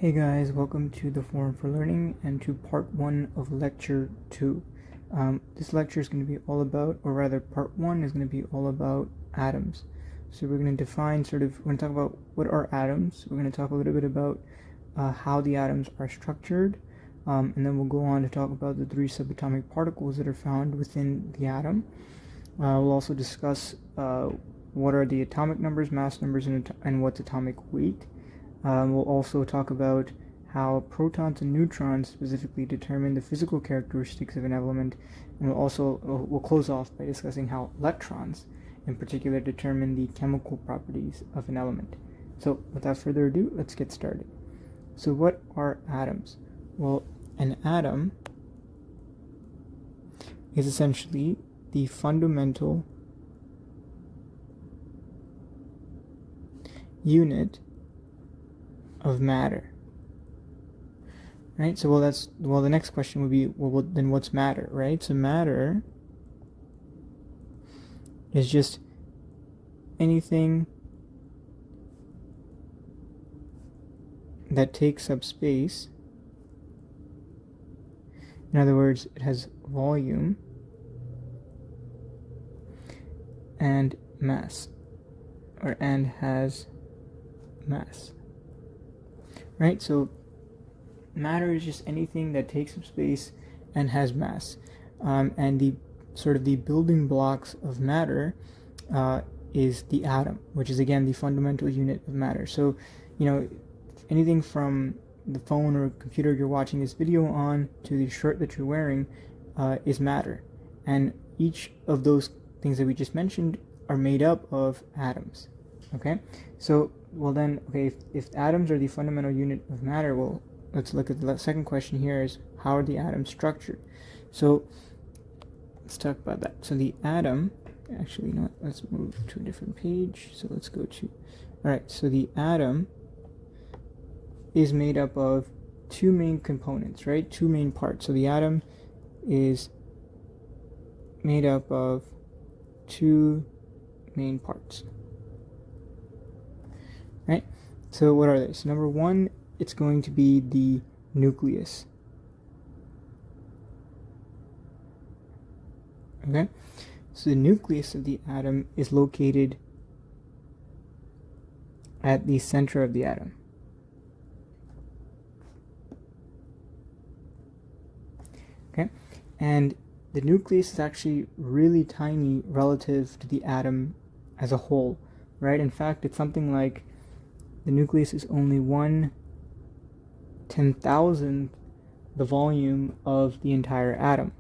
Hey guys, welcome to the Forum for Learning and to part 1 of lecture 2. This lecture is going to be all about, or rather part 1 is going to be all about atoms. So we're going to define we're going to talk about what are atoms. We're going to talk a little bit about how the atoms are structured, and then we'll go on to talk about the 3 subatomic particles that are found within the atom. We'll also discuss what are the atomic numbers, mass numbers, and what's atomic weight. We'll also talk about how protons and neutrons specifically determine the physical characteristics of an element, and we'll close off by discussing how electrons in particular determine the chemical properties of an element. So without further ado, let's get started. So what are atoms? Well, an atom is essentially the fundamental unit of matter, right? So the next question would be, well, then what's matter, right? So matter is just anything that takes up space. In other words, it has volume and mass, and has mass. Right, so matter is just anything that takes up space and has mass, and the building blocks of matter is the atom, which is again the fundamental unit of matter. So, anything from the phone or computer you're watching this video on to the shirt that you're wearing is matter, and each of those things that we just mentioned are made up of atoms. Okay, so if atoms are the fundamental unit of matter, well, let's look at the second question here is, how are the atoms structured? So let's talk about that. So the atom, actually, let's move to a different page. So let's go to, alright, so the atom is made up of two main components, right? Two main parts. So the atom is made up of two main parts. Right? So what are they? So number one, it's going to be the nucleus. Okay? So the nucleus of the atom is located at the center of the atom. Okay? And the nucleus is actually really tiny relative to the atom as a whole, right? In fact, it's something like the nucleus is only 1/10,000th the volume of the entire atom.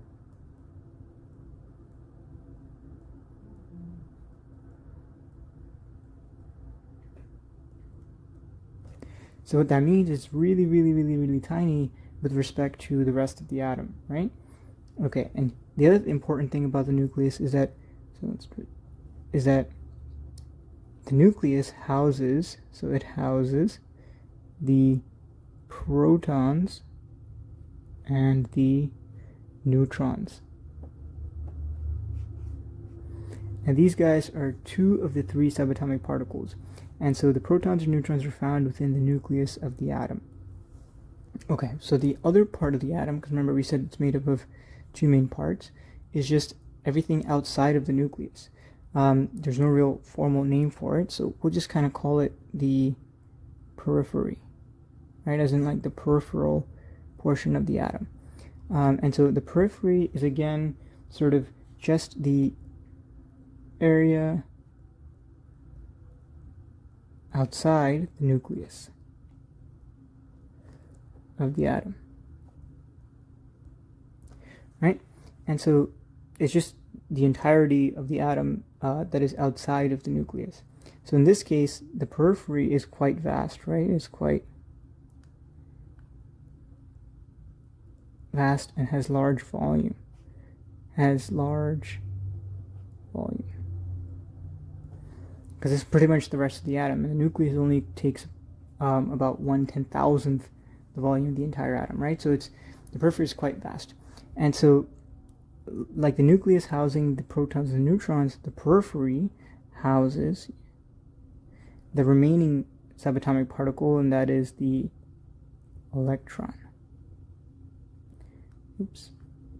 So what that means is really, really, really, really tiny with respect to the rest of the atom, right? Okay, and the other important thing about the nucleus is that, the nucleus houses the protons and the neutrons. And these guys are two of the 3 subatomic particles. And so the protons and neutrons are found within the nucleus of the atom. Okay, so the other part of the atom, because remember we said it's made up of 2 main parts, is just everything outside of the nucleus. There's no real formal name for it, so we'll just kind of call it the periphery, right? As in like the peripheral portion of the atom. And so the periphery is again sort of just the area outside the nucleus of the atom, right? And so it's just the entirety of the atom that is outside of the nucleus. So in this case, the periphery is quite vast, right? It's quite vast and has large volume. Because it's pretty much the rest of the atom, and the nucleus only takes about 1/10,000th the volume of the entire atom, right? So the periphery is quite vast. And so, like the nucleus housing the protons and neutrons, the periphery houses the remaining subatomic particle, and that is the electron. Oops,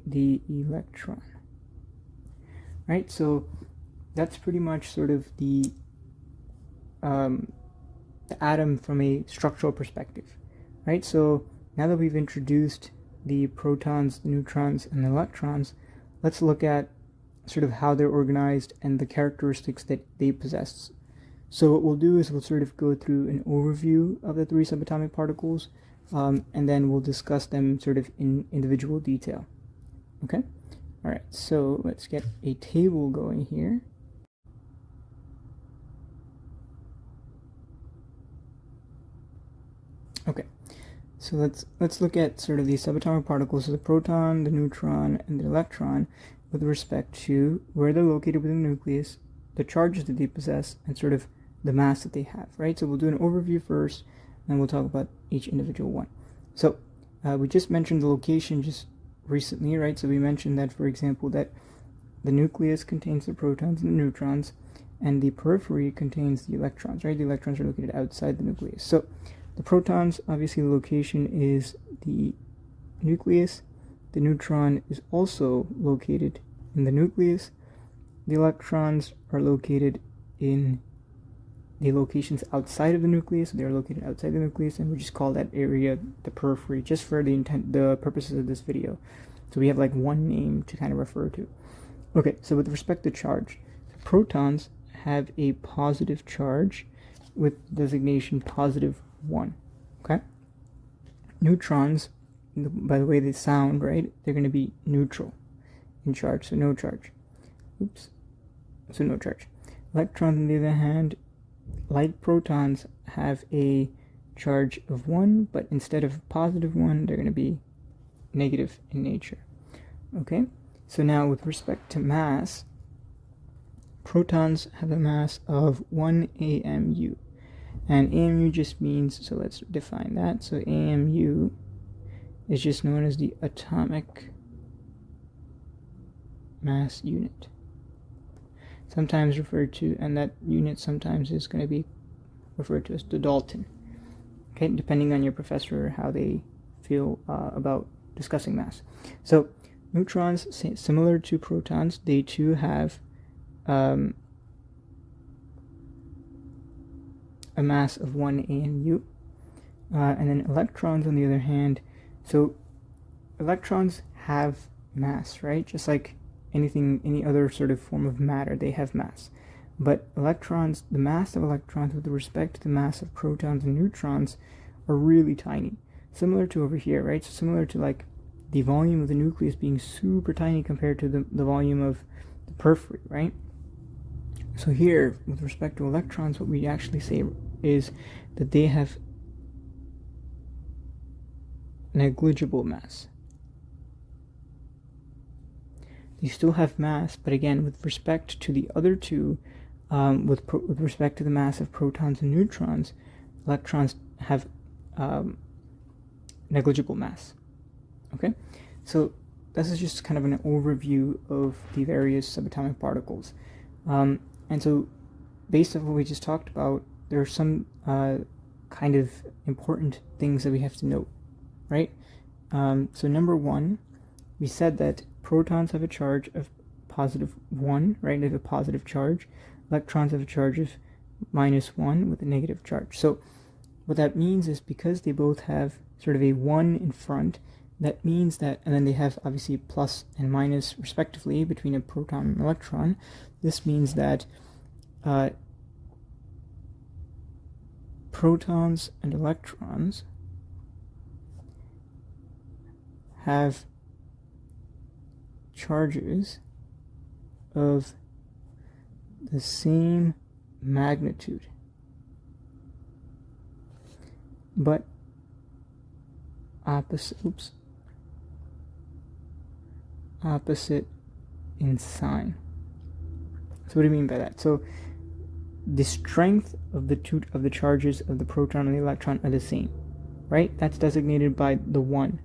the electron. Right, so that's pretty much sort of the atom from a structural perspective, right? So now that we've introduced the protons, the neutrons, and the electrons, let's look at sort of how they're organized and the characteristics that they possess. So what we'll do is we'll sort of go through an overview of the three subatomic particles, and then we'll discuss them sort of in individual detail. Okay? All right, so let's get a table going here. Okay, so let's look at sort of these subatomic particles, so the proton, the neutron, and the electron, with respect to where they're located within the nucleus, the charges that they possess, and sort of the mass that they have, right? So we'll do an overview first, and we'll talk about each individual one. So we just mentioned the location just recently, right? So we mentioned that, for example, that the nucleus contains the protons and the neutrons, and the periphery contains the electrons, right? The electrons are located outside the nucleus. So the protons, obviously the location is the nucleus. The neutron is also located in the nucleus. The electrons are located in the locations outside of the nucleus. They are located outside the nucleus, and we just call that area the periphery, just for the purposes of this video. So we have like one name to kind of refer to. Okay, so with respect to charge, protons have a positive charge with designation +1. Okay. Neutrons, by the way they sound, right, they're going to be neutral in charge, so no charge. Oops. So no charge. Electrons, on the other hand, like protons, have a charge of 1, but instead of +1, they're going to be negative in nature. Okay, so now with respect to mass, protons have a mass of 1 AMU. And AMU just means, so let's define that. So AMU is just known as the atomic mass unit. Sometimes referred to, and that unit sometimes is going to be referred to as the Dalton. Okay, depending on your professor, how they feel about discussing mass. So neutrons, similar to protons, they too have a mass of 1 AMU. And then electrons, on the other hand, so electrons have mass, right? Just like any other sort of form of matter, they have mass. But electrons, the mass of electrons with respect to the mass of protons and neutrons are really tiny. Similar to over here, right? So similar to like the volume of the nucleus being super tiny compared to the volume of the periphery, right? So here, with respect to electrons, what we actually say is that they have negligible mass. They still have mass, but again, with respect to the other two, with respect to the mass of protons and neutrons, electrons have negligible mass. Okay, so this is just kind of an overview of the various subatomic particles. And so, based on what we just talked about, there are some kind of important things that we have to note, right? So number one, we said that protons have a charge of +1, right? They have a positive charge. Electrons have a charge of -1 with a negative charge. So what that means is, because they both have sort of a 1 in front, that means that, and then they have obviously plus and minus respectively between a proton and electron. This means that protons and electrons have charges of the same magnitude, but opposite in sign. So what do you mean by that? So the strength of the charges of the proton and the electron are the same, right? That's designated by the 1,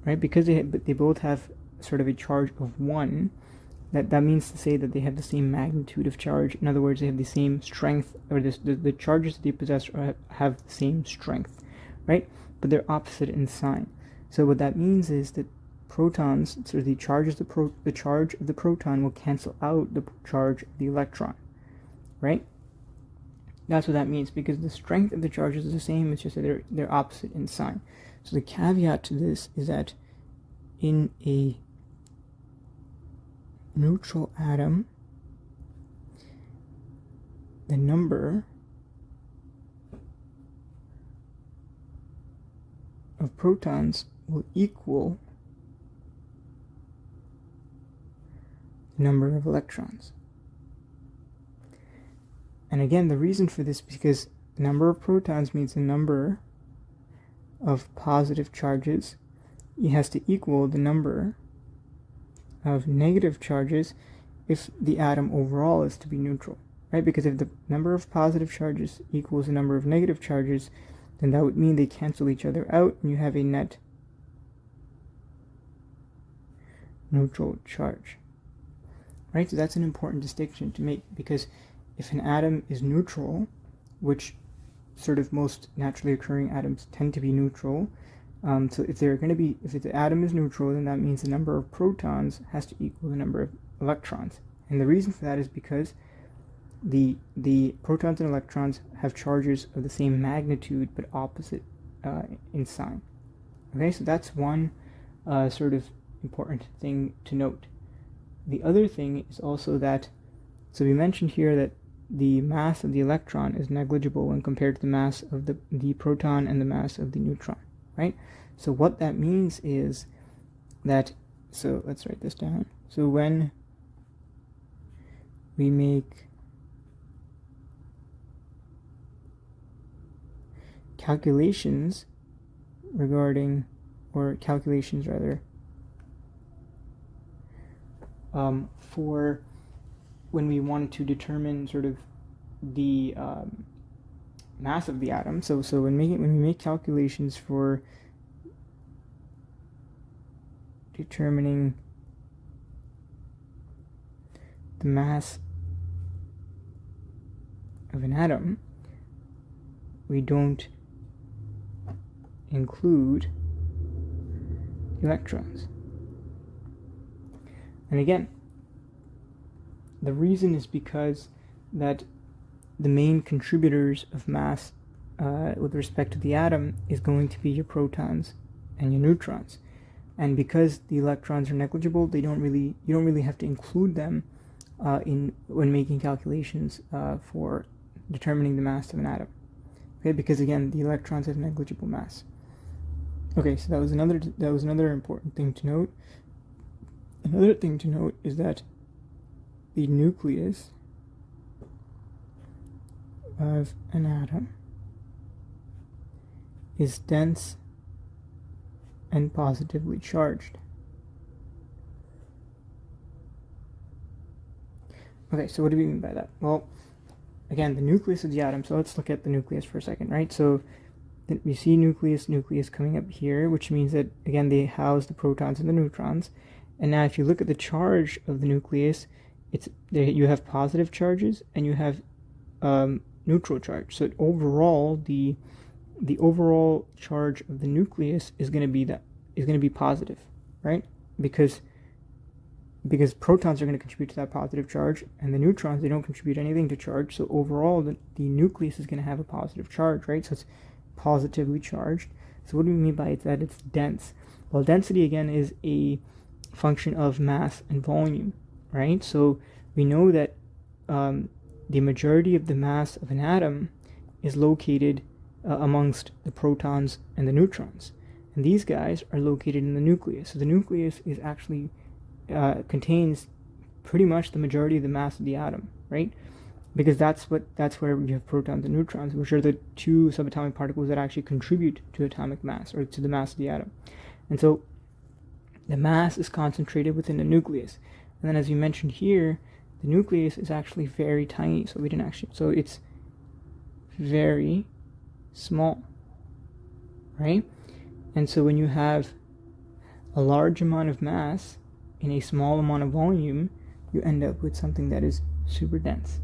right? Because they both have sort of a charge of 1, that means to say that they have the same magnitude of charge. In other words, they have the same strength, or the charges that they possess have the same strength, right? but they're opposite in sign. So what that means is that protons, so the charge of the proton will cancel out the charge of the electron, right? That's what that means, because the strength of the charges is the same, it's just that they're opposite in sign. So the caveat to this is that in a neutral atom, the number of protons will equal the number of electrons. And again, the reason for this is because the number of protons means the number of positive charges. It has to equal the number of negative charges if the atom overall is to be neutral, right? Because if the number of positive charges equals the number of negative charges, then that would mean they cancel each other out and you have a net neutral charge, right? So that's an important distinction to make, because if an atom is neutral, which sort of most naturally occurring atoms tend to be neutral, so if the atom is neutral, then that means the number of protons has to equal the number of electrons. And the reason for that is because the protons and electrons have charges of the same magnitude but opposite in sign. Okay, so that's one sort of important thing to note. The other thing is also that, so we mentioned here that the mass of the electron is negligible when compared to the mass of the proton and the mass of the neutron, right? So what that means is that, so let's write this down. So when we make calculations regarding, or calculations rather, for when we wanted to determine sort of the mass of the atom. So when we make calculations for determining the mass of an atom, we don't include electrons. And again, the reason is because that the main contributors of mass with respect to the atom is going to be your protons and your neutrons. And because the electrons are negligible, you don't really have to include them when making calculations for determining the mass of an atom. Okay, because again, the electrons have negligible mass. Okay, so that was another important thing to note. Another thing to note is that the nucleus of an atom is dense and positively charged. Okay, so what do we mean by that? Well, again, the nucleus of the atom, so let's look at the nucleus for a second, right? So we see nucleus coming up here, which means that, again, they house the protons and the neutrons. And now if you look at the charge of the nucleus, you have positive charges and you have neutral charge. So overall, the overall charge of the nucleus is going to be positive, right? Because protons are going to contribute to that positive charge, and the neutrons, they don't contribute anything to charge. So overall, the nucleus is going to have a positive charge, right? So it's positively charged. So what do we mean by that it's dense? Well, density again is a function of mass and volume, right? So we know that the majority of the mass of an atom is located amongst the protons and the neutrons, and these guys are located in the nucleus. So the nucleus is actually contains pretty much the majority of the mass of the atom, right? Because that's where you have protons and neutrons, which are the two subatomic particles that actually contribute to atomic mass, or to the mass of the atom. And so the mass is concentrated within the nucleus. And then, as you mentioned here, the nucleus is actually very tiny, so it's very small, right? And so when you have a large amount of mass in a small amount of volume, you end up with something that is super dense.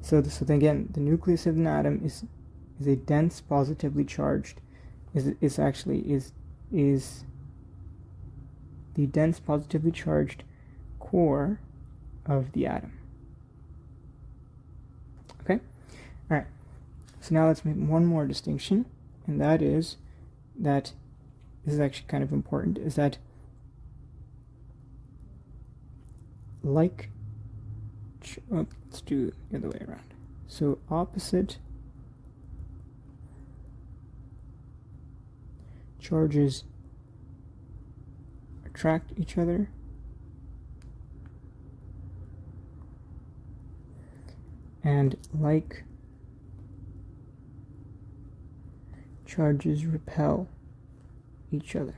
So again, the nucleus of an atom is a dense, positively charged is actually is the dense positively charged core of the atom. Okay? Alright. So now let's make one more distinction, and that is that this is actually kind of important, is that let's do it the other way around. So opposite charges attract each other, and like charges repel each other.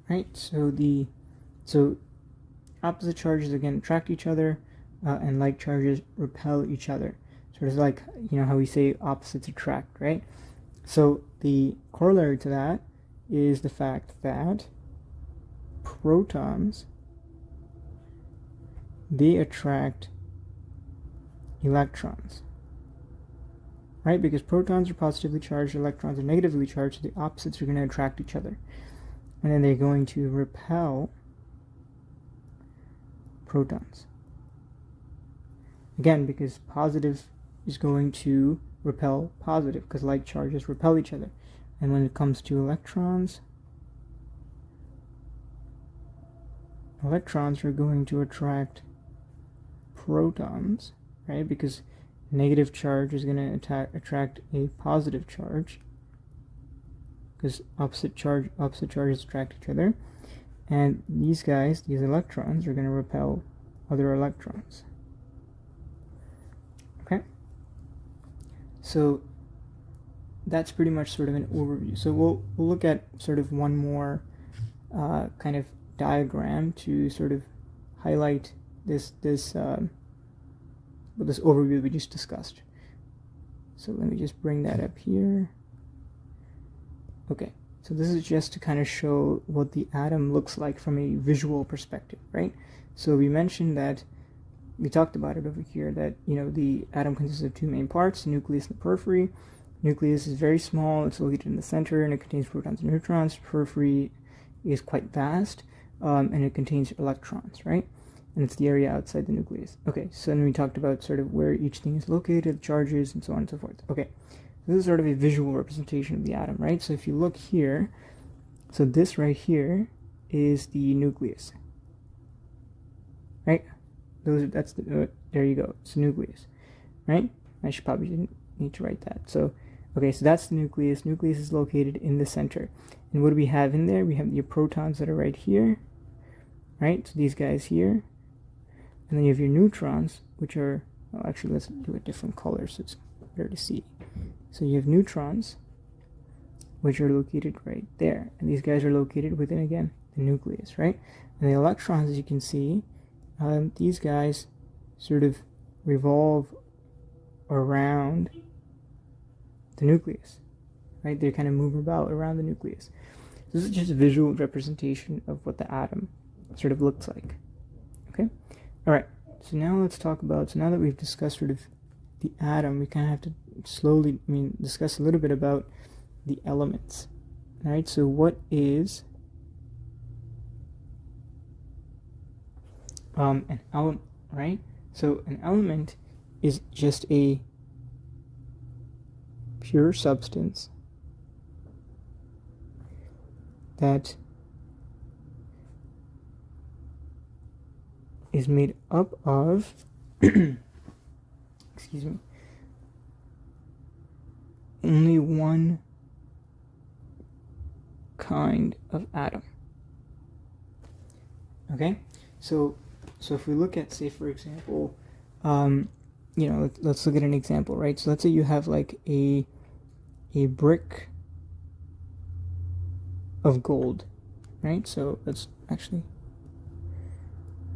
Right? So opposite charges again attract each other, and like charges repel each other. So it's like, how we say opposites attract, right? So the corollary to that is the fact that protons, they attract electrons, right? Because protons are positively charged, electrons are negatively charged, so the opposites are going to attract each other. And then they're going to repel protons. Again, because positive is going to repel positive, because like charges repel each other. And when it comes to electrons are going to attract protons, right? Because negative charge is going to attract a positive charge, because opposite charges attract each other. And these electrons, are going to repel other electrons. Okay? So that's pretty much sort of an overview. So we'll look at sort of one more kind of diagram to sort of highlight this overview we just discussed. So let me just bring that up here. Okay, so this is just to kind of show what the atom looks like from a visual perspective, right? So we mentioned that, we talked about it over here, that the atom consists of two main parts, the nucleus and the periphery. Nucleus is very small, it's located in the center, and it contains protons and neutrons. Periphery is quite vast, and it contains electrons, right? And it's the area outside the nucleus. Okay, so then we talked about sort of where each thing is located, charges, and so on and so forth. Okay, this is sort of a visual representation of the atom, right? So if you look here, so this right here is the nucleus, right? There you go, it's the nucleus, right? I should probably didn't need to write that. So, okay, so that's the nucleus. Nucleus is located in the center. And what do we have in there? We have your protons that are right here, right? So these guys here. And then you have your neutrons, which are, well, actually, let's do a different color so it's better to see. So you have neutrons, which are located right there. And these guys are located within, again, the nucleus, right? And the electrons, as you can see, these guys sort of revolve around the nucleus, right? They kind of move about around the nucleus. This is just a visual representation of what the atom sort of looks like. Okay? Alright, so now let's talk about, so now that we've discussed sort of the atom, we kind of have to slowly, discuss a little bit about the elements. Alright, so what is an element, right? So an element is just a pure substance that is made up of excuse me, only one kind of atom. Okay, so if we look at, say, for example, let's look at an example, right? So let's say you have like a brick of gold, right? So let's actually,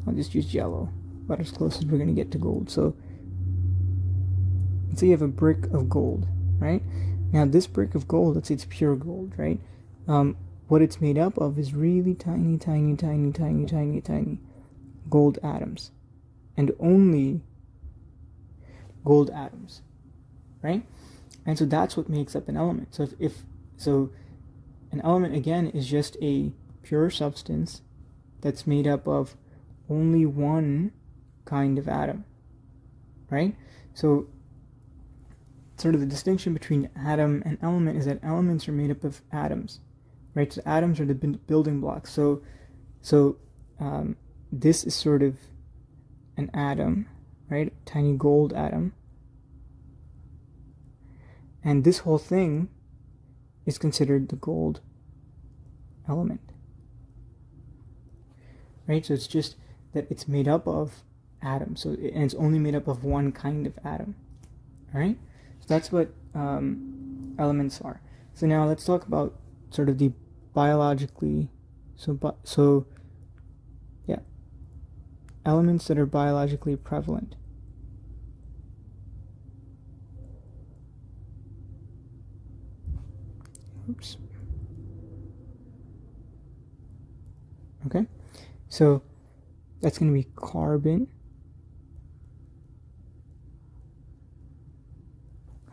I'll just use yellow, about as close as we're going to get to gold. So let's say you have a brick of gold, right? Now this brick of gold, let's say it's pure gold, right? What it's made up of is really tiny gold atoms, and only gold atoms, right? And so that's what makes up an element. So if an element, again, is just a pure substance that's made up of only one kind of atom, right? So sort of the distinction between atom and element is that elements are made up of atoms, right? So atoms are the building blocks. So this is sort of an atom, right? Tiny gold atom. And this whole thing is considered the gold element, right? So it's just that it's made up of atoms, and it's only made up of one kind of atom, all right? So that's what elements are. So now let's talk about sort of the biologically, elements that are biologically prevalent. Oops. Okay, so that's going to be carbon,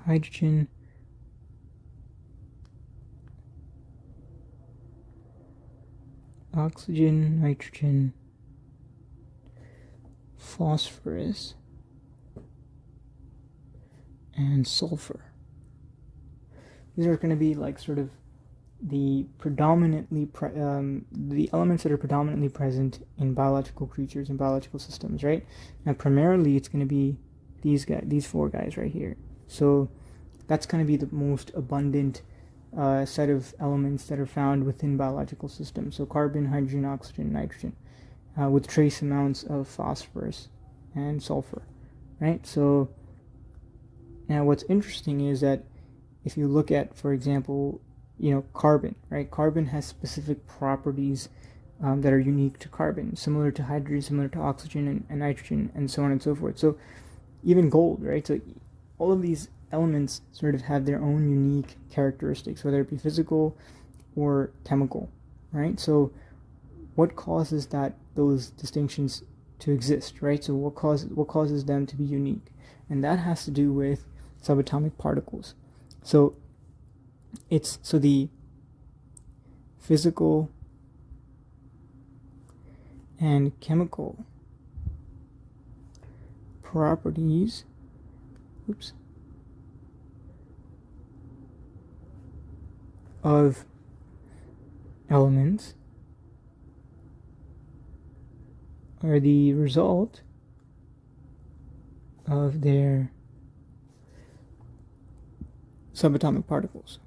hydrogen, oxygen, nitrogen, phosphorus, and sulfur. These are going to be like sort of the predominantly the elements that are predominantly present in biological creatures and biological systems, right? Now primarily it's going to be these four guys right here. So that's going to be the most abundant set of elements that are found within biological systems. So carbon, hydrogen, oxygen, nitrogen, with trace amounts of phosphorus and sulfur, right? So now what's interesting is that if you look at, for example, carbon, right? Carbon has specific properties that are unique to carbon, similar to hydrogen, similar to oxygen and nitrogen, and so on and so forth. So even gold, right? So all of these elements sort of have their own unique characteristics, whether it be physical or chemical, right? So what causes those distinctions to exist, right? So what causes them to be unique? And that has to do with subatomic particles. So the physical and chemical properties of elements are the result of their subatomic particles.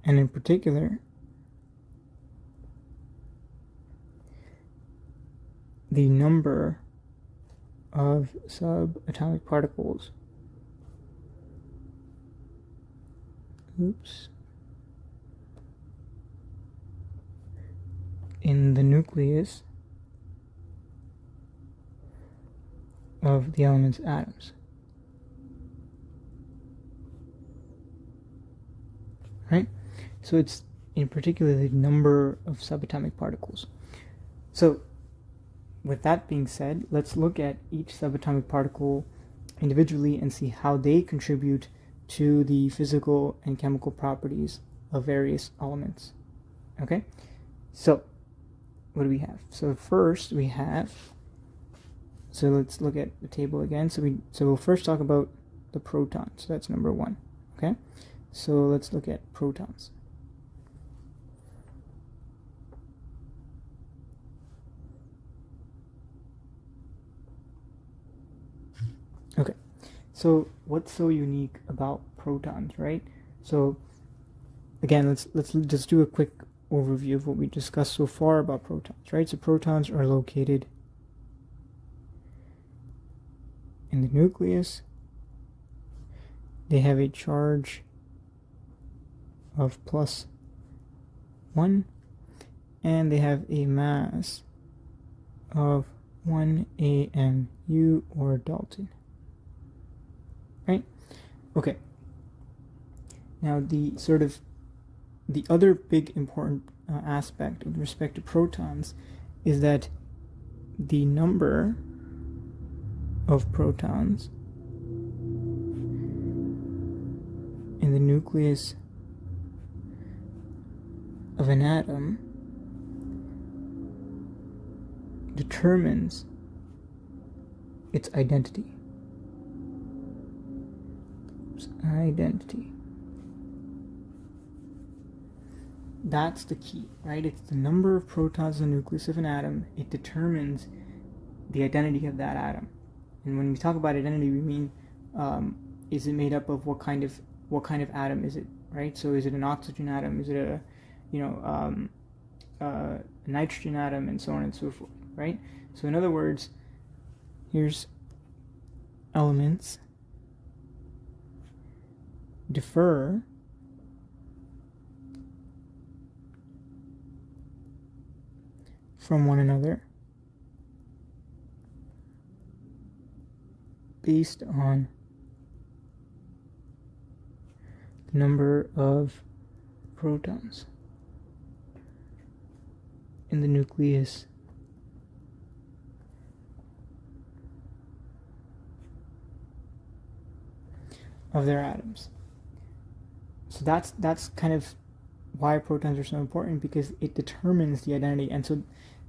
And in particular, the number of subatomic particles in the nucleus of the element's atoms. Right? So it's in particular the number of subatomic particles. So with that being said, let's look at each subatomic particle individually and see how they contribute to the physical and chemical properties of various elements. Okay? So what do we have? So first we have, so let's look at the table again. So we'll first talk about the protons. So that's number one. Okay? So let's look at protons. Okay, so what's so unique about protons, right? So again, let's just do a quick overview of what we discussed so far about protons, right? So protons are located in the nucleus. They have a charge of +1, and they have a mass of 1 AMU or Dalton. Right? Okay. Now the other big important aspect with respect to protons is that the number of protons in the nucleus of an atom determines its identity. Identity. That's the key, right? It's the number of protons in the nucleus of an atom. It determines the identity of that atom. And when we talk about identity, we mean is it made up of what kind of atom is it, right? So is it an oxygen atom? Is it a nitrogen atom, and so on and so forth, right? So in other words, here's elements differ from one another based on the number of protons in the nucleus of their atoms. So that's kind of why protons are so important, because it determines the identity. And so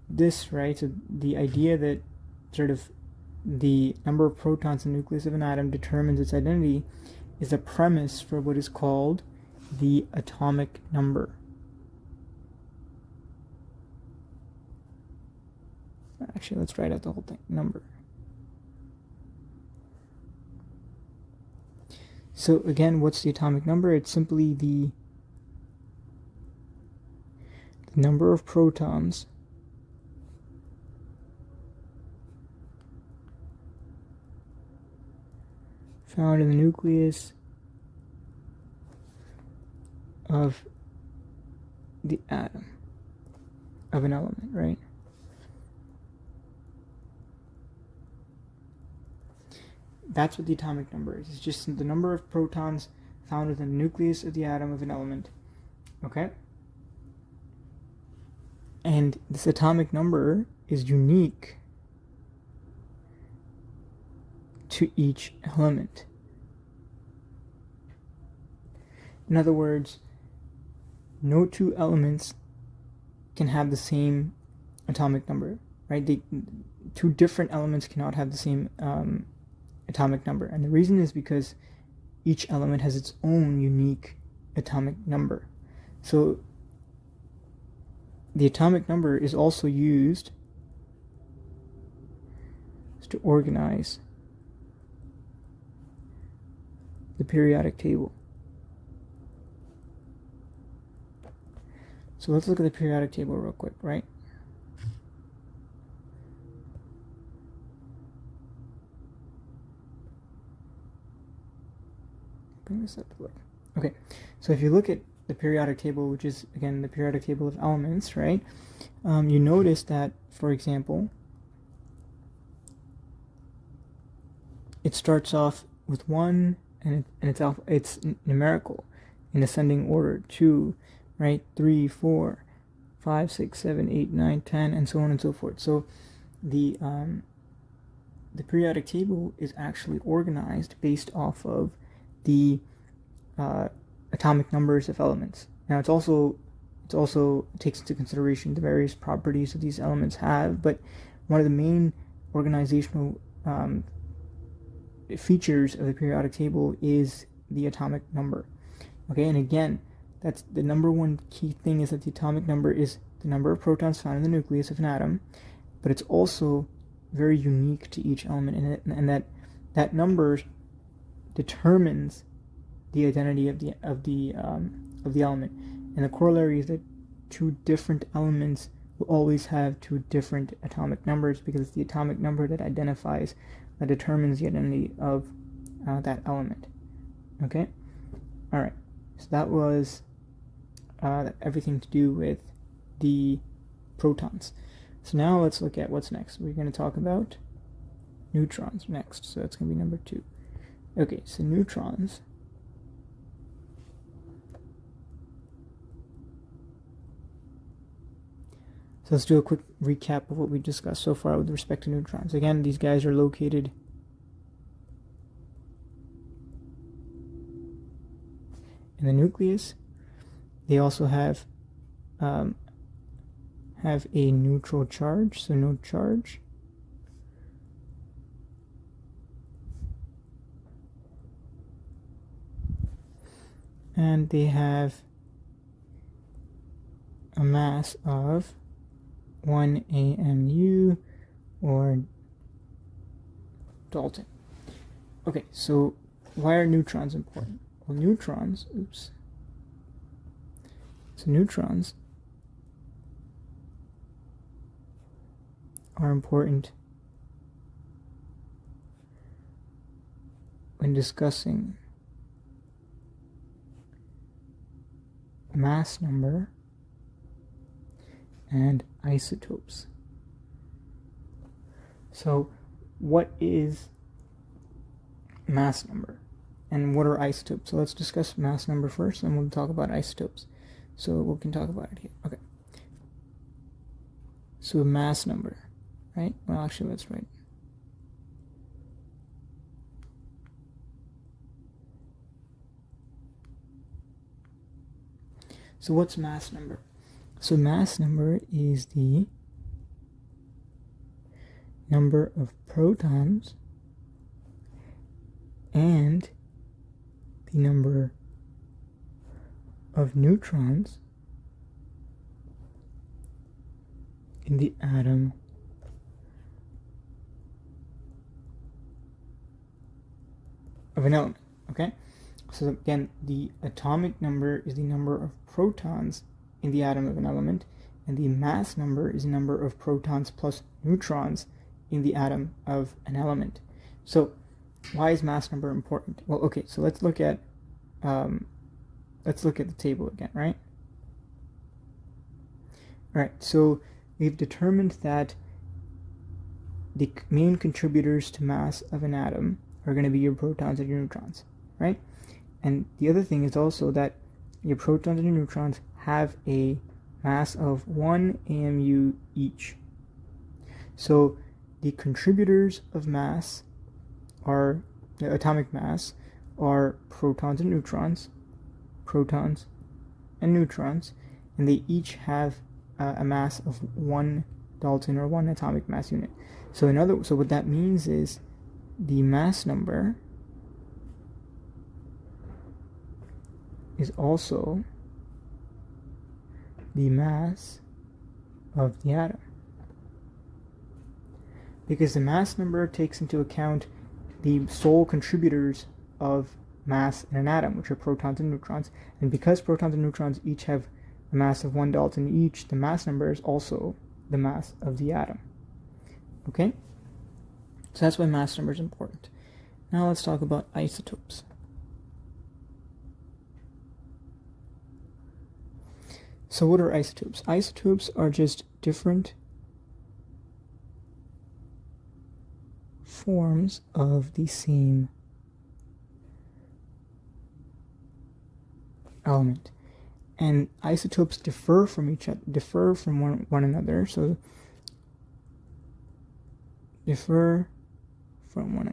this, right, so the idea that sort of the number of protons in the nucleus of an atom determines its identity is a premise for what is called the atomic number. Actually, let's write out the whole thing. Number. So again, what's the atomic number? It's simply the number of protons found in the nucleus of the atom of an element, right? That's what the atomic number is. It's just the number of protons found within the nucleus of the atom of an element. Okay? And this atomic number is unique to each element. In other words, no two elements can have the same atomic number, right? Two different elements cannot have the same atomic number. And the reason is because each element has its own unique atomic number. So the atomic number is also used to organize the periodic table. So let's look at the periodic table real quick, right? Bring this up to look. Okay, so if you look at the periodic table, which is again the periodic table of elements, right? You notice that, for example, it starts off with 1, and it's numerical in ascending order. 2, right? 3, 4, 5, 6, 7, 8, 9, 10, and so on and so forth. So the periodic table is actually organized based off of the atomic numbers of elements. Now it also takes into consideration the various properties that these elements have, but one of the main organizational features of the periodic table is the atomic number. Okay, and again, that's the number one key thing, is that the atomic number is the number of protons found in the nucleus of an atom, but it's also very unique to each element, and that number determines the identity of the element. And the corollary is that two different elements will always have two different atomic numbers, because it's the atomic number that determines the identity of that element. Okay? Alright, so that was everything to do with the protons. So now let's look at what's next. We're going to talk about neutrons next, so that's going to be number 2. Okay, so neutrons. So let's do a quick recap of what we discussed so far with respect to neutrons. Again, these guys are located in the nucleus. They also have a neutral charge, so no charge. And they have a mass of 1 AMU or Dalton. Okay, so why are neutrons important? Well, neutrons, So neutrons are important when discussing mass number and isotopes. So what is mass number and what are isotopes? So let's discuss mass number first, and we'll talk about isotopes. So we can talk about it here. Okay. So mass number, right? Well, actually, let's write. So what's mass number? So mass number is the number of protons and the number of neutrons in the atom of an element. Okay, so again, the atomic number is the number of protons in the atom of an element, and the mass number is the number of protons plus neutrons in the atom of an element. So why is mass number important? Well, okay, so let's look at the table again, right? All right, so we've determined that the main contributors to mass of an atom are going to be your protons and your neutrons, right? And the other thing is also that your protons and your neutrons have a mass of 1 AMU each. So the contributors of mass are, the atomic mass, are protons and neutrons, and they each have a mass of 1 Dalton or 1 atomic mass unit. So what that means is the mass number is also the mass of the atom, because the mass number takes into account the sole contributors of mass in an atom, which are protons and neutrons, and because protons and neutrons each have a mass of 1 Dalton each, the mass number is also the mass of the atom. Okay? So that's why mass number is important. Now let's talk about isotopes. So what are isotopes? Isotopes are just different forms of the same element, and isotopes differ from one another. So differ from one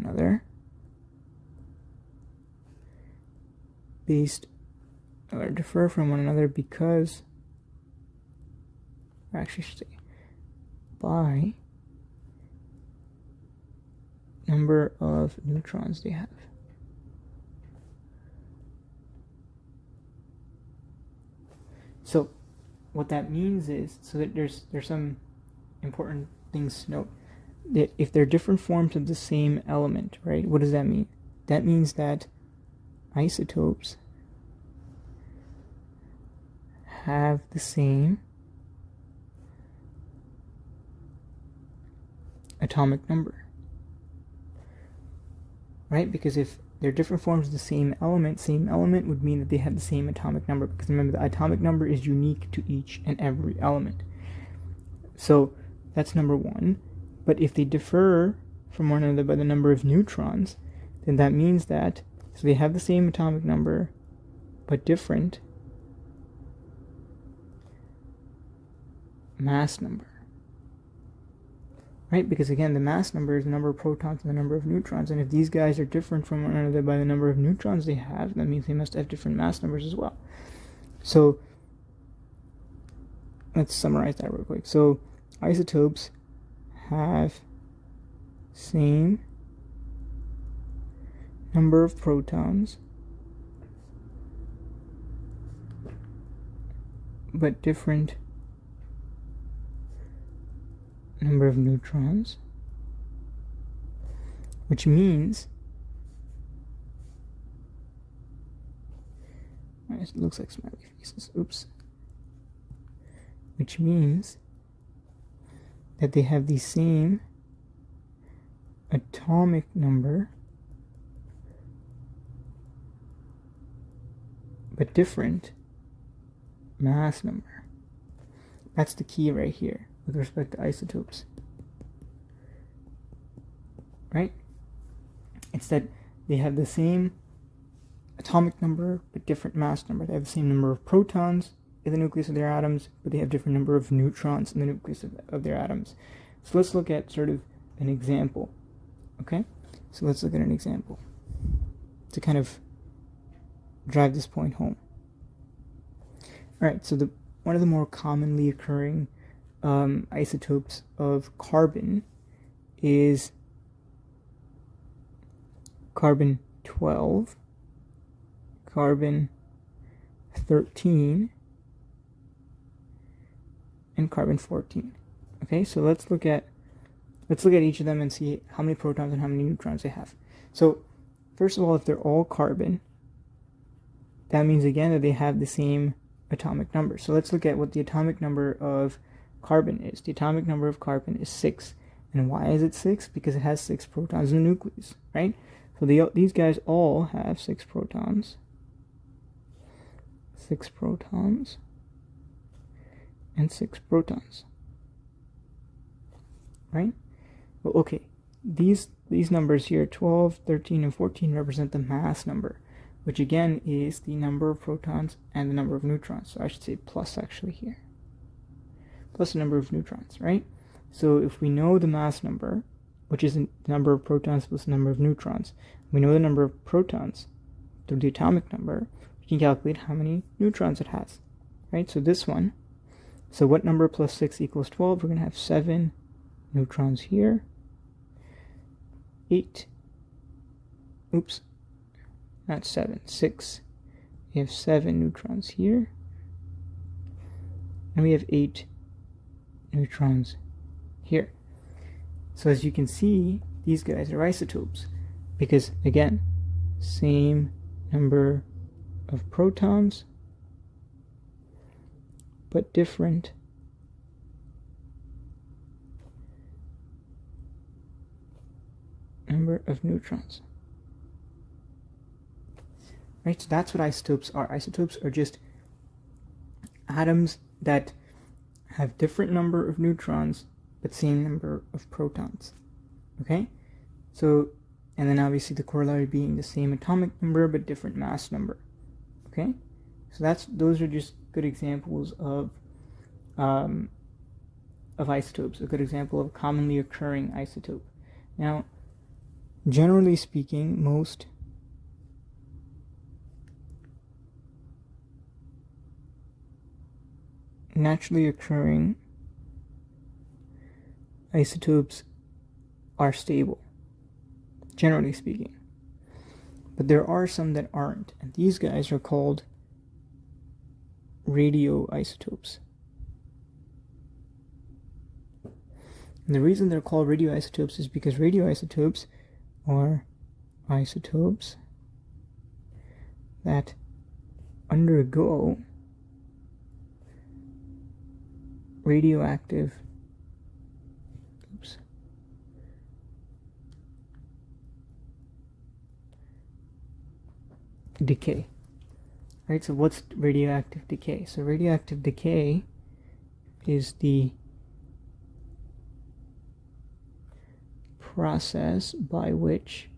another because, or actually should say, by number of neutrons they have. So what that means is, so that there's some important things to note. That if they're different forms of the same element, right, what does that mean? That means that isotopes have the same atomic number, right? Because if they're different forms of the same element would mean that they have the same atomic number, because remember, the atomic number is unique to each and every element. So that's number one. But if they differ from one another by the number of neutrons, then that means that, so they have the same atomic number but different mass number, right? Because again, the mass number is the number of protons and the number of neutrons, and if these guys are different from one another by the number of neutrons they have, that means they must have different mass numbers as well. So let's summarize that real quick. So isotopes have same number of protons but different number of neutrons, which means it looks like smiley faces, oops, which means that they have the same atomic number but different mass number. That's the key right here with respect to isotopes, right? It's that they have the same atomic number but different mass number. They have the same number of protons in the nucleus of their atoms, but they have different number of neutrons in the nucleus of their atoms. So let's look at sort of an example, okay? So let's look at an example to kind of drive this point home. All right, so one of the more commonly occurring isotopes of carbon is carbon 12, carbon 13, and carbon 14. Okay, so let's look at each of them and see how many protons and how many neutrons they have. So first of all, if they're all carbon, that means again that they have the same atomic number. So let's look at what the atomic number of carbon is. The atomic number of carbon is 6. And why is it 6? Because it has 6 protons in the nucleus, right? So these guys all have 6 protons. 6 protons. And 6 protons. Right? Well, okay. These numbers here, 12, 13, and 14, represent the mass number, which again is the number of protons and the number of neutrons. So I should say plus actually here. Plus the number of neutrons, right? So if we know the mass number, which is the number of protons plus the number of neutrons, we know the number of protons through the atomic number, we can calculate how many neutrons it has, right? So this one, so what number plus 6 equals 12? We're going to have 7 neutrons here. 8. Oops. Not 7, 6. We have 7 neutrons here. And we have 8 neutrons here. So as you can see, these guys are isotopes. Because, again, same number of protons, but different number of neutrons. Right, so that's what isotopes are. Isotopes are just atoms that have different number of neutrons, but same number of protons. Okay? So, and then obviously the corollary being the same atomic number, but different mass number. Okay? So those are just good examples of isotopes, a good example of a commonly occurring isotope. Now, generally speaking, most naturally occurring isotopes are stable, generally speaking. But there are some that aren't, and these guys are called radioisotopes. And the reason they're called radioisotopes is because radioisotopes are isotopes that undergo radioactive decay. Right, so what's radioactive decay? So radioactive decay is the process by which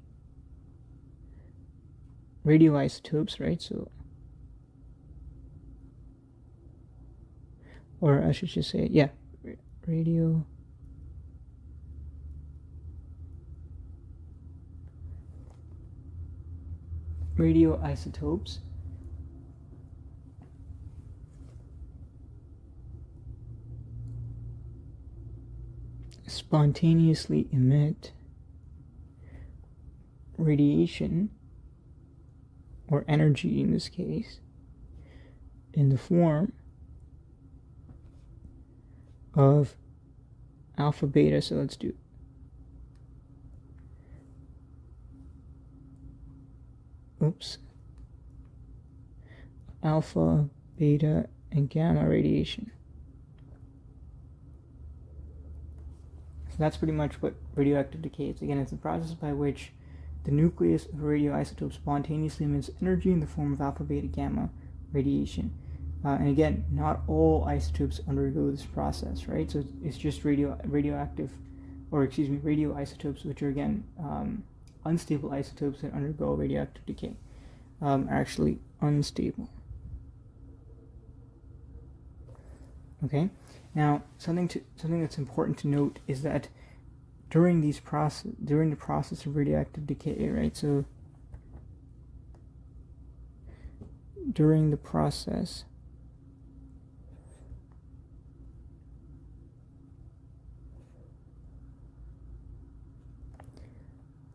radioisotopes, right, so, or I should just say, yeah, radioisotopes radioisotopes spontaneously emit radiation, or energy in this case, in the form of alpha beta. So let's do alpha, beta, and gamma radiation. So that's pretty much what radioactive decay is. Again, it's the process by which the nucleus of a radioisotope spontaneously emits energy in the form of alpha, beta, gamma radiation. And again, not all isotopes undergo this process, right? So it's just radioisotopes, which are again unstable isotopes that undergo radioactive decay, are actually unstable. Okay. Now, something that's important to note is that during the process of radioactive decay, right? So during the process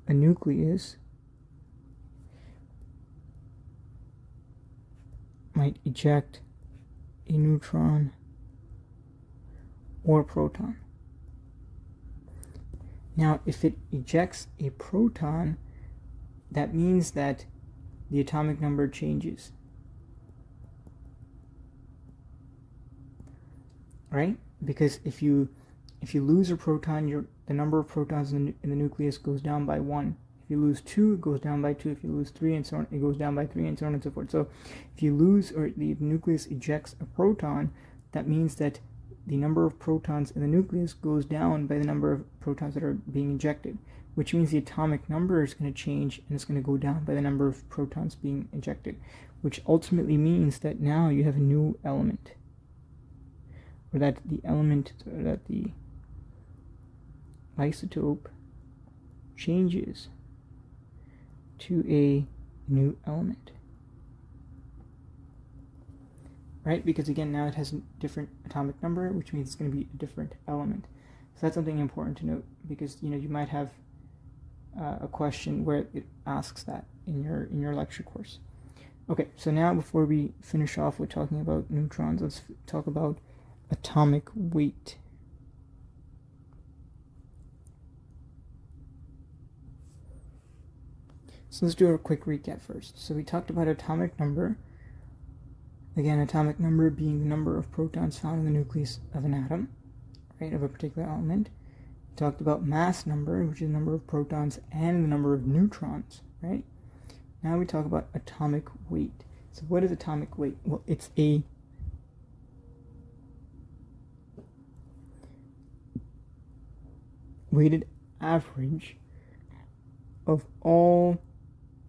a nucleus might eject a neutron or proton. Now, if it ejects a proton, that means that the atomic number changes, right? Because if you lose a proton, the number of protons in the nucleus goes down by 1. If you lose 2, it goes down by 2. If you lose 3, and so on, it goes down by 3, and so on and so forth. So if you lose, or the nucleus ejects a proton, that means that the number of protons in the nucleus goes down by the number of protons that are being ejected, which means the atomic number is going to change, and it's going to go down by the number of protons being ejected, which ultimately means that now you have a new element, or that the isotope changes to a new element, right? Because again, now it has a different atomic number, which means it's going to be a different element. So that's something important to note, because you might have a question where it asks that in your lecture course. Okay, so now before we finish off with talking about neutrons, let's talk about atomic weight. So let's do a quick recap first. So we talked about atomic number. Again, atomic number being the number of protons found in the nucleus of an atom, right, of a particular element. We talked about mass number, which is the number of protons and the number of neutrons, right? Now we talk about atomic weight. So what is atomic weight? Well, it's a weighted average of all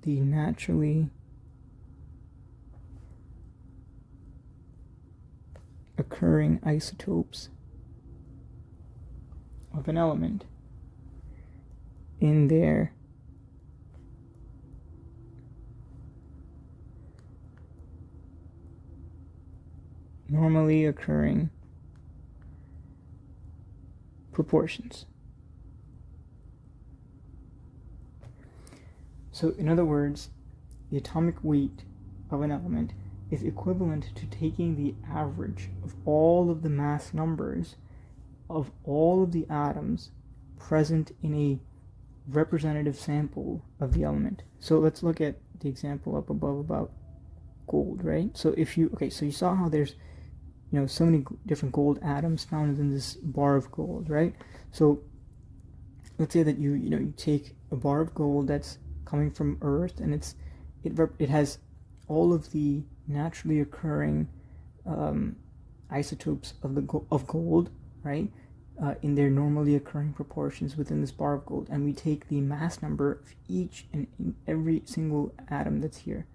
the naturally occurring isotopes of an element in their normally occurring proportions. So in other words, the atomic weight of an element is equivalent to taking the average of all of the mass numbers of all of the atoms present in a representative sample of the element. So let's look at the example up above about gold, right? So so you saw how there's so many different gold atoms found within this bar of gold, right? So let's say that you take a bar of gold that's coming from Earth, and it has all of the naturally occurring isotopes of gold, right, in their normally occurring proportions within this bar of gold, and we take the mass number of each and every single atom that's here,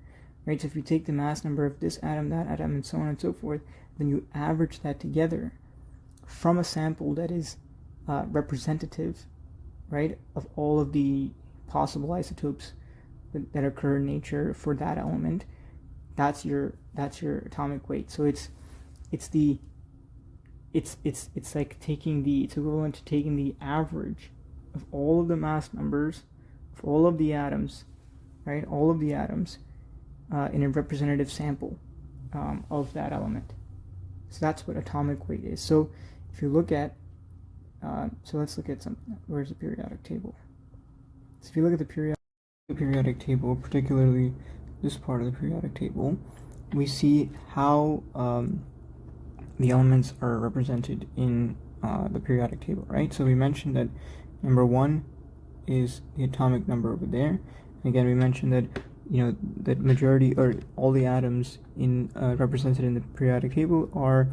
right? So if you take the mass number of this atom, that atom, and so on and so forth, then you average that together from a sample that is representative, right, of all of the possible isotopes that occur in nature for that element, that's your atomic weight. So it's like it's equivalent to taking the average of all of the mass numbers of all of the atoms, right? All of the atoms in a representative sample of that element. So that's what atomic weight is. So if you look at, so let's look at something. Where's the periodic table? So if you look at the periodic table, particularly this part of the periodic table, we see how the elements are represented in the periodic table, right? So we mentioned that number 1 is the atomic number over there. And again, we mentioned that that majority or all the atoms in represented in the periodic table are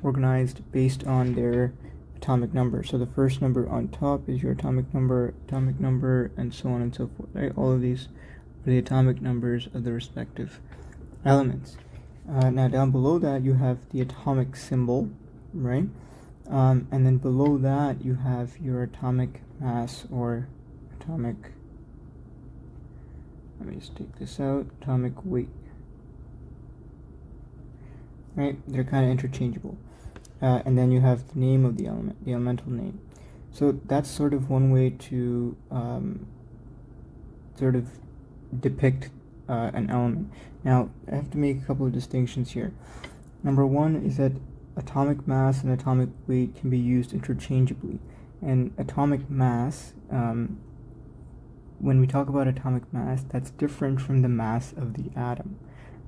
organized based on their atomic number. So the first number on top is your atomic number, and so on and so forth, right? All of these are the atomic numbers of the respective elements. Now down below that you have the atomic symbol, right? And then below that you have your atomic mass or atomic, let me just take this out, atomic weight, right? They're kind of interchangeable. And then you have the name of the element, the elemental name. So that's sort of one way to sort of depict an element. Now, I have to make a couple of distinctions here. Number 1 is that atomic mass and atomic weight can be used interchangeably. And atomic mass, when we talk about atomic mass, that's different from the mass of the atom.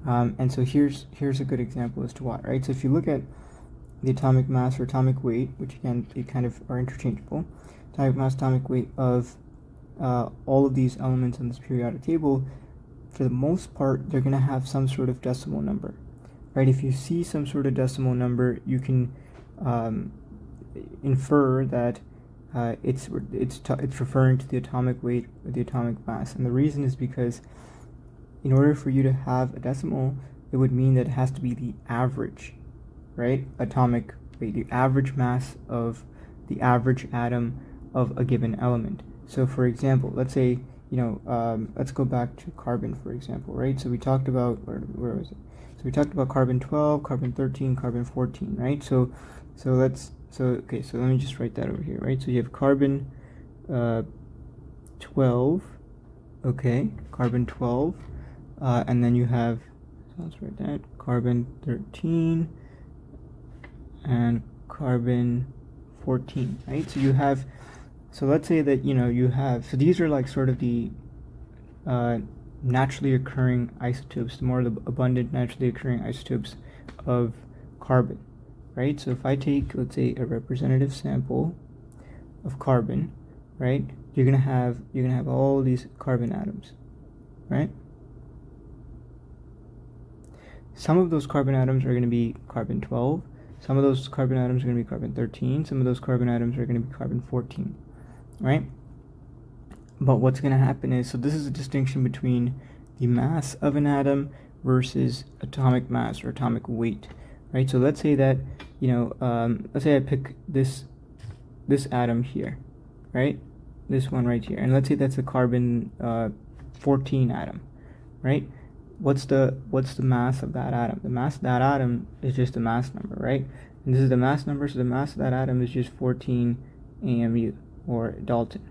And so here's a good example as to why, right? So if you look at the atomic mass or atomic weight, which again, they kind of are interchangeable, atomic mass, atomic weight of all of these elements in this periodic table, for the most part, they're going to have some sort of decimal number, right? If you see some sort of decimal number, you can infer that it's referring to the atomic weight or the atomic mass. And the reason is because in order for you to have a decimal, it would mean that it has to be the average, right? Atomic weight, the average mass of the average atom of a given element. So for example, let's say, let's go back to carbon, for example, right? So we talked about, where was it? So we talked about carbon 12, carbon 13, carbon 14, right? So let me just write that over here, right? So you have carbon 12, okay, carbon 12, and then you have, so let's write that, carbon 13, and carbon 14, right? So you have, so let's say that you have, so these are like sort of the naturally occurring isotopes, the more abundant naturally occurring isotopes of carbon, right? So if I take, let's say, a representative sample of carbon, right, you're gonna have all these carbon atoms, right? Some of those carbon atoms are going to be carbon 12, some of those carbon atoms are going to be carbon 13, some of those carbon atoms are going to be carbon 14, right? But what's going to happen is, so this is a distinction between the mass of an atom versus atomic mass or atomic weight, right? So let's say that, let's say I pick this atom here, right? This one right here, and let's say that's a carbon 14 atom, right? What's the mass of that atom? The mass of that atom is just the mass number, right? And this is the mass number, so the mass of that atom is just 14 AMU, or Dalton,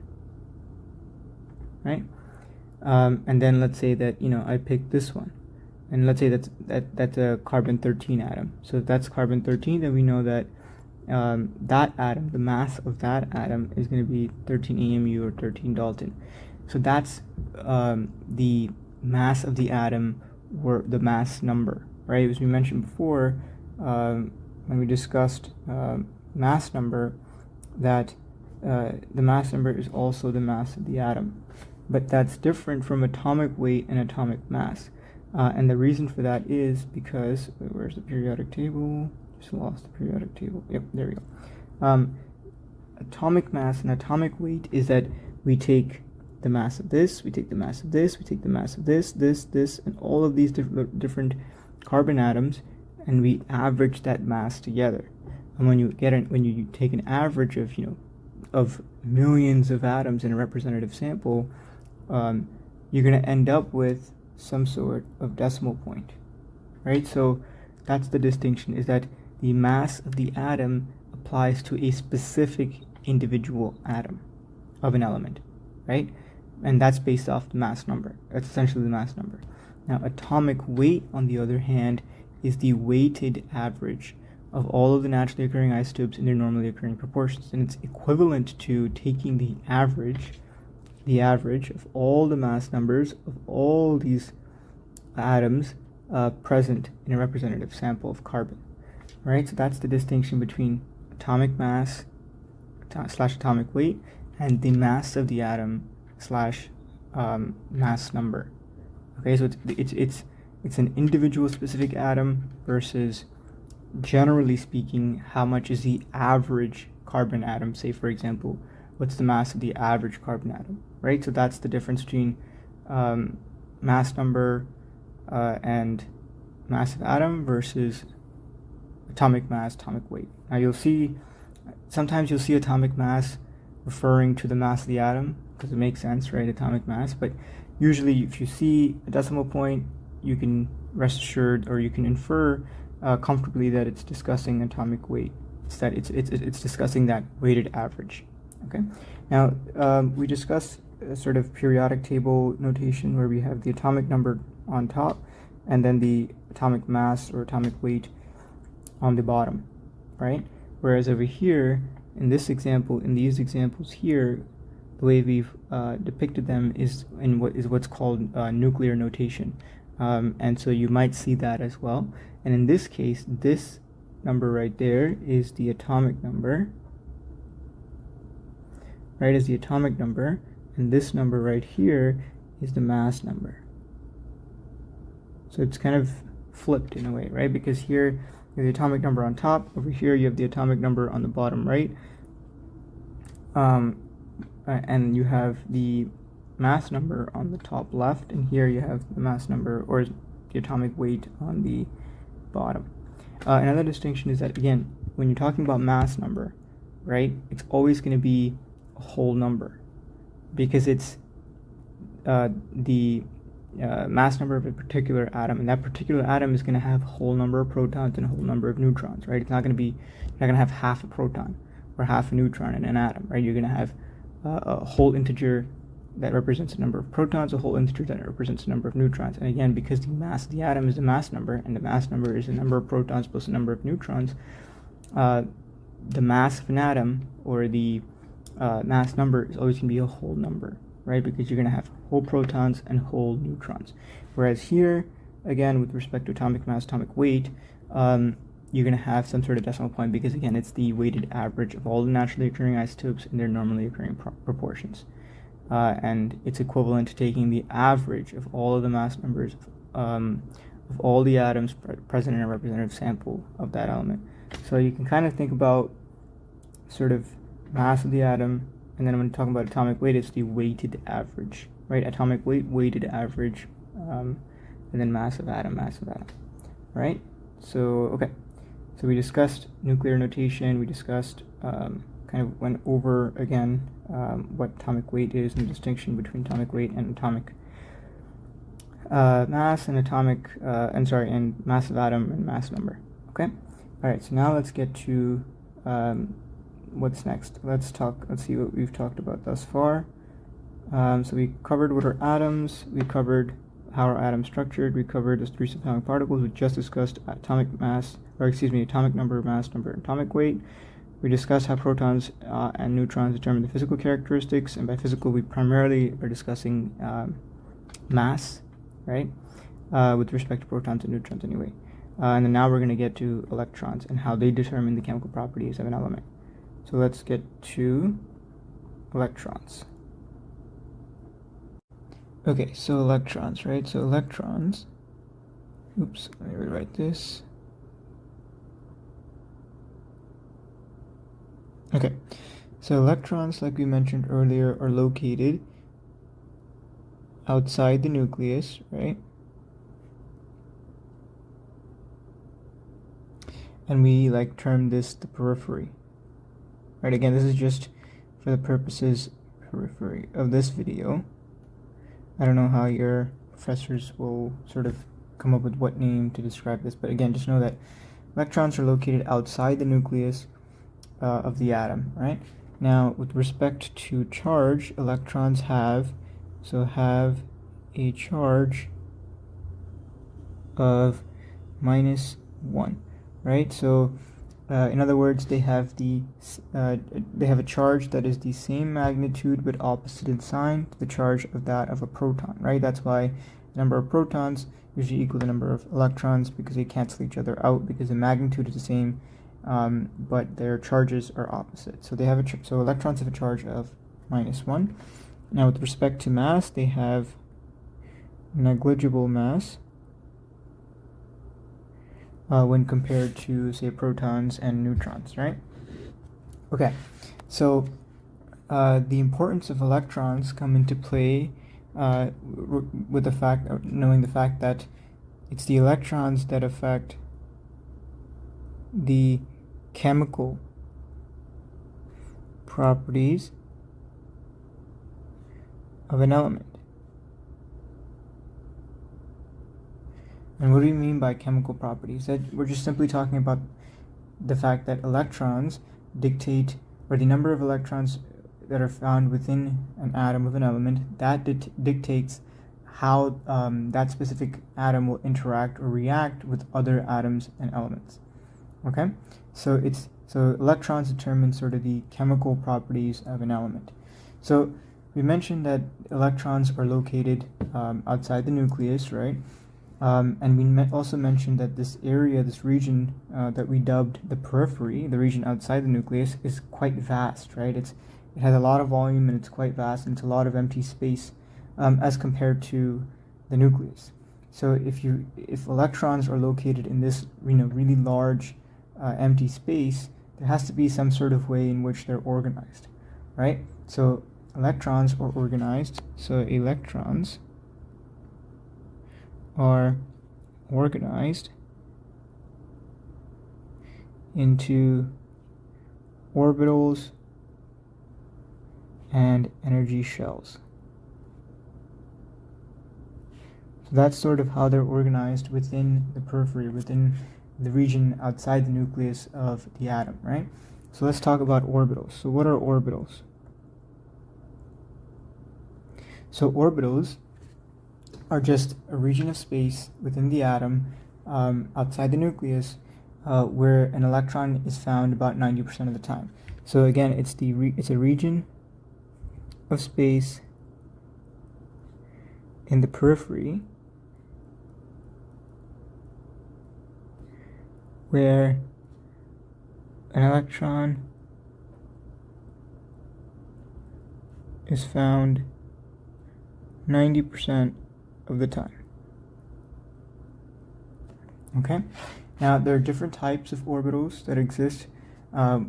right? And then let's say that I pick this one, and let's say that's a carbon 13 atom. So if that's carbon 13, then we know that that atom, the mass of that atom, is going to be 13 AMU or 13 Dalton. So that's the mass of the atom, or the mass number, right? As we mentioned before, when we discussed mass number, that the mass number is also the mass of the atom. But that's different from atomic weight and atomic mass. And the reason for that is because, where's the periodic table? Just lost the periodic table. Yep, there we go. Atomic mass and atomic weight is that we take the mass of this, we take the mass of this, we take the mass of this, and all of these different carbon atoms, and we average that mass together. And when you take an average of of millions of atoms in a representative sample, you're going to end up with some sort of decimal point, right? So that's the distinction, is that the mass of the atom applies to a specific individual atom of an element, right? And that's based off the mass number. That's essentially the mass number. Now, atomic weight, on the other hand, is the weighted average of all of the naturally occurring isotopes in their normally occurring proportions. And it's equivalent to taking the average of all the mass numbers of all these atoms present in a representative sample of carbon, right? So that's the distinction between atomic mass slash atomic weight and the mass of the atom slash mass number. Okay, so it's an individual specific atom versus, generally speaking, how much is the average carbon atom. Say, for example, what's the mass of the average carbon atom, right? So that's the difference between mass number and mass of atom versus atomic mass, atomic weight. Now sometimes you'll see atomic mass referring to the mass of the atom, because it makes sense, right? Atomic mass. But usually if you see a decimal point, you can rest assured, or you can infer comfortably, that it's discussing atomic weight. It's discussing that weighted average. Okay. Now we discussed a sort of periodic table notation where we have the atomic number on top and then the atomic mass or atomic weight on the bottom, right? Whereas over here in these examples here, the way we've depicted them is in what's called nuclear notation, and so you might see that as well. And in this case, this number right there is the atomic number, right? Is the atomic number, and this number right here is the mass number. So it's kind of flipped in a way, right? Because here you have the atomic number on top, over here you have the atomic number on the bottom right, and you have the mass number on the top left, and here you have the mass number, or the atomic weight, on the bottom. Another distinction is that, again, when you're talking about mass number, right, it's always going to be a whole number, because it's the mass number of a particular atom, and that particular atom is going to have a whole number of protons and a whole number of neutrons, right? You're not going to have half a proton or half a neutron in an atom, right? You're going to have a whole integer that represents a number of protons, a whole integer that represents a number of neutrons. And again, because the mass of the atom is the mass number, and the mass number is the number of protons plus the number of neutrons, the mass of an atom, or the mass number, is always going to be a whole number, right? Because you're going to have whole protons and whole neutrons. Whereas here, again, with respect to atomic mass, atomic weight, you're going to have some sort of decimal point, because again, it's the weighted average of all the naturally occurring isotopes in their normally occurring proportions. And it's equivalent to taking the average of all of the mass numbers of all the atoms present in a representative sample of that element. So you can kind of think about sort of mass of the atom, and then when we're talking about atomic weight, it's the weighted average, right? Atomic weight, weighted average, and then mass of atom, right? So, okay. So we discussed nuclear notation, we discussed, kind of went over again what atomic weight is and the distinction between atomic weight and atomic mass and and mass of atom and mass number. Okay. All right. So now let's get to what's next. Let's see what we've talked about thus far. So we covered what are atoms. We covered how are atoms structured. We covered the three subatomic particles. We just discussed atomic number, mass number, and atomic weight. We discussed how protons and neutrons determine the physical characteristics, and by physical we primarily are discussing mass, right, with respect to protons and neutrons anyway. And then now we're going to get to electrons and how they determine the chemical properties of an element. So let's get to electrons. Okay, so electrons, right? So electrons, oops, let me rewrite this. Okay, so electrons, like we mentioned earlier, are located outside the nucleus, right? And we term this the periphery, right? Again, this is just for the purposes of this video, I don't know how your professors will sort of come up with what name to describe this, but again, just know that electrons are located outside the nucleus of the atom, right? Now, with respect to charge, electrons have a charge of -1, right? So in other words, they have a charge that is the same magnitude but opposite in sign to the charge of that of a proton, right? That's why the number of protons usually equal the number of electrons, because they cancel each other out because the magnitude is the same, but their charges are opposite. So they have so electrons have a charge of -1. Now, with respect to mass, they have negligible mass when compared to, say, protons and neutrons, right? Okay, so the importance of electrons come into play with the fact, knowing the fact that it's the electrons that affect the chemical properties of an element. And what do we mean by chemical properties? That we're just simply talking about the fact that electrons dictate, or the number of electrons that are found within an atom of an element, that dictates how that specific atom will interact or react with other atoms and elements. Okay, so electrons determine sort of the chemical properties of an element. So we mentioned that electrons are located outside the nucleus, right? And we also mentioned that this area, this region that we dubbed the periphery, the region outside the nucleus, is quite vast, right? It has a lot of volume and it's quite vast, and it's a lot of empty space as compared to the nucleus. So if electrons are located in this really large empty space, there has to be some sort of way in which they're organized, right? So electrons are organized. So electrons are organized into orbitals and energy shells. So that's sort of how they're organized within the periphery, within the region outside the nucleus of the atom, right? So let's talk about orbitals. So what are orbitals? So orbitals are just a region of space within the atom outside the nucleus where an electron is found about 90% of the time. So again, it's a region of space in the periphery where an electron is found 90% of the time. Okay, now there are different types of orbitals that exist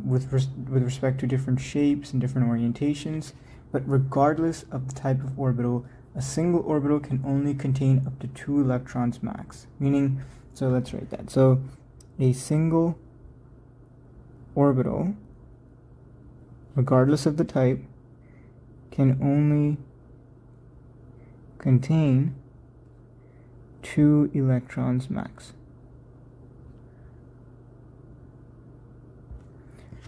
with respect to different shapes and different orientations, but regardless of the type of orbital, a single orbital can only contain up to 2 electrons max. Meaning, so let's write that. So a single orbital, regardless of the type, can only contain 2 electrons max.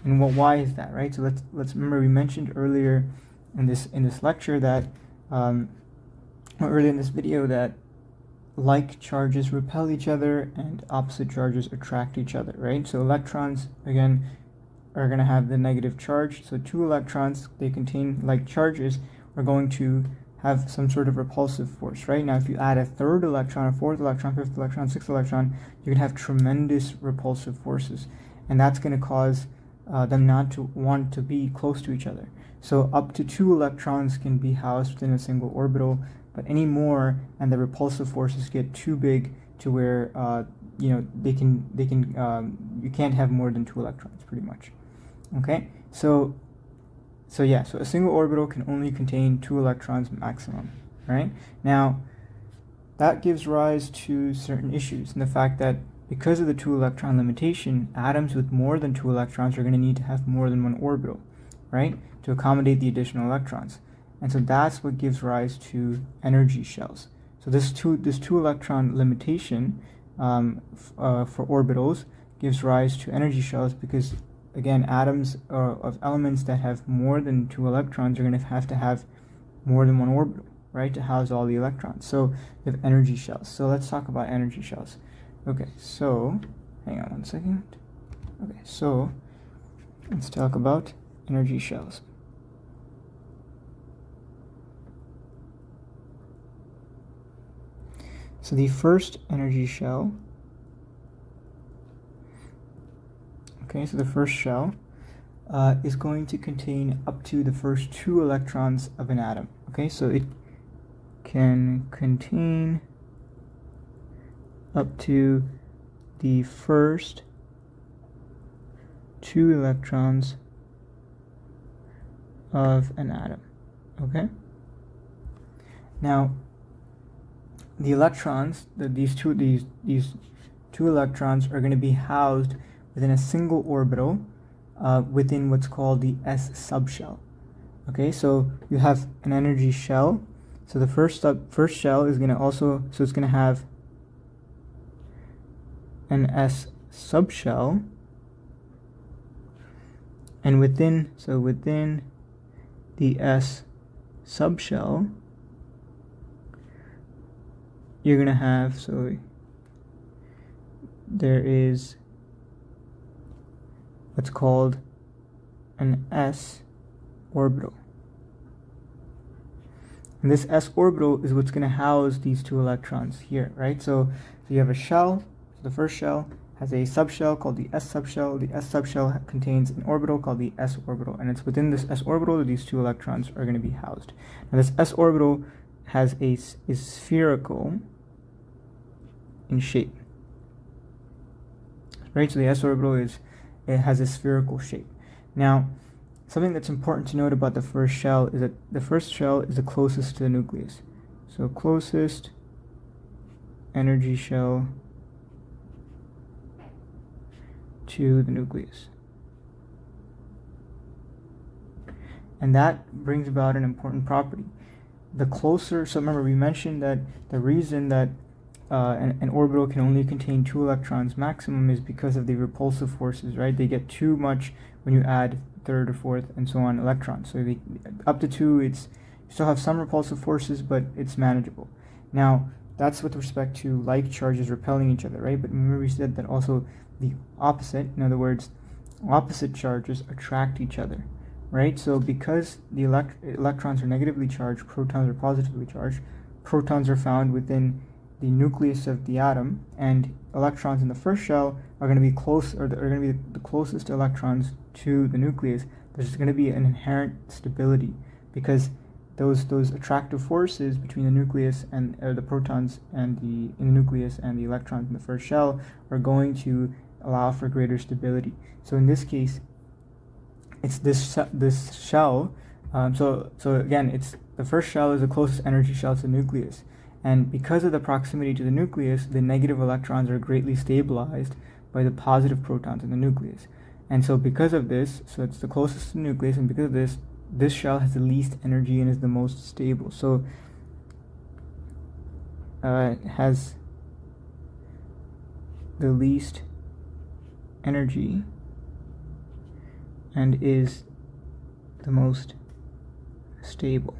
And why is that, right? So let's remember, we mentioned earlier in this lecture that earlier in this video that like charges repel each other and opposite charges attract each other, right? So electrons again are going to have the negative charge. So 2 electrons, they contain like charges, are going to have some sort of repulsive force, right? Now, if you add a 3rd electron, a 4th electron, 5th electron, 6th electron, you can have tremendous repulsive forces, and that's going to cause them not to want to be close to each other. So up to 2 electrons can be housed within a single orbital, but any more and the repulsive forces get too big to where you can't have more than 2 electrons, pretty much. Okay, so a single orbital can only contain 2 electrons maximum, right? Now, that gives rise to certain issues in the fact that because of the 2 electron limitation, atoms with more than 2 electrons are going to need to have more than 1 orbital, right, to accommodate the additional electrons. And so that's what gives rise to energy shells. So this two electron limitation for orbitals gives rise to energy shells, because again, atoms of elements that have more than 2 electrons are going to have more than one orbital, right, to house all the electrons. So we have energy shells. So let's talk about energy shells. Okay, so hang on one second. Okay, so let's talk about energy shells. So the first energy shell, okay, so the first shell is going to contain up to the first 2 electrons of an atom. Okay, so it can contain up to the first 2 electrons of an atom. Okay, now the electrons, these two electrons are going to be housed within a single orbital within what's called the s subshell. Okay, so you have an energy shell. So the first shell is going to also, so it's going to have an s subshell, and within the s subshell, you're going to have, so there is what's called an s orbital. And this s orbital is what's going to house these 2 electrons here, right? So you have a shell. So the first shell has a subshell called the s subshell. The s subshell contains an orbital called the s orbital, and it's within this s orbital that these 2 electrons are going to be housed. Now this s orbital is spherical in shape, right? So the s orbital has a spherical shape. Now, something that's important to note about the first shell is that the first shell is the closest to the nucleus. So closest energy shell to the nucleus. And that brings about an important property. The closer, so remember we mentioned that the reason that an orbital can only contain 2 electrons maximum is because of the repulsive forces, right? They get too much when you add third or fourth and so on electrons. So up to 2, you still have some repulsive forces, but it's manageable. Now, that's with respect to like charges repelling each other, right? But remember we said that also the opposite, in other words, opposite charges attract each other, right? So because the electrons are negatively charged, protons are positively charged, protons are found within the nucleus of the atom, and electrons in the first shell are going to be close, or are going to be the closest electrons to the nucleus. There's going to be an inherent stability, because those attractive forces between the nucleus and the protons and in the nucleus and the electrons in the first shell are going to allow for greater stability. So in this case, it's this shell. So again, it's the first shell is the closest energy shell to the nucleus. And because of the proximity to the nucleus, the negative electrons are greatly stabilized by the positive protons in the nucleus. And so because of this, so it's the closest to the nucleus, and because of this, this shell has the least energy and is the most stable. So it has the least energy and is the most stable.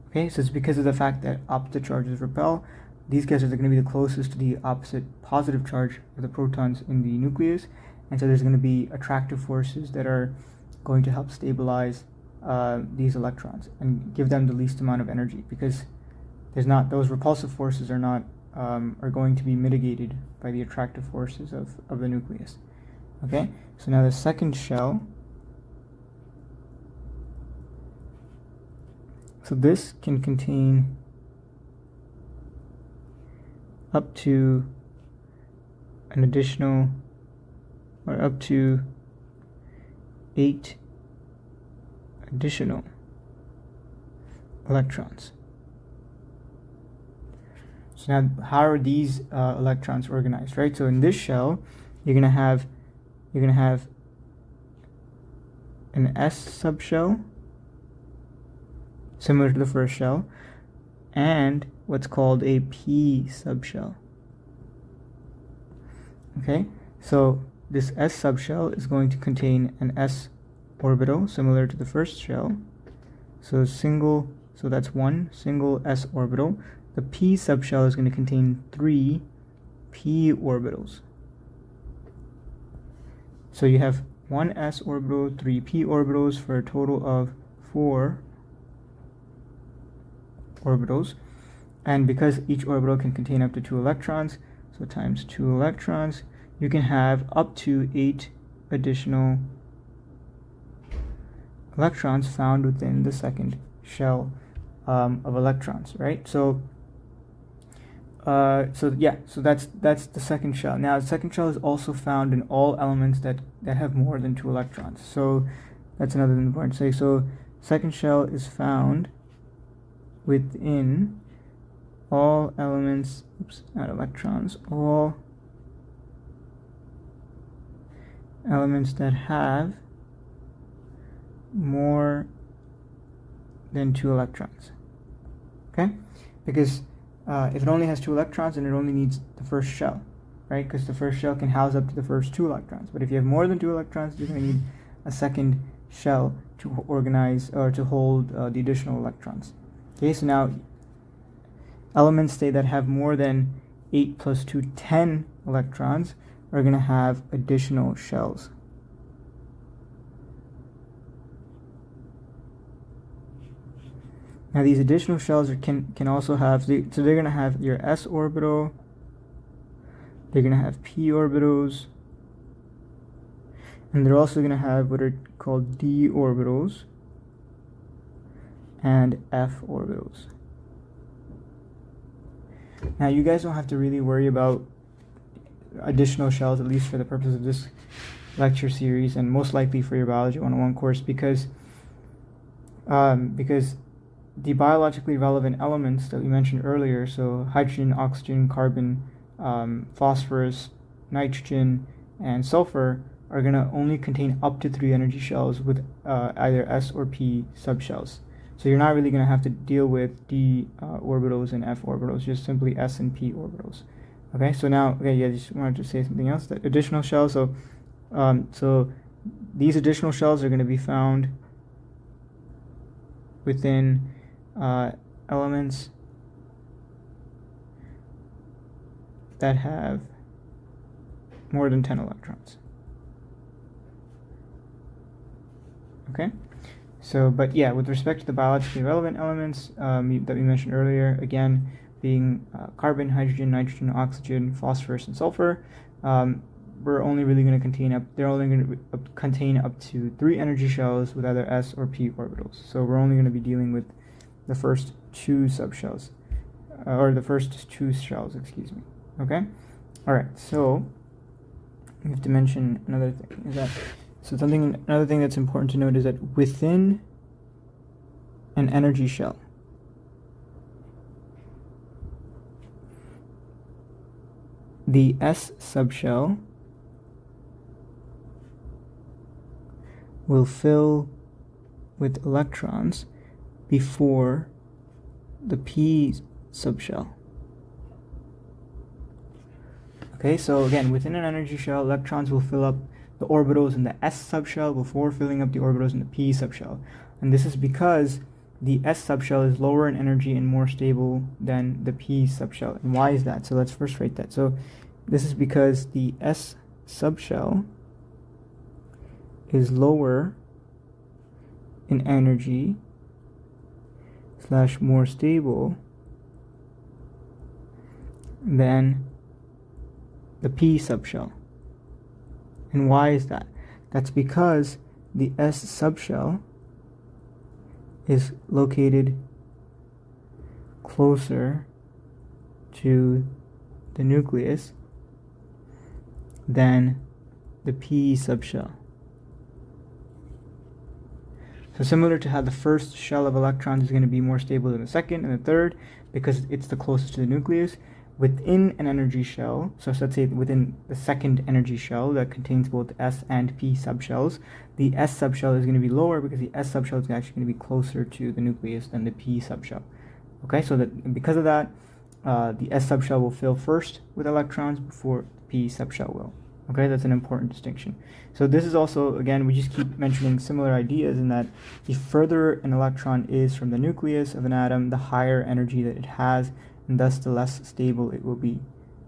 Okay, so it's because of the fact that opposite charges repel. These guys are going to be the closest to the opposite positive charge of the protons in the nucleus, and so there's going to be attractive forces that are going to help stabilize these electrons and give them the least amount of energy, because those repulsive forces are going to be mitigated by the attractive forces of the nucleus. Okay, so now the second shell. So this can contain up to an additional, or up to 8 additional electrons. So now, how are these electrons organized, right? So in this shell, you're gonna have an s subshell similar to the first shell, and what's called a p subshell. Okay, so this s subshell is going to contain an s orbital similar to the first shell. So that's one single s orbital. The p subshell is going to contain 3 p orbitals. So you have 1 s orbital, 3 p orbitals, for a total of 4 orbitals. And because each orbital can contain up to 2 electrons, so times 2 electrons, you can have up to 8 additional electrons found within the second shell of electrons, right? So that's the second shell. Now, the second shell is also found in all elements that have more than 2 electrons. So that's another thing important to say. So second shell is found within all elements, not electrons, all elements that have more than 2 electrons. Okay? Because if it only has 2 electrons, then it only needs the first shell, right? Because the first shell can house up to the first 2 electrons. But if you have more than 2 electrons, you're going to need a second shell to organize or to hold the additional electrons. Okay, so now elements that have more than 8 plus 2, 10 electrons are going to have additional shells. Now these additional shells can also have, so they're going to have your s orbital, they're going to have p orbitals, and they're also going to have what are called d orbitals and f orbitals. Now you guys don't have to really worry about additional shells, at least for the purpose of this lecture series, and most likely for your Biology 101 course, because the biologically relevant elements that we mentioned earlier, so hydrogen, oxygen, carbon, phosphorus, nitrogen, and sulfur, are going to only contain up to 3 energy shells with either s or p subshells. So you're not really going to have to deal with d orbitals and f orbitals, just simply s and p orbitals. Okay, so now, I just wanted to say something else. That additional shells, so these additional shells are going to be found within elements that have more than 10 electrons. Okay, so but yeah, with respect to the biologically relevant elements that we mentioned earlier, again being carbon, hydrogen, nitrogen, oxygen, phosphorus, and sulfur, we're only really going to contain up to 3 energy shells with either s or p orbitals. So we're only going to be dealing with the first 2 subshells, or the first 2 shells, excuse me. Okay, all right. So we have to mention another thing is that another thing that's important to note is that within an energy shell, the s subshell will fill with electrons before the p subshell. Okay, so again, within an energy shell, electrons will fill up the orbitals in the s subshell before filling up the orbitals in the p subshell. And this is because the s subshell is lower in energy and more stable than the p subshell. And why is that? So let's first write that. So this is because the s subshell is lower in energy / more stable than the p subshell. And why is that? That's because the s subshell is located closer to the nucleus than the p subshell. So similar to how the first shell of electrons is going to be more stable than the second and the third because it's the closest to the nucleus, within an energy shell, so let's say within the second energy shell that contains both S and P subshells, the S subshell is going to be lower because the S subshell is actually going to be closer to the nucleus than the P subshell. Okay, so that because of that, the S subshell will fill first with electrons before the P subshell will. Okay, that's an important distinction. So this is also, again, we just keep mentioning similar ideas in that the further an electron is from the nucleus of an atom, the higher energy that it has, and thus the less stable it will be.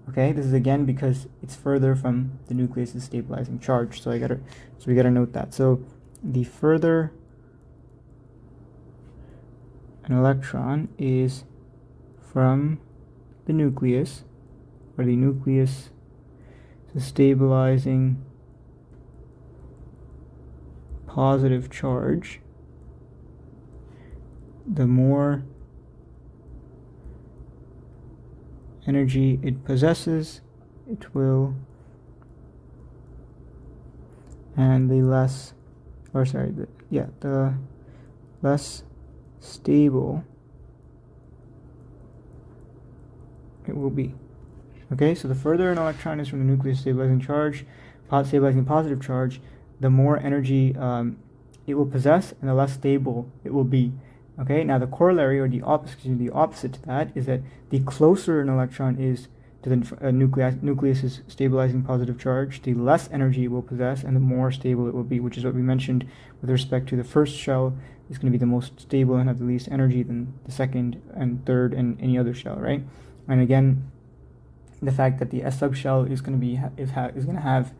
Okay, this is again because it's further from the nucleus's stabilizing charge. So we gotta note that. So the further an electron is from the nucleus, or the nucleus is stabilizing positive charge, the more energy it possesses, it will, and the less, the less stable it will be. Okay, so the further an electron is from the nucleus stabilizing positive charge, the more energy it will possess and the less stable it will be. Okay, now the corollary, or the opposite to that, is that the closer an electron is to the nucleus's stabilizing positive charge, the less energy it will possess and the more stable it will be, which is what we mentioned with respect to the first shell is going to be the most stable and have the least energy than the second and third and any other shell, right? And again, the fact that the S subshell is going to have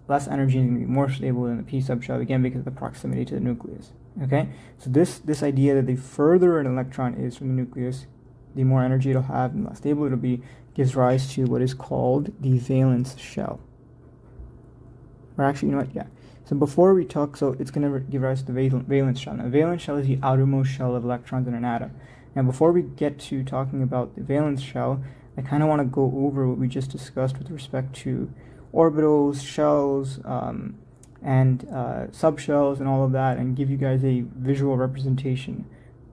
less energy and going to be more stable than the P subshell, again because of the proximity to the nucleus. Okay, so this idea that the further an electron is from the nucleus, the more energy it'll have and the less stable it'll be, gives rise to what is called the valence shell. Or actually, you know what? Yeah. So before we talk, so it's going to give rise to the valence shell. Now, the valence shell is the outermost shell of electrons in an atom. Now, before we get to talking about the valence shell, I kind of want to go over what we just discussed with respect to orbitals, shells, and subshells and all of that, and give you guys a visual representation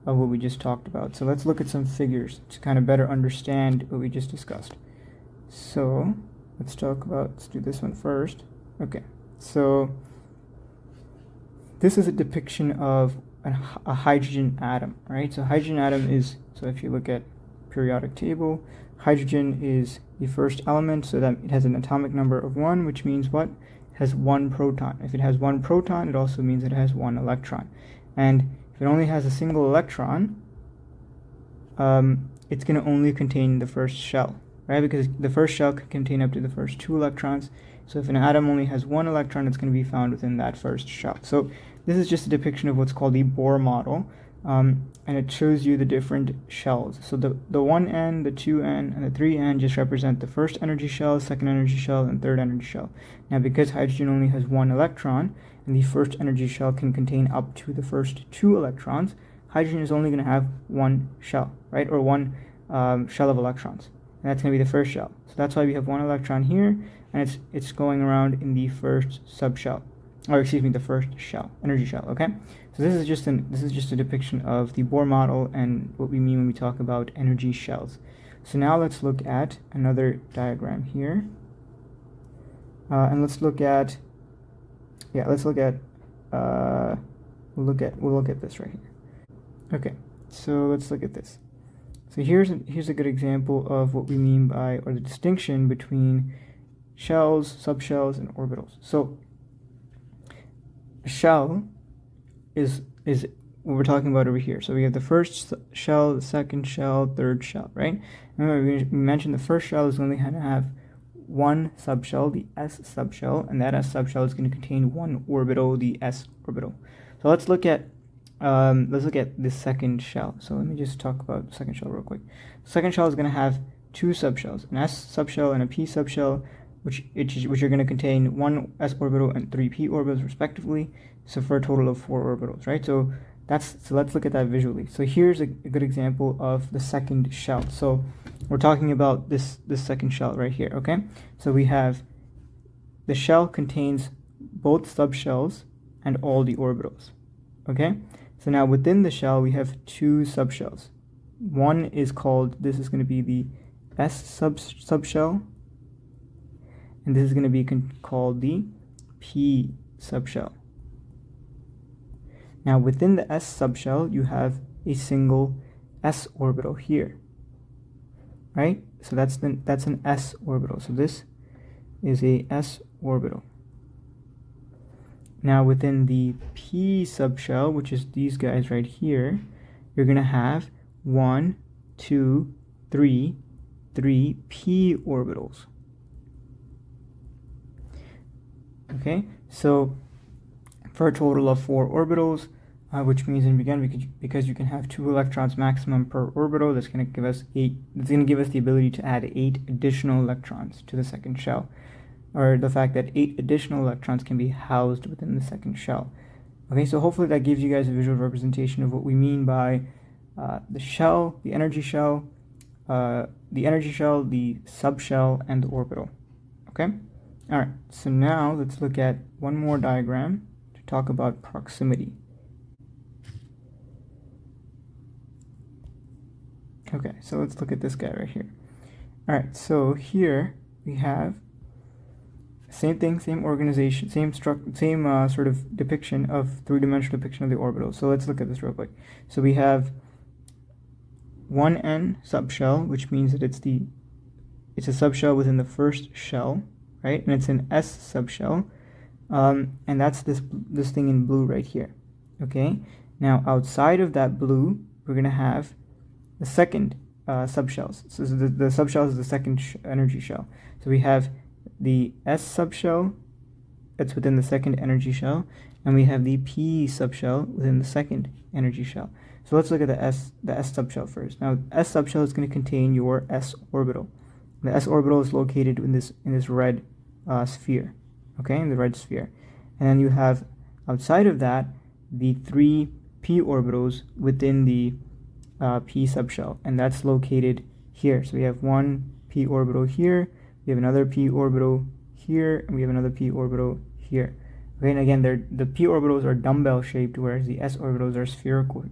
of what we just talked about. So let's look at some figures to kind of better understand what we just discussed. So let's do this one first. Okay, so this is a depiction of a hydrogen atom, right? So hydrogen atom is, so if you look at periodic table, hydrogen is the first element, so that it has an atomic number of 1, which means what? It has 1 proton. If it has 1 proton, it also means it has 1 electron. And if it only has a single electron, it's going to only contain the first shell, right? Because the first shell can contain up to the first 2 electrons. So if an atom only has 1 electron, it's going to be found within that first shell. So this is just a depiction of what's called the Bohr model, and it shows you the different shells. So the 1n, the 2n, and the 3n just represent the first energy shell, second energy shell, and third energy shell. Now, because hydrogen only has 1 electron, and the first energy shell can contain up to the first 2 electrons, hydrogen is only going to have 1 shell, right, or 1 shell of electrons, and that's going to be the first shell. So that's why we have 1 electron here, and it's going around in the first subshell, or excuse me, the first shell, energy shell. Okay, so this is just a depiction of the Bohr model and what we mean when we talk about energy shells. So now let's look at another diagram here, and we'll look at this right here. Okay, so let's look at this. So here's a good example of what we mean by, or the distinction between shells, subshells, and orbitals. So a shell is what we're talking about over here. So we have the first shell, the second shell, third shell, right? Remember, we mentioned the first shell is only going to have 1 subshell, the S subshell, and that S subshell is going to contain 1 orbital, the S orbital. So let's look at the second shell. So let me just talk about the second shell real quick. The second shell is going to have 2 subshells, an S subshell and a P subshell, which are going to contain 1 S orbital and 3 P orbitals respectively. So for a total of 4 orbitals, right? So let's look at that visually. So here's a good example of the second shell. So we're talking about this second shell right here, okay? So we have the shell contains both subshells and all the orbitals, okay? So now within the shell we have 2 subshells, one is called, this is going to be the S subshell, and this is going to be called the P subshell. Now within the S subshell, you have a single s orbital here, right? So that's an s orbital. So this is a s orbital. Now within the p subshell, which is these guys right here, you're going to have 1, 2, 3 p orbitals. Okay, so for a total of 4 orbitals, which means, and again, because you can have 2 electrons maximum per orbital, that's going to give us 8. It's going to give us the ability to add 8 additional electrons to the second shell, or the fact that 8 additional electrons can be housed within the second shell. Okay, so hopefully that gives you guys a visual representation of what we mean by the shell, the energy shell, the subshell, and the orbital. Okay. All right. So now let's look at one more diagram to talk about proximity. Okay, so let's look at this guy right here. All right, so here we have same thing, same organization, same sort of depiction of three-dimensional depiction of the orbital. So let's look at this real quick. So we have 1n subshell, which means that it's a subshell within the first shell, right? And it's an S subshell, and that's this thing in blue right here. Okay. Now outside of that blue, we're gonna have the second subshells. So the subshell is the second energy shell. So we have the S subshell that's within the second energy shell, and we have the P subshell within the second energy shell. So let's look at the S subshell first. Now S subshell is going to contain your S orbital. The S orbital is located in this red sphere, okay, in the red sphere. And then you have outside of that the 3 p orbitals within the p subshell, and that's located here. So we have 1 p orbital here, we have another p orbital here, and we have another p orbital here. Okay, and again, the p orbitals are dumbbell shaped, whereas the s orbitals are spherical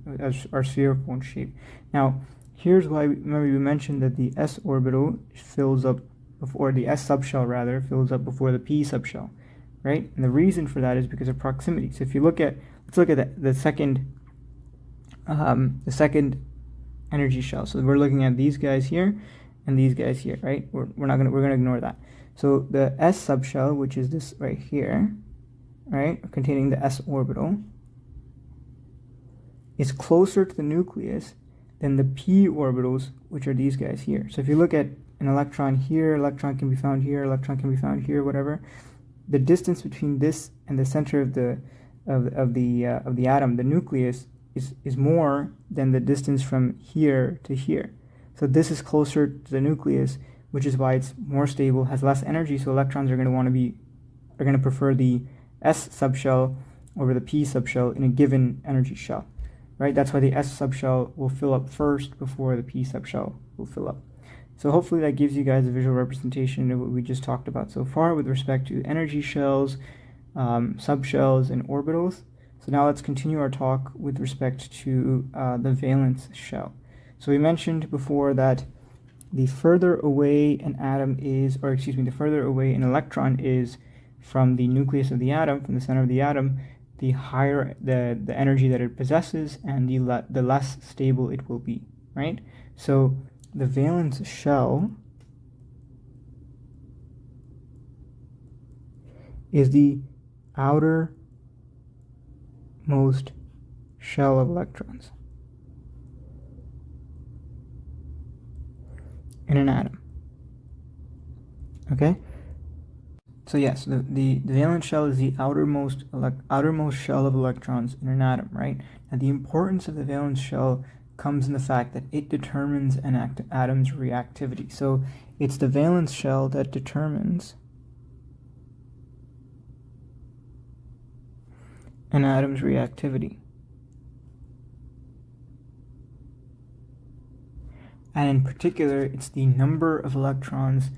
in shape. Now, here's why. Remember, we mentioned that the s orbital fills up before the s subshell fills up before the p subshell, right? And the reason for that is because of proximity. So if you look at, let's look at the second energy shell. So we're looking at these guys here and these guys here, right? We're gonna ignore that. So the s subshell, which is this right here, right, containing the s orbital, is closer to the nucleus than the p orbitals, which are these guys here. So if you look at an electron here, electron can be found here, electron can be found here, whatever. The distance between this and the center of the atom, the nucleus, is more than the distance from here to here. So this is closer to the nucleus, which is why it's more stable, has less energy. So electrons are going to prefer the S subshell over the P subshell in a given energy shell, right? That's why the S subshell will fill up first before the P subshell will fill up. So hopefully that gives you guys a visual representation of what we just talked about so far with respect to energy shells, subshells, and orbitals. So now let's continue our talk with respect to the valence shell. So we mentioned before that the further away an atom is, or excuse me, the further away an electron is from the nucleus of the atom, from the center of the atom, the higher the energy that it possesses, and the less stable it will be, right? So the valence shell is the outermost shell of electrons in an atom. Okay? So yes, the valence shell is the outermost shell of electrons in an atom, right? Now the importance of the valence shell comes in the fact that it determines an atom's reactivity. So it's the valence shell that determines an atom's reactivity. And in particular, it's the number of electrons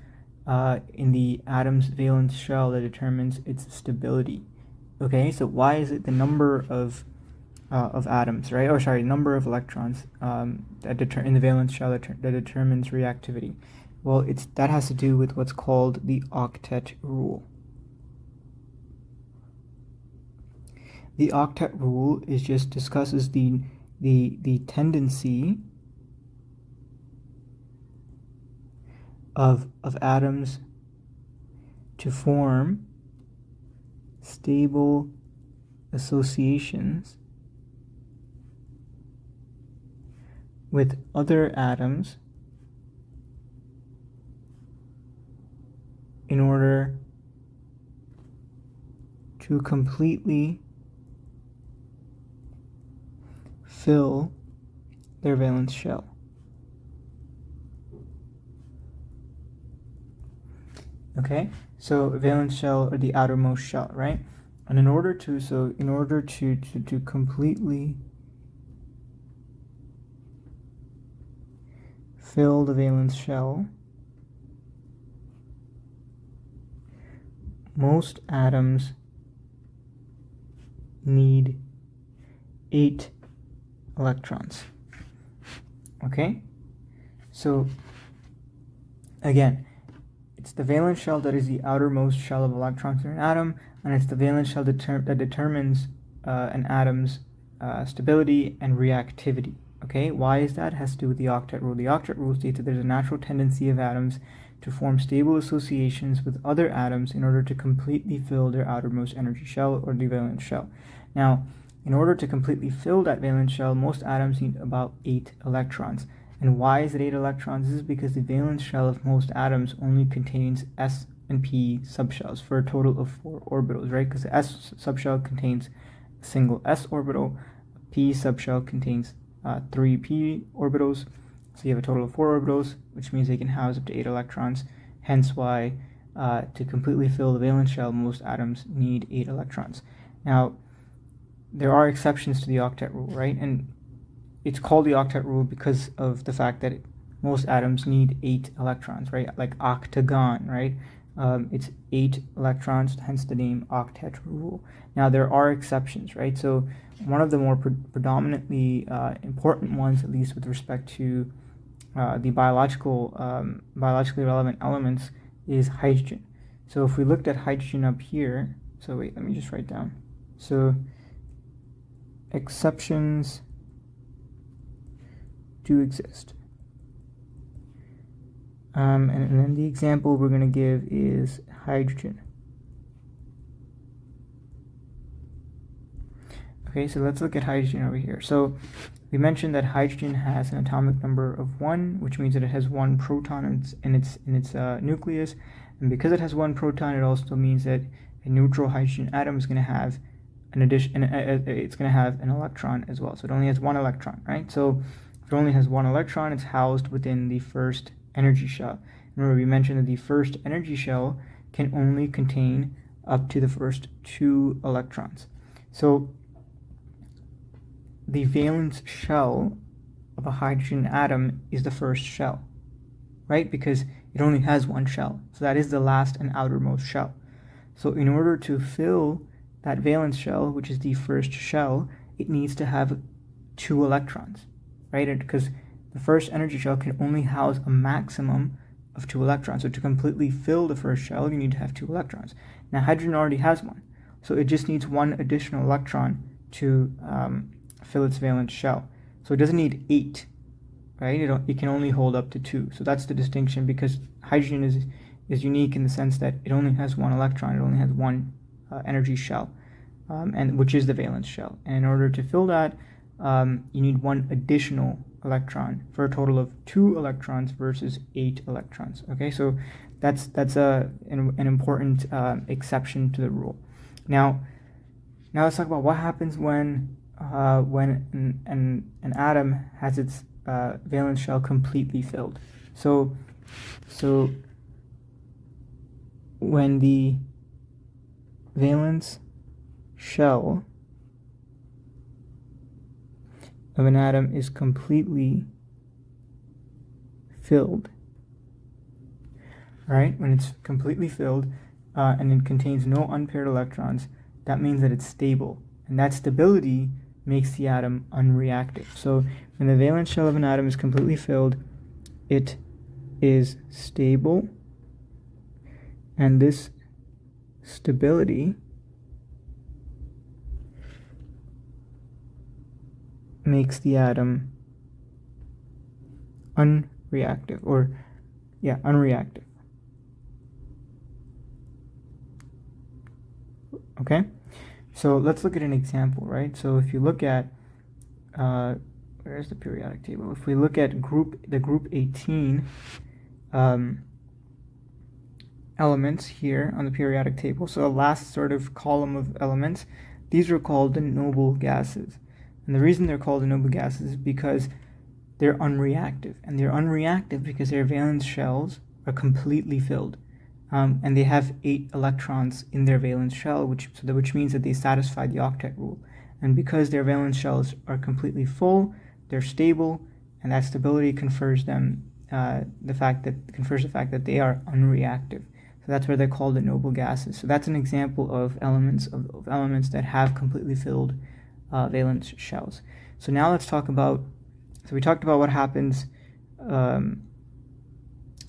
in the atom's valence shell that determines its stability. Okay, so why is it the number of of atoms, right? Or sorry, number of electrons in the valence shell that determines reactivity. Well, that has to do with what's called the Octet Rule. The Octet Rule just discusses the tendency of atoms to form stable associations with other atoms in order to completely fill their valence shell. Okay, so valence shell, or the outermost shell, right? And in order to completely fill the valence shell, most atoms need 8 electrons. Okay, so again, it's the valence shell that is the outermost shell of electrons in an atom, and it's the valence shell that determines an atom's stability and reactivity. Okay, why is that? It has to do with the Octet Rule. The Octet Rule states that there's a natural tendency of atoms to form stable associations with other atoms in order to completely fill their outermost energy shell, or the valence shell. Now, in order to completely fill that valence shell, most atoms need about 8 electrons. And why is it 8 electrons? This is because the valence shell of most atoms only contains s and p subshells for a total of 4 orbitals, right? Because the s subshell contains a single s orbital, p subshell contains 3 p orbitals, so you have a total of 4 orbitals, which means they can house up to 8 electrons. Hence why to completely fill the valence shell, most atoms need 8 electrons. Now, there are exceptions to the Octet Rule, right? And it's called the Octet Rule because of the fact that most atoms need 8 electrons, right? Like octagon, right? It's 8 electrons, hence the name Octet Rule. Now, there are exceptions, right? So one of the more predominantly important ones, at least with respect to the biologically relevant elements, is hydrogen. So if we looked at hydrogen up here, so wait, let me just write down. So exceptions do exist. And then the example we're going to give is hydrogen. Okay, so let's look at hydrogen over here. So we mentioned that hydrogen has an atomic number of 1, which means that it has 1 proton in its nucleus. And because it has 1 proton, it also means that a neutral hydrogen atom is going to have it's going to have an electron as well. So it only has 1 electron, right? So if it only has 1 electron, it's housed within the first energy shell. Remember, we mentioned that the first energy shell can only contain up to the first 2 electrons. So the valence shell of a hydrogen atom is the first shell, right? Because it only has 1 shell. So that is the last and outermost shell. So in order to fill that valence shell, which is the first shell, it needs to have 2 electrons, right? Because the first energy shell can only house a maximum of 2 electrons. So to completely fill the first shell, you need to have 2 electrons. Now, hydrogen already has 1, so it just needs 1 additional electron to fill its valence shell. So it doesn't need 8, right? It can only hold up to 2. So that's the distinction, because hydrogen is unique in the sense that it only has 1 electron. It only has 1 energy shell, and which is the valence shell. And in order to fill that, you need 1 additional electron for a total of 2 electrons versus 8 electrons. Okay, so that's an important exception to the rule. Now let's talk about what happens when an atom has its valence shell completely filled. So when the valence shell of an atom is completely filled, right? When it's completely filled and it contains no unpaired electrons, that means that it's stable. And that stability makes the atom unreactive. So when the valence shell of an atom is completely filled, it is stable, and this stability makes the atom unreactive, unreactive. Okay, so let's look at an example, right? So if you look at, where's the periodic table? If we look at the group 18 elements here on the periodic table, so the last sort of column of elements, these are called the noble gases. And the reason they're called the noble gases is because they're unreactive. And they're unreactive because their valence shells are completely filled. And they have 8 electrons in their valence shell, which means that they satisfy the octet rule. And because their valence shells are completely full, they're stable, and that stability confers them the fact that they are unreactive. So that's where they're called the noble gases. So that's an example of elements that have completely filled valence shells. So now let's talk about. So we talked about what happens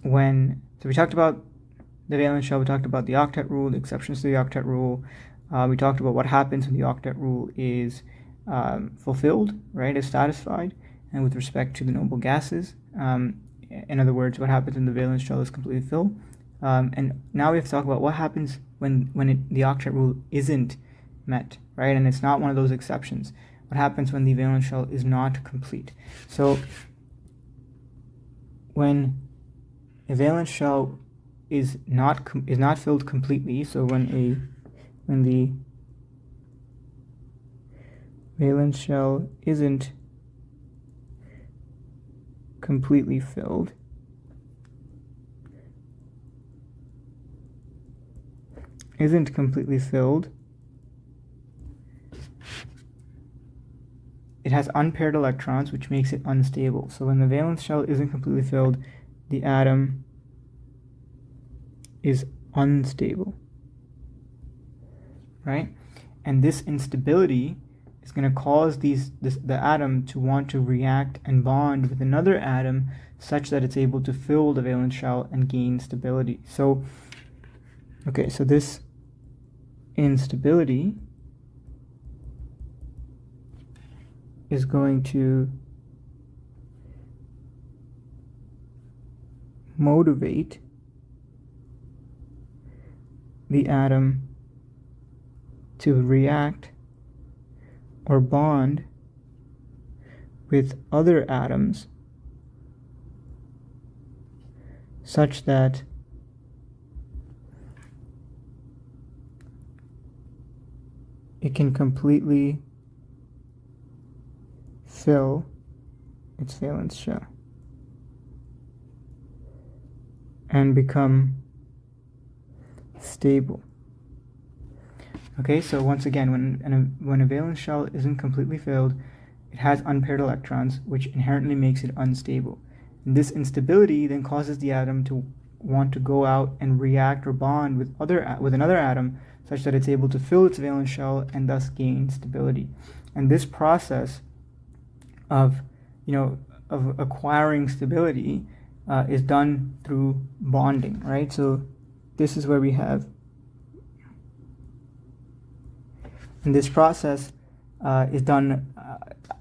when. So we talked about the valence shell. We talked about the octet rule, the exceptions to the octet rule. We talked about what happens when the octet rule is fulfilled, right? Is satisfied, and with respect to the noble gases. In other words, what happens when the valence shell is completely filled. And now we have to talk about what happens when the octet rule isn't met, right? And it's not one of those exceptions. What happens when the valence shell is not complete? So when a valence shell is not filled completely, so when the valence shell isn't completely filled, it has unpaired electrons, which makes it unstable. So when the valence shell isn't completely filled, the atom is unstable, right? And this instability is going to cause the atom to want to react and bond with another atom such that it's able to fill the valence shell and gain stability. So, okay, so this instability is going to motivate the atom to react or bond with other atoms such that it can completely fill its valence shell and become stable. Okay, so once again, when a valence shell isn't completely filled, it has unpaired electrons, which inherently makes it unstable. And this instability then causes the atom to want to go out and react or bond with another atom such that it's able to fill its valence shell and thus gain stability. And this process of acquiring stability is done through bonding, right? So this is where we have, and this process is done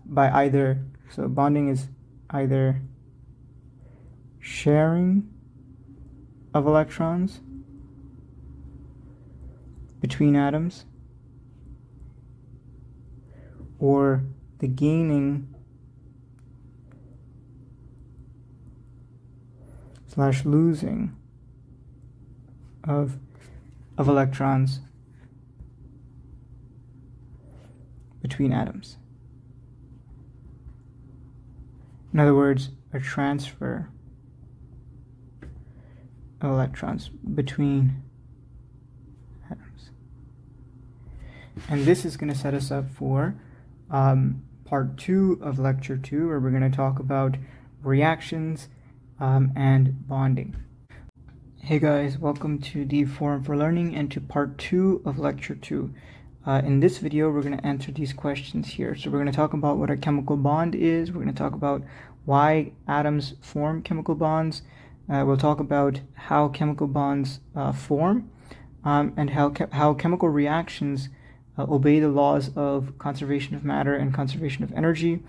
by either, so bonding is either sharing of electrons between atoms or the gaining / losing of electrons between atoms. In other words, a transfer of electrons between atoms. And this is going to set us up for part 2 of lecture 2, where we're going to talk about reactions and bonding. Hey guys, welcome to the Forum for Learning and to part 2 of lecture 2. In this video, we're going to answer these questions here. So we're going to talk about what a chemical bond is. We're going to talk about why atoms form chemical bonds. We'll talk about how chemical bonds form and how chemical reactions obey the laws of conservation of matter and conservation of energy.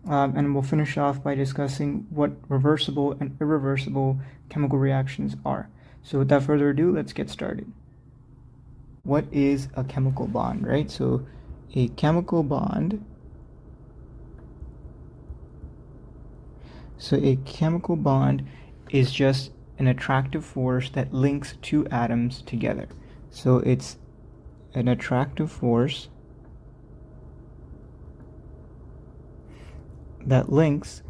And we'll finish off by discussing what reversible and irreversible chemical reactions are. So without further ado, let's get started. What is a chemical bond, right? So a chemical bond is just an attractive force that links two atoms together. So it's an attractive force that links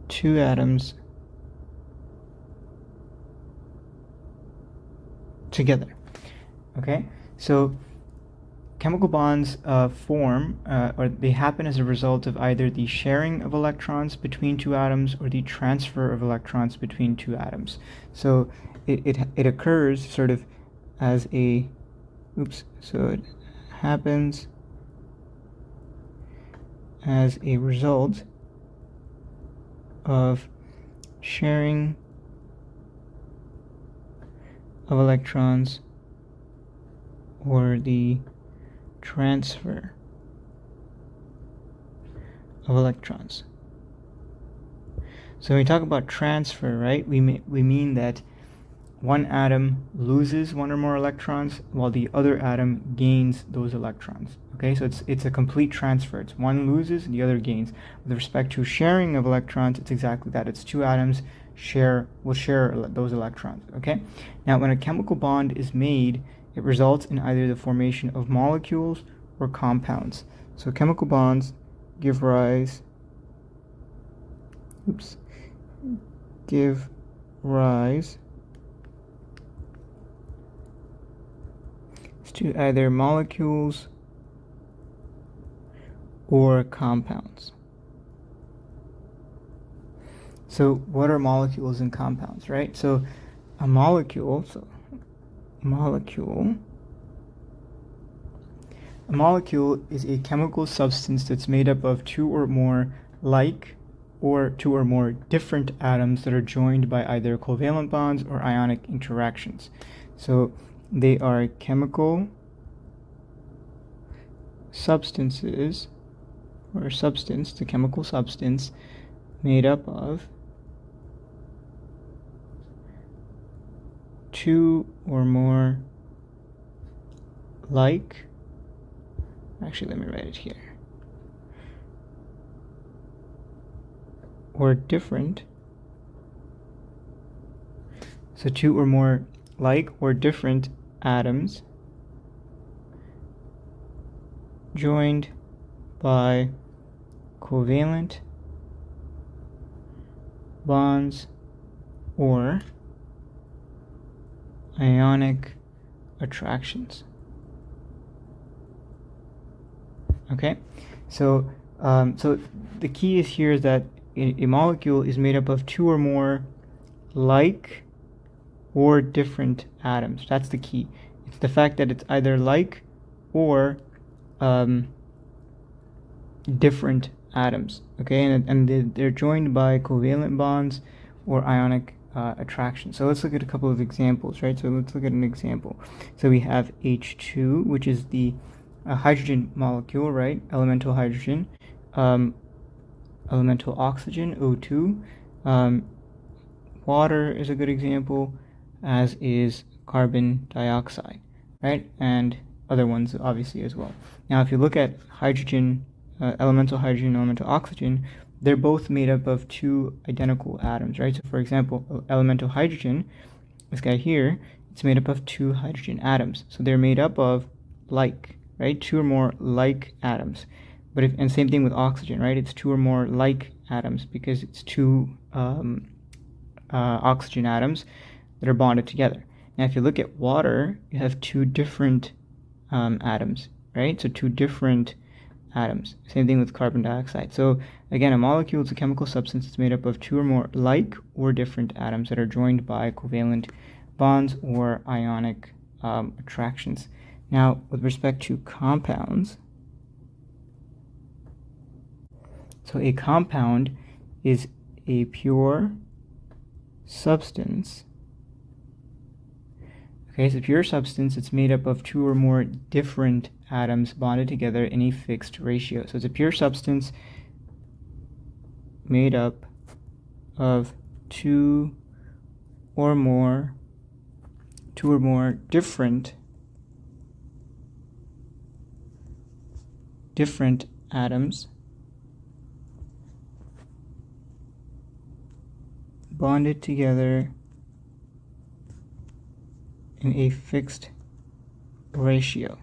two atoms together. Okay, so chemical bonds form or they happen as a result of either the sharing of electrons between two atoms or the transfer of electrons between two atoms. So it occurs sort of as a so it happens as a result of sharing of electrons or the transfer of electrons. So when we talk about transfer, right, we mean that one atom loses one or more electrons while the other atom gains those electrons. Okay, so it's a complete transfer. It's one loses and the other gains. With respect to sharing of electrons, it's exactly that. It's two atoms will share those electrons. Okay, now when a chemical bond is made, it results in either the formation of molecules or compounds. So chemical bonds give rise to either molecules or compounds. So what are molecules and compounds, right? So a molecule is a chemical substance that's made up of two or more like or two or more different atoms that are joined by either covalent bonds or ionic interactions. So they are chemical substances, or the chemical substance made up of two or more like, actually let me write it here, or different, so two or more like or different atoms joined by covalent bonds or ionic attractions. Okay, so so the key is here is that a molecule is made up of two or more like or different atoms. That's the key. It's the fact that it's either like or different atoms. Okay, and they're joined by covalent bonds or ionic attraction. So let's look at a couple of examples, right? So let's look at an example. So we have H2, which is the hydrogen molecule, right? Elemental hydrogen, elemental oxygen, O2. Water is a good example, as is carbon dioxide, right? And other ones obviously as well. Now if you look at hydrogen, elemental hydrogen, elemental oxygen, they're both made up of two identical atoms, right? So for example, elemental hydrogen, this guy here, it's made up of two hydrogen atoms. So they're made up of like, right? Two or more like atoms. But and same thing with oxygen, right? It's two or more like atoms because it's two oxygen atoms that are bonded together. Now if you look at water, you have two different atoms, right? So two different atoms. Same thing with carbon dioxide. So again, a molecule is a chemical substance that's made up of two or more like or different atoms that are joined by covalent bonds or ionic attractions. Now, with respect to compounds, so a compound is a pure substance. Okay, so pure substance, it's made up of two or more different atoms bonded together in a fixed ratio. So it's a pure substance made up of two or more different atoms bonded together in a fixed ratio.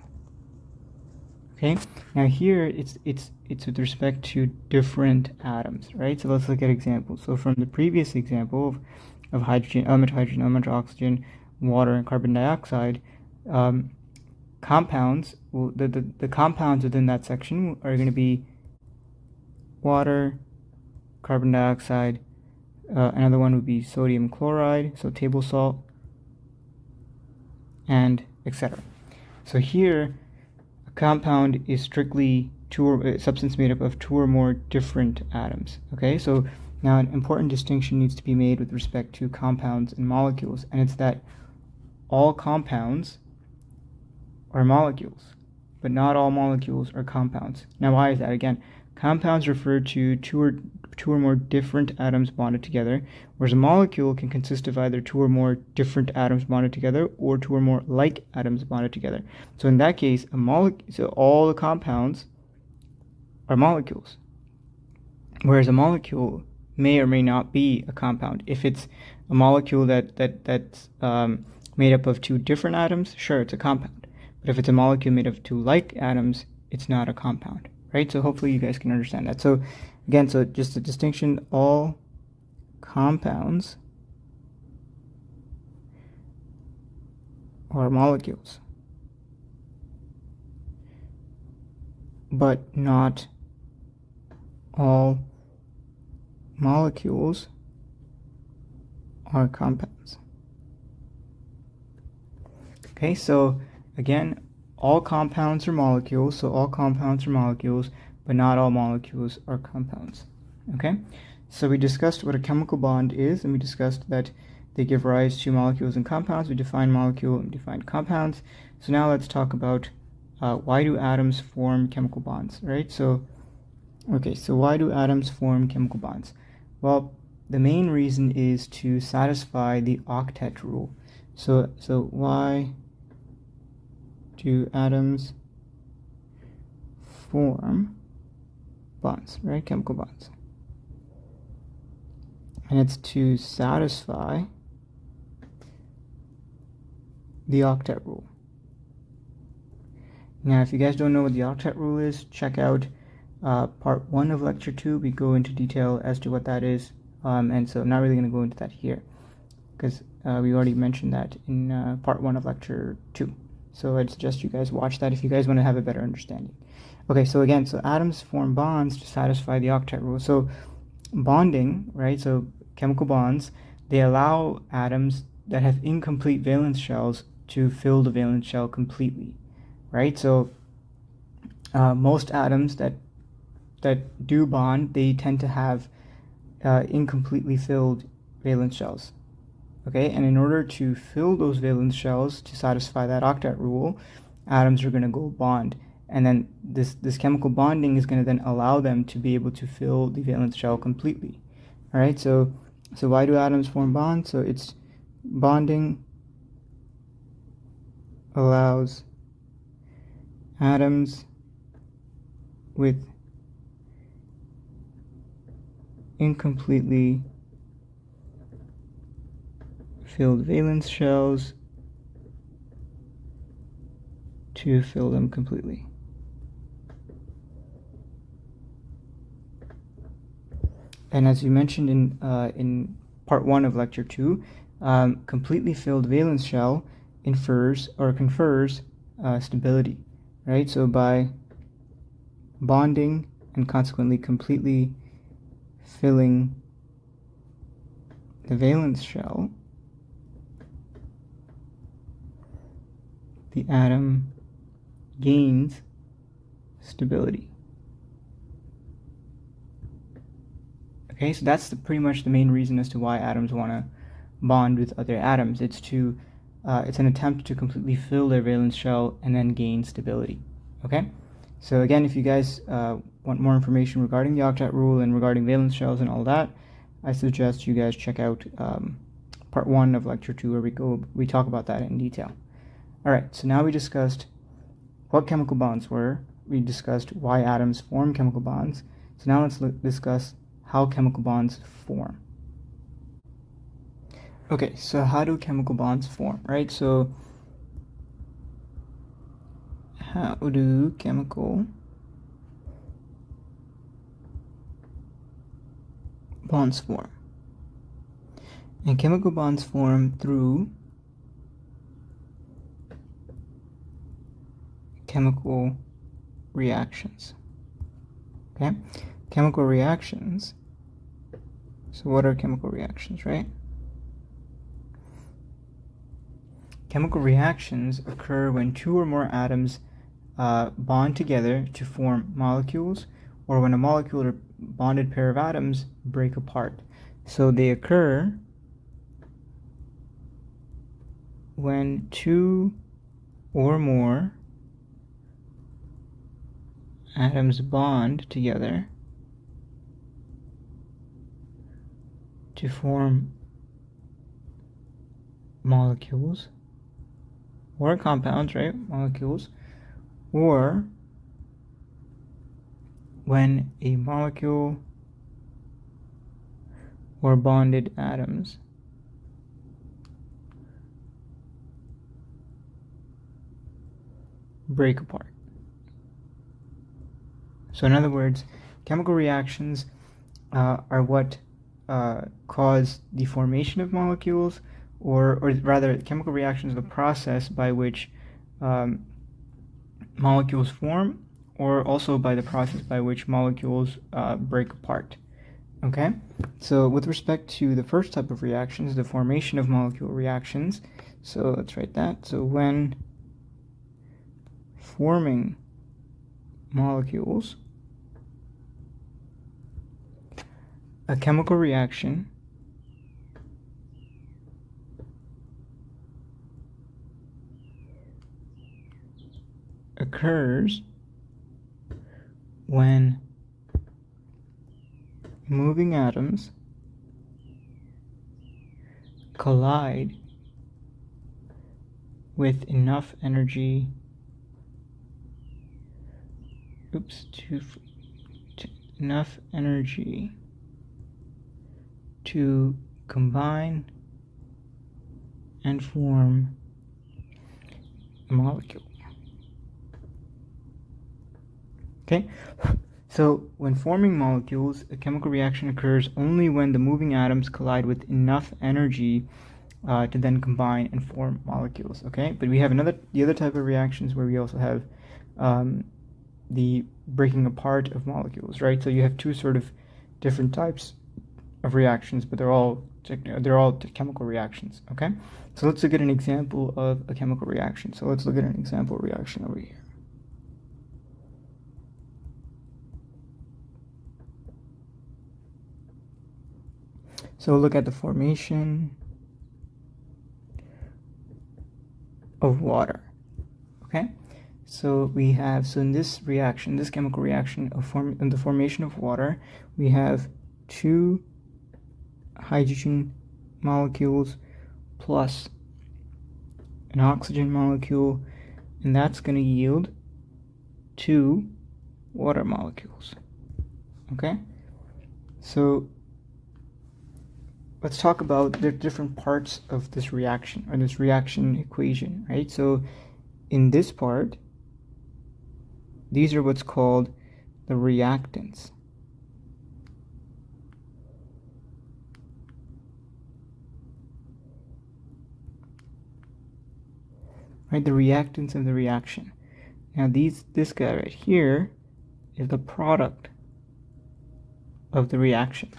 Okay, now here it's with respect to different atoms, right? So let's look at examples. So from the previous example of hydrogen, element oxygen, water, and carbon dioxide, compounds, the compounds within that section are going to be water, carbon dioxide, another one would be sodium chloride, so table salt, and etc. So here, a compound is strictly a substance made up of two or more different atoms. Okay, so now an important distinction needs to be made with respect to compounds and molecules, and it's that all compounds are molecules, but not all molecules are compounds. Now, why is that? Again, compounds refer to two or more different atoms bonded together, whereas a molecule can consist of either two or more different atoms bonded together or two or more like atoms bonded together. So in that case, so all the compounds are molecules, whereas a molecule may or may not be a compound. If it's a molecule that's made up of two different atoms, sure, it's a compound. But if it's a molecule made of two like atoms, it's not a compound, right? So hopefully you guys can understand that. So again, so just a distinction, all compounds are molecules, but not all molecules are compounds. Okay, so again, all compounds are molecules, so all compounds are molecules, but not all molecules are compounds. Okay, so we discussed what a chemical bond is, and we discussed that they give rise to molecules and compounds. We defined molecule and defined compounds. So now let's talk about why do atoms form chemical bonds, right? So, okay, so why do atoms form chemical bonds? Well, the main reason is to satisfy the octet rule. So why do atoms form bonds, right? Chemical bonds. And it's to satisfy the octet rule. Now, if you guys don't know what the octet rule is, check out part 1 of lecture 2. We go into detail as to what that is. And so I'm not really going to go into that here because we already mentioned that in part 1 of lecture 2. So I'd suggest you guys watch that if you guys want to have a better understanding. Okay, so again, so atoms form bonds to satisfy the octet rule. So bonding, right, so chemical bonds, they allow atoms that have incomplete valence shells to fill the valence shell completely, right? So most atoms that do bond, they tend to have incompletely filled valence shells. Okay, and in order to fill those valence shells to satisfy that octet rule, atoms are going to go bond. And then this chemical bonding is going to then allow them to be able to fill the valence shell completely. All right, so why do atoms form bonds? So it's bonding allows atoms with incompletely filled valence shells to fill them completely. And as you mentioned in part 1 of lecture 2, completely filled valence shell confers stability, right? So by bonding and consequently completely filling the valence shell, the atom gains stability. Okay, so that's pretty much the main reason as to why atoms want to bond with other atoms. It's an attempt to completely fill their valence shell and then gain stability. Okay, so again, if you guys want more information regarding the octet rule and regarding valence shells and all that, I suggest you guys check out part 1 of lecture 2, where we talk about that in detail. All right, so now we discussed what chemical bonds were. We discussed why atoms form chemical bonds. So now let's discuss how chemical bonds form. Okay, so how do chemical bonds form, right? So how do chemical bonds form? And chemical bonds form through chemical reactions. Okay, chemical reactions. So what are chemical reactions, right? Chemical reactions occur when two or more atoms bond together to form molecules, or when a molecule or bonded pair of atoms break apart. So they occur when two or more atoms bond together to form molecules or compounds, right? Molecules, or when a molecule or bonded atoms break apart. So in other words, chemical reactions are what cause the formation of molecules, or rather, chemical reactions are the process by which molecules form, or also by the process by which molecules break apart. Okay, so with respect to the first type of reactions, the formation of molecule reactions, so let's write that. So when forming molecules, a chemical reaction occurs when moving atoms collide with enough energy enough energy to combine and form a molecule. Okay, so when forming molecules, a chemical reaction occurs only when the moving atoms collide with enough energy to then combine and form molecules. Okay, but we have the other type of reactions where we also have the breaking apart of molecules, right? So you have two sort of different types of reactions, but they're all chemical reactions. Okay, so let's look at an example of a chemical reaction. So let's look at an example reaction over here. So look at the formation of water. Okay, so we have, in this reaction, this chemical reaction in the formation of water, we have two hydrogen molecules plus an oxygen molecule, and that's going to yield two water molecules. Okay, so let's talk about the different parts of this reaction, or this reaction equation, right? So in this part, these are what's called the reactants. Right, the reactants of the reaction. Now this guy right here is the product of the reaction.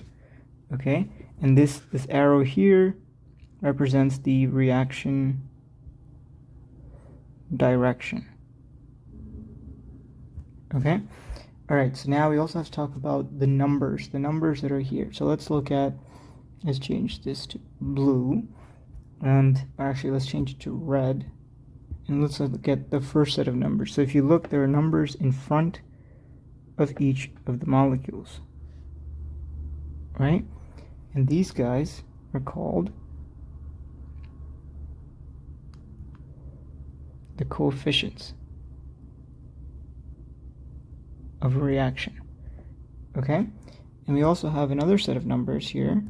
Okay, and this arrow here represents the reaction direction. Okay? Alright, so now we also have to talk about the numbers that are here. So let's change this to blue, and actually let's change it to red, and let's look at the first set of numbers. So if you look, there are numbers in front of each of the molecules, right? And these guys are called the coefficients of a reaction. Okay? And we also have another set of numbers here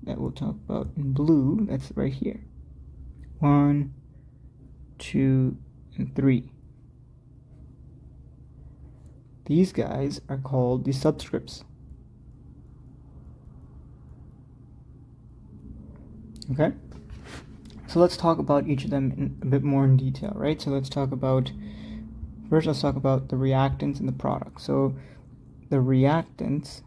that we'll talk about in blue. That's right here. 1, 2, and 3. These guys are called the subscripts. Okay? So let's talk about each of them a bit more in detail, right? So let's talk about the reactants and the products. So the reactants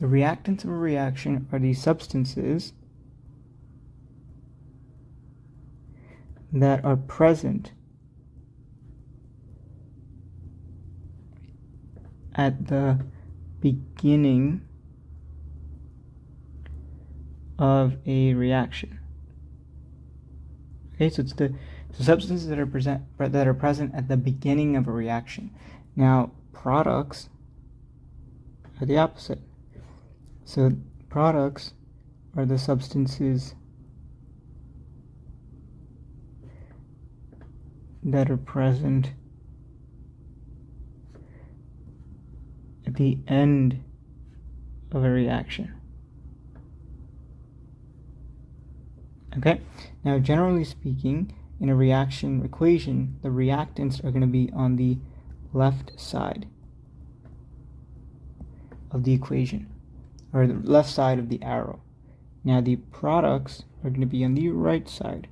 of a reaction are the substances that are present at the beginning of a reaction. Okay, so it's the substances that are present at the beginning of a reaction. Now, products are the opposite. So products are the substances that are present at the end of a reaction. Okay, now generally speaking, in a reaction equation, the reactants are going to be on the left side of the equation, or the left side of the arrow. Now the products are going to be on the right side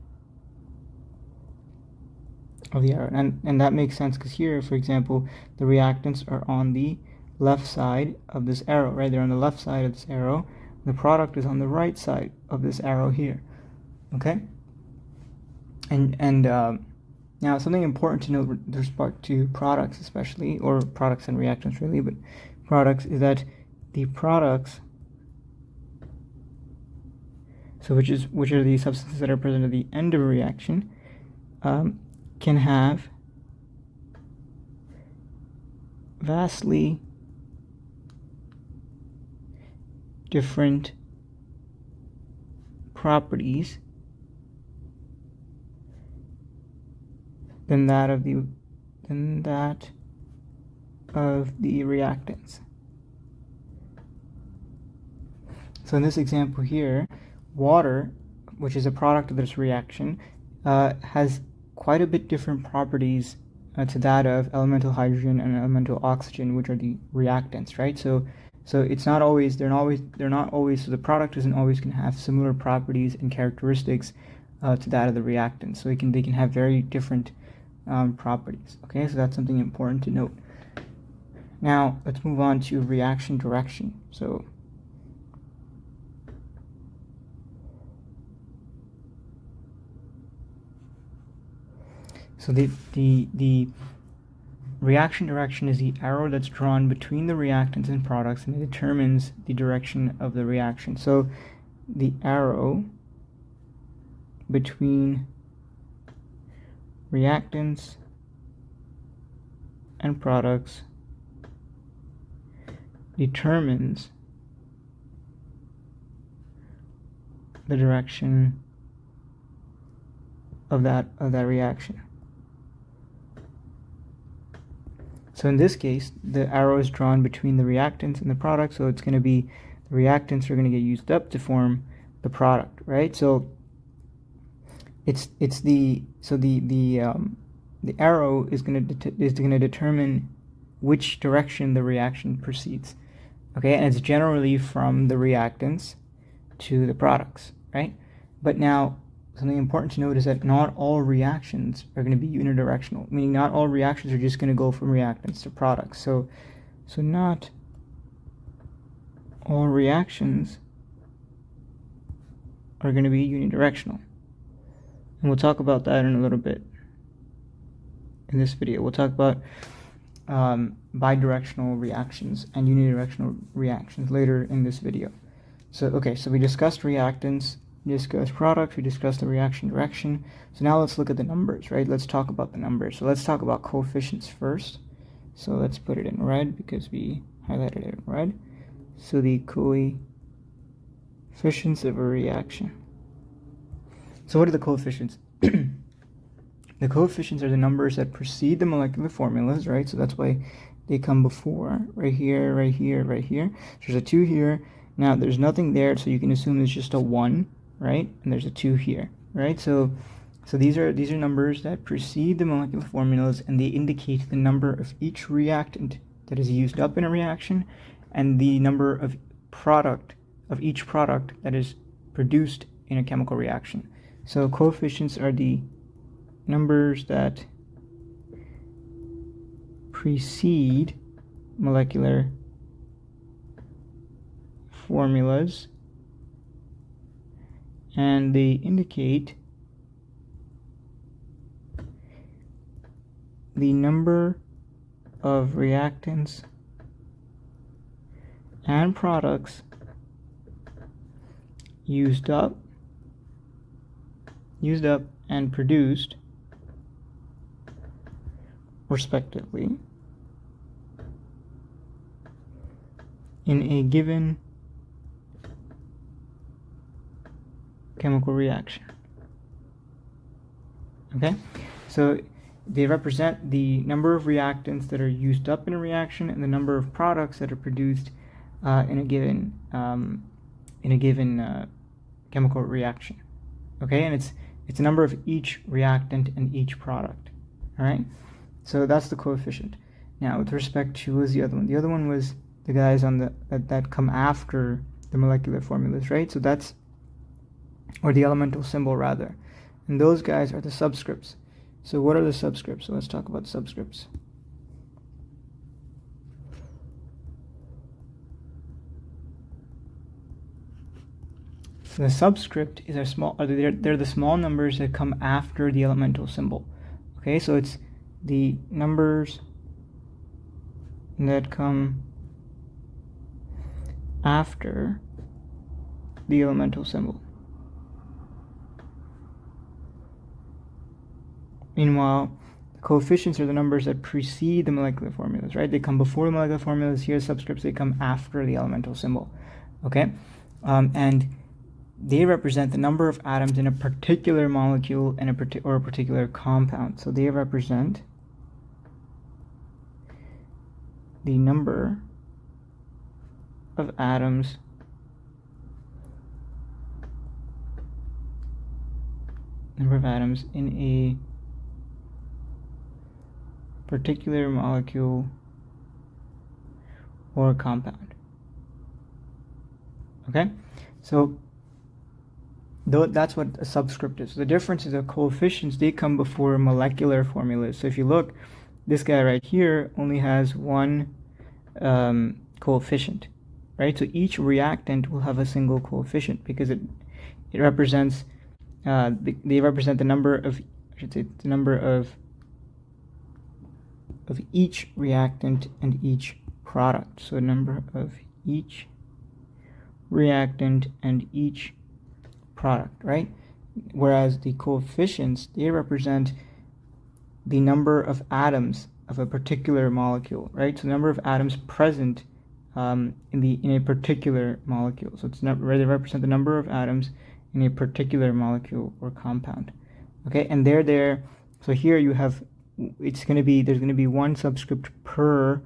of the arrow, and that makes sense because here, for example, the reactants are on the left side of this arrow, right? They're on the left side of this arrow. The product is on the right side of this arrow here. Okay, and now something important to note with respect to products, especially, or products and reactants really, but products, is that the products, so which are the substances that are present at the end of a reaction, can have vastly different properties than that of the reactants. So in this example here, water, which is a product of this reaction, has quite a bit different properties to that of elemental hydrogen and elemental oxygen, which are the reactants, right? So it's not always, they're not always, so the product isn't always going to have similar properties and characteristics to that of the reactant. So they can have very different properties. Okay, so that's something important to note. Now let's move on to reaction direction. So the reaction direction is the arrow that's drawn between the reactants and products, and it determines the direction of the reaction. So the arrow between reactants and products determines the direction of that reaction. So in this case, the arrow is drawn between the reactants and the product, so it's going to be, the reactants are going to get used up to form the product, right? So the arrow is going to determine which direction the reaction proceeds. Okay, and it's generally from the reactants to the products, right? But now, something important to note is that not all reactions are going to be unidirectional, meaning not all reactions are just going to go from reactants to products. So not all reactions are going to be unidirectional. And we'll talk about that in a little bit in this video. We'll talk about bidirectional reactions and unidirectional reactions later in this video. So, okay, so we discussed reactants, we discussed products, we discussed the reaction direction. So now let's look at the numbers, right? Let's talk about the numbers. So let's talk about coefficients first. So let's put it in red because we highlighted it in red. So the coefficients of a reaction. So what are the coefficients? The coefficients are the numbers that precede the molecular formulas, right? So that's why they come before, right here, right here, right here. So there's a 2 here. Now there's nothing there, so you can assume there's just a 1, right? And there's a 2 here, right? So these are numbers that precede the molecular formulas, and they indicate the number of each reactant that is used up in a reaction, and the number of each product that is produced in a chemical reaction. So coefficients are the numbers that precede molecular formulas, and they indicate the number of reactants and products used up and produced respectively in a given chemical reaction. Okay, so they represent the number of reactants that are used up in a reaction and the number of products that are produced in a given chemical reaction. Okay, and it's the number of each reactant and each product. All right, so that's the coefficient. Now, with respect to, what was the other one? The other one was the guys on the that come after the molecular formulas, right? So that's, or the elemental symbol rather, and those guys are the subscripts. So what are the subscripts? So let's talk about subscripts. So the subscript is they're the small numbers that come after the elemental symbol. Okay, so it's the numbers that come after the elemental symbol. Meanwhile, the coefficients are the numbers that precede the molecular formulas, right? They come before the molecular formulas. Here, subscripts, they come after the elemental symbol. Okay, and they represent the number of atoms in a particular molecule and or a particular compound. So they represent the number of atoms in a particular molecule or compound. Okay, so that's what a subscript is. The difference is that coefficients, they come before molecular formulas. So if you look, this guy right here only has one coefficient, right? So each reactant will have a single coefficient because it represents they represent the number of, the number of each reactant and each product. So number of each reactant and each product, right? Whereas the coefficients, they represent the number of atoms of a particular molecule, right? So the number of atoms present in a particular molecule. So it's not, they represent the number of atoms in a particular molecule or compound. Okay, and they're there. So here you have, there's going to be one subscript per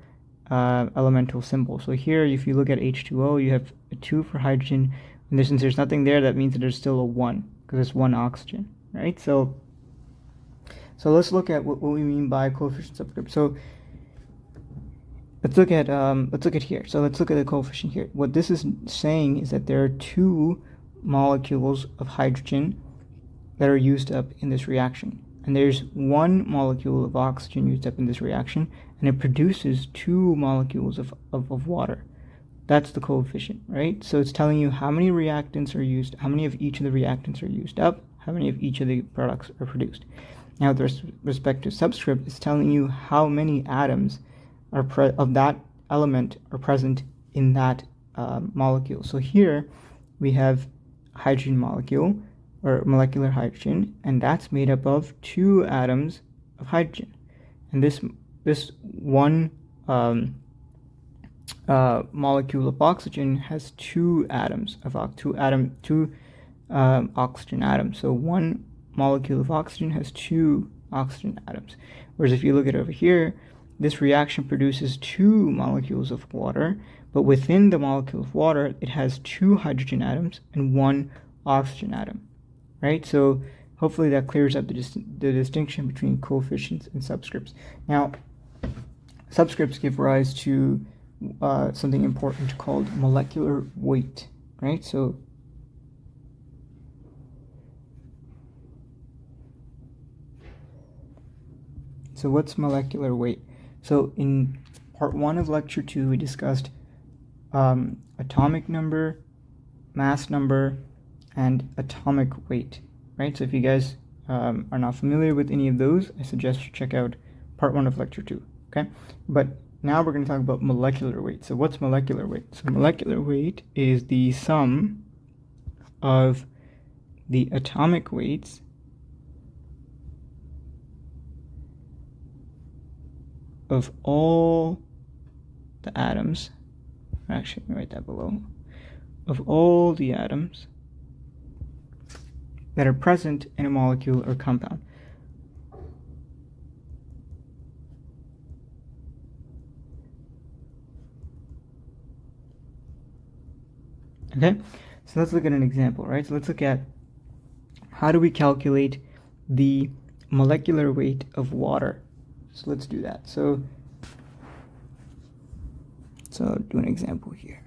elemental symbol. So here, if you look at H2O, you have a 2 for hydrogen. And since there's nothing there, that means that there's still a 1 because there's 1 oxygen, right? So let's look at what we mean by coefficient subscript. So let's look at here. So let's look at the coefficient here. What this is saying is that there are 2 molecules of hydrogen that are used up in this reaction, and there's 1 molecule of oxygen used up in this reaction, and it produces 2 molecules of water. That's the coefficient, right? So it's telling you how many reactants are used, how many of each of the reactants are used up, how many of each of the products are produced. Now, with respect to subscript, it's telling you how many atoms of that element are present in that molecule. So here we have hydrogen molecule, or molecular hydrogen, and that's made up of 2 atoms of hydrogen. And this one molecule of oxygen has 2 atoms of oxygen atoms. So one molecule of oxygen has 2 oxygen atoms. Whereas if you look at it over here, this reaction produces 2 molecules of water, but within the molecule of water, it has 2 hydrogen atoms and 1 oxygen atom, right? So hopefully that clears up the distinction between coefficients and subscripts. Now, subscripts give rise to something important called molecular weight, right? So what's molecular weight? So in part 1 of lecture 2, we discussed atomic number, mass number, and atomic weight, right? So if you guys are not familiar with any of those, I suggest you check out part 1 of lecture 2, okay? But now we're going to talk about molecular weight. So what's molecular weight? So molecular weight is the sum of the atomic weights of all the atoms, actually, let me write that below, of all the atoms that are present in a molecule or compound. Okay, so let's look at an example, right? So let's look at how do we calculate the molecular weight of water. So let's do that. So do an example here.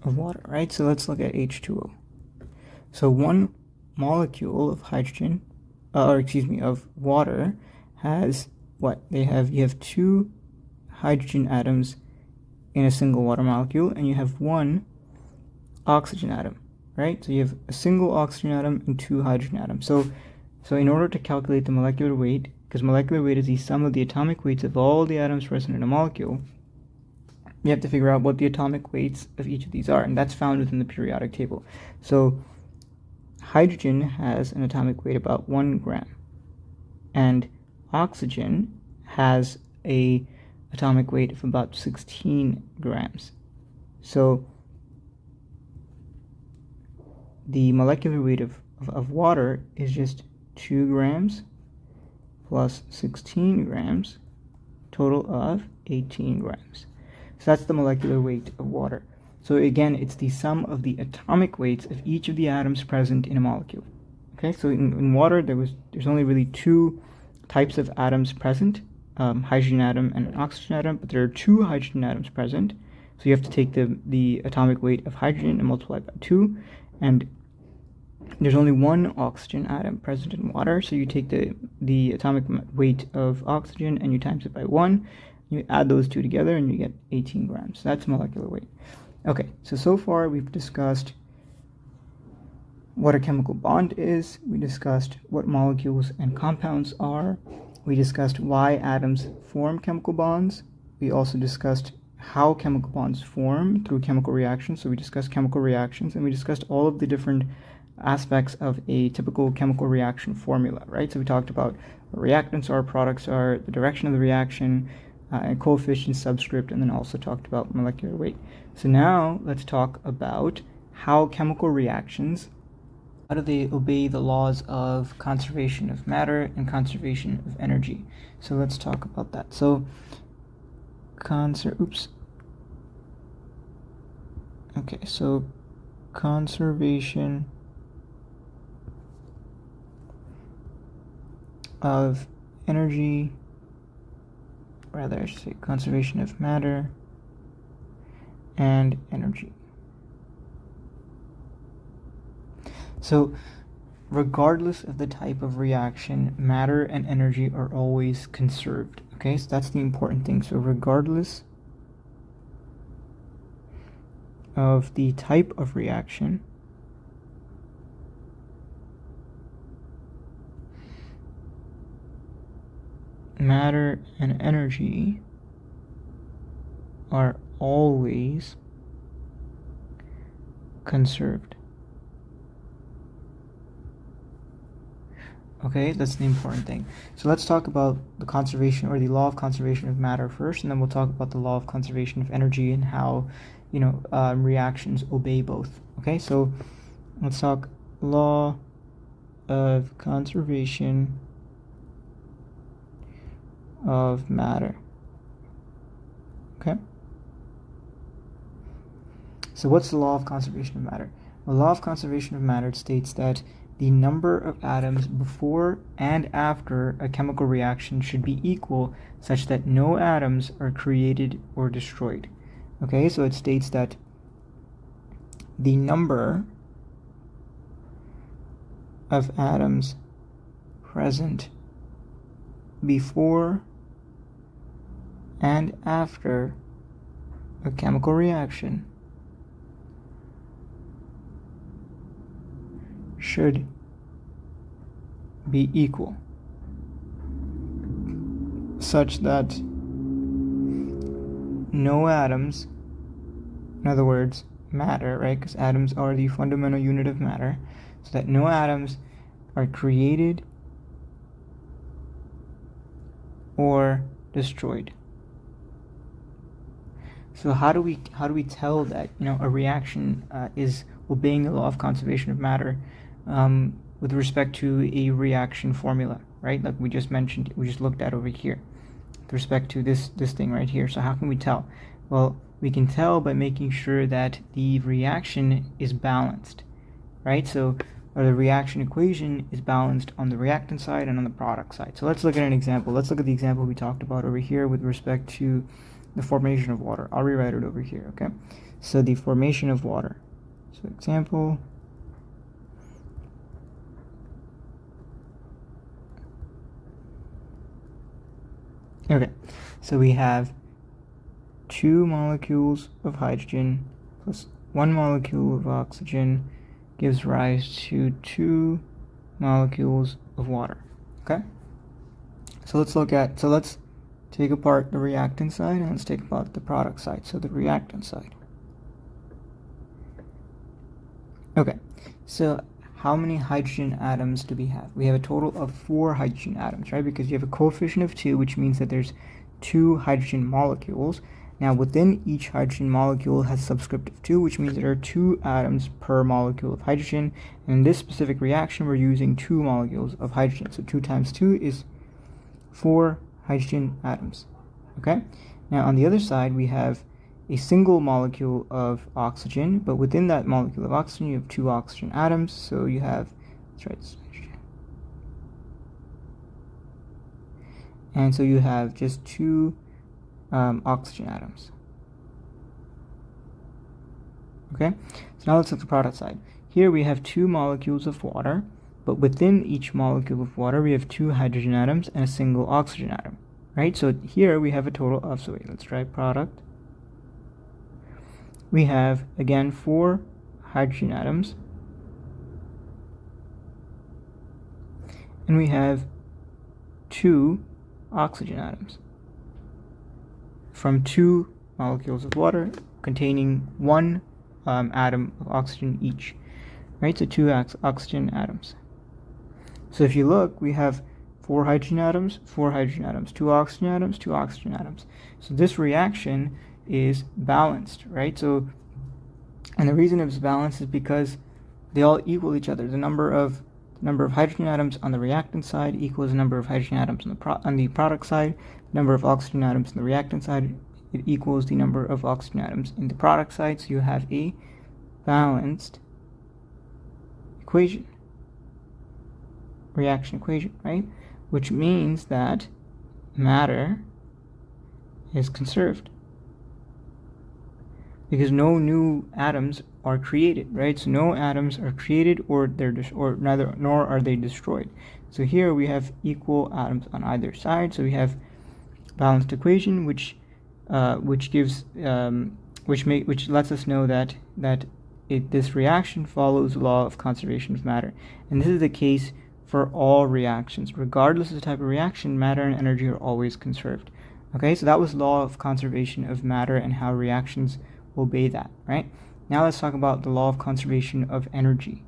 Of water, right? So let's look at H2O. So one molecule of hydrogen, of water has what? You have 2 hydrogen atoms in a single water molecule, and you have 1 oxygen atom, right? So you have a single oxygen atom and 2 hydrogen atoms. So in order to calculate the molecular weight, because molecular weight is the sum of the atomic weights of all the atoms present in a molecule, you have to figure out what the atomic weights of each of these are, and that's found within the periodic table. So hydrogen has an atomic weight about 1 gram, and oxygen has a atomic weight of about 16 grams. So the molecular weight of water is just 2 grams plus 16 grams, total of 18 grams. So that's the molecular weight of water. So again, it's the sum of the atomic weights of each of the atoms present in a molecule. Okay, so in water, there's only really 2 types of atoms present, hydrogen atom and an oxygen atom, but there are 2 hydrogen atoms present. So you have to take the atomic weight of hydrogen and multiply it by 2, and there's only 1 oxygen atom present in water, so you take the atomic weight of oxygen and you times it by 1, you add those 2 together and you get 18 grams. So that's molecular weight. Okay, so far we've discussed what a chemical bond is, we discussed what molecules and compounds are, we discussed why atoms form chemical bonds, we also discussed how chemical bonds form through chemical reactions, so we discussed chemical reactions, and we discussed all of the different aspects of a typical chemical reaction formula, right? So we talked about what reactants are, products are, the direction of the reaction, and coefficient, subscript, and then also talked about molecular weight. So now let's talk about how chemical reactions, how do they obey the laws of conservation of matter and conservation of energy. So let's talk about that. So conservation of energy, rather I should say conservation of matter and energy. So regardless of the type of reaction, matter and energy are always conserved. Okay, so that's the important thing. So regardless of the type of reaction, matter and energy are always conserved. Okay, that's the important thing. So let's talk about the conservation or the law of conservation of matter first, and then we'll talk about the law of conservation of energy and how, reactions obey both. Okay, so let's talk law of conservation of matter. Okay. So what's the law of conservation of matter? The law of conservation of matter states that the number of atoms before and after a chemical reaction should be equal, such that no atoms are created or destroyed. Okay, so it states that the number of atoms present before and after a chemical reaction should be equal, such that no atoms, in other words, matter, right? Because atoms are the fundamental unit of matter, so that no atoms are created or destroyed. So how do we tell that a reaction is obeying the law of conservation of matter with respect to a reaction formula, right? Like we just mentioned, we just looked at over here with respect to this thing right here. So how can we tell? Well, we can tell by making sure that the reaction is balanced, right? So the reaction equation is balanced on the reactant side and on the product side. So let's look at an example. Let's look at the example we talked about over here with respect to the formation of water. I'll rewrite it over here, okay? So the formation of water. So example, okay, so we have 2 molecules of hydrogen plus 1 molecule of oxygen gives rise to 2 molecules of water. Okay, so let's take apart the reactant side and let's take apart the product side. So the reactant side. Okay, so how many hydrogen atoms do we have? We have a total of 4 hydrogen atoms, right? Because you have a coefficient of 2, which means that there's 2 hydrogen molecules. Now within each hydrogen molecule has a subscript of 2, which means there are 2 atoms per molecule of hydrogen. And in this specific reaction, we're using 2 molecules of hydrogen. So 2 times 2 is 4 hydrogen atoms. Okay? Now on the other side, we have a single molecule of oxygen, but within that molecule of oxygen, you have 2 oxygen atoms. So you have, let's write this. And so you have just 2 oxygen atoms. Okay, so now let's look at the product side. Here we have 2 molecules of water, but within each molecule of water we have 2 hydrogen atoms and a single oxygen atom, right? So here we have a total of, so wait, let's try product. We have again 4 hydrogen atoms, and we have 2 oxygen atoms from 2 molecules of water containing 1 atom of oxygen each, right? So 2 oxygen atoms. So if you look, we have 4 hydrogen atoms, 4 hydrogen atoms, 2 oxygen atoms, 2 oxygen atoms. So this reaction is balanced, right? So, and the reason it's balanced is because they all equal each other. The number of hydrogen atoms on the reactant side equals the number of hydrogen atoms on the product side. The number of oxygen atoms on the reactant side, it equals the number of oxygen atoms in the product side. So you have a balanced equation, reaction equation, right? Which means that matter is conserved, because no new atoms are created, right? So no atoms are created, or nor are they destroyed. So here we have equal atoms on either side. So we have balanced equation, which gives which lets us know that this reaction follows the law of conservation of matter, and this is the case for all reactions, regardless of the type of reaction. Matter and energy are always conserved. Okay, so that was law of conservation of matter and how reactions obey that, right? Now let's talk about the law of conservation of energy.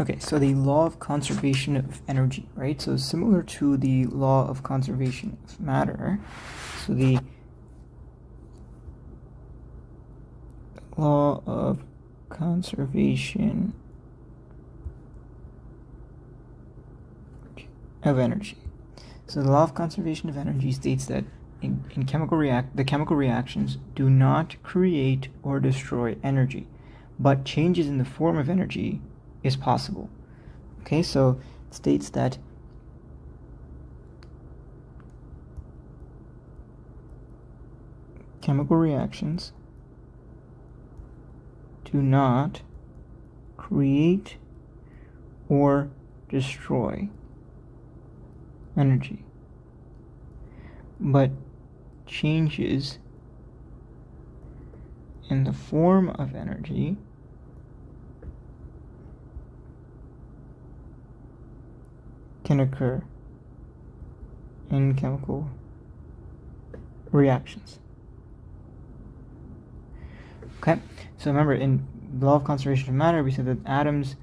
Okay, so the law of conservation of energy, right? So similar to the law of conservation of matter, so the law of conservation of energy. So the law of conservation of energy states that in chemical reactions do not create or destroy energy, but changes in the form of energy is possible. Okay, so it states that chemical reactions do not create or destroy energy, but changes in the form of energy can occur in chemical reactions. Okay, so remember, in the law of conservation of matter, we said that atoms,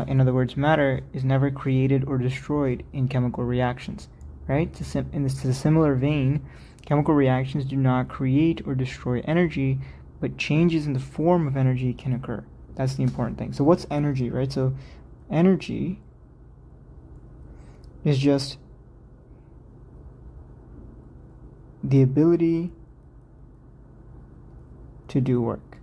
in other words, matter, is never created or destroyed in chemical reactions, right? In this similar vein, chemical reactions do not create or destroy energy, but changes in the form of energy can occur. That's the important thing. So what's energy, right? So energy is just the ability to do work.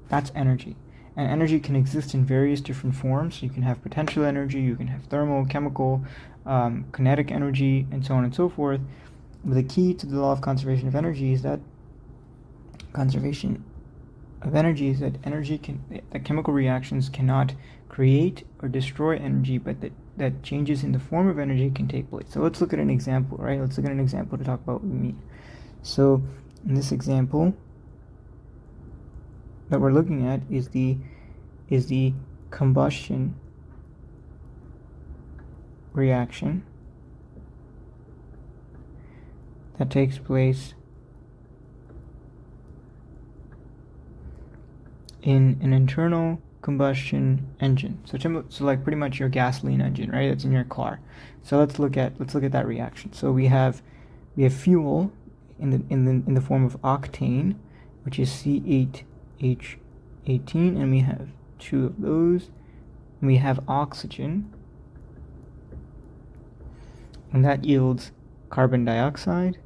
That's energy. And energy can exist in various different forms. You can have potential energy, you can have thermal, chemical, kinetic energy, and so on and so forth. But the key to the law of conservation of energy is that chemical reactions cannot create or destroy energy, but that changes in the form of energy can take place. So let's look at an example, right? Let's look at an example to talk about what we mean. So in this example that we're looking at is the combustion reaction that takes place in an internal combustion engine. So like pretty much your gasoline engine, right? That's in your car. So let's look at that reaction. So we have fuel in the form of octane, which is C8H18, and we have two of those. And we have oxygen, and that yields carbon dioxide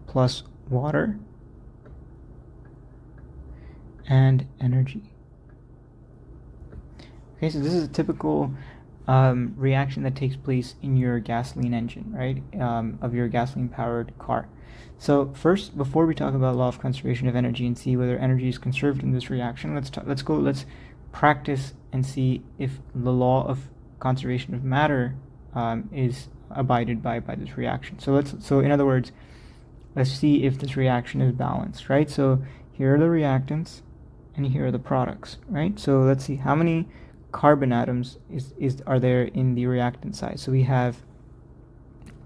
plus water and energy. Okay, so this is a typical reaction that takes place in your gasoline engine, right? Of your gasoline-powered car. So first, before we talk about law of conservation of energy and see whether energy is conserved in this reaction, let's practice and see if the law of conservation of matter is abided by this reaction. So in other words, let's see if this reaction is balanced, right? So here are the reactants, and here are the products, right? So let's see how many carbon atoms are there in the reactant side. So we have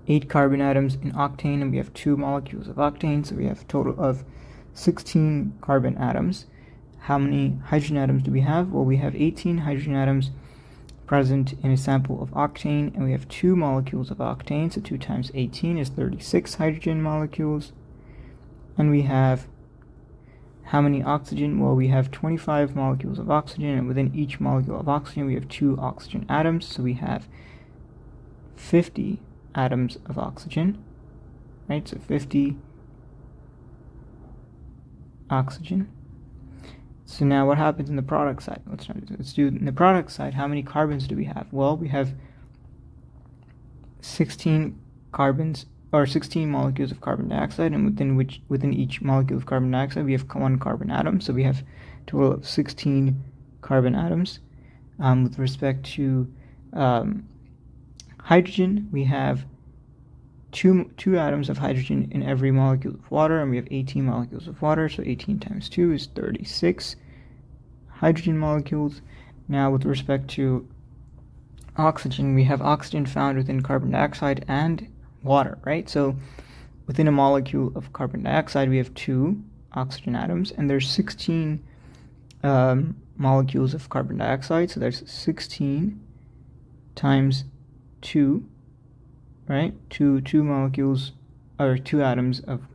8 carbon atoms in octane, and we have 2 molecules of octane, so we have a total of 16 carbon atoms. How many hydrogen atoms do we have? Well, we have 18 hydrogen atoms present in a sample of octane, and we have 2 molecules of octane, so 2 times 18 is 36 hydrogen molecules. And we have how many oxygen? Well, we have 25 molecules of oxygen, and within each molecule of oxygen we have 2 oxygen atoms, so we have 50 atoms of oxygen, right? So 50 oxygen. So now what happens in the product side? Let's do in the product side. How many carbons do we have? Well, we have 16 carbons or 16 molecules of carbon dioxide, and within each molecule of carbon dioxide we have one carbon atom. So we have a total of 16 carbon atoms. With respect to hydrogen, we have two atoms of hydrogen in every molecule of water, and we have 18 molecules of water. So 18 times 2 is 36 hydrogen molecules. Now, with respect to oxygen, we have oxygen found within carbon dioxide and water, right? So within a molecule of carbon dioxide, we have 2 oxygen atoms, and there's 16 molecules of carbon dioxide. So there's 16 times 2, right? Two molecules, or 2 atoms of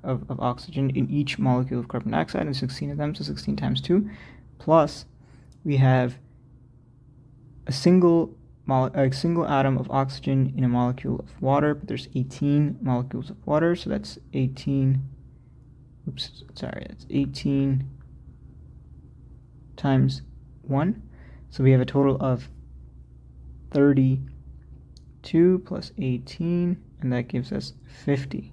oxygen in each molecule of carbon dioxide, and 16 of them, so 16 times 2, plus we have a single atom of oxygen in a molecule of water, but there's 18 molecules of water, so that's 18, that's 18 times 1, so we have a total of 32 plus 18, and that gives us 50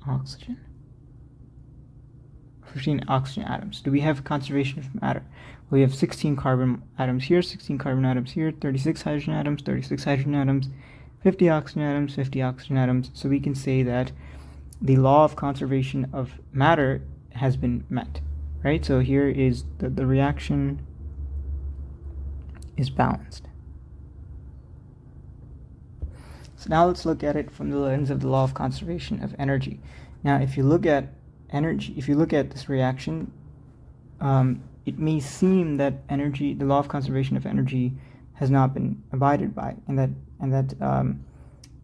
oxygen. 15 oxygen atoms. Do we have conservation of matter? Well, we have 16 carbon atoms here, 16 carbon atoms here, 36 hydrogen atoms, 36 hydrogen atoms, 50 oxygen atoms, 50 oxygen atoms. So we can say that the law of conservation of matter has been met, right? So here is the reaction is balanced. So now let's look at it from the lens of the law of conservation of energy. Now, if you look at this reaction, it may seem that energy, the law of conservation of energy, has not been abided by, and that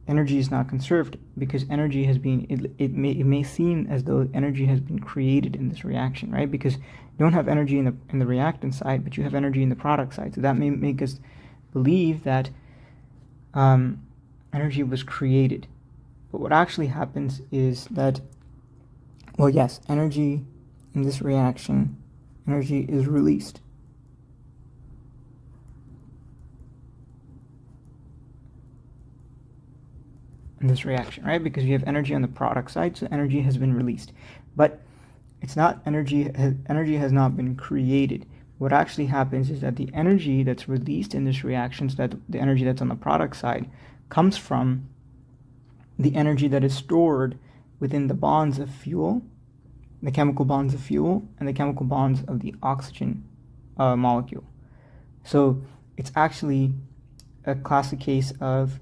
energy is not conserved, because energy has been. It may seem as though energy has been created in this reaction, right? Because you don't have energy in the reactant side, but you have energy in the product side. So that may make us believe that energy was created. But what actually happens is that, well, yes, energy in this reaction, energy is released. In this reaction, right? Because you have energy on the product side, so energy has been released. But it's not energy has not been created. What actually happens is that the energy that's released in this reaction, so that the energy that's on the product side, comes from the energy that is stored within the bonds of fuel, the chemical bonds of fuel, and the chemical bonds of the oxygen molecule. So it's actually a classic case of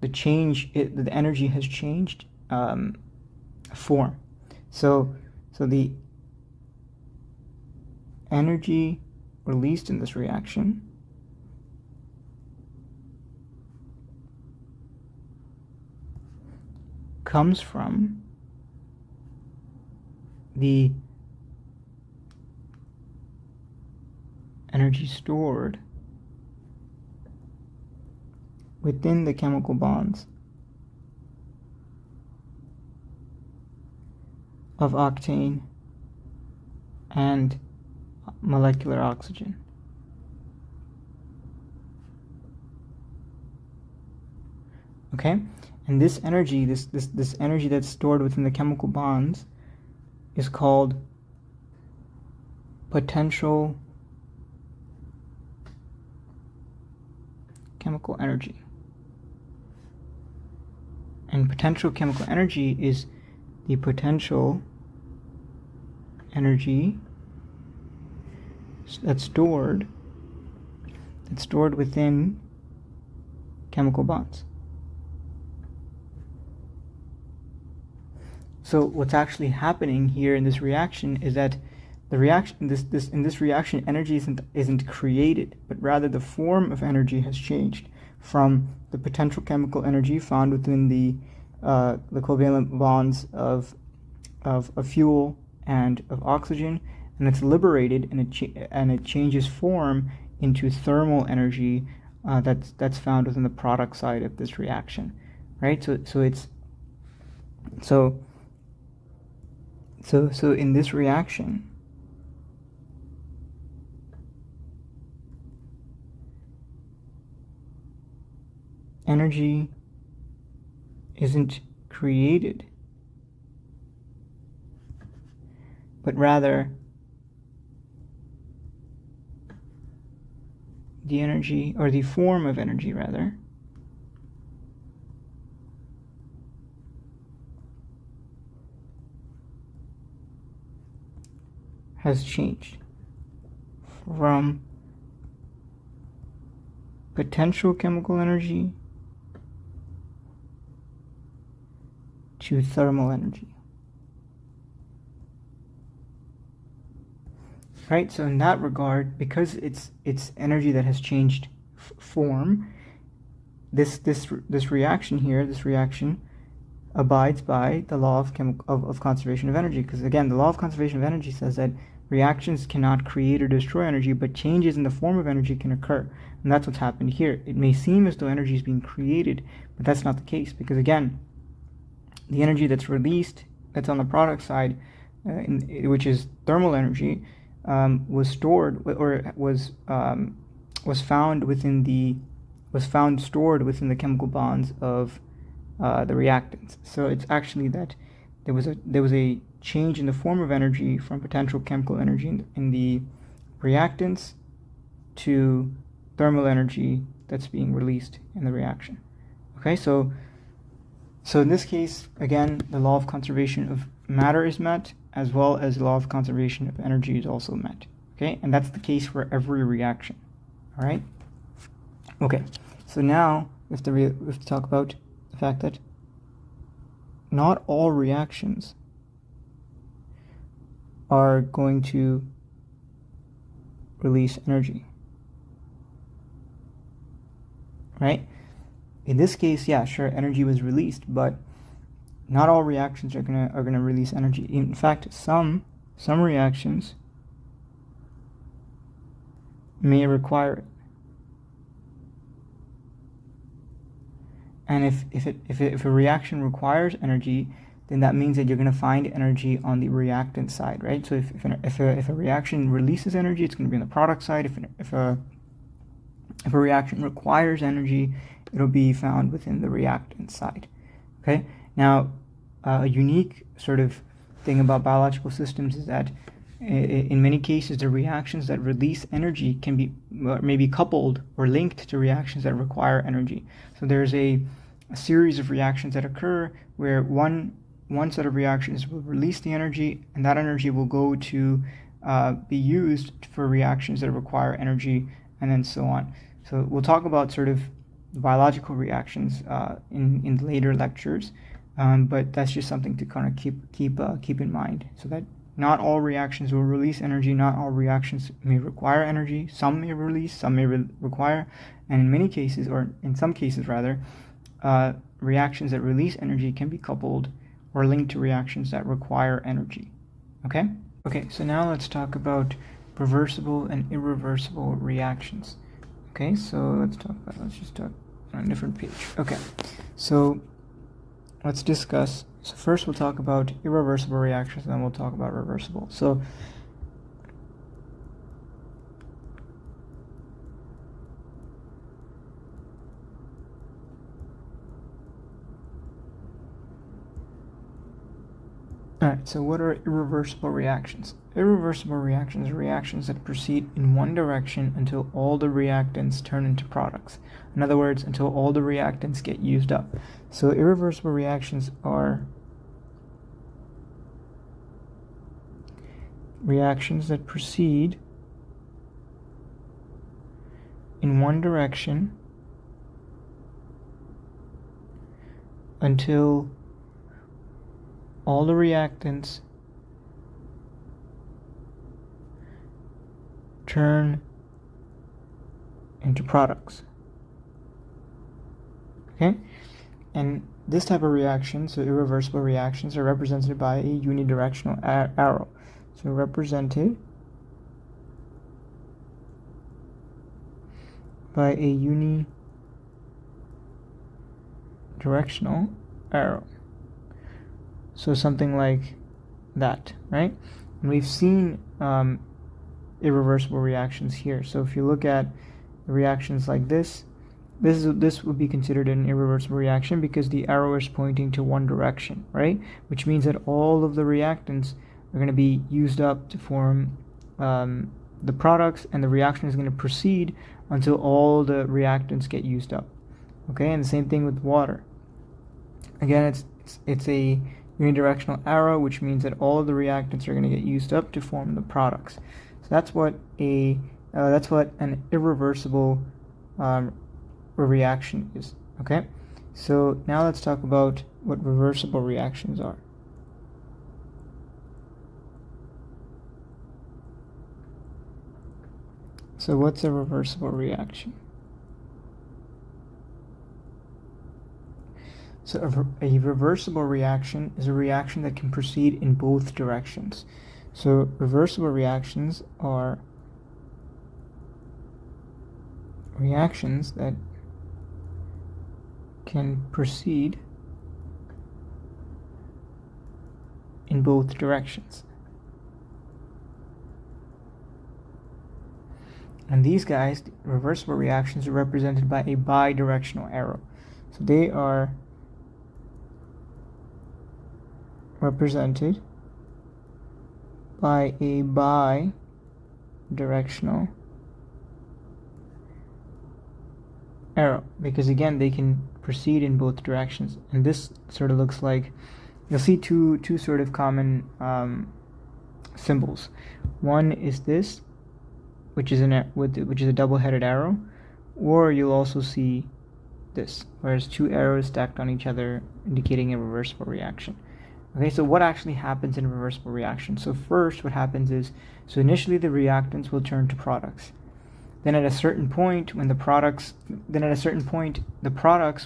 the energy has changed form. So the energy released in this reaction comes from the energy stored within the chemical bonds of octane and molecular oxygen. Okay? And this energy, this energy that's stored within the chemical bonds is called potential chemical energy. And potential chemical energy is the potential energy that's stored within chemical bonds. So what's actually happening here in this reaction is that the reaction in this reaction, energy isn't created, but rather the form of energy has changed from the potential chemical energy found within the covalent bonds of fuel and of oxygen, and it's liberated, and it changes form into thermal energy that's found within the product side of this reaction, right? So in this reaction, energy isn't created, but rather the energy, or the form of energy rather, has changed from potential chemical energy to thermal energy. Right, so in that regard, because it's energy that has changed form, this reaction here, this reaction abides by the law of conservation of energy. Because again, the law of conservation of energy says that reactions cannot create or destroy energy, but changes in the form of energy can occur. And that's what's happened here. It may seem as though energy is being created, but that's not the case, because again, the energy that's released, that's on the product side, which is thermal energy, was stored, or was found stored within the chemical bonds of the reactants. So it's actually that there was a change in the form of energy from potential chemical energy in the reactants to thermal energy that's being released in the reaction. Okay, so in this case, again, the law of conservation of matter is met, as well as the law of conservation of energy is also met. Okay, and that's the case for every reaction. All right. Okay, so now we have to talk about the fact that not all reactions are going to release energy. Right? In this case, yeah, sure, energy was released, but not all reactions are gonna release energy. In fact, some reactions may require it. And if a reaction requires energy, then that means that you're going to find energy on the reactant side, right? So if a reaction releases energy, it's going to be on the product side. If a reaction requires energy, it'll be found within the reactant side. Okay. Now, a unique sort of thing about biological systems is that in many cases, the reactions that release energy can be maybe coupled or linked to reactions that require energy. So there's a series of reactions that occur where one set of reactions will release the energy, and that energy will go to be used for reactions that require energy, and then so on. So we'll talk about sort of biological reactions in later lectures, but that's just something to kind of keep in mind, so that not all reactions will release energy. Not all reactions may require energy. Some may release, some may require, and in many cases, or in some cases rather, reactions that release energy can be coupled or linked to reactions that require energy. Okay? Okay, so now let's talk about reversible and irreversible reactions. Okay, so let's just talk on a different page. Okay, so let's discuss. So first we'll talk about irreversible reactions, and then we'll talk about reversible. So alright, so what are irreversible reactions? Irreversible reactions are reactions that proceed in one direction until all the reactants turn into products. In other words, until all the reactants get used up. So irreversible reactions are reactions that proceed in one direction until all the reactants turn into products. Okay? And this type of reaction, so irreversible reactions, are represented by a unidirectional arrow. So represented by a unidirectional arrow. So something like that, right? And we've seen irreversible reactions here. So if you look at reactions like this, this would be considered an irreversible reaction because the arrow is pointing to one direction, right? Which means that all of the reactants are going to be used up to form the products, and the reaction is going to proceed until all the reactants get used up. Okay, and the same thing with water. Again, it's a unidirectional arrow, which means that all of the reactants are going to get used up to form the products. So that's what an irreversible reaction is. Okay, so now let's talk about what reversible reactions are. So what's a reversible reaction? So a reversible reaction is a reaction that can proceed in both directions. So reversible reactions are reactions that can proceed in both directions. And these guys, reversible reactions, are represented by a bidirectional arrow. So they are represented by a bidirectional arrow, because again they can proceed in both directions. And this sort of looks like, you'll see two sort of common symbols. One is this, which is a double-headed arrow, or you'll also see this, where there's two arrows stacked on each other indicating a reversible reaction. Okay, so what actually happens in a reversible reaction? So first, what happens is, so initially the reactants will turn to products. Then at a certain point, the products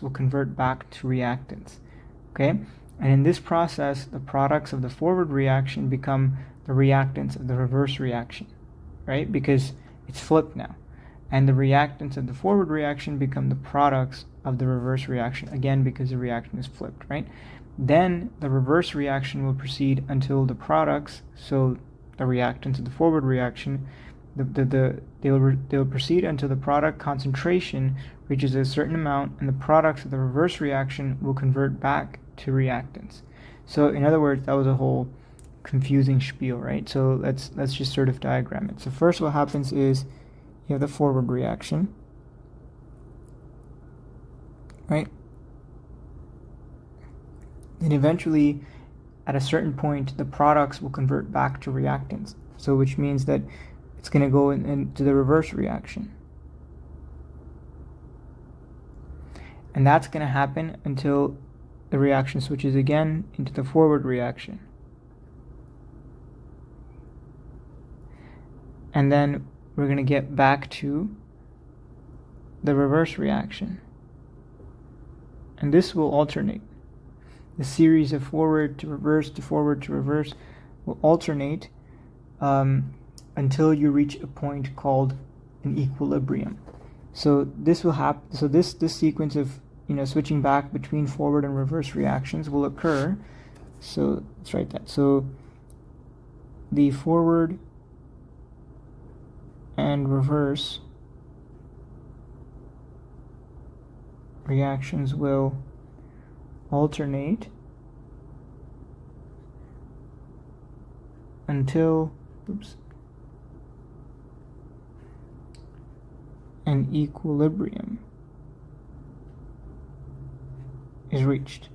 will convert back to reactants. Okay, and in this process, the products of the forward reaction become the reactants of the reverse reaction, right? Because it's flipped now. And the reactants of the forward reaction become the products of the reverse reaction, again because the reaction is flipped, right? Then the reverse reaction will proceed until the products, so the reactants of the forward reaction, they'll proceed until the product concentration reaches a certain amount, and the products of the reverse reaction will convert back to reactants. So in other words, that was a whole confusing spiel, right? So let's just sort of diagram it. So first, what happens is you have the forward reaction, right? And eventually, at a certain point, the products will convert back to reactants. So which means that it's going to go into the reverse reaction. And that's going to happen until the reaction switches again into the forward reaction. And then we're going to get back to the reverse reaction. And this will alternate. The series of forward to reverse to forward to reverse will alternate until you reach a point called an equilibrium. So this will happen. So this sequence of switching back between forward and reverse reactions will occur. So let's write that. So the forward and reverse reactions will alternate until an equilibrium is reached.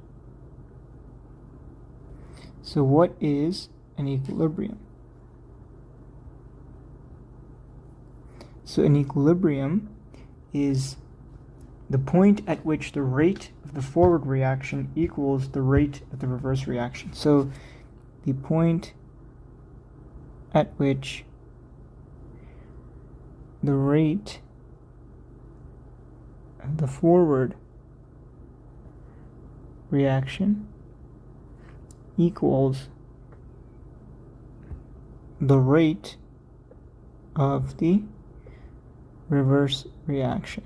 So what is an equilibrium? So an equilibrium is the point at which the rate of the forward reaction equals the rate of the reverse reaction. So the point at which the rate of the forward reaction equals the rate of the reverse reaction.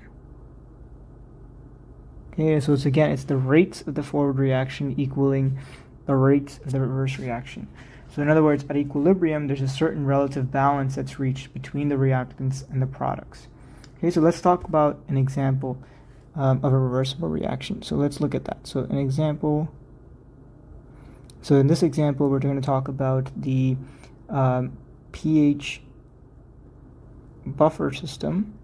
Okay, so it's the rates of the forward reaction equaling the rates of the reverse reaction. So in other words, at equilibrium, there's a certain relative balance that's reached between the reactants and the products. Okay, so let's talk about an example of a reversible reaction. So let's look at that. So an example. So in this example, we're going to talk about the pH buffer system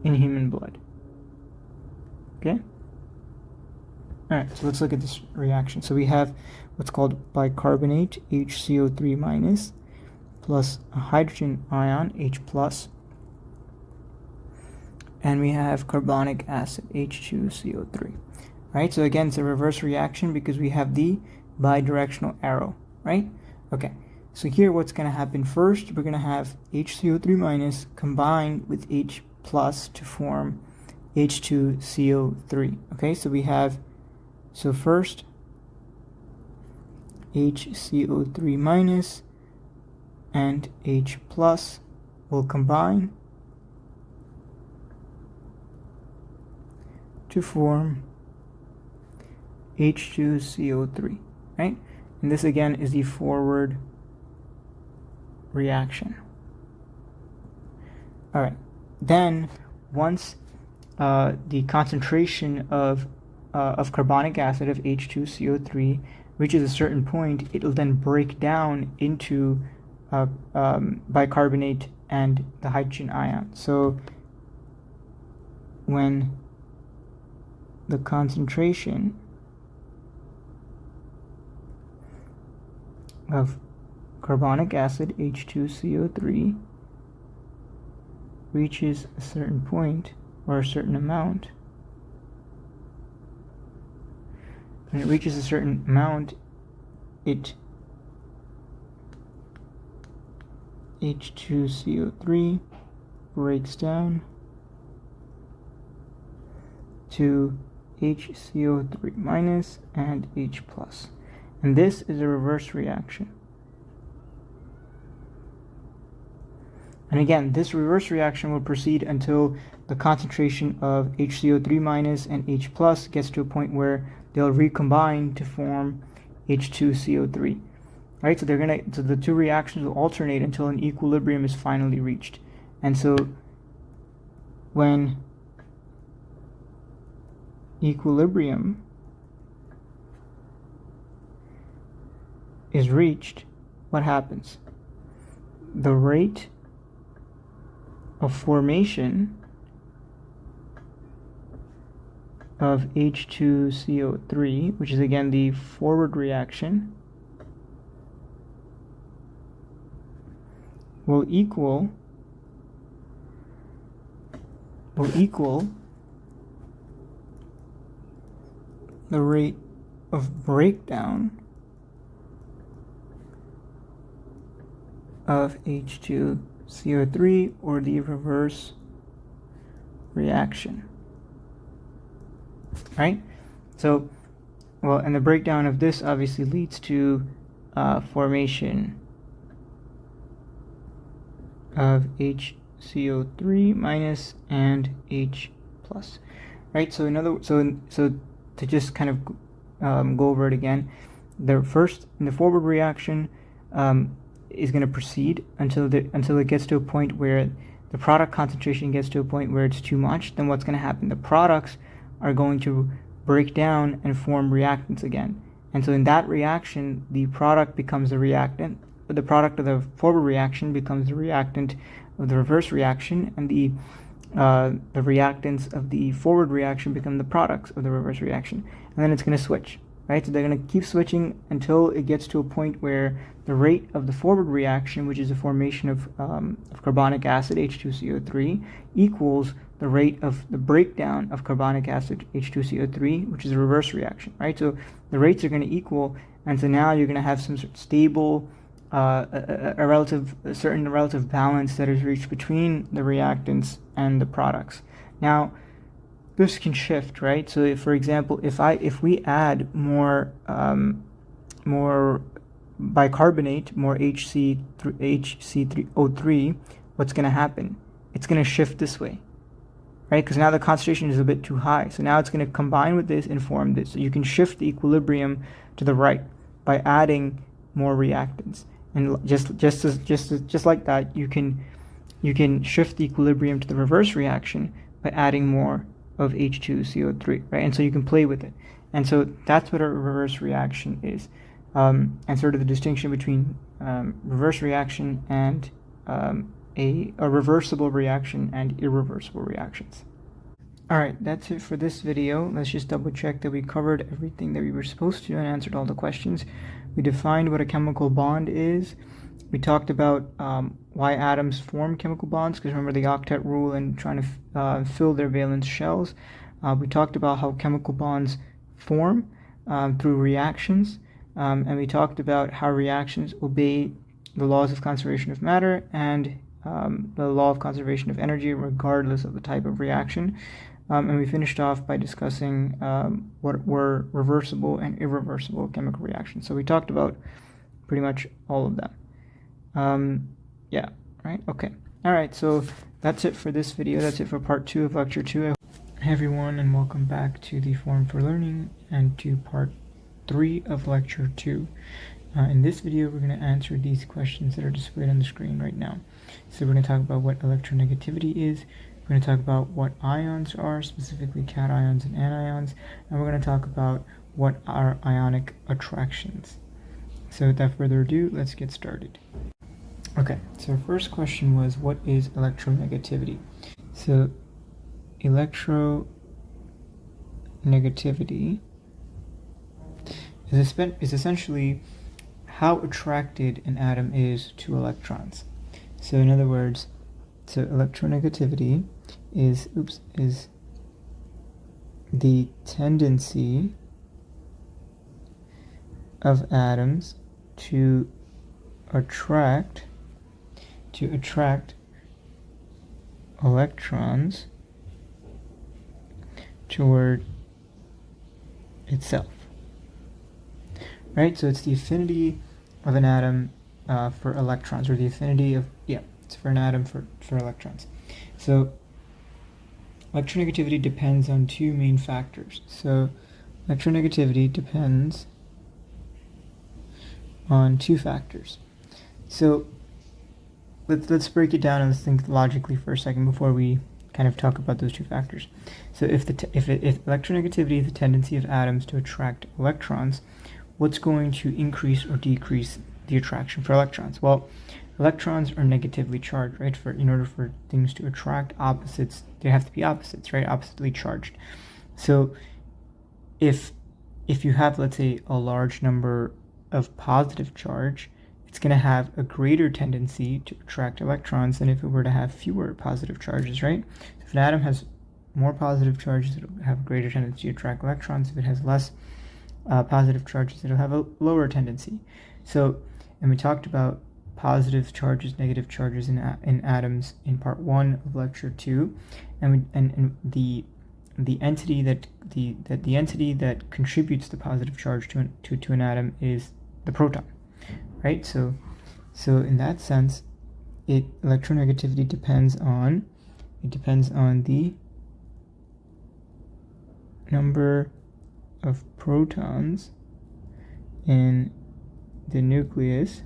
in human blood. Okay? Alright, so let's look at this reaction. So we have what's called bicarbonate, HCO3 minus, plus a hydrogen ion, H plus, and we have carbonic acid, H2CO3. Right, so again, it's a reverse reaction because we have the bidirectional arrow, right? Okay, so here what's going to happen first, we're going to have HCO3 minus combined with H plus to form H2CO3. Okay, so we have, so first HCO3 minus and H plus will combine to form H2CO3, right? And this again is the forward reaction. All right, then once the concentration of carbonic acid of H2CO3 reaches a certain point, it will then break down into bicarbonate and the hydrogen ion. So when the concentration of carbonic acid H2CO3 reaches a certain point or a certain amount, when it reaches a certain amount, it H2CO3 breaks down to HCO3 minus and H plus. And this is a reverse reaction. And again, this reverse reaction will proceed until the concentration of HCO3 minus and H plus gets to a point where they'll recombine to form H2CO3. Right? So so the two reactions will alternate until an equilibrium is finally reached. And so when equilibrium is reached, what happens? The rate of formation of H2CO3, which is again the forward reaction, will equal the rate of breakdown of H2CO3, or the reverse reaction. Right? So, well, and the breakdown of this obviously leads to formation of HCO3 minus and H plus. Right? So so to just kind of go over it again, the forward reaction is going to proceed until it gets to a point where the product concentration gets to a point where it's too much. Then what's going to happen? The products are going to break down and form reactants again. And so in that reaction, the product becomes a reactant. The product of the forward reaction becomes the reactant of the reverse reaction, and the reactants of the forward reaction become the products of the reverse reaction. And then it's going to switch, right? So they're going to keep switching until it gets to a point where the rate of the forward reaction, which is the formation of carbonic acid, H2CO3, equals the rate of the breakdown of carbonic acid, H2CO3, which is a reverse reaction, right? So the rates are going to equal, and so now you're going to have some sort of stable, a certain relative balance that is reached between the reactants and the products. Now, this can shift, right? So, if, for example, if we add more bicarbonate, more HC3O3, what's going to happen? It's going to shift this way, right? Because now the concentration is a bit too high. So now it's going to combine with this and form this. So you can shift the equilibrium to the right by adding more reactants. And just like that, you can you can shift the equilibrium to the reverse reaction by adding more of H2CO3, right? And so you can play with it. And so that's what a reverse reaction is. And sort of the distinction between reverse reaction and a reversible reaction and irreversible reactions. Alright, that's it for this video. Let's just double check that we covered everything that we were supposed to and answered all the questions. We defined what a chemical bond is. We talked about why atoms form chemical bonds, because remember the Octet Rule and trying to fill their valence shells. We talked about how chemical bonds form through reactions, and we talked about how reactions obey the laws of conservation of matter and the law of conservation of energy regardless of the type of reaction. And we finished off by discussing what were reversible and irreversible chemical reactions. So we talked about pretty much all of them. Yeah, right? Okay. All right, so that's it for this video. That's it for part 2 of lecture 2. Hey everyone, and welcome back to the Forum for Learning and to part 3 of lecture 2. In this video, we're going to answer these questions that are displayed on the screen right now. So we're going to talk about what electronegativity is. We're going to talk about what ions are, specifically cations and anions, and we're going to talk about what are ionic attractions. So without further ado, let's get started. Okay, so our first question was, what is electronegativity? So electronegativity is essentially how attracted an atom is to electrons. So in other words, so electronegativity is the tendency of atoms to attract electrons toward itself. Right? So it's the affinity of an atom for electrons, or the affinity of, it's for an atom for electrons. So electronegativity depends on two main factors. So electronegativity depends on two factors. So let's break it down and let's think logically for a second before we kind of talk about those two factors. So if electronegativity is the tendency of atoms to attract electrons, what's going to increase or decrease the attraction for electrons? Well, electrons are negatively charged, right? In order for things to attract opposites, they have to be opposites, right? Oppositely charged. So if you have, let's say, a large number of positive charge, it's going to have a greater tendency to attract electrons than if it were to have fewer positive charges, right? So if an atom has more positive charges, it'll have a greater tendency to attract electrons. If it has less positive charges, it'll have a lower tendency. So, and we talked about positive charges, negative charges in atoms in part 1 of lecture 2, and the entity that contributes the positive charge to an atom is the proton, right? So in that sense, electronegativity depends on the number of protons in the nucleus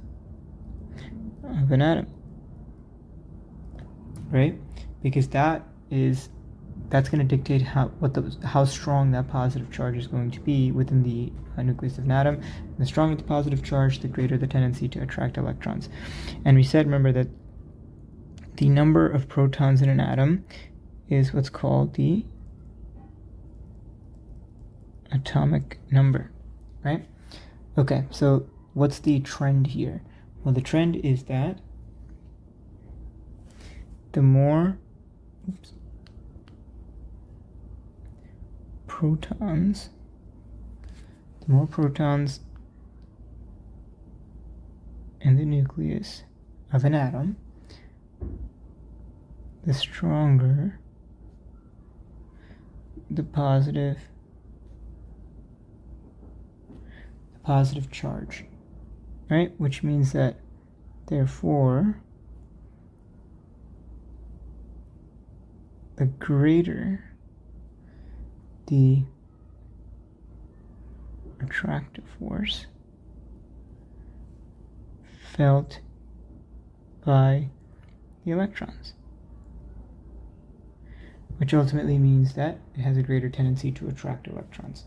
of an atom, right? Because that's going to dictate how strong that positive charge is going to be within the nucleus of an atom. And the stronger the positive charge, the greater the tendency to attract electrons. And we said, remember, that the number of protons in an atom is what's called the atomic number, right? Okay, so what's the trend here? Well, the trend is that the more protons in the nucleus of an atom, the stronger the positive charge, right? Which means that, therefore, the greater the attractive force felt by the electrons, which ultimately means that it has a greater tendency to attract electrons.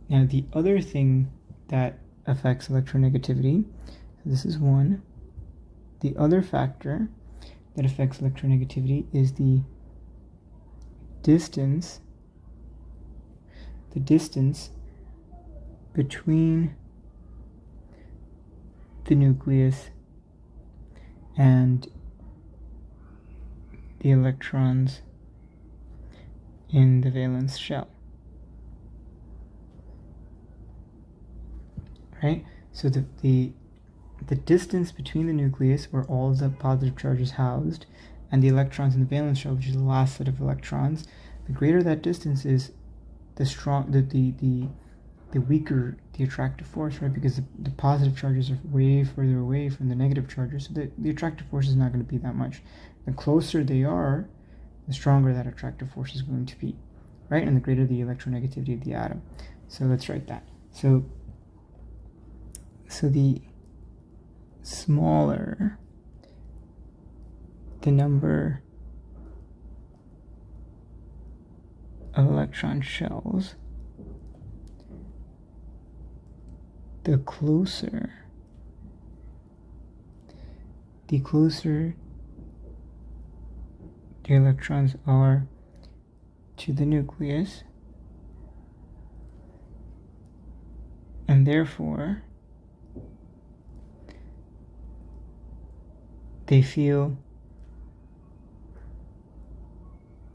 Now, the other thing that affects electronegativity, this is one. The other factor that affects electronegativity is the distance between the nucleus and the electrons in the valence shell. Right? So the distance between the nucleus, where all of the positive charge is housed, and the electrons in the valence shell, which is the last set of electrons, the greater that distance is, the weaker the attractive force, right? Because the positive charges are way further away from the negative charges, so the attractive force is not going to be that much. The closer they are, the stronger that attractive force is going to be, right? And the greater the electronegativity of the atom. So let's write that. So the smaller the number of electron shells, the closer the electrons are to the nucleus, and therefore they feel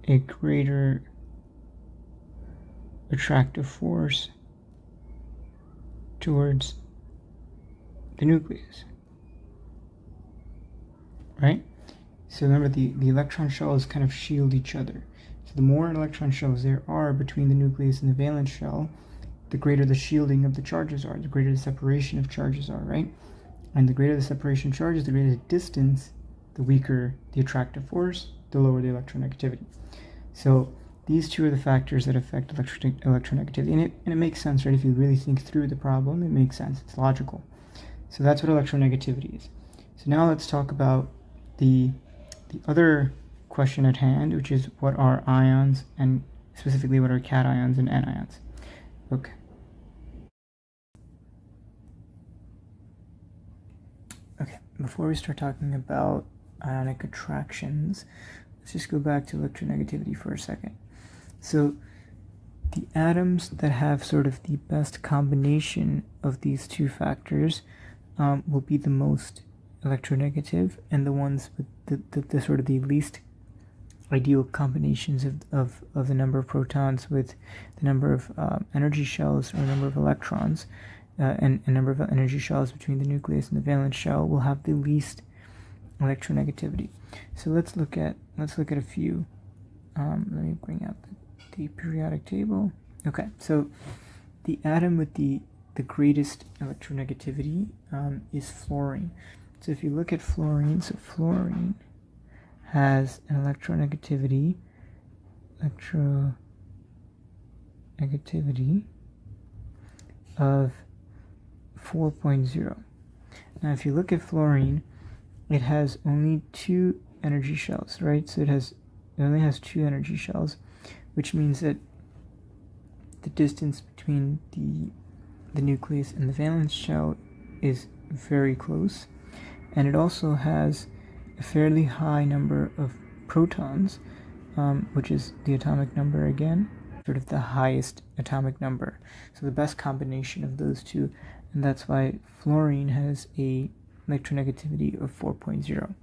a greater attractive force towards the nucleus, right? So remember, the electron shells kind of shield each other. So the more electron shells there are between the nucleus and the valence shell, the greater the shielding of the charges are, the greater the separation of charges are, right? And the greater the separation of charges, the greater the distance, the weaker the attractive force, the lower the electronegativity. So these two are the factors that affect electronegativity. And it makes sense, right? If you really think through the problem, it makes sense. It's logical. So that's what electronegativity is. So now let's talk about the other question at hand, which is what are ions, and specifically what are cations and anions. Okay. Okay, before we start talking about ionic attractions, let's just go back to electronegativity for a second. So the atoms that have sort of the best combination of these two factors will be the most electronegative, and the ones with the sort of the least ideal combinations of the number of protons with the number of energy shells or number of electrons and number of energy shells between the nucleus and the valence shell will have the least electronegativity. So let's look at a few. Let me bring out the periodic table. Okay, so the atom with the greatest electronegativity is fluorine. So if you look at fluorine, so fluorine has an electronegativity of 4.0. Now if you look at fluorine, it has only 2 energy shells, right? So it only has 2 energy shells, which means that the distance between the nucleus and the valence shell is very close, and it also has a fairly high number of protons, which is the atomic number again, sort of the highest atomic number. So the best combination of those two, and that's why fluorine has a electronegativity of 4.0.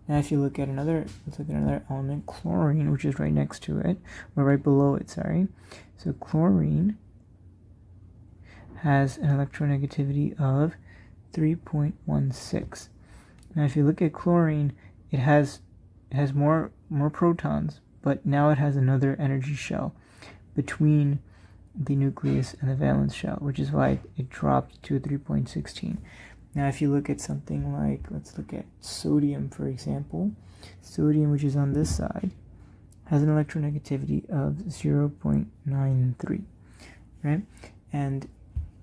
Now if you look at let's look at another element, chlorine, which is right next to it, or right below it, sorry. So chlorine has an electronegativity of 3.16. Now if you look at chlorine, it has more protons, but now it has another energy shell between the nucleus and the valence shell, which is why it dropped to 3.16. Now if you look at something like, let's look at sodium, for example. Sodium, which is on this side, has an electronegativity of 0.93, right? And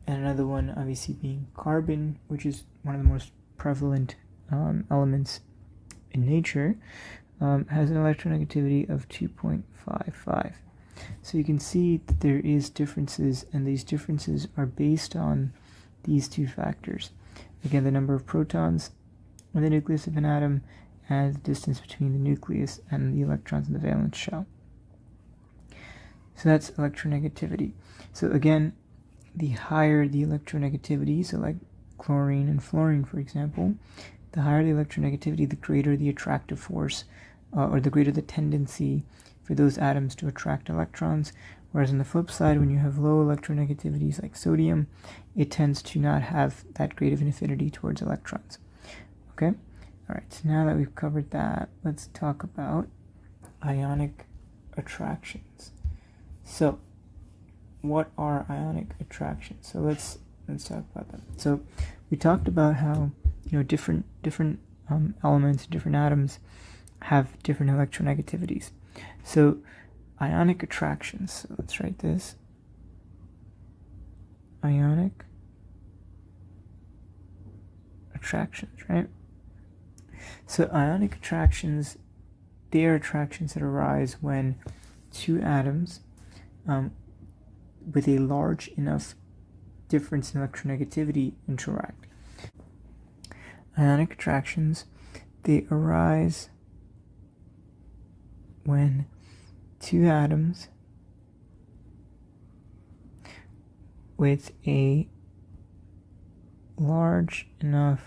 another one obviously being carbon, which is one of the most prevalent elements in nature, has an electronegativity of 2.55. So you can see that there is differences, and these differences are based on these two factors. Again, the number of protons in the nucleus of an atom and the distance between the nucleus and the electrons in the valence shell. So that's electronegativity. So again, the higher the electronegativity, so like chlorine and fluorine, for example, the higher the electronegativity, the greater the attractive force, or the greater the tendency for those atoms to attract electrons. Whereas on the flip side, when you have low electronegativities like sodium, it tends to not have that great of an affinity towards electrons. Okay? Alright, so now that we've covered that, let's talk about ionic attractions. So, what are ionic attractions? So let's talk about them. So we talked about how different elements, different atoms have different electronegativities. So ionic attractions. So let's write this. Ionic attractions, right? So ionic attractions, they are attractions that arise when two atoms with a large enough difference in electronegativity interact. Ionic attractions, they arise when two atoms with a large enough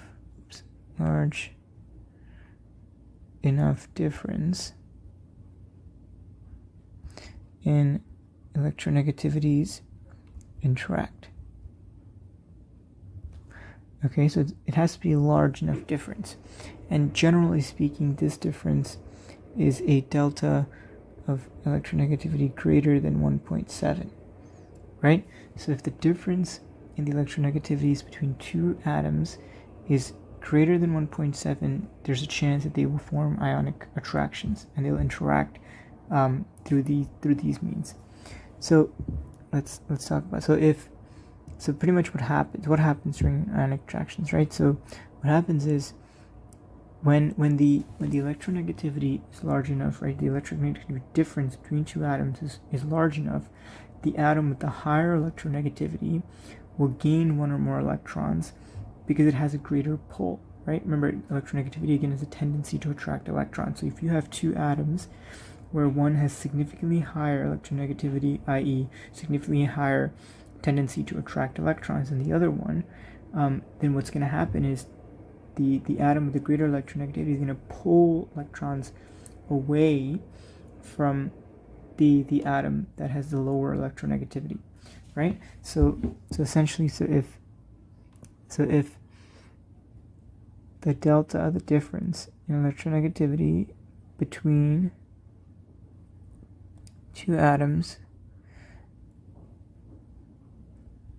difference in electronegativities interact. Okay, so it has to be a large enough difference. And generally speaking, this difference is a delta of electronegativity greater than 1.7, right? So if the difference in the electronegativities between two atoms is greater than 1.7, there's a chance that they will form ionic attractions, and they'll interact through these means. So let's talk about so pretty much what happens during ionic attractions, right? So what happens is when the electronegativity is large enough, right, the electronegativity difference between two atoms is large enough, the atom with the higher electronegativity will gain one or more electrons because it has a greater pull, right? Remember, electronegativity again is a tendency to attract electrons. So if you have two atoms where one has significantly higher electronegativity, i.e. significantly higher tendency to attract electrons than the other one, then what's going to happen is the atom with the greater electronegativity is going to pull electrons away from the atom that has the lower electronegativity, right? So essentially, if the delta, the difference in electronegativity between two atoms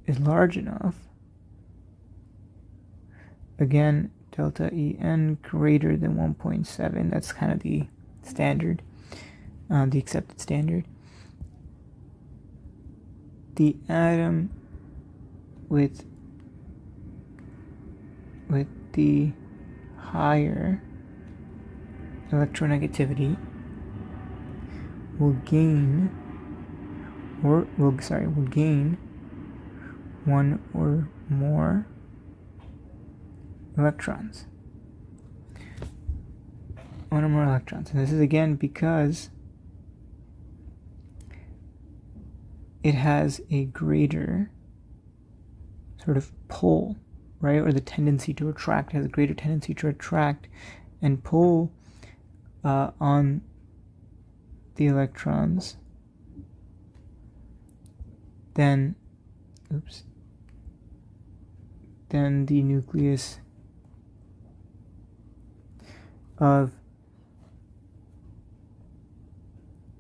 is large enough, again, delta En greater than 1.7, that's kind of the standard, the accepted standard. The atom with the higher electronegativity will gain one or more electrons. And this is again because it has a greater sort of pull, right? Or the tendency to attract, has a greater tendency to attract and pull on the electrons than the nucleus of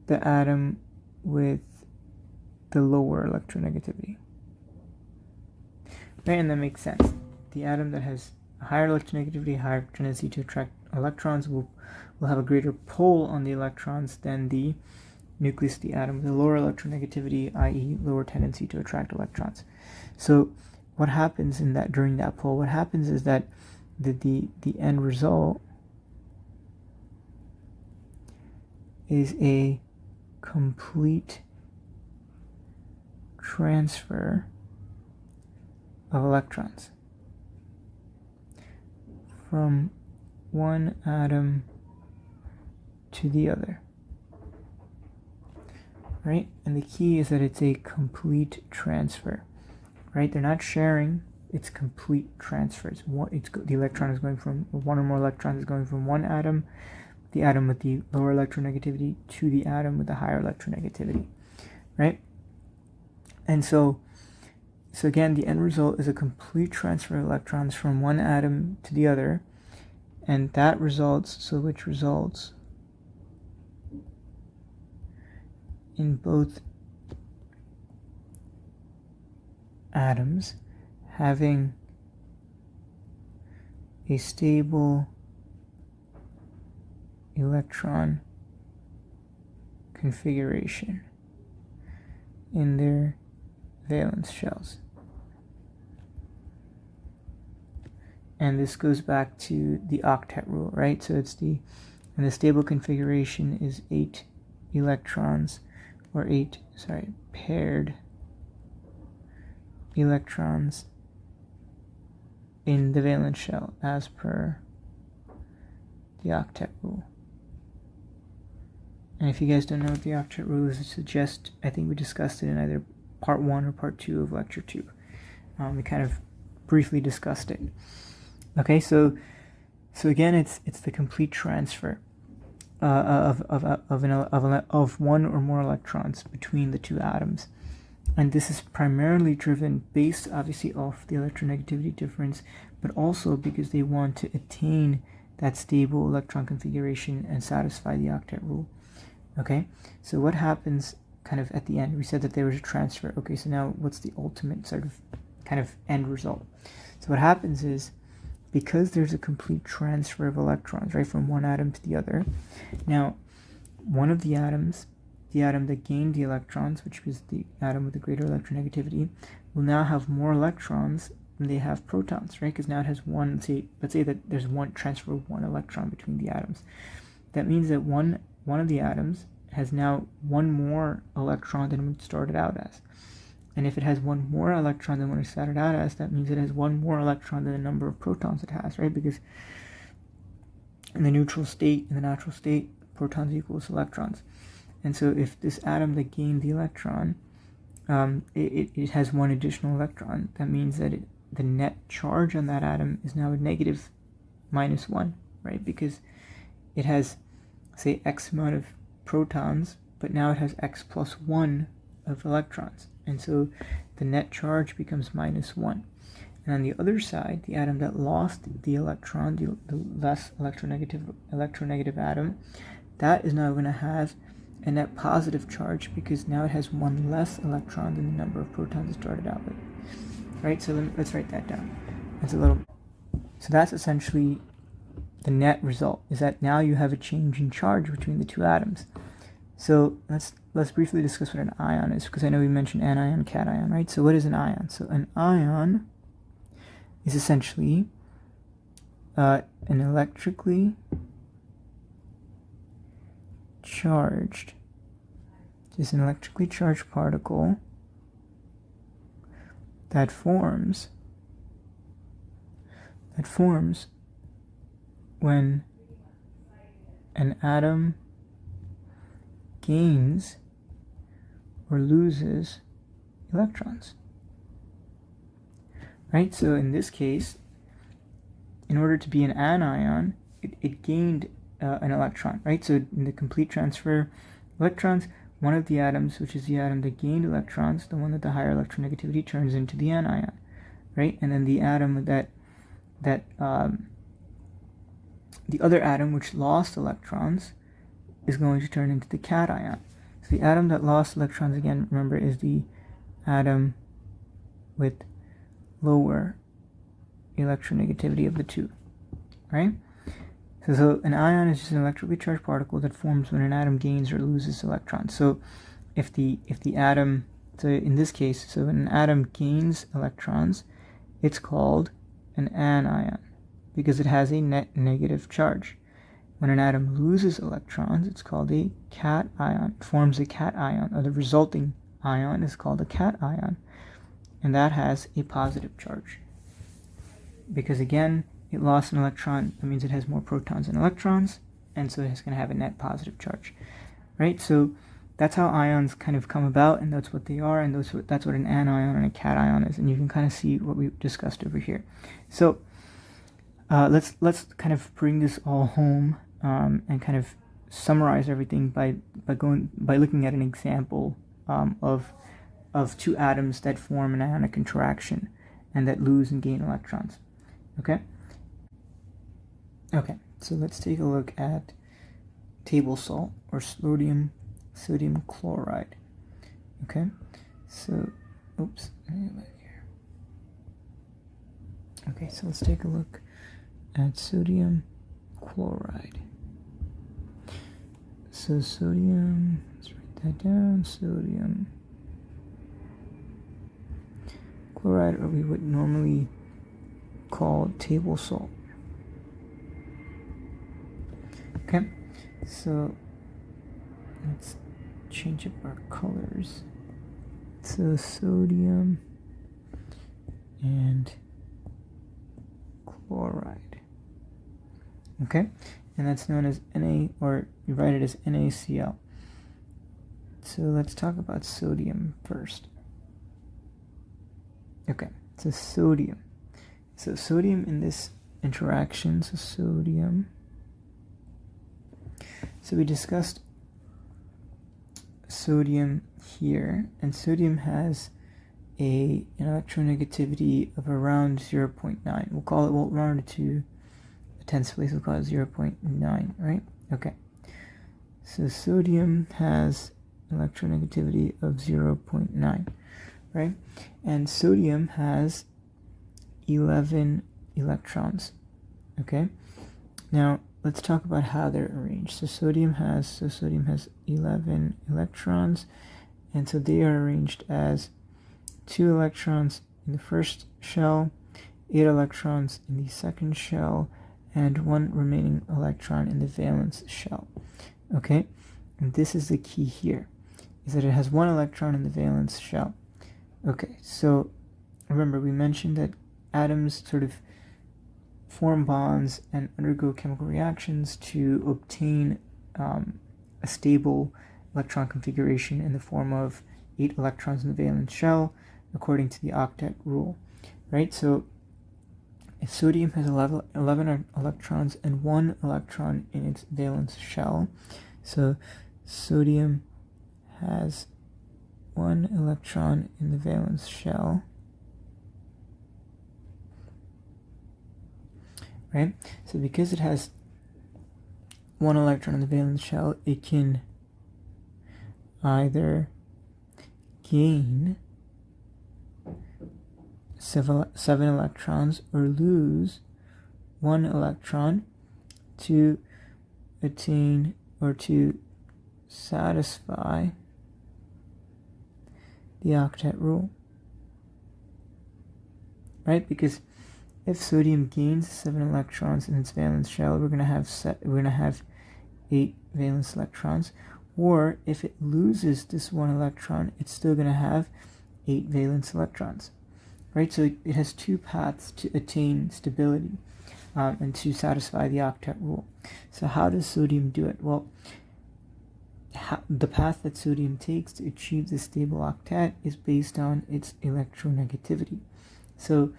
the atom with the lower electronegativity. Right, and that makes sense. The atom that has a higher electronegativity, higher tendency to attract electrons will have a greater pull on the electrons than the nucleus of the atom with a lower electronegativity, i.e. lower tendency to attract electrons. So what happens during that pull? What happens is that the end result is a complete transfer of electrons from one atom to the other, right? And the key is that it's a complete transfer, right? They're not sharing, it's complete transfer. The electron is going from, one or more electrons is going from one atom, the atom with the lower electronegativity, to the atom with the higher electronegativity, right? And so again, the end result is a complete transfer of electrons from one atom to the other, and that results, which results in both atoms having a stable electron configuration in their valence shells. And this goes back to the octet rule, right? So it's and the stable configuration is 8 electrons, or paired electrons in the valence shell as per the octet rule. And if you guys don't know what the octet rule is, I think we discussed it in either part 1 or part 2 of lecture 2. We kind of briefly discussed it. Okay, so again, it's the complete transfer of one or more electrons between the two atoms, and this is primarily driven based, obviously, off the electronegativity difference, but also because they want to attain that stable electron configuration and satisfy the octet rule. Okay, so what happens kind of at the end? We said that there was a transfer. Okay, so now what's the ultimate sort of kind of end result? So what happens is, because there's a complete transfer of electrons, right, from one atom to the other, now one of the atoms, the atom that gained the electrons, which was the atom with the greater electronegativity, will now have more electrons than they have protons, right? Because now it has one, let's say that there's one transfer of one electron between the atoms. That means that one of the atoms has now one more electron than it started out as. And if it has one more electron than what it started out as, that means it has one more electron than the number of protons it has, right? Because in the neutral state, in the natural state, protons equals electrons. And so if this atom that gained the electron, it has one additional electron, that means that the net charge on that atom is now a negative -1, right? Because it has, say, X amount of protons, but now it has X plus 1 of electrons. And so the net charge becomes -1. And on the other side, the atom that lost the electron, the less electronegative atom, that is now going to have a net positive charge, because now it has one less electron than the number of protons it started out with. Right? So let's write that down. So that's essentially the net result, is that now you have a change in charge between the two atoms. So let's briefly discuss what an ion is, because I know we mentioned anion, cation, right? So what is an ion? So an ion is essentially an electrically charged, just an electrically charged particle that forms when an atom gains or loses electrons, right? So in this case, in order to be an anion, it gained an electron, right? So in the complete transfer of electrons, one of the atoms, which is the atom that gained electrons, the one with the higher electronegativity, turns into the anion, right? And then the atom the other atom which lost electrons is going to turn into the cation. So the atom that lost electrons, again, remember, is the atom with lower electronegativity of the two, right? So an ion is just an electrically charged particle that forms when an atom gains or loses electrons. So if the atom, so in this case, so when an atom gains electrons, it's called an anion, because it has a net negative charge. When an atom loses electrons, it's called a cation. It forms a cation, or the resulting ion is called a cation, and that has a positive charge. Because again, it lost an electron, that means it has more protons than electrons, and so it's going to have a net positive charge, right? So that's how ions kind of come about, and that's what they are, and that's what an anion and a cation is, and you can kind of see what we discussed over here. So let's kind of bring this all home and kind of summarize everything by looking at an example of two atoms that form an ionic interaction and that lose and gain electrons. Okay, so let's take a look at table salt, or sodium chloride. Okay, so oops, here. Okay, so let's take a look at sodium chloride. So sodium, let's write that down, sodium chloride, or we would normally call table salt. Okay, so let's change up our colors. So sodium and chloride. Okay, and that's known as Na, or you write it as NaCl. So let's talk about sodium first. Okay, so sodium. So sodium in this interaction, so sodium. So we discussed sodium here, and sodium has an electronegativity of around 0.9. We'll round it to the 10th place, we'll call it 0.9, right? Okay. So sodium has electronegativity of 0.9, right? And sodium has 11 electrons. Okay. Now let's talk about how they're arranged. So sodium has 11 electrons, and so they are arranged as 2 electrons in the first shell, 8 electrons in the second shell, and 1 remaining electron in the valence shell. Okay, and this is the key here, is that it has 1 electron in the valence shell. Okay, so remember we mentioned that atoms sort of form bonds and undergo chemical reactions to obtain a stable electron configuration in the form of 8 electrons in the valence shell, according to the Octet Rule, right? So if sodium has 11 electrons and 1 electron in its valence shell, so sodium has 1 electron in the valence shell, right? So because it has 1 electron in the valence shell, it can either gain 7 electrons or lose 1 electron to attain or to satisfy the Octet Rule, right? Because if sodium gains 7 electrons in its valence shell, we're going to have 8 valence electrons. Or if it loses this 1 electron, it's still going to have 8 valence electrons, right? So it has 2 paths to attain stability and to satisfy the Octet Rule. So how does sodium do it? Well, the path that sodium takes to achieve this stable octet is based on its electronegativity. So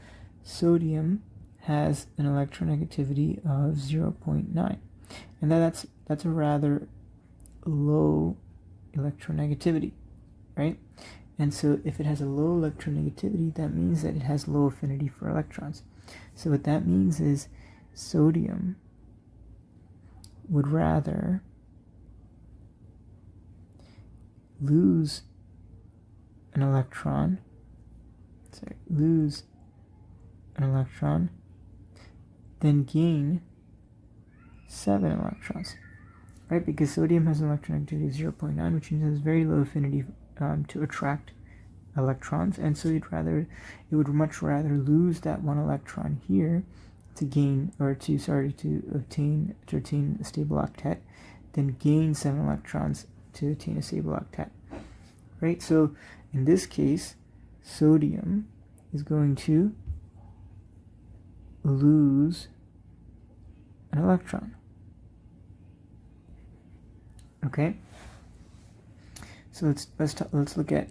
sodium has an electronegativity of 0.9, and that's a rather low electronegativity, right? And so if it has a low electronegativity, that means that it has low affinity for electrons. So what that means is sodium would rather lose an electron, then gain 7 electrons, right? Because sodium has an electronegativity of 0.9, which means it has very low affinity to attract electrons, and so it would much rather lose that 1 electron here gain, or to obtain a stable octet, then gain 7 electrons to attain a stable octet, right? So in this case, sodium is going to lose an electron. Okay. So let's look at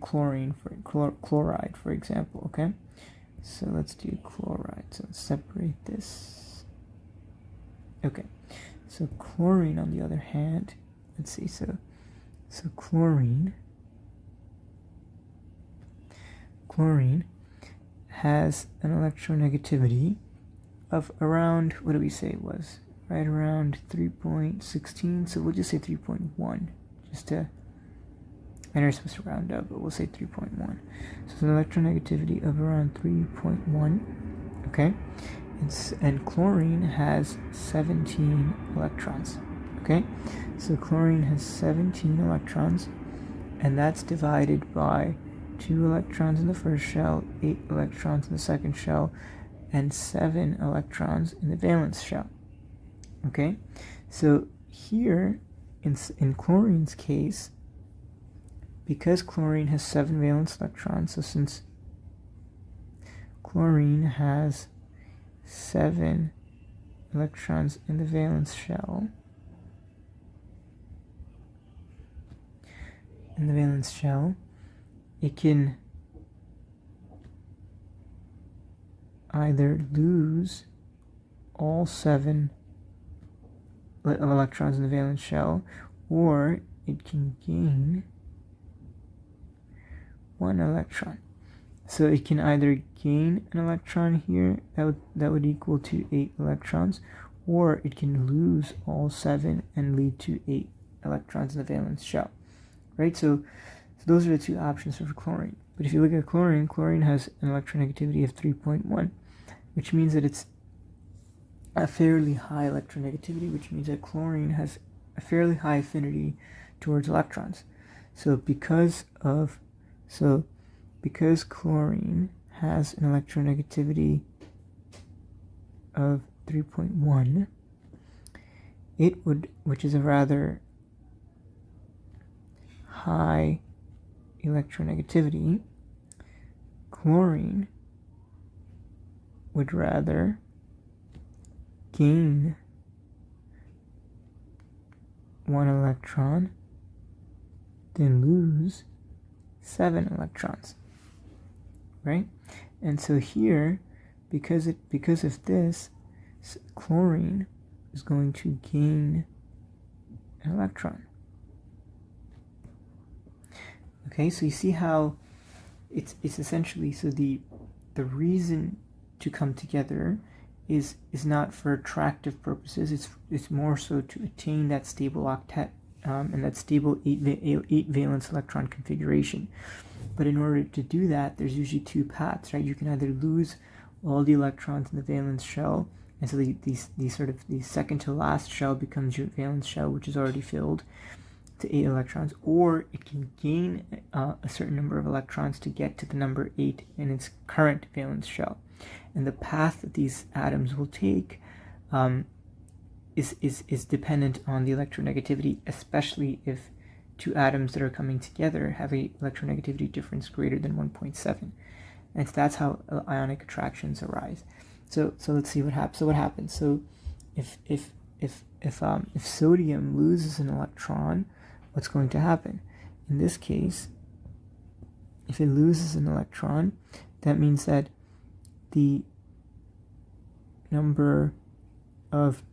chlorine chloride, for example. Okay. So let's do chloride. So let's separate this. Okay. So chlorine, on the other hand, let's see. So chlorine has an electronegativity of around, what do we say it was? Right around 3.16. So we'll just say 3.1, just to, I know we're supposed to round up, but we'll say 3.1. So it's an electronegativity of around 3.1. Okay, and chlorine has 17 electrons. Okay, so chlorine has 17 electrons, and that's divided by 2 electrons in the first shell, 8 electrons in the second shell, and 7 electrons in the valence shell. Okay, so here in chlorine's case, because chlorine has 7 valence electrons, so since chlorine has 7 electrons in the valence shell, it can either lose all 7 electrons in the valence shell, or it can gain 1 electron. So it can either gain an electron here, that would equal to 8 electrons, or it can lose all 7 and lead to 8 electrons in the valence shell, right? So those are the two options for chlorine. But if you look at chlorine has an electronegativity of 3.1, which means that it's a fairly high electronegativity, which means that chlorine has a fairly high affinity towards electrons. So because chlorine has an electronegativity of 3.1, it would, which is a rather high electronegativity, chlorine would rather gain 1 electron than lose 7 electrons, right? And so here, because of this, chlorine is going to gain an electron. Okay, so you see how it's essentially, so the reason to come together is not for attractive purposes. It's more so to attain that stable octet and that stable 8 valence electron configuration. But in order to do that, there's usually 2 paths, right? You can either lose all the electrons in the valence shell, and so the second to last shell becomes your valence shell, which is already filled to 8 electrons, or it can gain a certain number of electrons to get to the number 8 in its current valence shell. And the path that these atoms will take is dependent on the electronegativity, especially if 2 atoms that are coming together have a electronegativity difference greater than 1.7. And that's how ionic attractions arise. So let's see what happens. So what happens? So if sodium loses an electron, what's going to happen? In this case, if it loses an electron, that means that the number of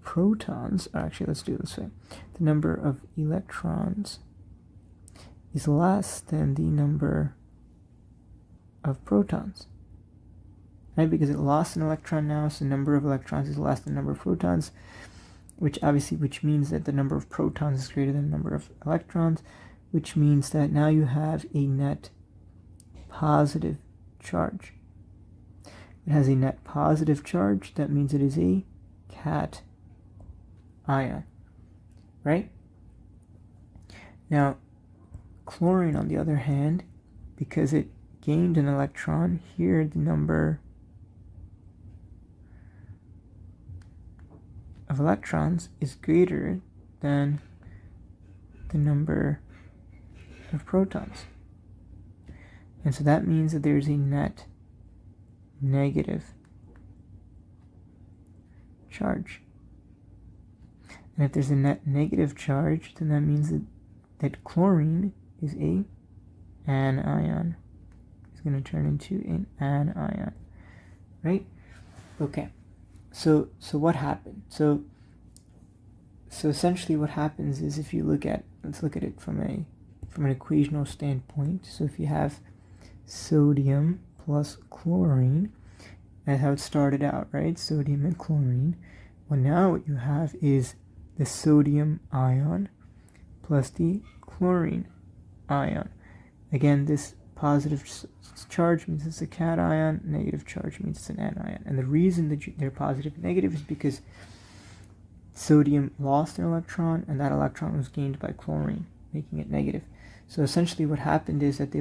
protons, actually let's do it this way, the number of electrons is less than the number of protons, right? Because it lost an electron now, so the number of electrons is less than the number of protons, which means that the number of protons is greater than the number of electrons, which means that now you have a net positive charge. It has a net positive charge, that means it is a cation, right? Now, chlorine, on the other hand, because it gained an electron, here the number of electrons is greater than the number of protons. And so that means that there's a net negative charge. And if there's a net negative charge, then that means that chlorine is an anion. It's going to turn into an anion, right? Okay. So what happened? So essentially what happens is, if you let's look at it from an equational standpoint. So if you have sodium plus chlorine, that's how it started out, right? Sodium and chlorine. Well, now what you have is the sodium ion plus the chlorine ion. Again, this positive charge means it's a cation, negative charge means it's an anion. And the reason that they're positive and negative is because sodium lost an electron, and that electron was gained by chlorine, making it negative. So essentially what happened is that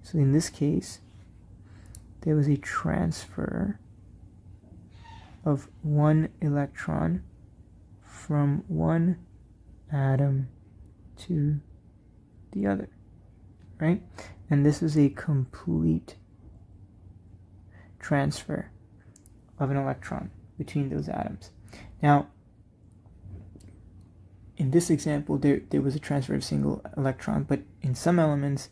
so in this case, there was a transfer of one electron from one atom to the other, right? And this is a complete transfer of an electron between those atoms. Now, in this example, there was a transfer of a single electron, but in some elements,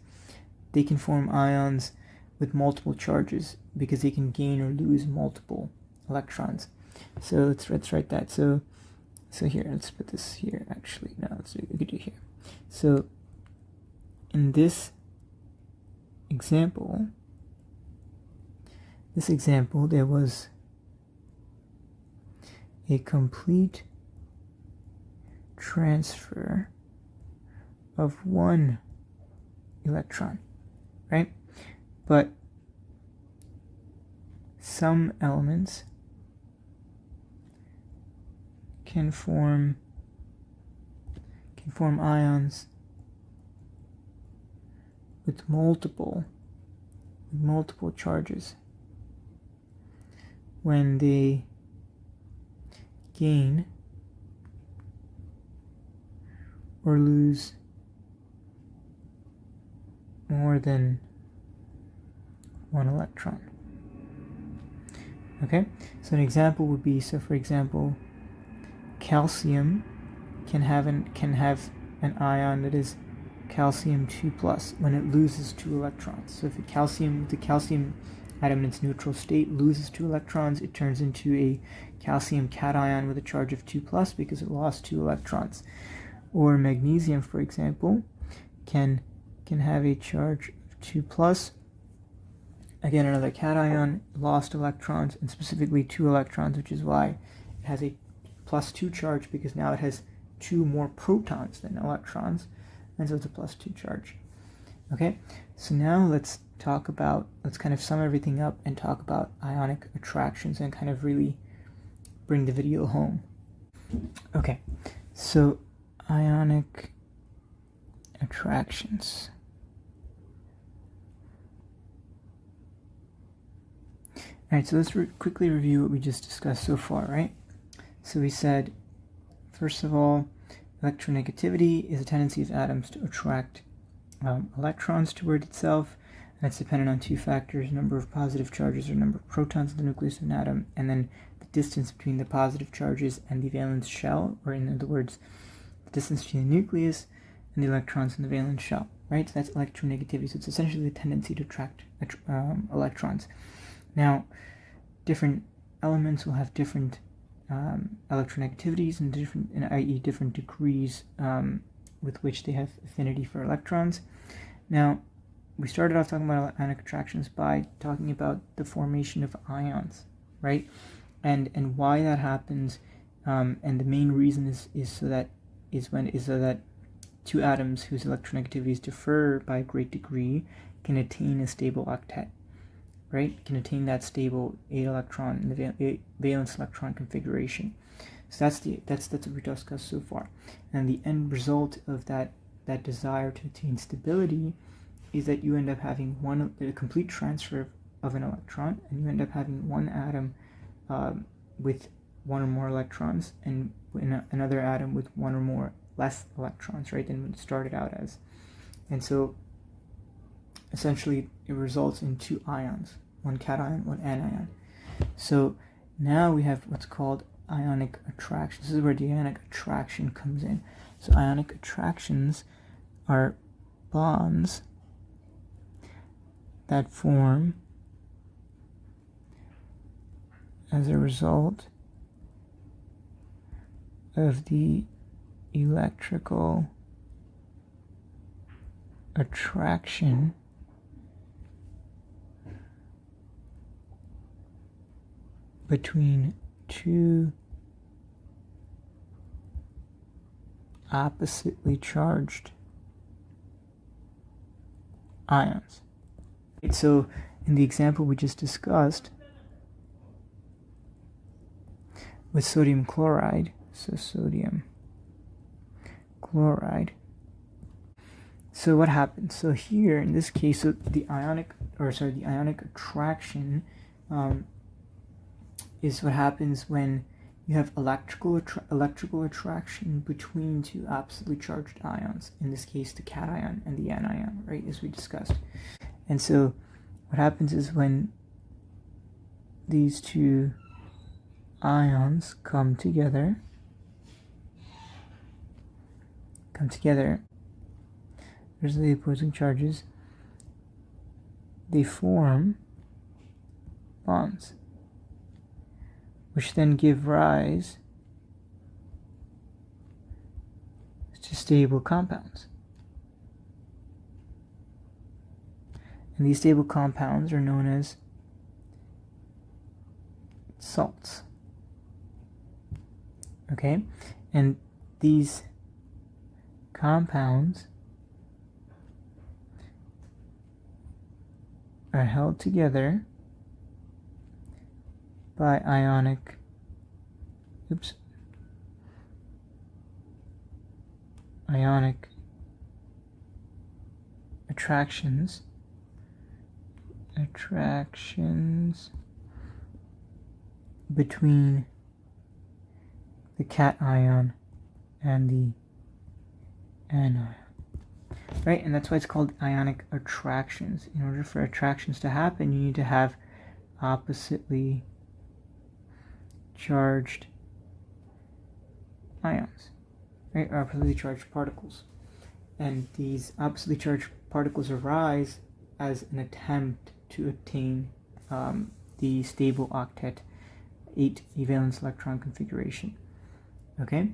they can form ions with multiple charges because they can gain or lose multiple electrons. So let's write that. So here, let's put this here. Actually, no, we could do here. So in this example, there was a complete transfer of one electron, right? But some elements can form ions with multiple charges when they gain or lose more than one electron. Okay, so an example would be, so for example, calcium can have an ion that is calcium 2+ when it loses 2 electrons. So if the calcium atom in its neutral state loses 2 electrons, it turns into a calcium cation with a charge of 2+ because it lost 2 electrons. Or magnesium, for example, can have a charge of 2+. Again, another cation, lost electrons, and specifically 2 electrons, which is why it has a +2 charge, because now it has 2 more protons than electrons, and so it's a +2 charge. Okay, so now let's kind of sum everything up and talk about ionic attractions and kind of really bring the video home. Okay, so ionic attractions. Alright, so let's quickly review what we just discussed so far, right? So we said, first of all, electronegativity is a tendency of atoms to attract electrons toward itself, and it's dependent on 2 factors: number of positive charges or number of protons in the nucleus of an atom, and then the distance between the positive charges and the valence shell, or in other words, the distance between the nucleus and the electrons in the valence shell, right? So that's electronegativity. So it's essentially the tendency to attract electrons. Now, different elements will have different electronegativities and i.e. different degrees with which they have affinity for electrons. Now, we started off talking about ionic attractions by talking about the formation of ions, right? And why that happens, and the main reason is so that 2 atoms whose electronegativities differ by a great degree can attain a stable octet, right? Can attain that stable 8-electron in the valence electron configuration. So that's what we discussed so far. And the end result of that desire to attain stability is that you end up having a complete transfer of an electron, and you end up having one atom with one or more electrons, and another atom with one or more less electrons, right, than it started out as. And so essentially it results in two ions, one cation, one anion. So now we have what's called ionic attraction. This is where the ionic attraction comes in. So ionic attractions are bonds that form as a result of the electrical attraction between two oppositely charged ions. So in the example we just discussed with sodium chloride, so sodium chloride. So what happens? So here in this case, so the ionic attraction is what happens when you have electrical attraction between two oppositely charged ions. In this case, the cation and the anion, right, as we discussed. And so what happens is when these two ions come together, there's the opposing charges, they form bonds, which then give rise to stable compounds. And these stable compounds are known as salts. Okay? And these compounds are held together by ionic attractions between the cation and the anion. Right, and that's why it's called ionic attractions. In order for attractions to happen, you need to have oppositely charged ions, right, or oppositely charged particles. And these oppositely charged particles arise as an attempt to obtain the stable octet 8 valence electron configuration. Okay,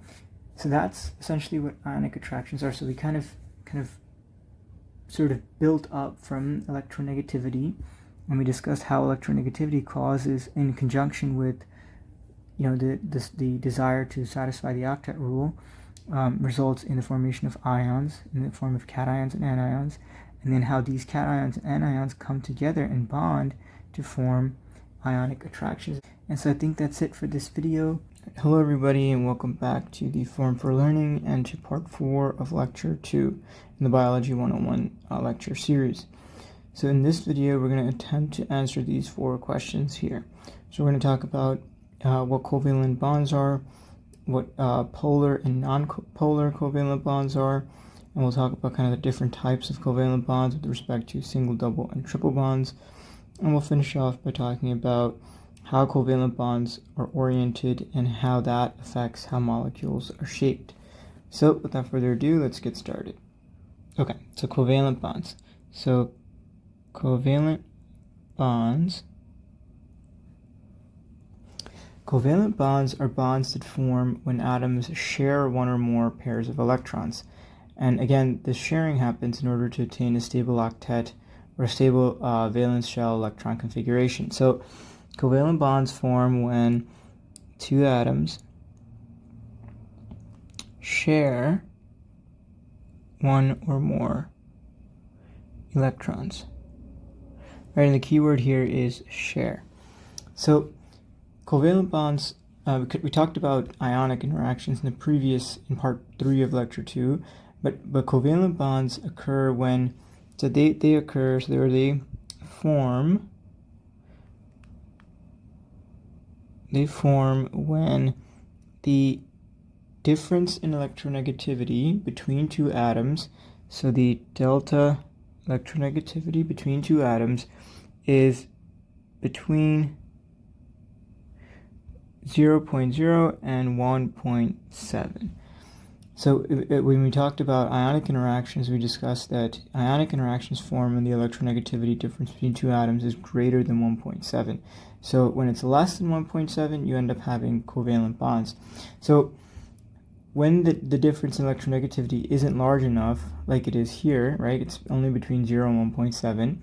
so that's essentially what ionic attractions are. So we kind of sort of built up from electronegativity, and we discussed how electronegativity causes, in conjunction with the desire to satisfy the octet rule, results in the formation of ions in the form of cations and anions, and then how these cations and anions come together and bond to form ionic attractions. And so I think that's it for this video. Hello everybody, and welcome back to the Forum for Learning and to part 4 of lecture 2 in the Biology 101 lecture series. So in this video we're going to attempt to answer these 4 questions here. So we're going to talk about what covalent bonds are, what polar and non-polar covalent bonds are, and we'll talk about kind of the different types of covalent bonds with respect to single, double, and triple bonds. And we'll finish off by talking about how covalent bonds are oriented and how that affects how molecules are shaped. So without further ado, let's get started. Okay, so covalent bonds. So covalent bonds are bonds that form when atoms share one or more pairs of electrons. And again, this sharing happens in order to obtain a stable octet or a stable valence shell electron configuration. So covalent bonds form when two atoms share one or more electrons. Right, and the key word here is share. So covalent bonds, we talked about ionic interactions in part 3 of lecture 2, but covalent bonds occur when So they occur, so they form when the difference in electronegativity between two atoms, so the delta electronegativity between two atoms is between 0.0 and 1.7. So when we talked about ionic interactions, we discussed that ionic interactions form when the electronegativity difference between two atoms is greater than 1.7. So when it's less than 1.7, you end up having covalent bonds. So when the difference in electronegativity isn't large enough, like it is here, right, it's only between 0 and 1.7,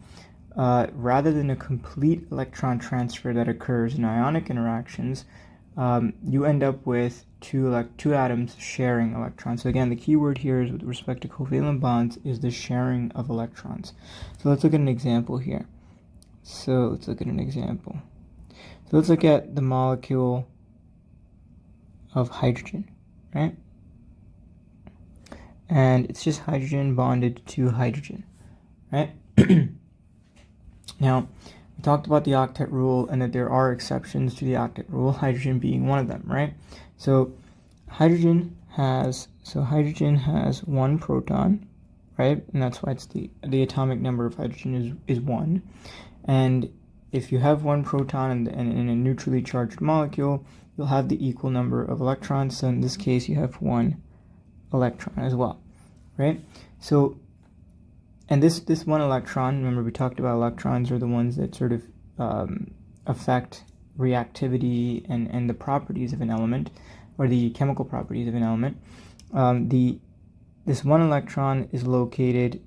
rather than a complete electron transfer that occurs in ionic interactions, you end up with two atoms sharing electrons. So again, the key word here is with respect to covalent bonds is the sharing of electrons. So let's look at an example here. So let's look at the molecule of hydrogen, right? And it's just hydrogen bonded to hydrogen, right? Now, we talked about the octet rule and that there are exceptions to the octet rule, hydrogen being one of them, right? So hydrogen has one proton, right? And that's why it's the atomic number of hydrogen is 1. And if you have one proton in a neutrally charged molecule, you'll have the equal number of electrons. So in this case, you have one electron as well, right? So, and this one electron, remember we talked about electrons are the ones that sort of affect reactivity and the properties of an element, or the chemical properties of an element. This one electron is located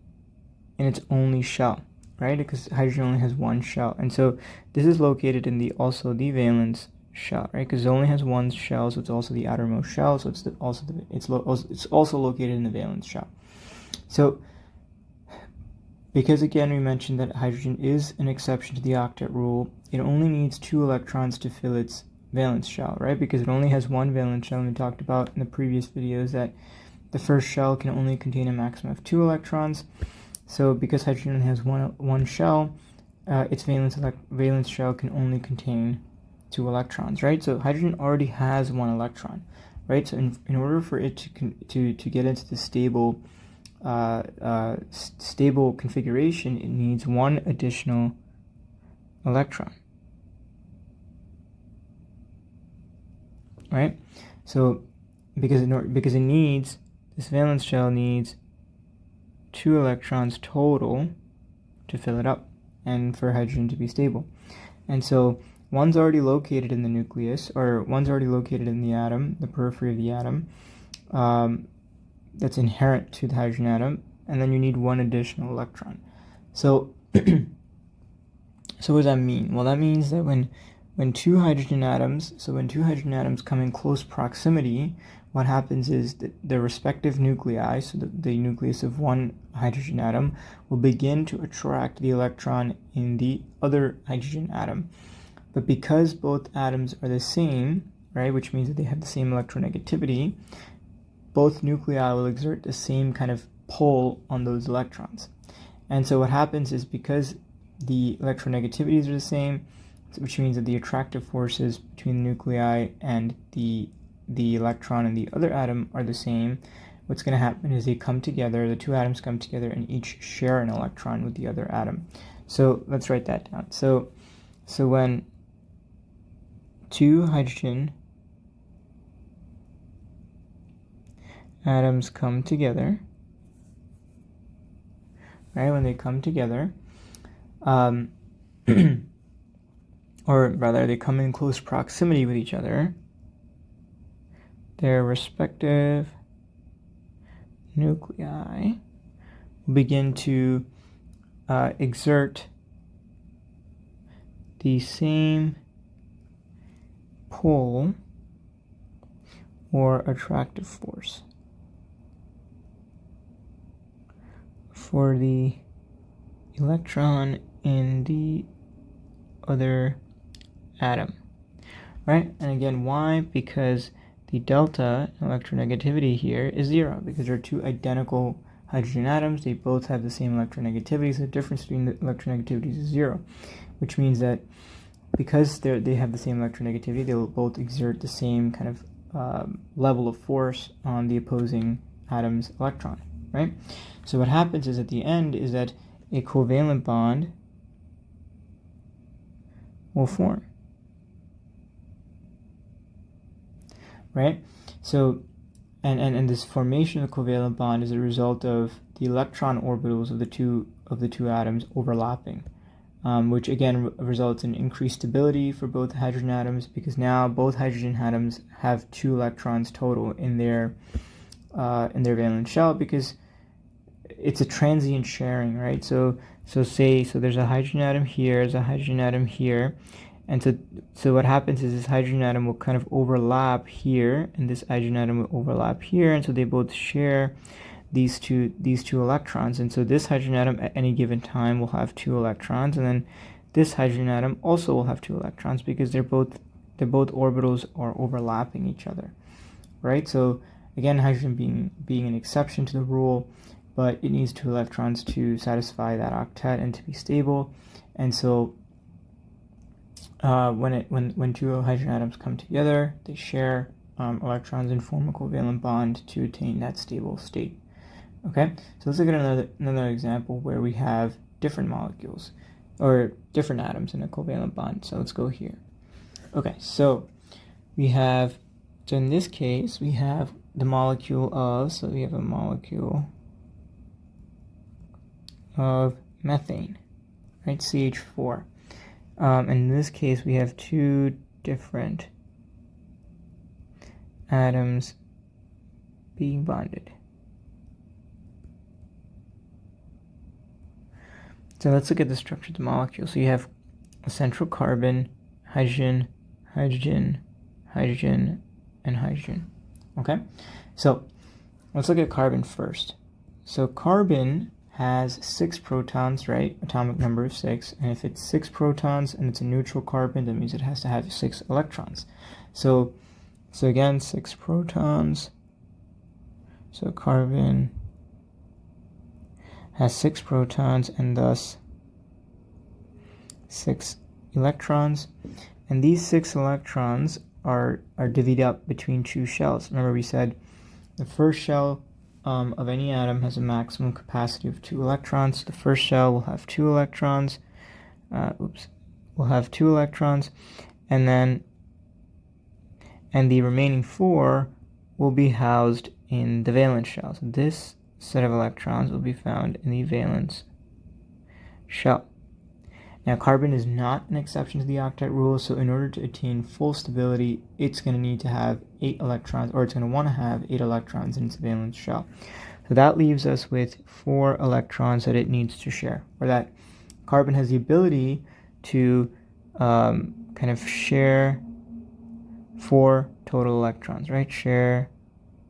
in its only shell, right? Because hydrogen only has one shell, and so this is located in also the valence shell, right? Because it only has one shell, so it's also the outermost shell. So it's also located in the valence shell. So, because again we mentioned that hydrogen is an exception to the octet rule, it only needs 2 electrons to fill its valence shell, right? Because it only has one valence shell, and we talked about in the previous videos that the first shell can only contain a maximum of 2 electrons. So because hydrogen has one shell, its valence shell can only contain 2 electrons, right? So hydrogen already has 1 electron, right? So in order for it to get into the stable configuration, it needs 1 additional electron, right? So because it needs, this valence shell needs 2 electrons total to fill it up and for hydrogen to be stable. And so one's already located in the nucleus, or one's already located in the atom, the periphery of the atom, that's inherent to the hydrogen atom, and then you need 1 additional electron. So so what does that mean? Well, that means that when two hydrogen atoms come in close proximity, what happens is that the respective nuclei, so the nucleus of one hydrogen atom, will begin to attract the electron in the other hydrogen atom. But because both atoms are the same, right, which means that they have the same electronegativity, both nuclei will exert the same kind of pull on those electrons. And so what happens is, because the electronegativities are the same, which means that the attractive forces between the nuclei and the electron and the other atom are the same, what's going to happen is they come together, the 2 atoms come together and each share an electron with the other atom. So let's write that down. So when 2 hydrogen atoms come together, right, when they come together, or rather they come in close proximity with each other, their respective nuclei will begin to exert the same pull or attractive force for the electron in the other atom, right? And again, why? Because the delta electronegativity here is 0, because there are 2 identical hydrogen atoms, they both have the same electronegativity, so the difference between the electronegativities is 0, which means that because they have the same electronegativity, they will both exert the same kind of level of force on the opposing atom's electron, right? So what happens is at the end is that a covalent bond will form, right? So, and this formation of the covalent bond is a result of the electron orbitals of the two atoms overlapping, which again results in increased stability for both hydrogen atoms, because now both hydrogen atoms have 2 electrons total in their valence shell, because it's a transient sharing, right? So there's a hydrogen atom here, there's a hydrogen atom here, and so what happens is this hydrogen atom will kind of overlap here, and this hydrogen atom will overlap here, and so they both share these two electrons, and so this hydrogen atom at any given time will have 2 electrons, and then this hydrogen atom also will have 2 electrons, because they're both orbitals are overlapping each other, right? So again, hydrogen being an exception to the rule, but it needs 2 electrons to satisfy that octet and to be stable, and so when 2 hydrogen atoms come together, they share electrons and form a covalent bond to attain that stable state. Okay, so let's look at another example where we have different molecules or different atoms in a covalent bond. So let's go here. Okay, so in this case we have the molecule of, so we have a molecule of methane, right, CH4. And in this case we have 2 different atoms being bonded. So let's look at the structure of the molecule. So you have a central carbon, hydrogen, hydrogen, hydrogen, and hydrogen. Okay, so let's look at carbon first. So carbon has 6 protons, right? Atomic number of 6. And if it's 6 protons and it's a neutral carbon, that means it has to have 6 electrons. So again, 6 protons. So carbon has 6 protons and thus 6 electrons. And these 6 electrons are divvied up between 2 shells. Remember we said the first shell of any atom has a maximum capacity of 2 electrons. The first shell will have 2 electrons. Will have 2 electrons, and the remaining 4 will be housed in the valence shell. So this set of electrons will be found in the valence shell. Now carbon is not an exception to the octet rule, so in order to attain full stability, it's going to need to have 8 electrons, or it's going to want to have 8 electrons in its valence shell. So that leaves us with 4 electrons that it needs to share, or that carbon has the ability to kind of share 4 total electrons, right? Share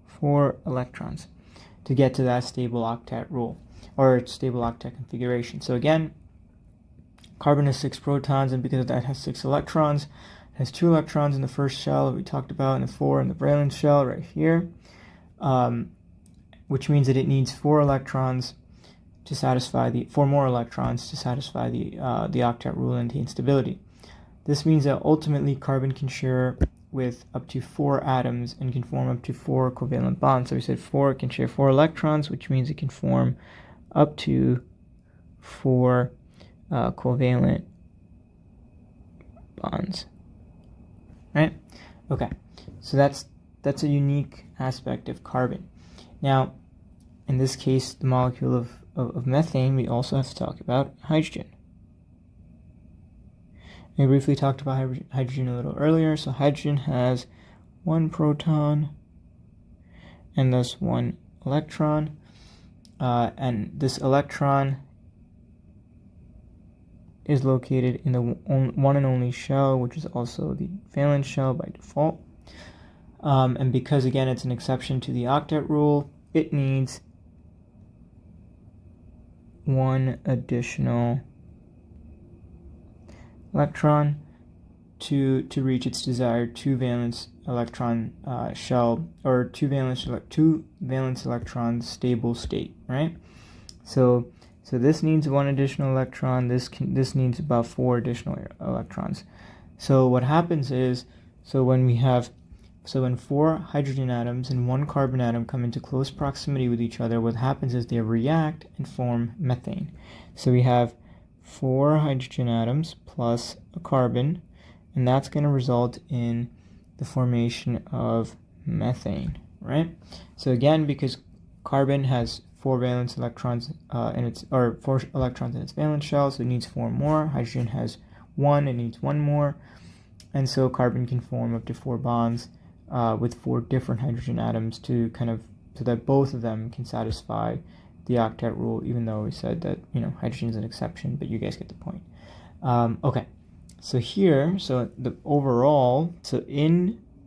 4 electrons to get to that stable octet rule, or stable octet configuration. So again, carbon has 6 protons, and because of that, it has 6 electrons. It has 2 electrons in the first shell that we talked about, and the 4 in the valence shell right here, which means that it needs 4 electrons to satisfy 4 more electrons to satisfy the octet rule and attain stability. This means that ultimately carbon can share with up to 4 atoms and can form up to 4 covalent bonds. So we said 4 can share 4 electrons, which means it can form up to 4 covalent bonds, right? Okay, so that's a unique aspect of carbon. Now, in this case, the molecule of methane, we also have to talk about hydrogen. We briefly talked about hydrogen a little earlier. So hydrogen has 1 proton and thus 1 electron, and this electron is located in the one and only shell, which is also the valence shell by default. And because again it's an exception to the octet rule, it needs 1 additional electron to reach its desired two valence electron shell, or two valence electron stable state, right? So this needs one additional electron. This needs about 4 additional electrons. So what happens is, when 4 hydrogen atoms and 1 carbon atom come into close proximity with each other, what happens is they react and form methane. So we have 4 hydrogen atoms plus a carbon, and that's going to result in the formation of methane, right? So again, because carbon has 4 valence electrons in its 4 electrons in its valence shell, so it needs 4 more. Hydrogen has 1, it needs 1 more, and so carbon can form up to 4 bonds with 4 different hydrogen atoms so that both of them can satisfy the octet rule, even though we said that hydrogen is an exception, but you guys get the point. Okay, so here, in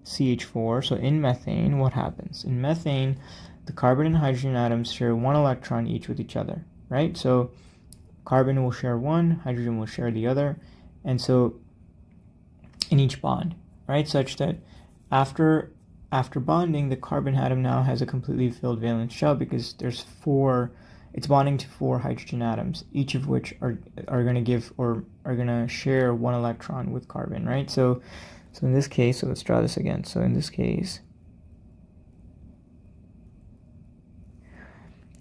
CH4, so in methane, what happens? In methane, the carbon and hydrogen atoms share 1 electron each with each other, right? So carbon will share 1, hydrogen will share the other, and so in each bond, right? Such that after bonding, the carbon atom now has a completely filled valence shell because it's bonding to 4 hydrogen atoms, each of which are going to give or are going to share 1 electron with carbon, right? So in this case, let's draw this again. So in this case,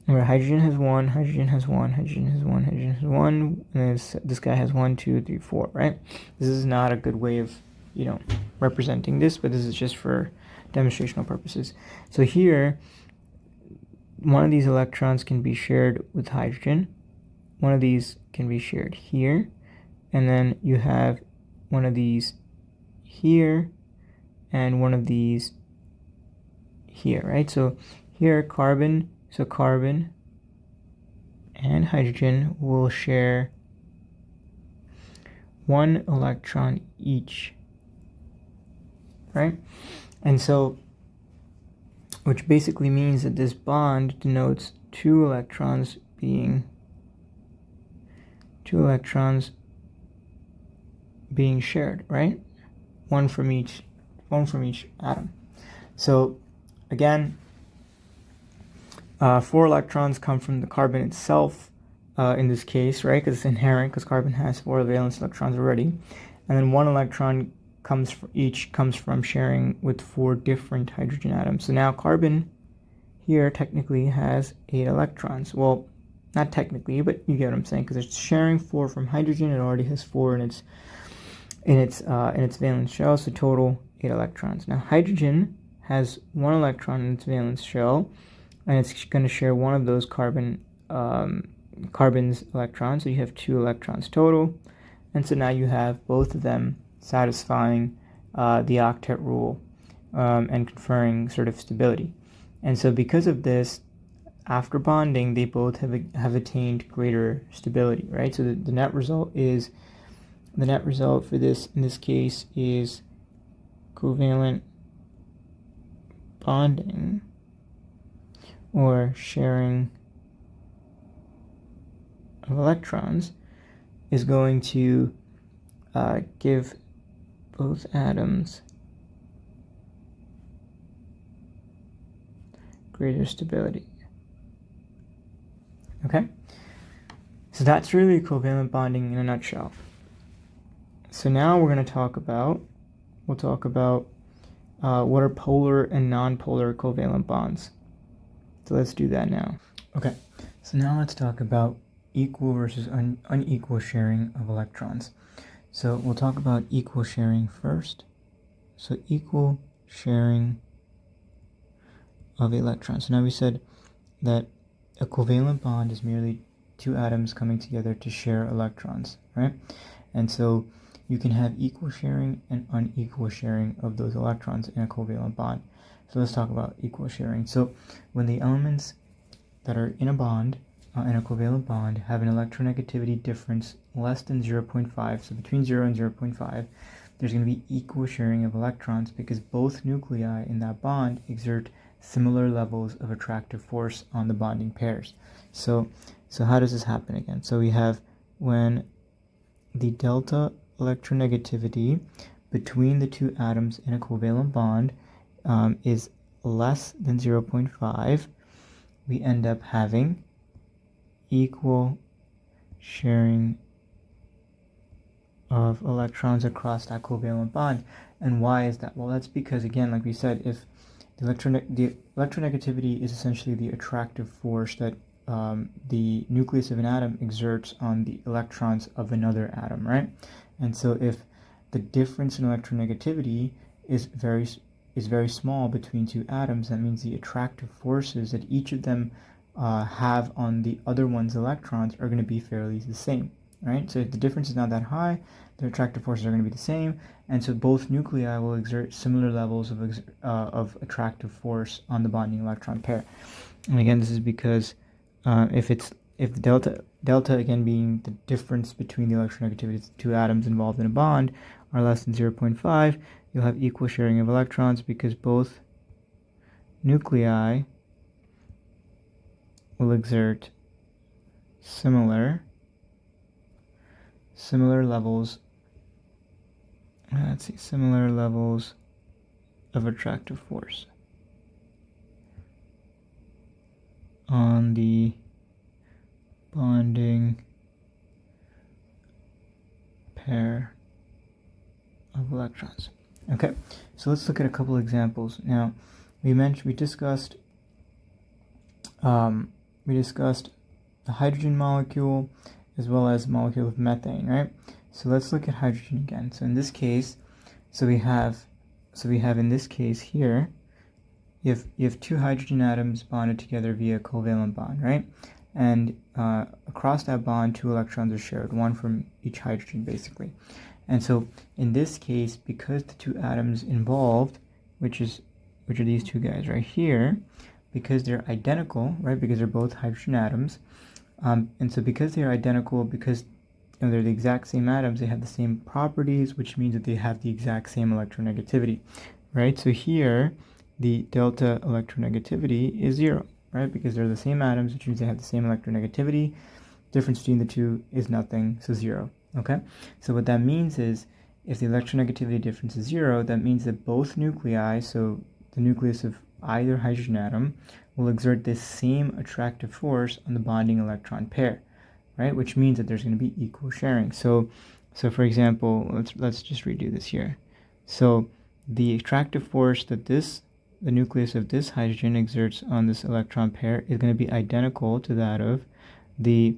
where hydrogen has 1, hydrogen has 1, hydrogen has 1, hydrogen has 1, and this guy has 1, 2, 3, 4, right? This is not a good way of, representing this, but this is just for demonstrational purposes. So here, one of these electrons can be shared with hydrogen, one of these can be shared here, and then you have one of these here, and one of these here, right? So here, carbon and hydrogen will share 1 electron each, right? And so, which basically means that this bond denotes 2 electrons being shared, right? One from each atom. So again, 4 electrons come from the carbon itself, in this case, right? Because it's inherent, because carbon has 4 valence electrons already. And then 1 electron comes from sharing with 4 different hydrogen atoms. So now carbon here technically has 8 electrons. Well, not technically, but you get what I'm saying, because it's sharing 4 from hydrogen. It already has 4 in its valence shell, so total 8 electrons. Now hydrogen has 1 electron in its valence shell, and it's going to share one of those carbon's electrons, so you have 2 electrons total. And so now you have both of them satisfying the octet rule and conferring sort of stability. And so because of this, after bonding, they both have attained greater stability, right? So the net result for this in this case is covalent bonding, or sharing of electrons, is going to give both atoms greater stability. Okay? So that's really covalent bonding in a nutshell. So now we're going to talk about what are polar and nonpolar covalent bonds. So let's do that now. Okay, so now let's talk about equal versus unequal sharing of electrons. So we'll talk about equal sharing first. So equal sharing of electrons. So now we said that a covalent bond is merely 2 atoms coming together to share electrons, right? And so you can have equal sharing and unequal sharing of those electrons in a covalent bond. So let's talk about equal sharing. So when the elements that are in a bond, in a covalent bond, have an electronegativity difference less than 0.5, so between 0 and 0.5, there's going to be equal sharing of electrons because both nuclei in that bond exert similar levels of attractive force on the bonding pairs. So how does this happen again? So we have when the delta electronegativity between the two atoms in a covalent bond is less than 0.5, we end up having equal sharing of electrons across that covalent bond. And why is that? Well, that's because, again, like we said, if the electronegativity is essentially the attractive force that the nucleus of an atom exerts on the electrons of another atom, right? And so if the difference in electronegativity is very small between two atoms, that means the attractive forces that each of them have on the other one's electrons are going to be fairly the same, right? So if the difference is not that high, the attractive forces are going to be the same, and so both nuclei will exert similar levels of attractive force on the bonding electron pair. And again, this is because if the delta again being the difference between the electronegativity of the two atoms involved in a bond are less than 0.5, you'll have equal sharing of electrons because both nuclei will exert similar levels similar levels of attractive force on the bonding pair of electrons. Okay, so let's look at a couple examples. Now, we discussed the hydrogen molecule as well as the molecule of methane, right? So let's look at hydrogen again. So in this case, we have in this case here, you have two hydrogen atoms bonded together via a covalent bond, right? And across that bond, 2 electrons are shared, one from each hydrogen, basically. And so in this case, because the two atoms involved, which are these two guys right here, because they're identical, right? Because they're both hydrogen atoms, and so because they're identical, because they're the exact same atoms, they have the same properties, which means that they have the exact same electronegativity, right? So here, the delta electronegativity is 0, right? Because they're the same atoms, which means they have the same electronegativity. Difference between the two is nothing, so 0, okay? So what that means is, if the electronegativity difference is 0, that means that both nuclei, so the nucleus of either hydrogen atom, will exert this same attractive force on the bonding electron pair, right? Which means that there's going to be equal sharing. So for example, let's just redo this here. So the attractive force that the nucleus of this hydrogen exerts on this electron pair is going to be identical to that of the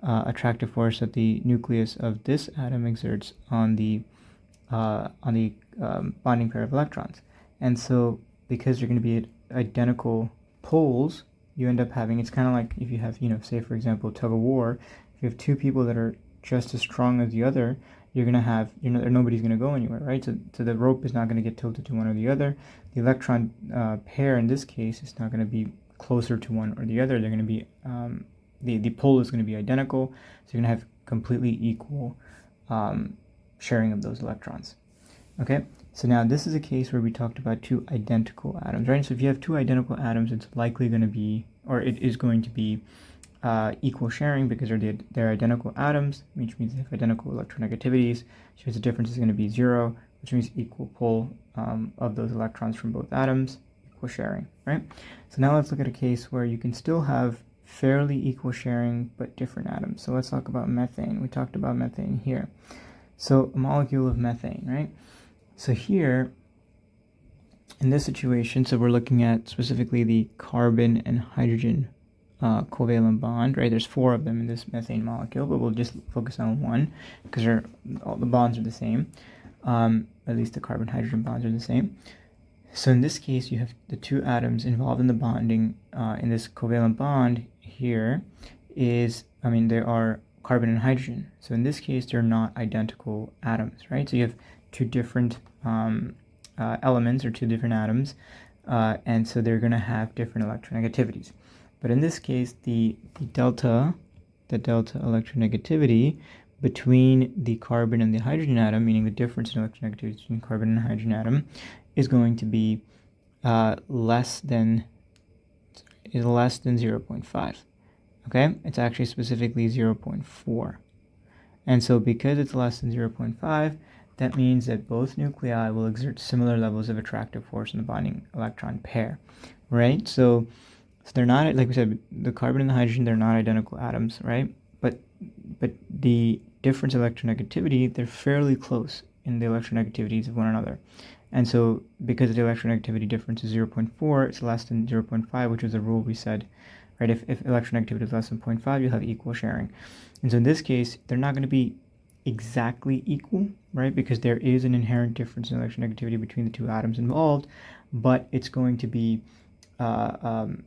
attractive force that the nucleus of this atom exerts on the bonding pair of electrons. And so because they're going to be identical poles, you end up having, it's kind of like if you have, say for example, tug of war, if you have two people that are just as strong as the other, you're going to have, nobody's going to go anywhere, right? So the rope is not going to get tilted to one or the other. The electron pair in this case is not going to be closer to one or the other. They're going to be, the pole is going to be identical, so you're going to have completely equal sharing of those electrons. Okay, so now this is a case where we talked about two identical atoms, right? So if you have two identical atoms, it's likely going to be, or it is going to be equal sharing because they're identical atoms, which means they have identical electronegativities, which means the difference is going to be 0, which means equal pull of those electrons from both atoms, equal sharing, right? So now let's look at a case where you can still have fairly equal sharing but different atoms. So let's talk about methane. We talked about methane here. So a molecule of methane, right? So here, in this situation, so we're looking at specifically the carbon and hydrogen covalent bond, right? There's 4 of them in this methane molecule, but we'll just focus on one because all the bonds are the same. At least the carbon-hydrogen bonds are the same. So in this case, you have the 2 atoms involved in the bonding in this covalent bond here they are carbon and hydrogen. So in this case, they're not identical atoms, right? So you have 2 different elements or 2 different atoms, and so they're going to have different electronegativities. But in this case, the delta electronegativity between the carbon and the hydrogen atom, meaning the difference in electronegativity between carbon and hydrogen atom, is going to be less than 0.5. Okay, it's actually specifically 0.4. And so because it's less than 0.5, that means that both nuclei will exert similar levels of attractive force on the bonding electron pair, right? So they're not, like we said, the carbon and the hydrogen, they're not identical atoms, right? But the difference in electronegativity, they're fairly close in the electronegativities of one another. And so because the electronegativity difference is 0.4, it's less than 0.5, which was the rule we said, right? If electronegativity is less than 0.5, you'll have equal sharing. And so in this case, they're not going to be exactly equal, right? Because there is an inherent difference in electronegativity between the two atoms involved, but it's going to be, that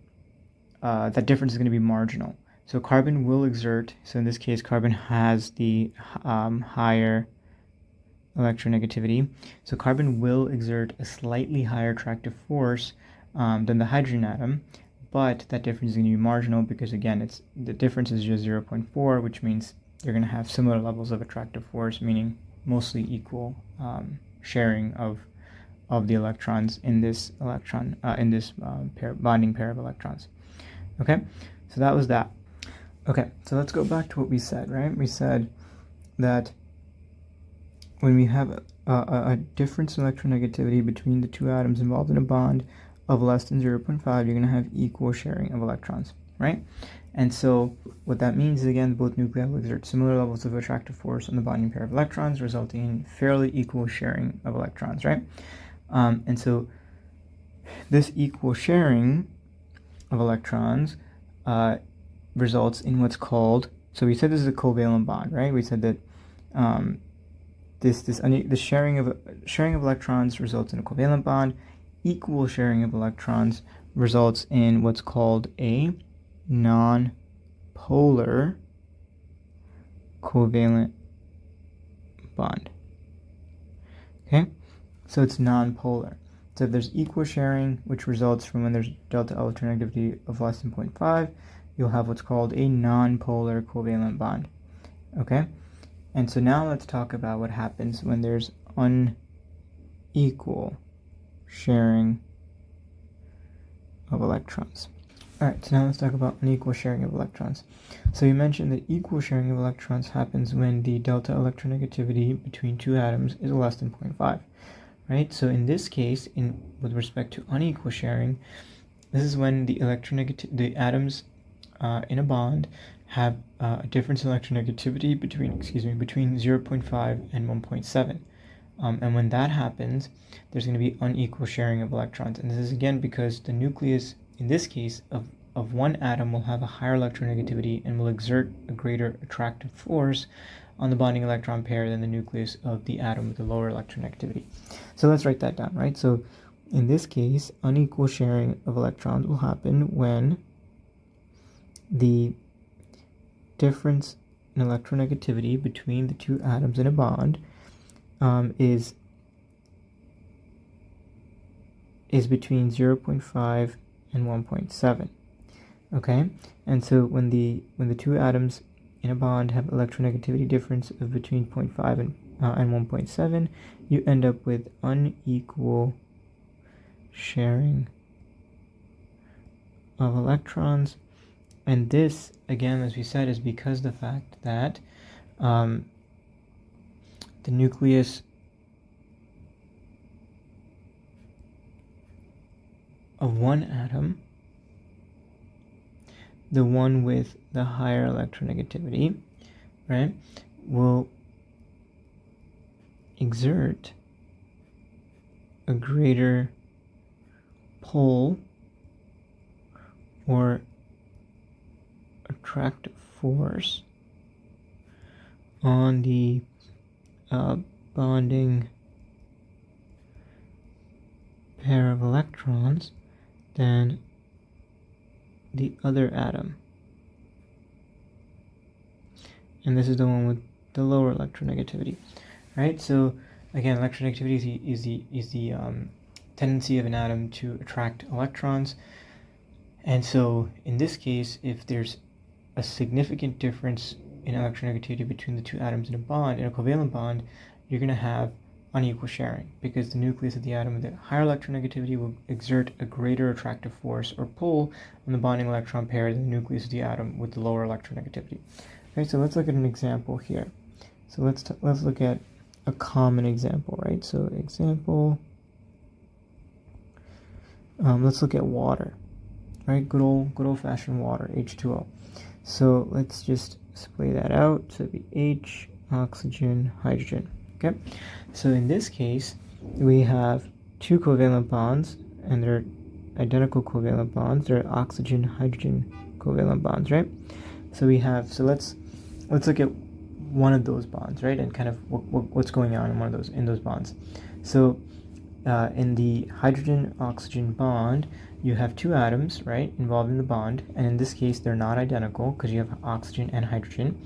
difference is going to be marginal. So carbon will exert, so in this case, carbon has the higher electronegativity. So carbon will exert a slightly higher attractive force than the hydrogen atom, but that difference is going to be marginal because, again, the difference is just 0.4, which means you're going to have similar levels of attractive force, meaning mostly equal sharing of the electrons in this bonding pair of electrons. Okay, so that was that. Okay, so let's go back to what we said, right? We said that when we have a difference in electronegativity between the two atoms involved in a bond of less than 0.5, you're going to have equal sharing of electrons, right? And so what that means is, again, both nuclei will exert similar levels of attractive force on the bonding pair of electrons, resulting in fairly equal sharing of electrons, right? And so this equal sharing of electrons results in what's called, so we said this is a covalent bond, right? We said that the sharing of electrons results in a covalent bond. Equal sharing of electrons results in what's called a non-polar covalent bond. Okay, so it's non-polar. So if there's equal sharing, which results from when there's delta electronegativity of less than 0.5, you'll have what's called a non-polar covalent bond. Okay, and so now let's talk about what happens when there's unequal sharing of electrons. Alright, so now let's talk about unequal sharing of electrons. So you mentioned that equal sharing of electrons happens when the delta electronegativity between two atoms is less than 0.5, right? So in this case, with respect to unequal sharing, this is when the atoms in a bond have a difference in electronegativity between 0.5 and 1.7. And when that happens, there's going to be unequal sharing of electrons. And this is, again, because the nucleus, in this case, of one atom will have a higher electronegativity and will exert a greater attractive force on the bonding electron pair than the nucleus of the atom with the lower electronegativity. So let's write that down, right? So in this case, unequal sharing of electrons will happen when the difference in electronegativity between the two atoms in a bond is between 0.5 and 1.7. Okay, and so when the two atoms in a bond have electronegativity difference of between 0.5 and 1.7, you end up with unequal sharing of electrons. And this, again, as we said, is because the fact that the nucleus of one atom, the one with the higher electronegativity, right, will exert a greater pull or attractive force on the bonding pair of electrons than the other atom. And this is the one with the lower electronegativity, right? So again, electronegativity is the tendency of an atom to attract electrons. And so in this case, if there's a significant difference in electronegativity between the two atoms in a bond, in a covalent bond, you're going to have unequal sharing, because the nucleus of the atom with the higher electronegativity will exert a greater attractive force or pull on the bonding electron pair than the nucleus of the atom with the lower electronegativity. Okay, so let's look at an example here. So let's look at a common example, right? So example, let's look at water, right? Good old fashioned water, H2O. So let's just split that out. So it'd be H, oxygen, hydrogen. Okay. So in this case, we have two covalent bonds, and they're identical covalent bonds. They're oxygen, hydrogen covalent bonds, right? So we have. So let's look at one of those bonds, right, and kind of what's going on in one of those bonds. So in the hydrogen-oxygen bond, you have two atoms, right, involved in the bond, and in this case they're not identical because you have oxygen and hydrogen,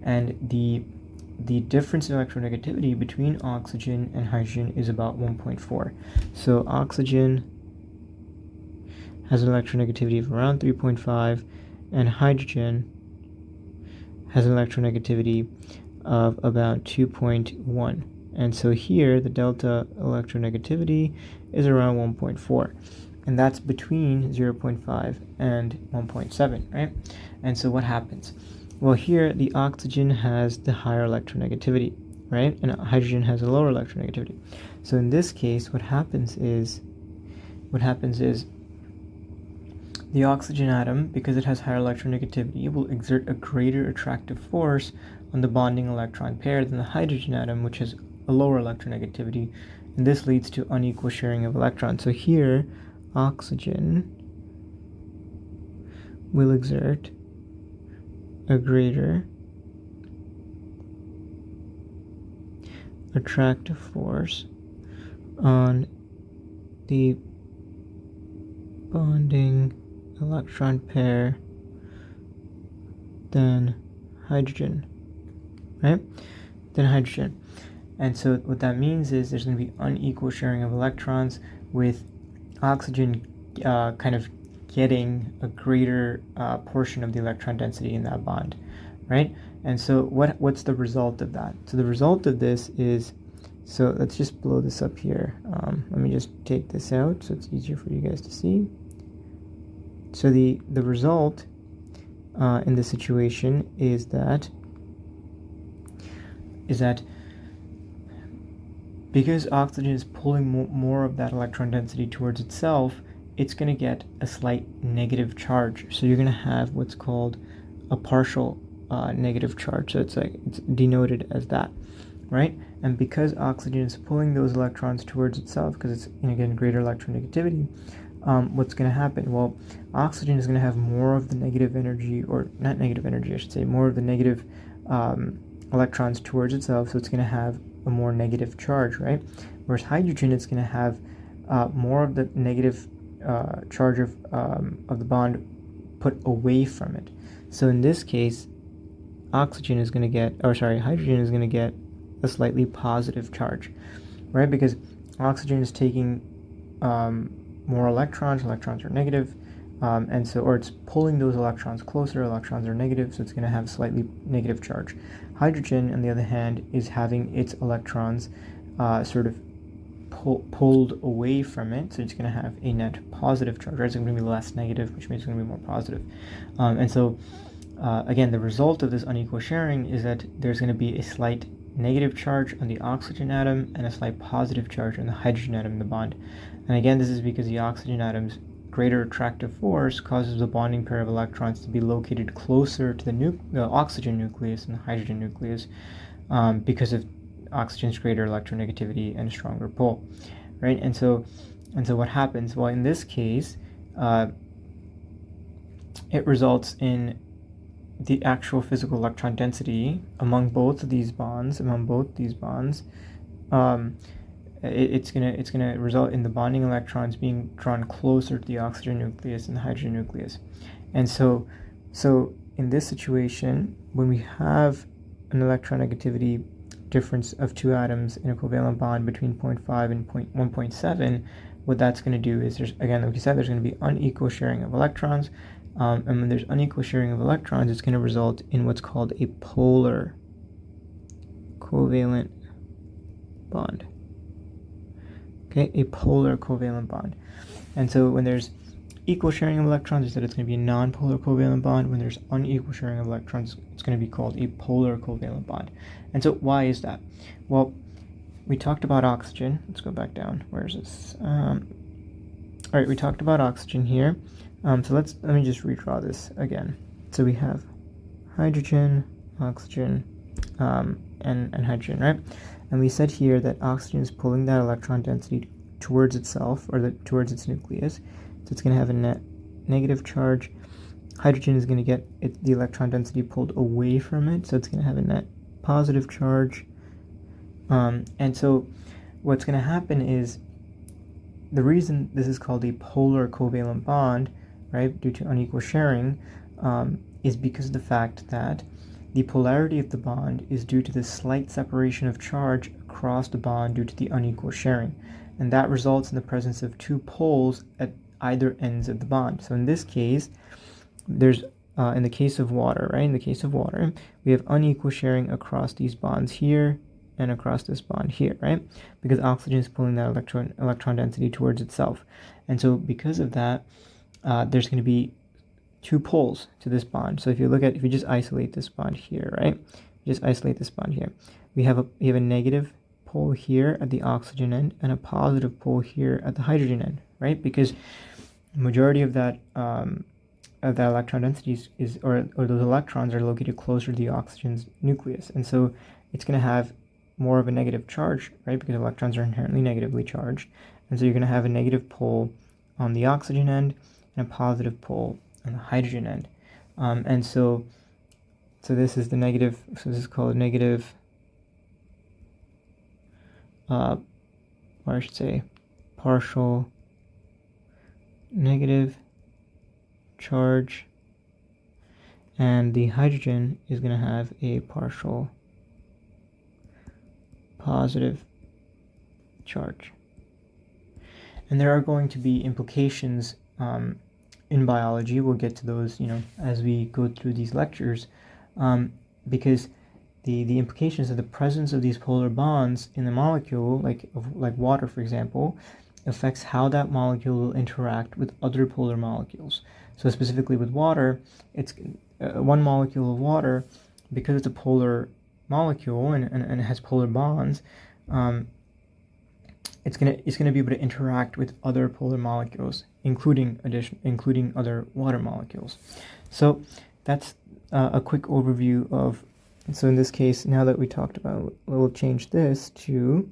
and the difference in electronegativity between oxygen and hydrogen is about 1.4. So oxygen has an electronegativity of around 3.5, and hydrogen has an electronegativity of about 2.1. And so here the delta electronegativity is around 1.4. And that's between 0.5 and 1.7, right? And so what happens? Well, here the oxygen has the higher electronegativity, right? And hydrogen has a lower electronegativity. So in this case, what happens is the oxygen atom, because it has higher electronegativity, will exert a greater attractive force on the bonding electron pair than the hydrogen atom, which has a lower electronegativity, and this leads to unequal sharing of electrons. So here, oxygen will exert a greater attractive force on the bonding electron pair than hydrogen, right? Than hydrogen. And so what that means is there's going to be unequal sharing of electrons, with oxygen kind of getting a greater portion of the electron density in that bond, right? And so what's the result of that? So the result of this is, so let's just blow this up here. Let me just take this out so it's easier for you guys to see. So the result in this situation is that because oxygen is pulling more of that electron density towards itself, it's going to get a slight negative charge. So you're going to have what's called a partial negative charge. So it's denoted as that, right? And because oxygen is pulling those electrons towards itself, because it's again greater electronegativity, what's going to happen? Well, oxygen is going to have more of the negative energy, or not negative energy, I should say, more of the negative electrons towards itself, so it's going to have a more negative charge, right? Whereas hydrogen is going to have more of the negative charge of the bond put away from it. So in this case, hydrogen is going to get a slightly positive charge, right? Because oxygen is taking more electrons are negative, and so, or it's pulling those electrons closer, electrons are negative, so it's going to have slightly negative charge. Hydrogen, on the other hand, is having its electrons sort of pulled away from it, so it's going to have a net positive charge, right? It's going to be less negative, which means it's going to be more positive. And so, again, the result of this unequal sharing is that there's going to be a slight negative charge on the oxygen atom and a slight positive charge on the hydrogen atom in the bond. And again, this is because the oxygen atom's greater attractive force causes the bonding pair of electrons to be located closer to the oxygen nucleus and the hydrogen nucleus, because of oxygen's greater electronegativity and stronger pull, right? And so what happens? Well, in this case, it results in the actual physical electron density among both these bonds. It's gonna result in the bonding electrons being drawn closer to the oxygen nucleus and the hydrogen nucleus. And so in this situation, when we have an electronegativity difference of two atoms in a covalent bond between 0.5 and 1.7, what that's going to do is, like you said, there's going to be unequal sharing of electrons. And when there's unequal sharing of electrons, it's going to result in what's called a polar covalent bond. Okay, a polar covalent bond. And so when there's equal sharing of electrons, we said it's going to be a non-polar covalent bond. When there's unequal sharing of electrons, it's going to be called a polar covalent bond. And so why is that? Well, we talked about oxygen. Let's go back down. Where is this? All right, we talked about oxygen here. So let me just redraw this again. So we have hydrogen, oxygen, and hydrogen, right? And we said here that oxygen is pulling that electron density towards itself, or towards its nucleus. So it's going to have a negative charge. Hydrogen is going to get the electron density pulled away from it, so it's going to have a net positive charge. And so what's going to happen is, the reason this is called a polar covalent bond, right, due to unequal sharing, is because of the fact that the polarity of the bond is due to the slight separation of charge across the bond due to the unequal sharing. And that results in the presence of two poles at either ends of the bond. So in this case, there's, in the case of water, right, in the case of water, we have unequal sharing across these bonds here and across this bond here, right? Because oxygen is pulling that electron density towards itself. And so because of that, there's going to be two poles to this bond. So if you just isolate this bond here, right? Just isolate this bond here. We have a negative pole here at the oxygen end and a positive pole here at the hydrogen end, right? Because the majority of that electron density or those electrons are located closer to the oxygen's nucleus, and so it's going to have more of a negative charge, right? Because electrons are inherently negatively charged, and so you're going to have a negative pole on the oxygen end and a positive pole on the hydrogen end. And so this is the negative, so this is called negative, or I should say partial negative charge, and the hydrogen is going to have a partial positive charge. And there are going to be implications in biology. We'll get to those, as we go through these lectures, because the implications of the presence of these polar bonds in the molecule, like water, for example, affects how that molecule will interact with other polar molecules. So specifically with water, it's one molecule of water, because it's a polar molecule and it has polar bonds, it's gonna be able to interact with other polar molecules, including other water molecules. So that's a quick overview of. So in this case, now that we talked about, we'll change this to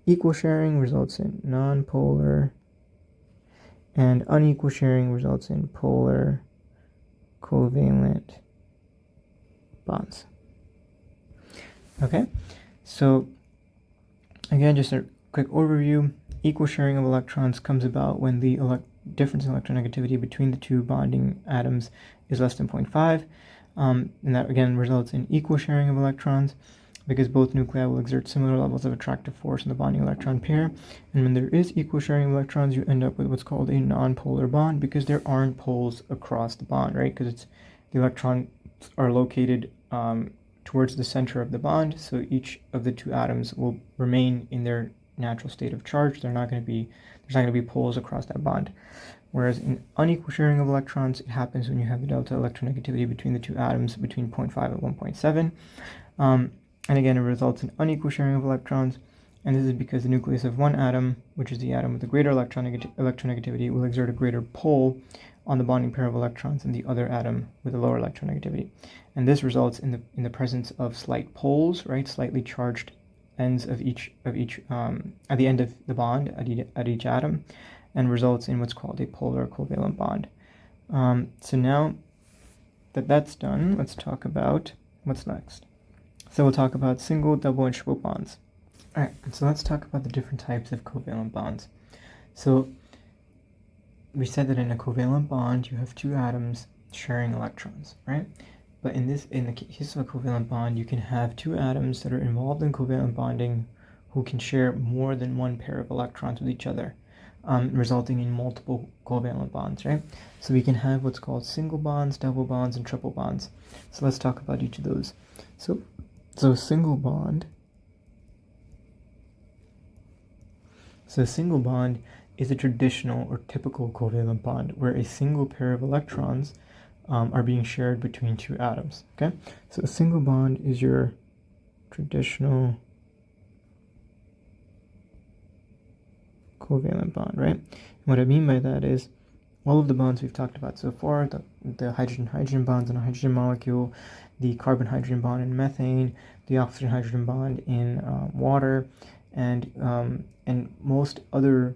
equal sharing results in nonpolar, and unequal sharing results in polar covalent bonds. Okay, so again, just a quick overview. Equal sharing of electrons comes about when the difference in electronegativity between the two bonding atoms is less than 0.5, and that again results in equal sharing of electrons, because both nuclei will exert similar levels of attractive force in the bonding electron pair. And when there is equal sharing of electrons, you end up with what's called a nonpolar bond, because there aren't poles across the bond, right? Because the electrons are located towards the center of the bond, so each of the two atoms will remain in their natural state of charge. There's not going to be poles across that bond. Whereas in unequal sharing of electrons, it happens when you have the delta electronegativity between the two atoms between 0.5 and 1.7. And again, it results in unequal sharing of electrons, and this is because the nucleus of one atom, which is the atom with the greater electronegativity, will exert a greater pull on the bonding pair of electrons than the other atom with a lower electronegativity. And this results in the presence of slight poles, right, slightly charged ends of each at the end of the bond at each atom, and results in what's called a polar covalent bond. So now that that's done, let's talk about what's next. So we'll talk about single, double, and triple bonds. All right, so let's talk about the different types of covalent bonds. So we said that in a covalent bond, you have two atoms sharing electrons, right? But in the case of a covalent bond, you can have two atoms that are involved in covalent bonding who can share more than one pair of electrons with each other, resulting in multiple covalent bonds, right? So we can have what's called single bonds, double bonds, and triple bonds. So let's talk about each of those. So a single bond is a traditional or typical covalent bond where a single pair of electrons are being shared between two atoms. Okay, so a single bond is your traditional covalent bond, right? And what I mean by that is all of the bonds we've talked about so far, the hydrogen-hydrogen bonds in a hydrogen molecule, the carbon-hydrogen bond in methane, the oxygen-hydrogen bond in water, and most other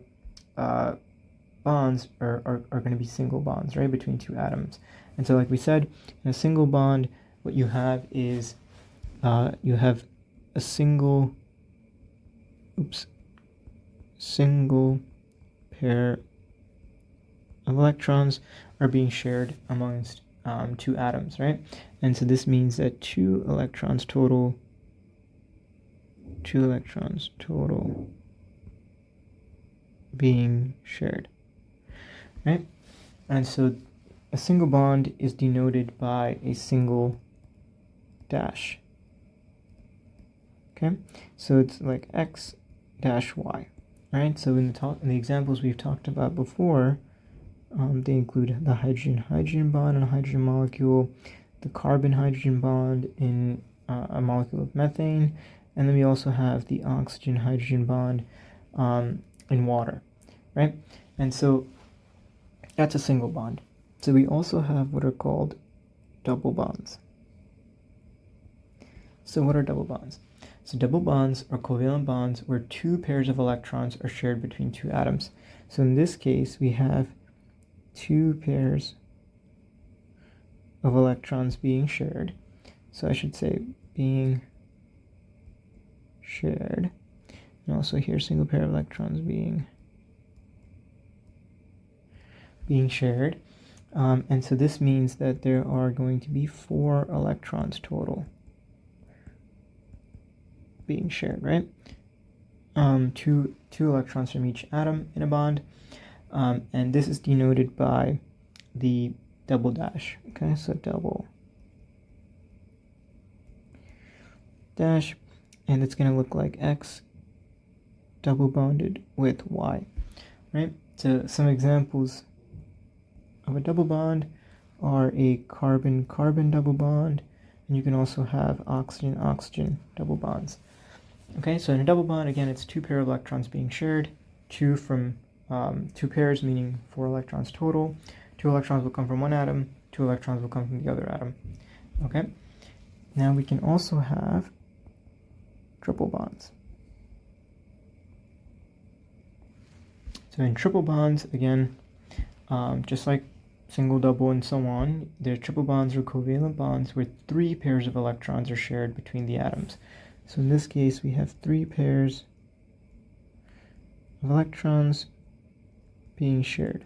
bonds are going to be single bonds, right, between two atoms. And so, like we said, in a single bond, what you have is you have a single pair of electrons are being shared amongst two atoms, right? And so this means that two electrons total being shared, right? And so a single bond is denoted by a single dash. Okay, so it's like X dash Y, right? So in the examples we've talked about before, they include the hydrogen-hydrogen bond in a hydrogen molecule, the carbon-hydrogen bond in a molecule of methane, and then we also have the oxygen-hydrogen bond in water, right? And so that's a single bond. So we also have what are called double bonds. So what are double bonds? So double bonds are covalent bonds where two pairs of electrons are shared between two atoms. So in this case, we have two pairs of electrons being shared. So I should say being shared. And also here, single pair of electrons being shared. And so this means that there are going to be 4 electrons total being shared, right? Two electrons from each atom in a bond. And this is denoted by the double dash. Okay, so double dash, and it's going to look like X double bonded with Y, right? So some examples of a double bond are a carbon-carbon double bond, and you can also have oxygen-oxygen double bonds. Okay, so in a double bond, again, it's 2 pair of electrons being shared, 2 pairs, meaning 4 electrons total. 2 electrons will come from one atom, 2 electrons will come from the other atom. Okay, now we can also have triple bonds. So in triple bonds, again, just like single, double, and so on, their triple bonds are covalent bonds where 3 pairs of electrons are shared between the atoms. So in this case, we have 3 pairs of electrons being shared,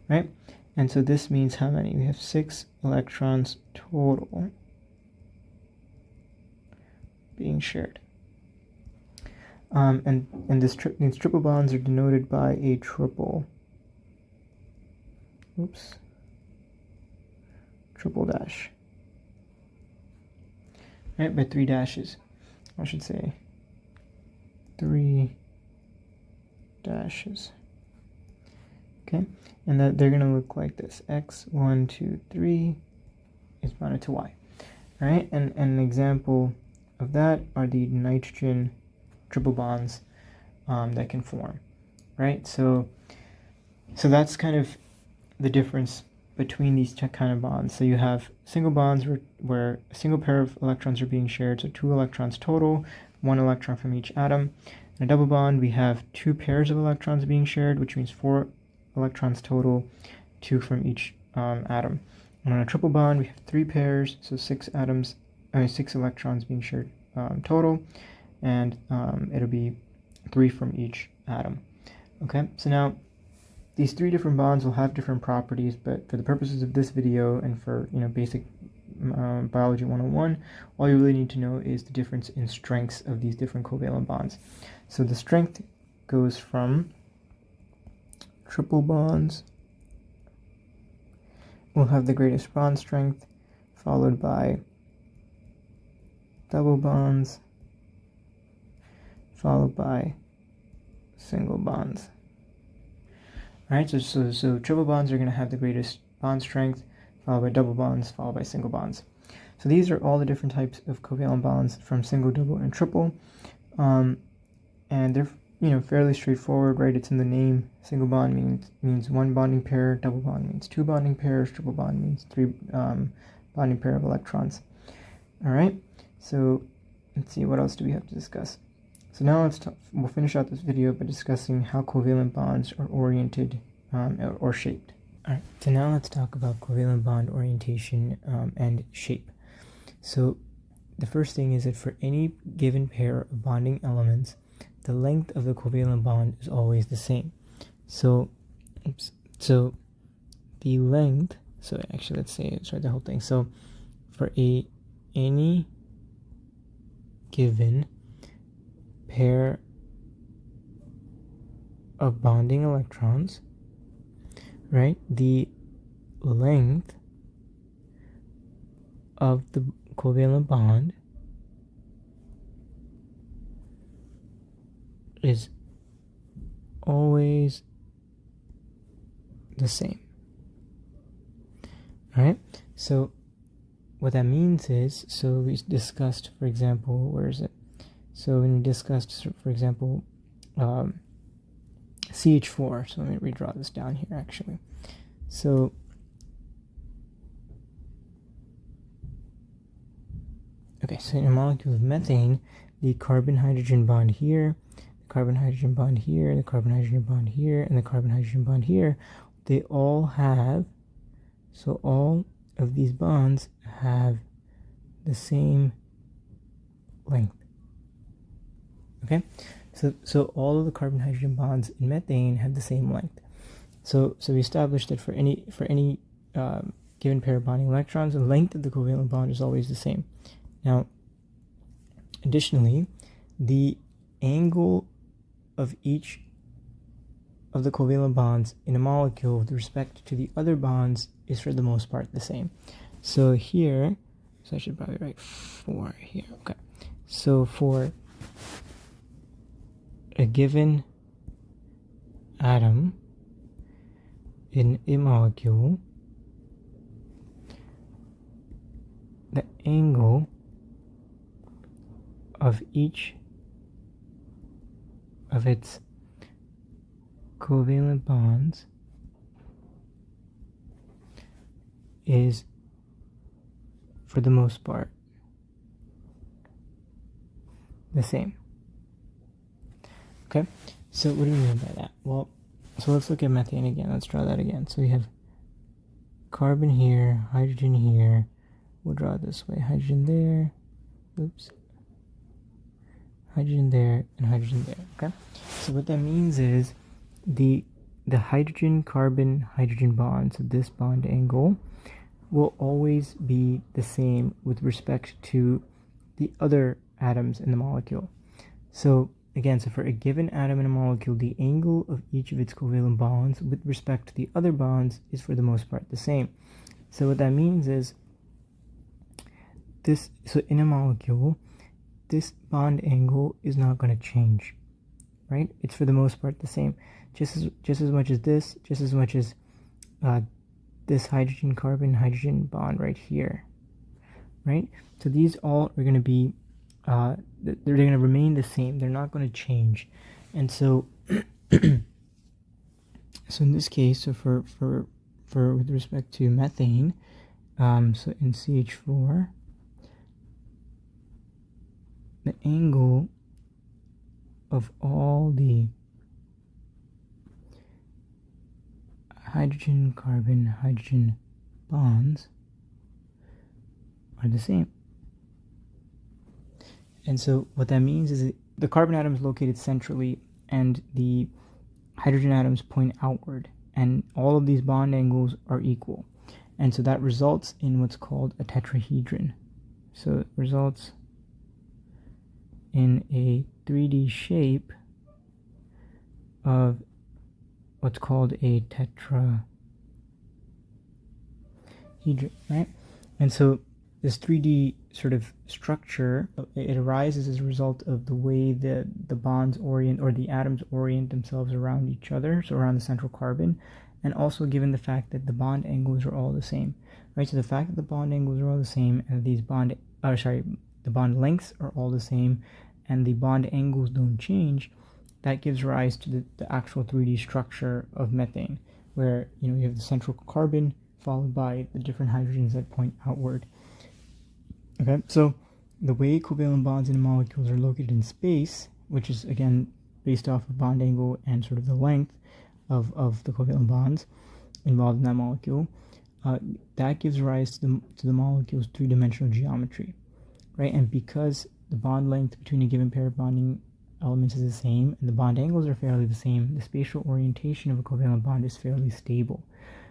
right? And so this means how many? We have 6 electrons total being shared. And these triple bonds are denoted by a triple dash, right? By 3 dashes, I should say 3 dashes. Okay, and that they're going to look like this: X, 1, 2, 3 is bonded to Y, right? And an example of that are the nitrogen triple bonds that can form, right? So that's kind of the difference between these two kind of bonds. So you have single bonds where a single pair of electrons are being shared, so 2 electrons total, 1 electron from each atom. In a double bond, we have 2 pairs of electrons being shared, which means 4 electrons total, 2 from each atom. And on a triple bond, we have 3 pairs, so 6 electrons being shared total, and it'll be 3 from each atom. Okay, so now these 3 different bonds will have different properties, but for the purposes of this video and for basic biology 101, all you really need to know is the difference in strengths of these different covalent bonds. So the strength goes from triple bonds will have the greatest bond strength, followed by double bonds, followed by single bonds. Alright, so triple bonds are going to have the greatest bond strength, followed by double bonds, followed by single bonds. So these are all the different types of covalent bonds from single, double, and triple. And they're fairly straightforward, right? It's in the name. Single bond means one bonding pair, double bond means two bonding pairs, triple bond means three bonding pair of electrons. All right, so let's see, what else do we have to discuss? So now we'll finish out this video by discussing how covalent bonds are oriented or shaped. All right, so now let's talk about covalent bond orientation and shape. So the first thing is that for any given pair of bonding elements, the length of the covalent bond is always the same. So the length, so actually let's write the whole thing. So for any given pair of bonding electrons, right, the length of the covalent bond is always the same. All right, so what that means is, so we discussed, for example, where is it? So when we discussed, for example, CH4, so let me redraw this down here actually. So okay, so in a molecule of methane, the carbon-hydrogen bond here, the carbon-hydrogen bond here, the carbon-hydrogen bond here, and the carbon-hydrogen bond here, they all have, so all of these bonds have the same length. Okay, so all of the carbon-hydrogen bonds in methane have the same length. So we established that for any given pair of bonding electrons, the length of the covalent bond is always the same. Now, additionally, the angle of each of the covalent bonds in a molecule with respect to the other bonds is for the most part the same. So here, so I should probably write 4 here. Okay, so for a given atom in a molecule, the angle of each of its covalent bonds is, for the most part, the same. Okay, so what do we mean by that? Well, so let's look at methane again. Let's draw that again. So we have carbon here, hydrogen here. We'll draw it this way. Hydrogen there. Oops. Hydrogen there and hydrogen there. Okay, so what that means is the hydrogen-carbon-hydrogen bond, so this bond angle, will always be the same with respect to the other atoms in the molecule. So again, so for a given atom in a molecule, the angle of each of its covalent bonds with respect to the other bonds is for the most part the same. So what that means is this, so in a molecule, this bond angle is not going to change, right? It's for the most part the same, just as much as this, just as much as this hydrogen-carbon-hydrogen bond right here, right? So these all are going to be, they're going to remain the same. They're not going to change. And so, so in this case, so for with respect to methane, so in CH4, the angle of all the hydrogen-carbon-hydrogen bonds are the same. And so what that means is that the carbon atom is located centrally and the hydrogen atoms point outward, and all of these bond angles are equal. And so that results in what's called a tetrahedron. So it results in a 3D shape of what's called a tetrahedron, right? And so this 3D sort of structure, it arises as a result of the way the bonds orient, or the atoms orient themselves around each other, so around the central carbon, and also given the fact that the bond angles are all the same, right? So the fact that the bond angles are all the same and the bond lengths are all the same and the bond angles don't change, that gives rise to the actual 3D structure of methane, where you have the central carbon followed by the different hydrogens that point outward. Okay, so the way covalent bonds in molecules are located in space, which is again based off of bond angle and sort of the length of the covalent bonds involved in that molecule, that gives rise to the molecule's three-dimensional geometry, right? And because the bond length between a given pair of bonding elements is the same and the bond angles are fairly the same, the spatial orientation of a covalent bond is fairly stable,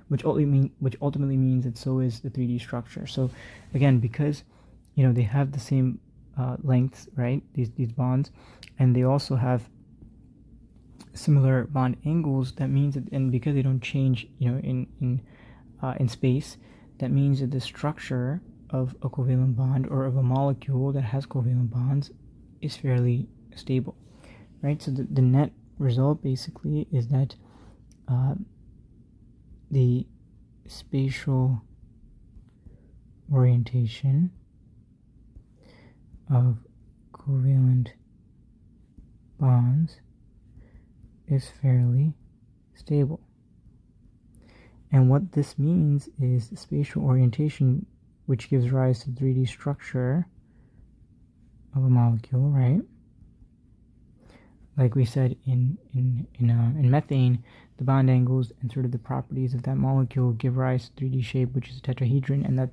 which ultimately means that so is the 3D structure. So again, because they have the same lengths, right? These bonds, and they also have similar bond angles. That means that, and because they don't change, in space, that means that the structure of a covalent bond or of a molecule that has covalent bonds is fairly stable, right? So the net result basically is that the spatial orientation of covalent bonds is fairly stable. And what this means is the spatial orientation, which gives rise to the 3D structure of a molecule, right? Like we said in methane, the bond angles and sort of the properties of that molecule give rise to 3D shape, which is a tetrahedron, and that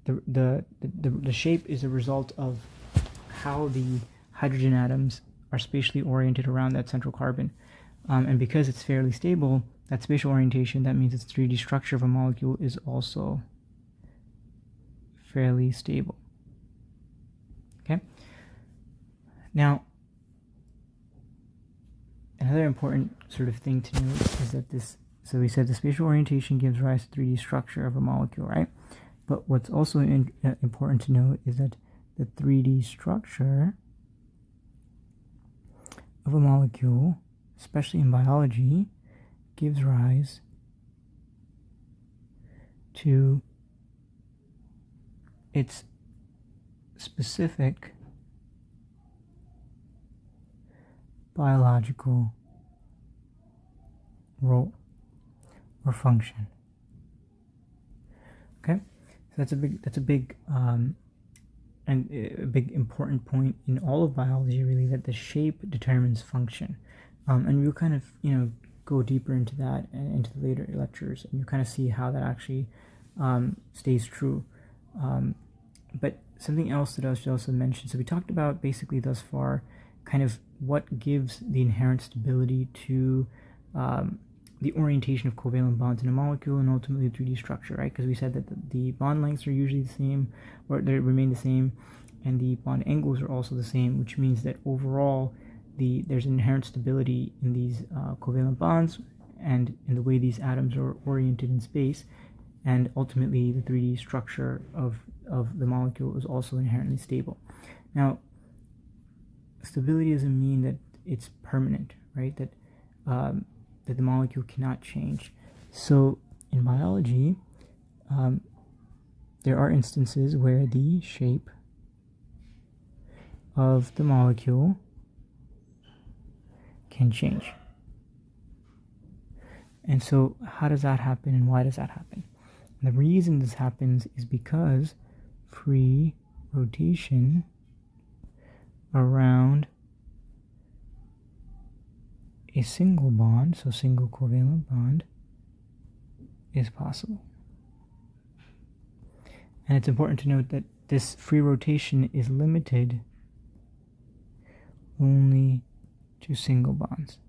the shape is a result of how the hydrogen atoms are spatially oriented around that central carbon. And because it's fairly stable, that spatial orientation, that means its 3D structure of a molecule is also fairly stable. Okay? Now, another important sort of thing to note is that so we said the spatial orientation gives rise to 3D structure of a molecule, right? But what's also important to note is that the 3D structure of a molecule, especially in biology, gives rise to its specific biological role or function. Okay, so that's a big and a big important point in all of biology, really, that the shape determines function. And we'll kind of go deeper into that and into the later lectures, and you kind of see how that actually stays true. But something else that I should also mention, so we talked about basically thus far kind of what gives the inherent stability to the orientation of covalent bonds in a molecule and ultimately the 3D structure, right? Because we said that the bond lengths are usually the same, or they remain the same, and the bond angles are also the same, which means that overall there's inherent stability in these covalent bonds and in the way these atoms are oriented in space, and ultimately the 3D structure of the molecule is also inherently stable. Now, stability doesn't mean that it's permanent, right? That the molecule cannot change. So in biology, there are instances where the shape of the molecule can change. And so how does that happen, and why does that happen? And the reason this happens is because free rotation around a single bond, so single covalent bond, is possible. And it's important to note that this free rotation is limited only to single bonds.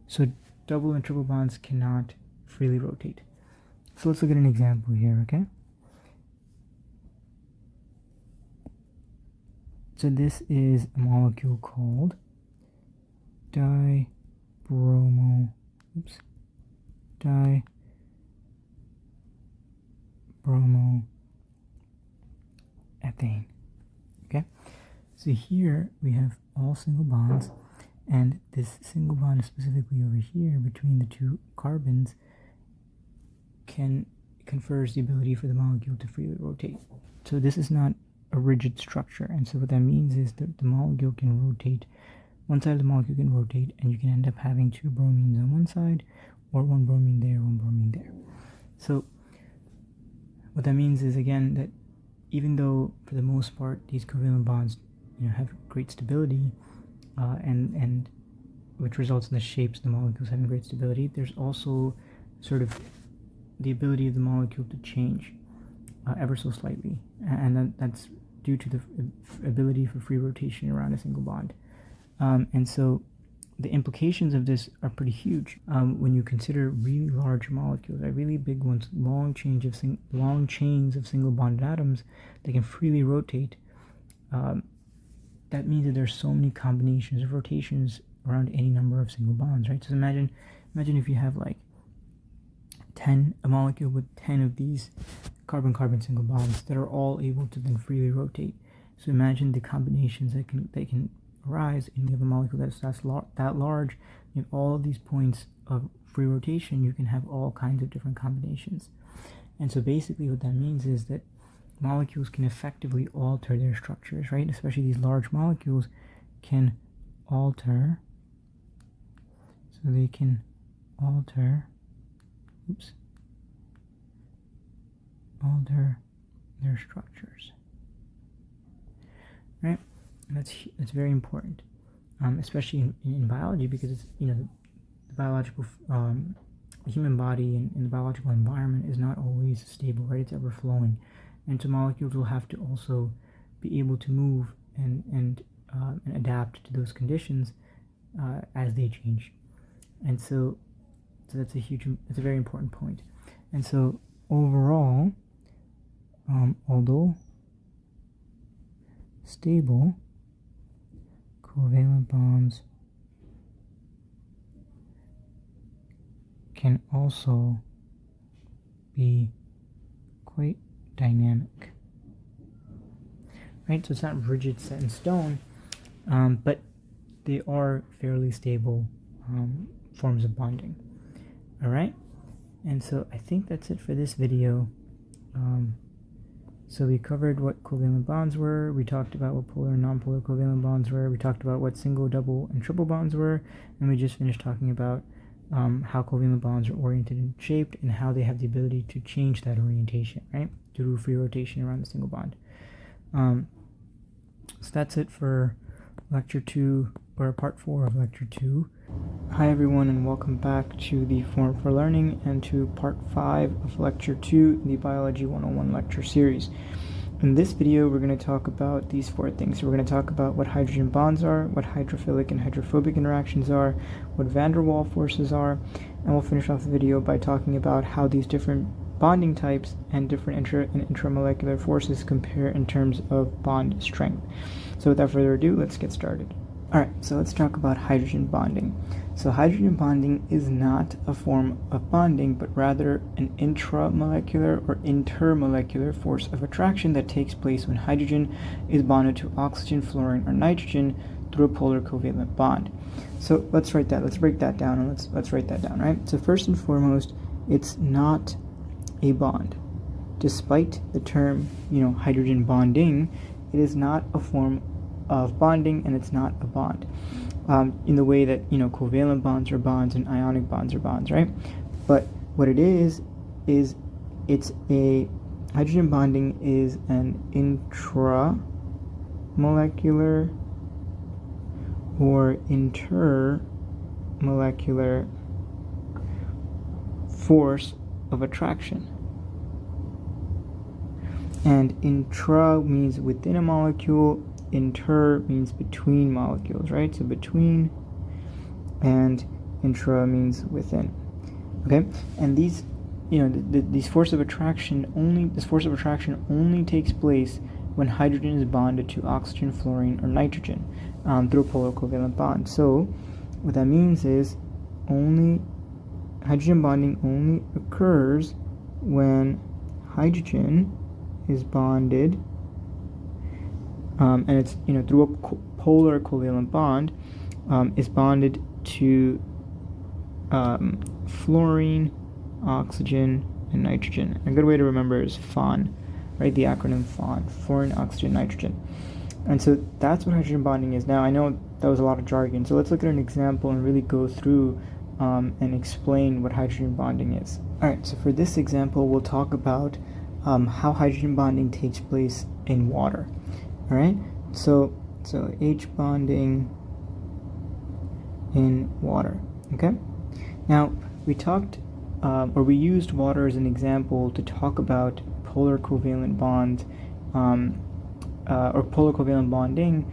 So double and triple bonds cannot freely rotate. So let's look at an example here, okay? So this is a molecule called dibromoethane. Okay, so here we have all single bonds, and this single bond specifically over here between the two carbons confers the ability for the molecule to freely rotate. So this is not a rigid structure, and so what that means is that the molecule can rotate. One side of the molecule can rotate, and you can end up having two bromines on one side, or one bromine there, one bromine there. So what that means is, again, that even though for the most part these covalent bonds, have great stability, and which results in the shapes of the molecules having great stability, there's also sort of the ability of the molecule to change ever so slightly, and that's due to the ability for free rotation around a single bond. And so the implications of this are pretty huge when you consider really large molecules, really big ones, long chains of single bonded atoms that can freely rotate. That means that there's so many combinations of rotations around any number of single bonds, right? So imagine if you have like a molecule with 10 of these carbon-carbon single bonds that are all able to then freely rotate. So imagine the combinations that can arise in a molecule that large. You have all of these points of free rotation. You can have all kinds of different combinations. And so basically what that means is that molecules can effectively alter their structures, right? Especially these large molecules can alter. So they can alter their structures, right? And that's very important, especially in biology, because it's the biological the human body and the biological environment is not always stable, right? It's ever flowing, and so molecules will have to also be able to move and adapt to those conditions as they change, and so that's a very important point. And so overall, although stable, covalent bonds can also be quite dynamic, right? So it's not rigid, set in stone, but they are fairly stable forms of bonding. All right, and so I think that's it for this video. So we covered what covalent bonds were, we talked about what polar and nonpolar covalent bonds were, we talked about what single, double, and triple bonds were, and we just finished talking about how covalent bonds are oriented and shaped, and how they have the ability to change that orientation, right, due to free rotation around the single bond. So that's it for Lecture 2, or Part 4 of Lecture 2. Hi everyone, and welcome back to the Forum for Learning and to Part 5 of Lecture 2 in the Biology 101 lecture series. In this video, we're going to talk about these four things. So we're going to talk about what hydrogen bonds are, what hydrophilic and hydrophobic interactions are, what van der Waals forces are, and we'll finish off the video by talking about how these different bonding types and different intra and intramolecular forces compare in terms of bond strength. So without further ado, let's get started. Alright, so let's talk about hydrogen bonding. So hydrogen bonding is not a form of bonding, but rather an intramolecular or intermolecular force of attraction that takes place when hydrogen is bonded to oxygen, fluorine, or nitrogen through a polar covalent bond. So let's break that down, and let's write that down, right? So first and foremost, it's not a bond. Despite the term, hydrogen bonding, it is not a form of bonding, and it's not a bond in the way that covalent bonds are bonds and ionic bonds are bonds, right? But what it is it's a hydrogen bonding is an intramolecular or intermolecular force of attraction. And intra means within a molecule, inter means between molecules, right? So between, and intra means within. Okay, and these, this force of attraction only takes place when hydrogen is bonded to oxygen, fluorine, or nitrogen through a polar covalent bond. So what that means is hydrogen bonding only occurs when hydrogen is bonded, and it's through a polar covalent bond, is bonded to fluorine, oxygen, and nitrogen. A good way to remember is FON, right? The acronym FON, foreign, oxygen, nitrogen. And so that's what hydrogen bonding is. Now, I know that was a lot of jargon, so let's look at an example and really go through and explain what hydrogen bonding is. All right, so for this example, we'll talk about how hydrogen bonding takes place in water. All right, so H bonding in water. Okay, now we talked we used water as an example to talk about polar covalent bonds or polar covalent bonding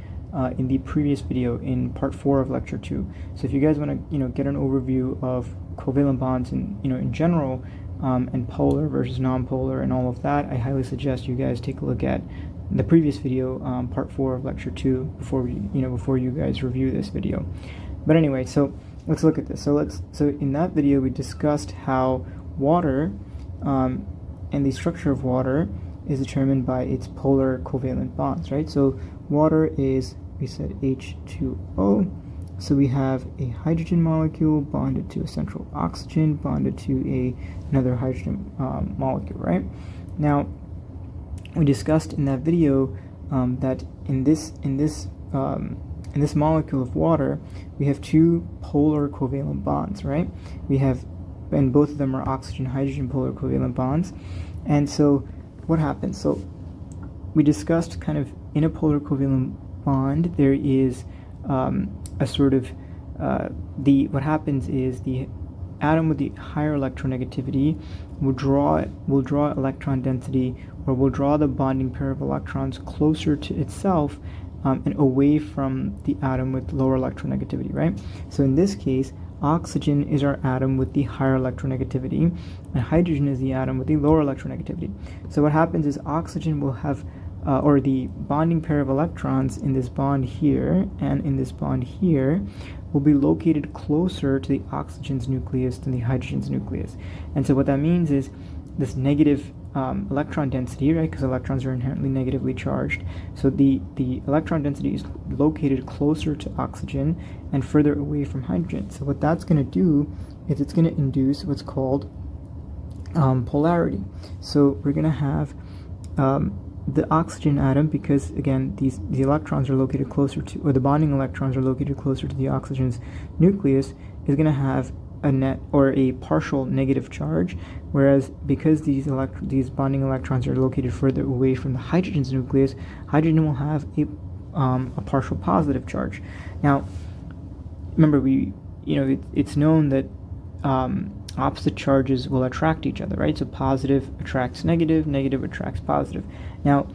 in the previous video in part 4 of lecture 2. So if you guys want to get an overview of covalent bonds in general and polar versus nonpolar and all of that, I highly suggest you guys take a look at the previous video, part 4 of lecture 2, before you guys review this video. But anyway, so let's look at this. So in that video we discussed how water and the structure of water is determined by its polar covalent bonds, right? So water is, we said, H2O. So we have a hydrogen molecule bonded to a central oxygen bonded to another hydrogen molecule, right? Now, we discussed in that video that in this molecule of water, we have two polar covalent bonds, right? And both of them are oxygen-hydrogen polar covalent bonds. And so what happens? So we discussed kind of in a polar covalent bond, there is a sort of what happens is the atom with the higher electronegativity will draw electron density, or will draw the bonding pair of electrons closer to itself and away from the atom with lower electronegativity, right? So in this case, oxygen is our atom with the higher electronegativity, and hydrogen is the atom with the lower electronegativity. So what happens is oxygen will have, or the bonding pair of electrons in this bond here and in this bond here will be located closer to the oxygen's nucleus than the hydrogen's nucleus. And so what that means is this negative electron density, right, because electrons are inherently negatively charged, so the electron density is located closer to oxygen and further away from hydrogen. So what that's going to do is it's going to induce what's called polarity. So we're going to have the oxygen atom, because again the electrons are located closer to, or the bonding electrons are located closer to the oxygen's nucleus, is going to have a net or a partial negative charge, whereas because these bonding electrons are located further away from the hydrogen's nucleus, hydrogen will have a partial positive charge. Now, remember, it's known that opposite charges will attract each other, right? So positive attracts negative, negative attracts positive. Now,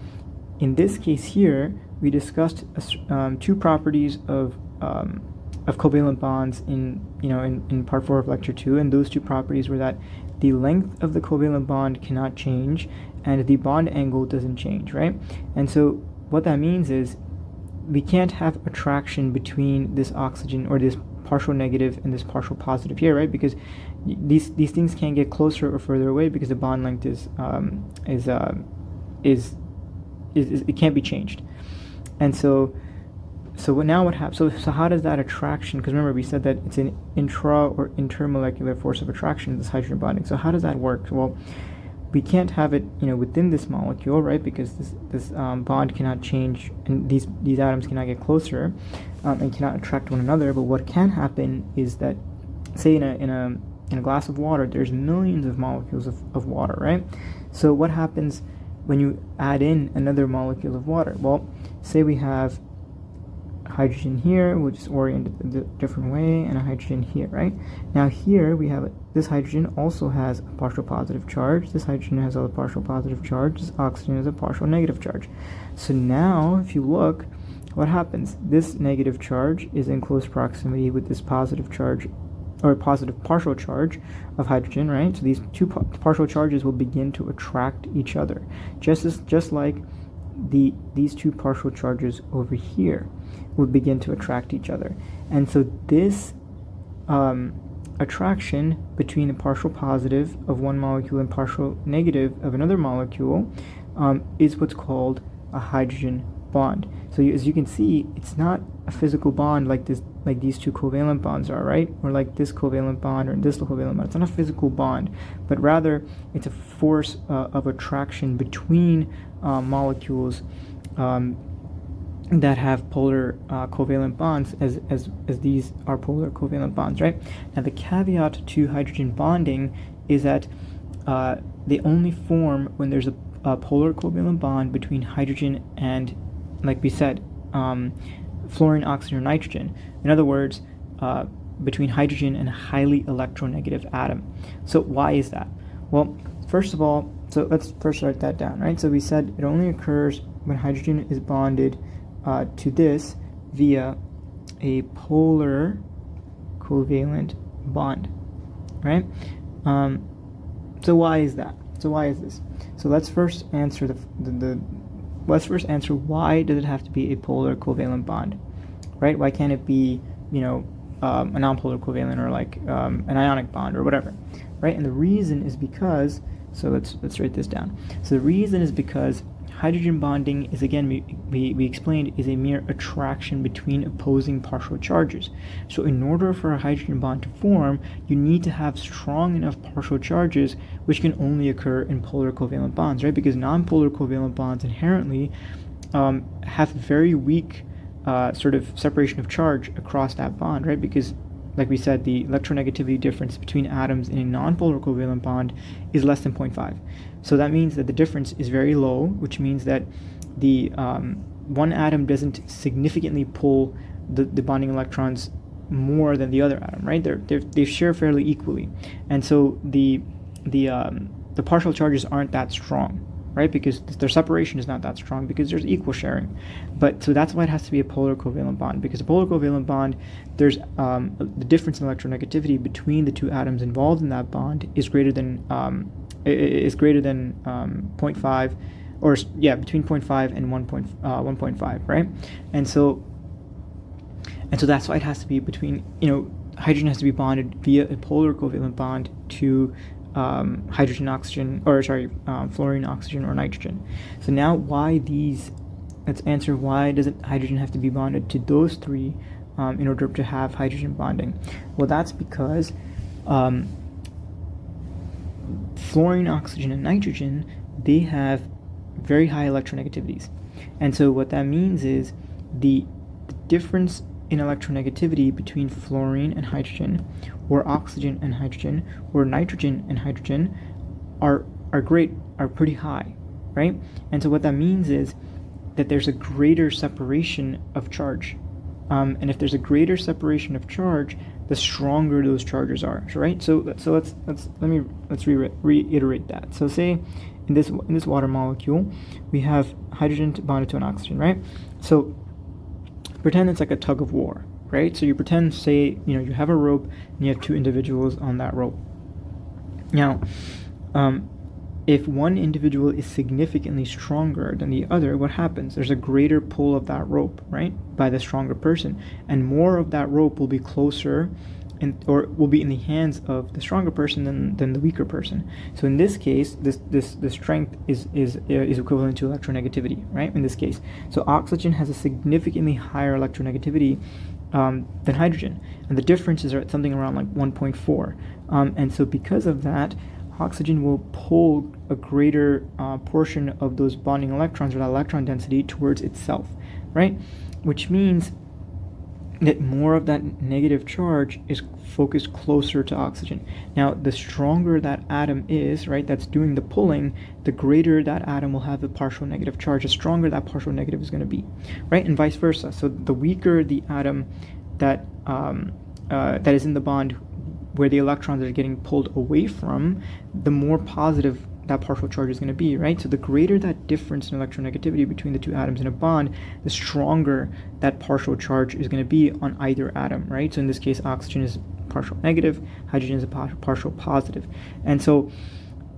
in this case here, we discussed two properties of covalent bonds in part 4 of lecture 2, and those two properties were that the length of the covalent bond cannot change and the bond angle doesn't change, right? And so what that means is we can't have attraction between this oxygen, or this partial negative and this partial positive here, right? Because these things can't get closer or further away because the bond length it can't be changed. And so what happens? So how does that attraction? Because remember, we said that it's an intra or intermolecular force of attraction, this hydrogen bonding. So how does that work? Well, we can't have it, within this molecule, right? Because this bond cannot change, and these atoms cannot get closer and cannot attract one another. But what can happen is that, say in a glass of water, there's millions of molecules of water, right? So what happens when you add in another molecule of water? Well, say we have hydrogen here, which is oriented a different way, and a hydrogen here, right? Now here we have this hydrogen also has a partial positive charge, this hydrogen has a partial positive charge, this oxygen has a partial negative charge. So now if you look, what happens? This negative charge is in close proximity with this positive charge, or positive partial charge of hydrogen, right? So these two partial charges will begin to attract each other, just like these two partial charges over here would begin to attract each other. And so this attraction between the partial positive of one molecule and partial negative of another molecule is what's called a hydrogen bond. So as you can see, it's not a physical bond like like these two covalent bonds are, right? Or like this covalent bond or this covalent bond. It's not a physical bond, but rather it's a force of attraction between molecules that have polar covalent bonds, as these are polar covalent bonds, right? Now the caveat to hydrogen bonding is that they only form when there's a polar covalent bond between hydrogen and, like we said, fluorine, oxygen, or nitrogen. In other words, between hydrogen and a highly electronegative atom. So why is that? Well, first of all, so let's first write that down, right? So we said it only occurs when hydrogen is bonded to this via a polar covalent bond, right? So why is that? So why is this? So let's first answer let's first answer why does it have to be a polar covalent bond, right? Why can't it be, you know, a nonpolar covalent, or like an ionic bond or whatever, right? And the reason is because, so let's write this down. So the reason is because hydrogen bonding is, again, we explained, is a mere attraction between opposing partial charges. So in order for a hydrogen bond to form, you need to have strong enough partial charges, which can only occur in polar covalent bonds, right? Because nonpolar covalent bonds inherently have very weak sort of separation of charge across that bond, right? Because, like we said, the electronegativity difference between atoms in a nonpolar covalent bond is less than 0.5. So that means that the difference is very low, which means that the one atom doesn't significantly pull the bonding electrons more than the other atom, right? They share fairly equally, and so the partial charges aren't that strong, right? Because their separation is not that strong because there's equal sharing. But so that's why it has to be a polar covalent bond, because a polar covalent bond, there's the difference in electronegativity between the two atoms involved in that bond is greater than 0.5, or between 0.5 and 1.5, right? And so that's why it has to be between, hydrogen has to be bonded via a polar covalent bond to fluorine, oxygen, or nitrogen. So now let's answer why doesn't hydrogen have to be bonded to those three in order to have hydrogen bonding? Well, that's because fluorine, oxygen, and nitrogen, they have very high electronegativities. And so what that means is the difference in electronegativity between fluorine and hydrogen, or oxygen and hydrogen, or nitrogen and hydrogen are pretty high, right? And so what that means is that there's a greater separation of charge. And if there's a greater separation of charge, the stronger those charges are, right? So let's reiterate that. So say in this water molecule, we have hydrogen bonded to an oxygen, right? So pretend it's like a tug of war, right? So you pretend, say, you have a rope and you have two individuals on that rope. Now, if one individual is significantly stronger than the other, what happens? There's a greater pull of that rope, right, by the stronger person, and more of that rope will be closer or will be in the hands of the stronger person than the weaker person. So in this case, the strength is equivalent to electronegativity, right? In this case, so oxygen has a significantly higher electronegativity than hydrogen, and the difference is something around like 1.4. And so because of that, oxygen will pull a greater portion of those bonding electrons, or that electron density, towards itself, right? Which means that more of that negative charge is focused closer to oxygen. Now, the stronger that atom is, right, that's doing the pulling, the greater that atom will have a partial negative charge, the stronger that partial negative is going to be, right? And vice versa. So the weaker the atom that is in the bond where the electrons are getting pulled away from, the more positive that partial charge is going to be, right? So the greater that difference in electronegativity between the two atoms in a bond, the stronger that partial charge is going to be on either atom, right? So in this case, oxygen is partial negative, hydrogen is a partial positive. And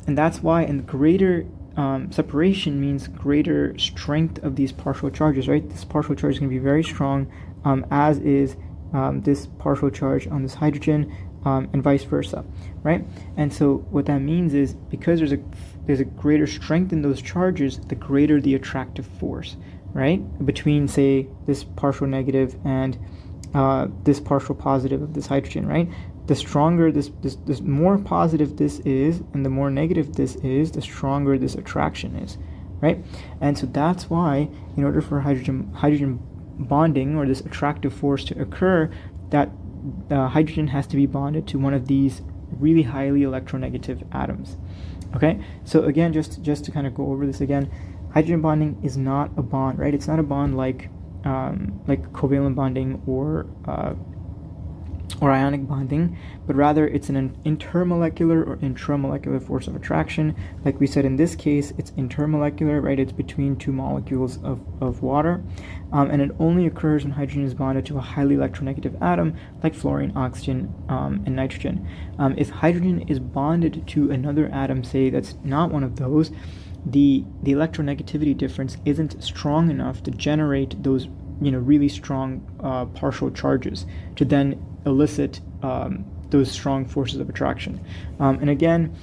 that's why, and greater separation means greater strength of these partial charges, right? This partial charge is going to be very strong, as is this partial charge on this hydrogen, and vice versa, right? And so what that means is, because there's a greater strength in those charges, the greater the attractive force, right, between, say, this partial negative and this partial positive of this hydrogen, right? The stronger this more positive this is, and the more negative this is, the stronger this attraction is, right? And so that's why, in order for hydrogen bonding, or this attractive force, to occur, that hydrogen has to be bonded to one of these really highly electronegative atoms. Okay, so again, just to kind of go over this again, hydrogen bonding is not a bond, right? It's not a bond like covalent bonding or ionic bonding, but rather it's an intermolecular or intramolecular force of attraction. Like we said, in this case, it's intermolecular, right? It's between two molecules of water, and it only occurs when hydrogen is bonded to a highly electronegative atom like fluorine, oxygen, and nitrogen. If hydrogen is bonded to another atom, say that's not one of those, the electronegativity difference isn't strong enough to generate those really strong partial charges to then elicit those strong forces of attraction. And again,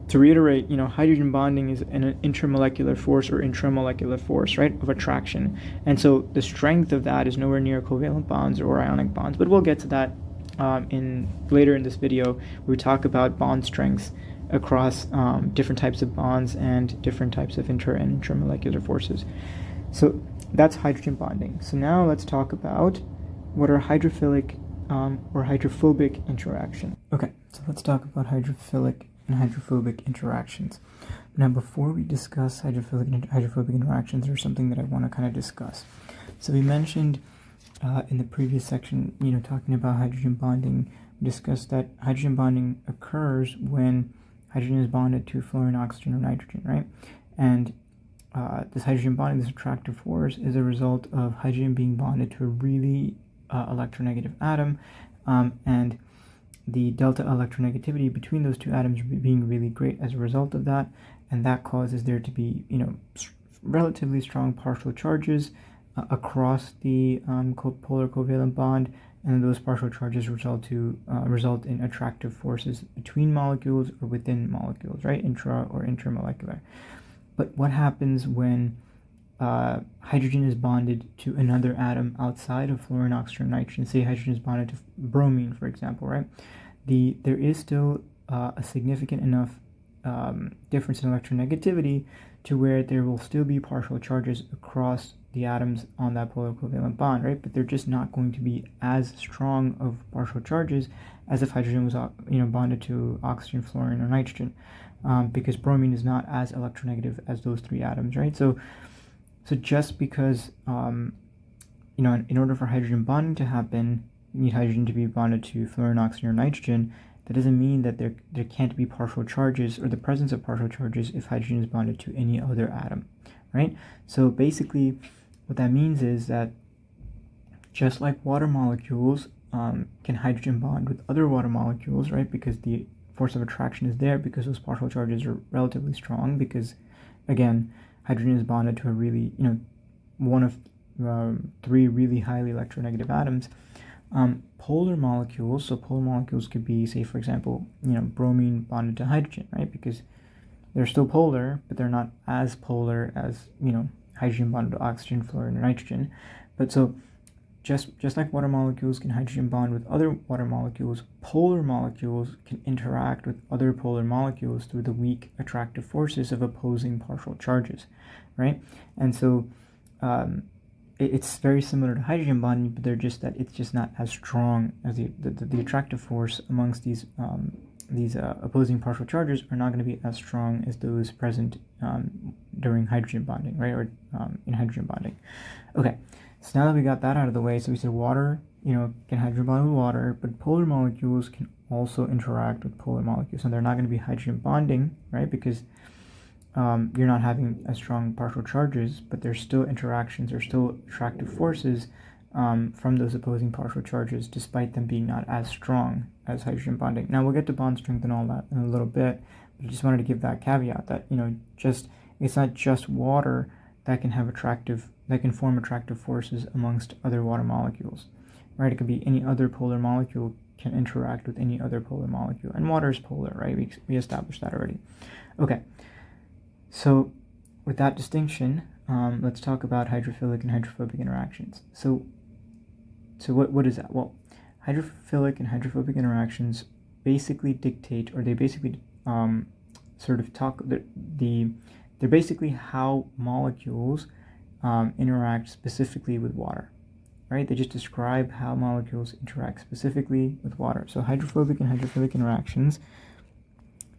to reiterate, hydrogen bonding is an intermolecular force or intramolecular force, right, of attraction. And so the strength of that is nowhere near covalent bonds or ionic bonds. But we'll get to that later in this video, where we talk about bond strengths across different types of bonds and different types of inter and intramolecular forces. So that's hydrogen bonding. So now let's talk about what are hydrophilic or hydrophobic interactions. Okay, so let's talk about hydrophilic and hydrophobic interactions. Now, before we discuss hydrophilic and hydrophobic interactions, there's something that I want to kind of discuss. So we mentioned in the previous section, talking about hydrogen bonding, we discussed that hydrogen bonding occurs when hydrogen is bonded to fluorine, oxygen, or nitrogen, right? And this hydrogen bonding, this attractive force, is a result of hydrogen being bonded to a really electronegative atom, and the delta electronegativity between those two atoms being really great as a result of that, and that causes there to be relatively strong partial charges across the polar covalent bond, and those partial charges result in attractive forces between molecules or within molecules, right? Intra or intermolecular. But what happens when hydrogen is bonded to another atom outside of fluorine, oxygen, nitrogen? Say hydrogen is bonded to bromine, for example, right? There is still a significant enough difference in electronegativity to where there will still be partial charges across the atoms on that polar covalent bond, right? But they're just not going to be as strong of partial charges as if hydrogen was bonded to oxygen, fluorine, or nitrogen, because bromine is not as electronegative as those three atoms, right? So just because in order for hydrogen bonding to happen, you need hydrogen to be bonded to fluorine, oxygen, or nitrogen. That doesn't mean that there can't be partial charges or the presence of partial charges if hydrogen is bonded to any other atom, right? So basically, what that means is that just like water molecules can hydrogen bond with other water molecules, right? Because the force of attraction is there, because those partial charges are relatively strong, because again, hydrogen is bonded to a really, one of three really highly electronegative atoms. Polar molecules, so polar molecules could be, say, for example, bromine bonded to hydrogen, right? Because they're still polar, but they're not as polar as, hydrogen bonded to oxygen, fluorine, or nitrogen. But so just like water molecules can hydrogen bond with other water molecules, polar molecules can interact with other polar molecules through the weak attractive forces of opposing partial charges, right? And so it's very similar to hydrogen bonding, but it's just not as strong as the attractive force amongst these opposing partial charges are not going to be as strong as those present during hydrogen bonding, right? Or in hydrogen bonding. Okay, so now that we got that out of the way, so we said water, can hydrogen bond with water, but polar molecules can also interact with polar molecules, and they're not going to be hydrogen bonding, right? Because you're not having as strong partial charges, but there's still interactions, there's still attractive forces from those opposing partial charges, despite them being not as strong as hydrogen bonding. Now we'll get to bond strength and all that in a little bit, but I just wanted to give that caveat that it's not just water that can form attractive forces amongst other water molecules, right? It could be any other polar molecule can interact with any other polar molecule, and water is polar, right? We established that already. Okay, so with that distinction, let's talk about hydrophilic and hydrophobic interactions. So so what is that? Well, hydrophilic and hydrophobic interactions basically dictate, or they basically sort of talk, they're basically how molecules interact specifically with water, right? They just describe how molecules interact specifically with water. So hydrophobic and hydrophilic interactions,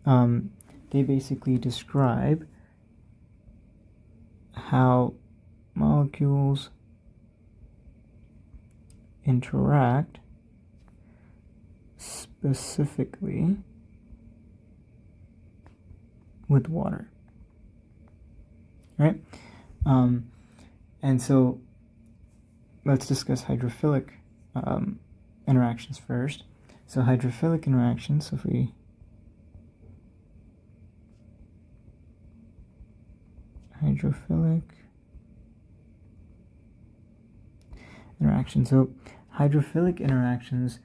they basically describe how molecules interact specifically with water, right? And so let's discuss hydrophilic interactions first. So hydrophilic interactions, so if we hydrophilic interactions. So hydrophilic interactions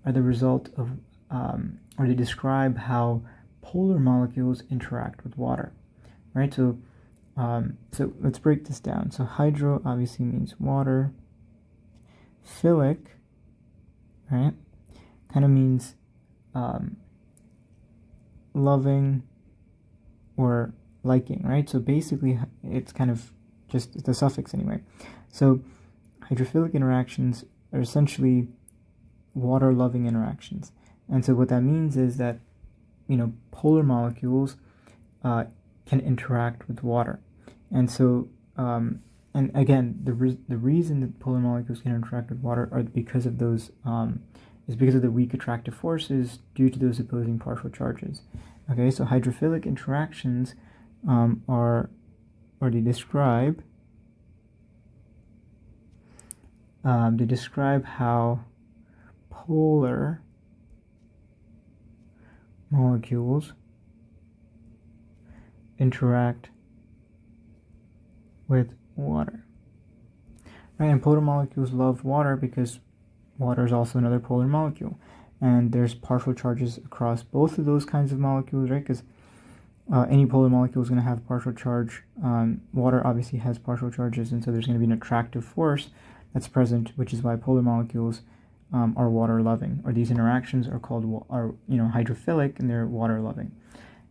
are the result of, or they describe how polar molecules interact with water, right? So let's break this down. So hydro obviously means water. Philic, right, kind of means loving or liking, right? So basically it's kind of just the suffix anyway. So hydrophilic interactions are essentially water-loving interactions. And so what that means is that, polar molecules can interact with water. And so, and again, the reason that polar molecules can interact with water are because of those, is because of the weak attractive forces due to those opposing partial charges. Okay, so hydrophilic interactions they describe how polar molecules interact with water. Right, and polar molecules love water because water is also another polar molecule, and there's partial charges across both of those kinds of molecules, right? Because any polar molecule is going to have partial charge. Water obviously has partial charges, and so there's going to be an attractive force that's present, which is why polar molecules are water loving, or these interactions are called hydrophilic, and they're water loving.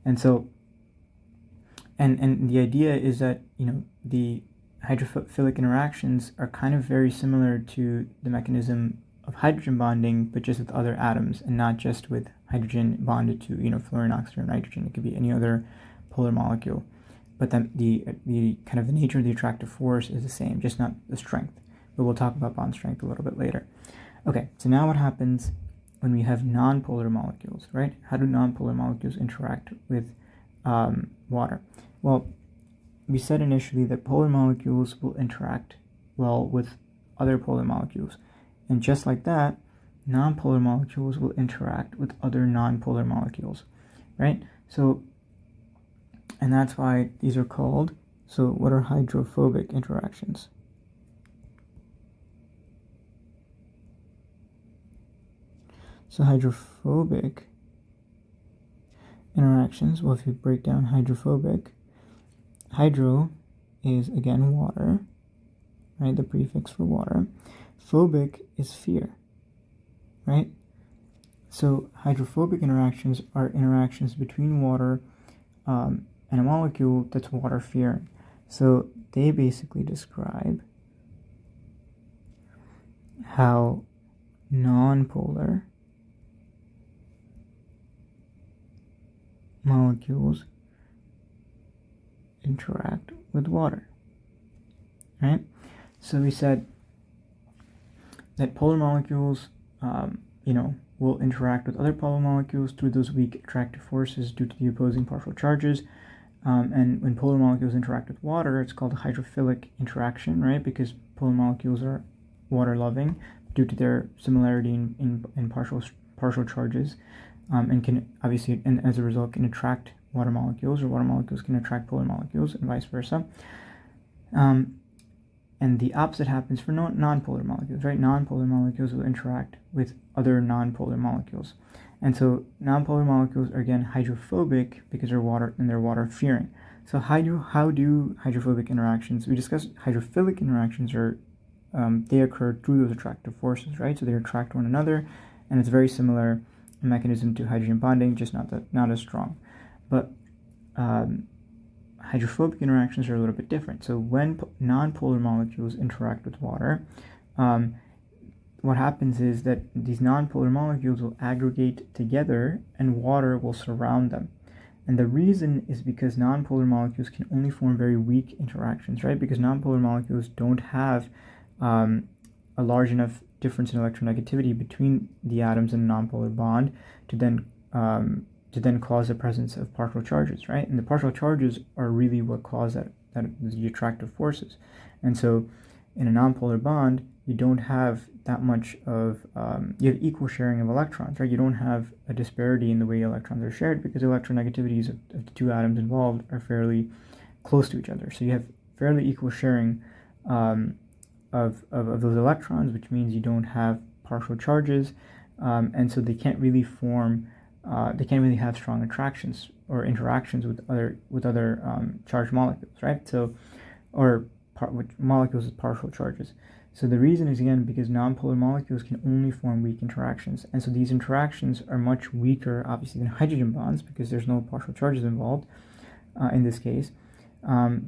And so and the idea is that the hydrophilic interactions are kind of very similar to the mechanism of hydrogen bonding, but just with other atoms, and not just with hydrogen bonded to fluorine, oxygen, or nitrogen. It could be any other polar molecule, but then the kind of the nature of the attractive force is the same, just not the strength. But we'll talk about bond strength a little bit later. Okay, so now what happens when we have nonpolar molecules, right? How do nonpolar molecules interact with water? Well, we said initially that polar molecules will interact well with other polar molecules. And just like that, nonpolar molecules will interact with other nonpolar molecules, right? So, and that's why these are called, so what are hydrophobic interactions? So hydrophobic interactions, well, if you break down hydrophobic, hydro is again water, right? The prefix for water. Phobic is fear, right? So hydrophobic interactions are interactions between water and a molecule that's water fearing. So they basically describe how nonpolar molecules interact with water, right? So we said that polar molecules, will interact with other polar molecules through those weak attractive forces due to the opposing partial charges. And when polar molecules interact with water, it's called a hydrophilic interaction, right? Because polar molecules are water-loving due to their similarity in partial charges, and can obviously, and as a result, can attract water molecules, or water molecules can attract polar molecules, and vice versa. And the opposite happens for nonpolar molecules, right? Nonpolar molecules will interact with other nonpolar molecules. And so nonpolar molecules are again hydrophobic because they're water and they're water fearing. So how do hydrophobic interactions, we discussed hydrophilic interactions are they occur through those attractive forces, right? So they attract one another, and it's very similar mechanism to hydrogen bonding, just not as strong. But hydrophobic interactions are a little bit different. So when nonpolar molecules interact with water, what happens is that these nonpolar molecules will aggregate together and water will surround them. And the reason is because nonpolar molecules can only form very weak interactions, right? Because nonpolar molecules don't have a large enough difference in electronegativity between the atoms in a nonpolar bond to then cause the presence of partial charges, right? And the partial charges are really what cause the attractive forces. And so in a nonpolar bond, you don't have that much of, you have equal sharing of electrons, right? You don't have a disparity in the way electrons are shared because electronegativities of the two atoms involved are fairly close to each other. So you have fairly equal sharing of those electrons, which means you don't have partial charges, and so they can't really form, they can't really have strong attractions or interactions with other charged molecules, right? So, with molecules with partial charges. So the reason is, again, because nonpolar molecules can only form weak interactions. And so these interactions are much weaker, obviously, than hydrogen bonds because there's no partial charges involved in this case. And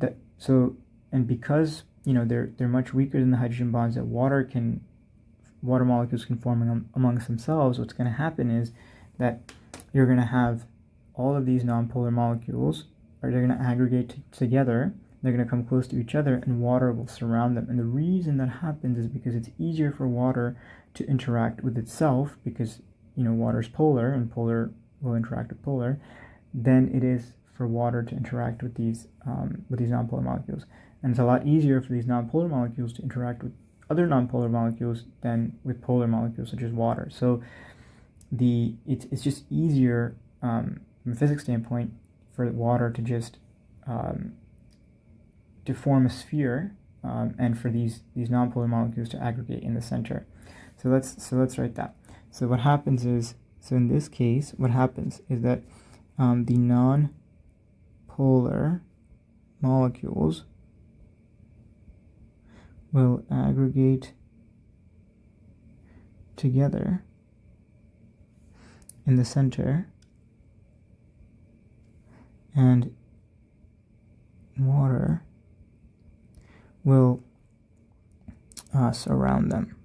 because, they're much weaker than the hydrogen bonds that water molecules can form amongst themselves, what's going to happen is that you're going to have all of these nonpolar molecules, or they're going to aggregate together. They're going to come close to each other, and water will surround them. And the reason that happens is because it's easier for water to interact with itself, because water is polar, and polar will interact with polar, than it is for water to interact with these nonpolar molecules. And it's a lot easier for these nonpolar molecules to interact with other nonpolar molecules than with polar molecules such as water. So it's just easier from a physics standpoint for water to just to form a sphere, and for these nonpolar molecules to aggregate in the center. So let's write that. So what happens is, in this case, what happens is that the nonpolar molecules will aggregate together in the center, and water will surround them.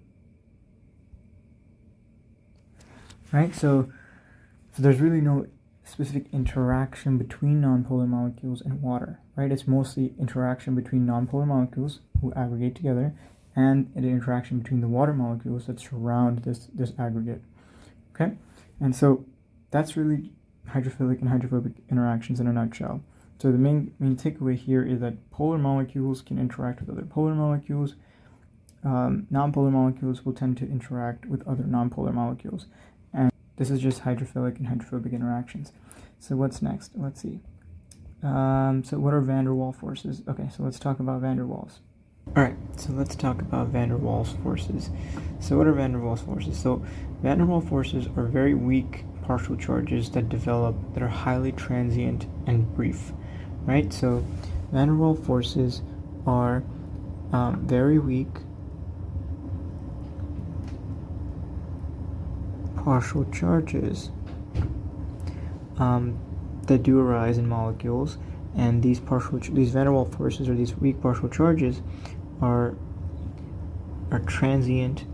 Right? So there's really no specific interaction between nonpolar molecules and water, right? It's mostly interaction between nonpolar molecules who aggregate together and an interaction between the water molecules that surround this aggregate. Okay? And so that's really hydrophilic and hydrophobic interactions in a nutshell. So the main takeaway here is that polar molecules can interact with other polar molecules. Nonpolar molecules will tend to interact with other nonpolar molecules. And this is just hydrophilic and hydrophobic interactions. So what's next? Let's see. So what are van der Waals forces? Okay, so let's talk about van der Waals. Alright, so let's talk about van der Waals forces. So what are van der Waals forces? So van der Waals forces are very weak partial charges that develop that are highly transient and brief, right? So van der Waals forces are very weak partial charges that do arise in molecules, and these van der Waals forces, or these weak partial charges, are transient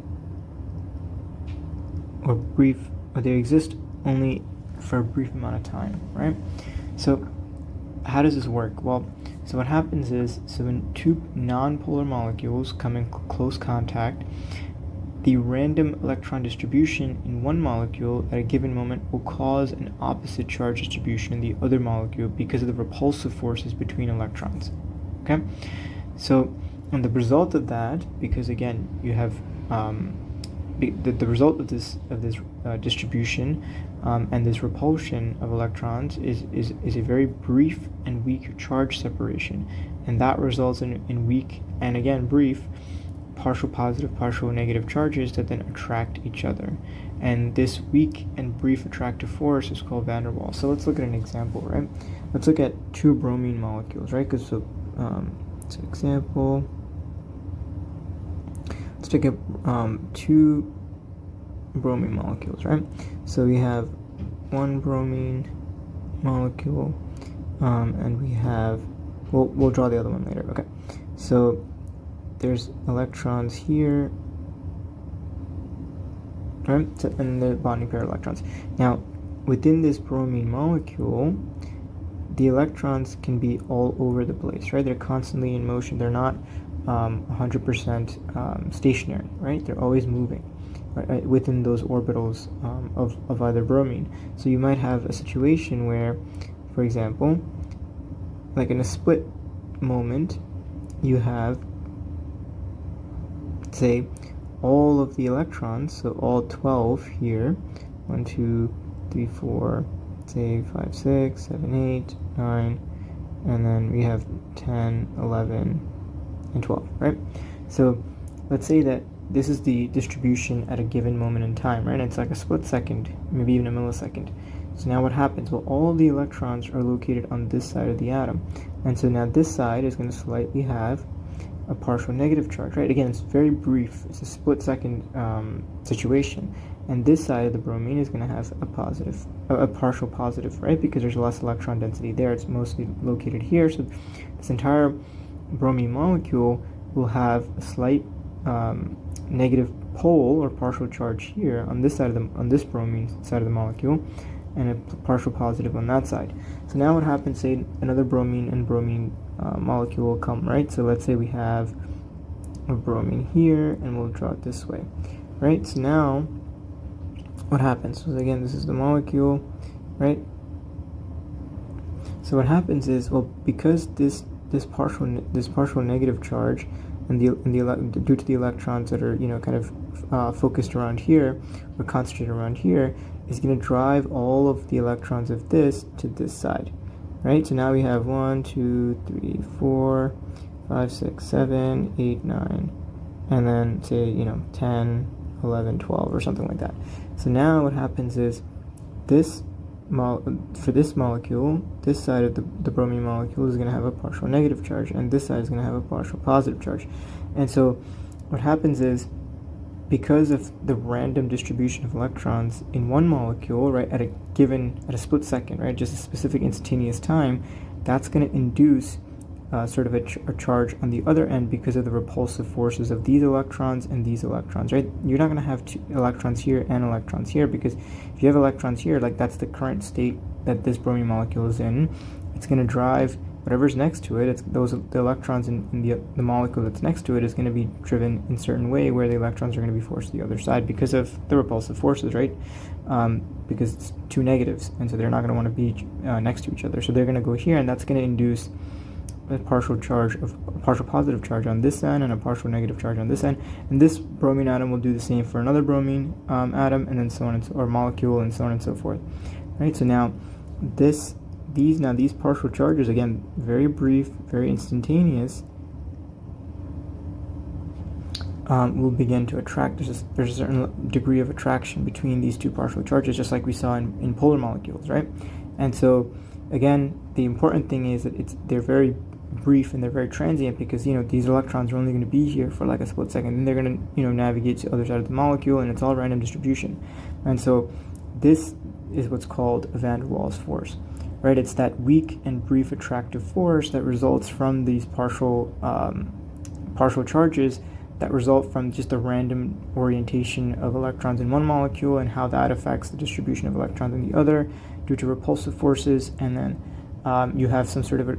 or brief, or they exist only for a brief amount of time, right? So how does this work? Well, so what happens is, so when two nonpolar molecules come in close contact, the random electron distribution in one molecule at a given moment will cause an opposite charge distribution in the other molecule because of the repulsive forces between electrons. Okay? So, and the result of that, because again, you have the result of this distribution and this repulsion of electrons is a very brief and weak charge separation, and that results in weak and again brief partial positive, partial negative charges that then attract each other. And this weak and brief attractive force is called van der Waals. So let's look at an example, right? Let's look at two bromine molecules, right? Because example, take two bromine molecules, right? So we have one bromine molecule, and we have, we'll draw the other one later. Okay, so there's electrons here, right? So, and the bonding pair of electrons. Now, within this bromine molecule, the electrons can be all over the place, right? They're constantly in motion. They're not 100% stationary, right? They're always moving, right, within those orbitals of either bromine. So you might have a situation where, for example, like in a split moment, you have, say, all of the electrons, so all 12 here, 1, 2, 3, 4, say 5, 6, 7, 8, 9, and then we have 10, 11, and 12, right? So let's say that this is the distribution at a given moment in time, right? It's like a split second, maybe even a millisecond. So now what happens? Well, all the electrons are located on this side of the atom. And so now this side is going to slightly have a partial negative charge, right? Again, it's very brief. It's a split second situation. And this side of the bromine is going to have a partial positive, right? Because there's less electron density there. It's mostly located here. So this entire bromine molecule will have a slight negative pole or partial charge here on this side of on this bromine side of the molecule, and a partial positive on that side. So now what happens? Say another bromine and bromine molecule will come, right? So let's say we have a bromine here, and we'll draw it this way, right? So now what happens? So again, this is the molecule, right? So what happens is, well, because this partial negative charge and due to the electrons that are kind of focused around here or concentrated around here, is going to drive all of the electrons of this to this side, right? So now we have 1, 2, 3, 4, 5, 6, 7, 8, 9, and then say 10, 11, 12, or something like that. So now what happens is this for this molecule, this side of the bromine molecule is going to have a partial negative charge, and this side is going to have a partial positive charge. And so what happens is, because of the random distribution of electrons in one molecule, right, at a split second, right, just a specific instantaneous time, that's going to induce sort of a charge on the other end because of the repulsive forces of these electrons and these electrons, right? You're not going to have two electrons here and electrons here, because if you have electrons here, like that's the current state that this bromine molecule is in, it's going to drive whatever's next to it. The electrons in the molecule that's next to it is going to be driven in a certain way where the electrons are going to be forced to the other side because of the repulsive forces, right? Because it's two negatives, and so they're not going to want to be next to each other. So they're going to go here, and that's going to induce a partial positive charge on this end and a partial negative charge on this end. And this bromine atom will do the same for another bromine atom, and then so on, or molecule, and so on and so forth. Right? So now these partial charges, again, very brief, very instantaneous, will begin to attract. There's a certain degree of attraction between these two partial charges, just like we saw in polar molecules, right? And so, again, the important thing is that they're very brief and they're very transient, because these electrons are only going to be here for like a split second, and they're going to navigate to the other side of the molecule, and it's all random distribution. And so this is what's called a van der Waals force, right? It's that weak and brief attractive force that results from these partial charges that result from just the random orientation of electrons in one molecule, and how that affects the distribution of electrons in the other due to repulsive forces. And then you have some sort of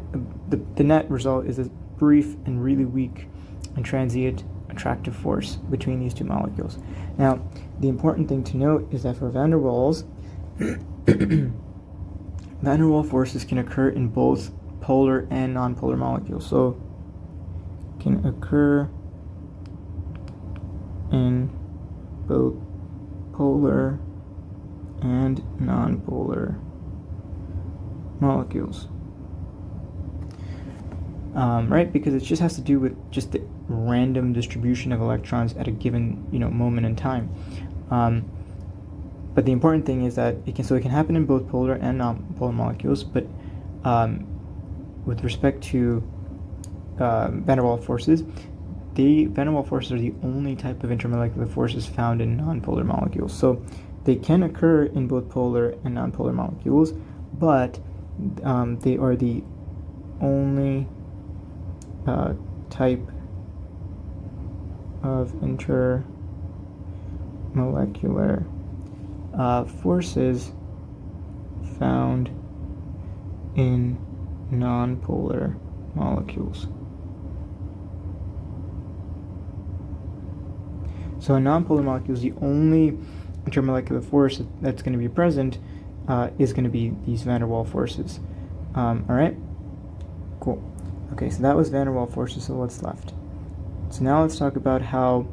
the net result is a brief and really weak and transient attractive force between these two molecules. Now, the important thing to note is that for van der Waals, van der Waals forces can occur in both polar and nonpolar molecules. So, can occur in both polar and nonpolar molecules, right? Because it just has to do with just the random distribution of electrons at a given moment in time. But the important thing is that it can happen in both polar and non-polar molecules. But with respect to van der Waals forces, van der Waals forces are the only type of intermolecular forces found in nonpolar molecules. So they can occur in both polar and nonpolar molecules, but they are the only type of intermolecular forces found in nonpolar molecules. So in nonpolar molecules, the only intermolecular force that's going to be present is going to be these van der Waals forces. All right? Cool. Okay, so that was van der Waals forces, so what's left? So now let's talk about how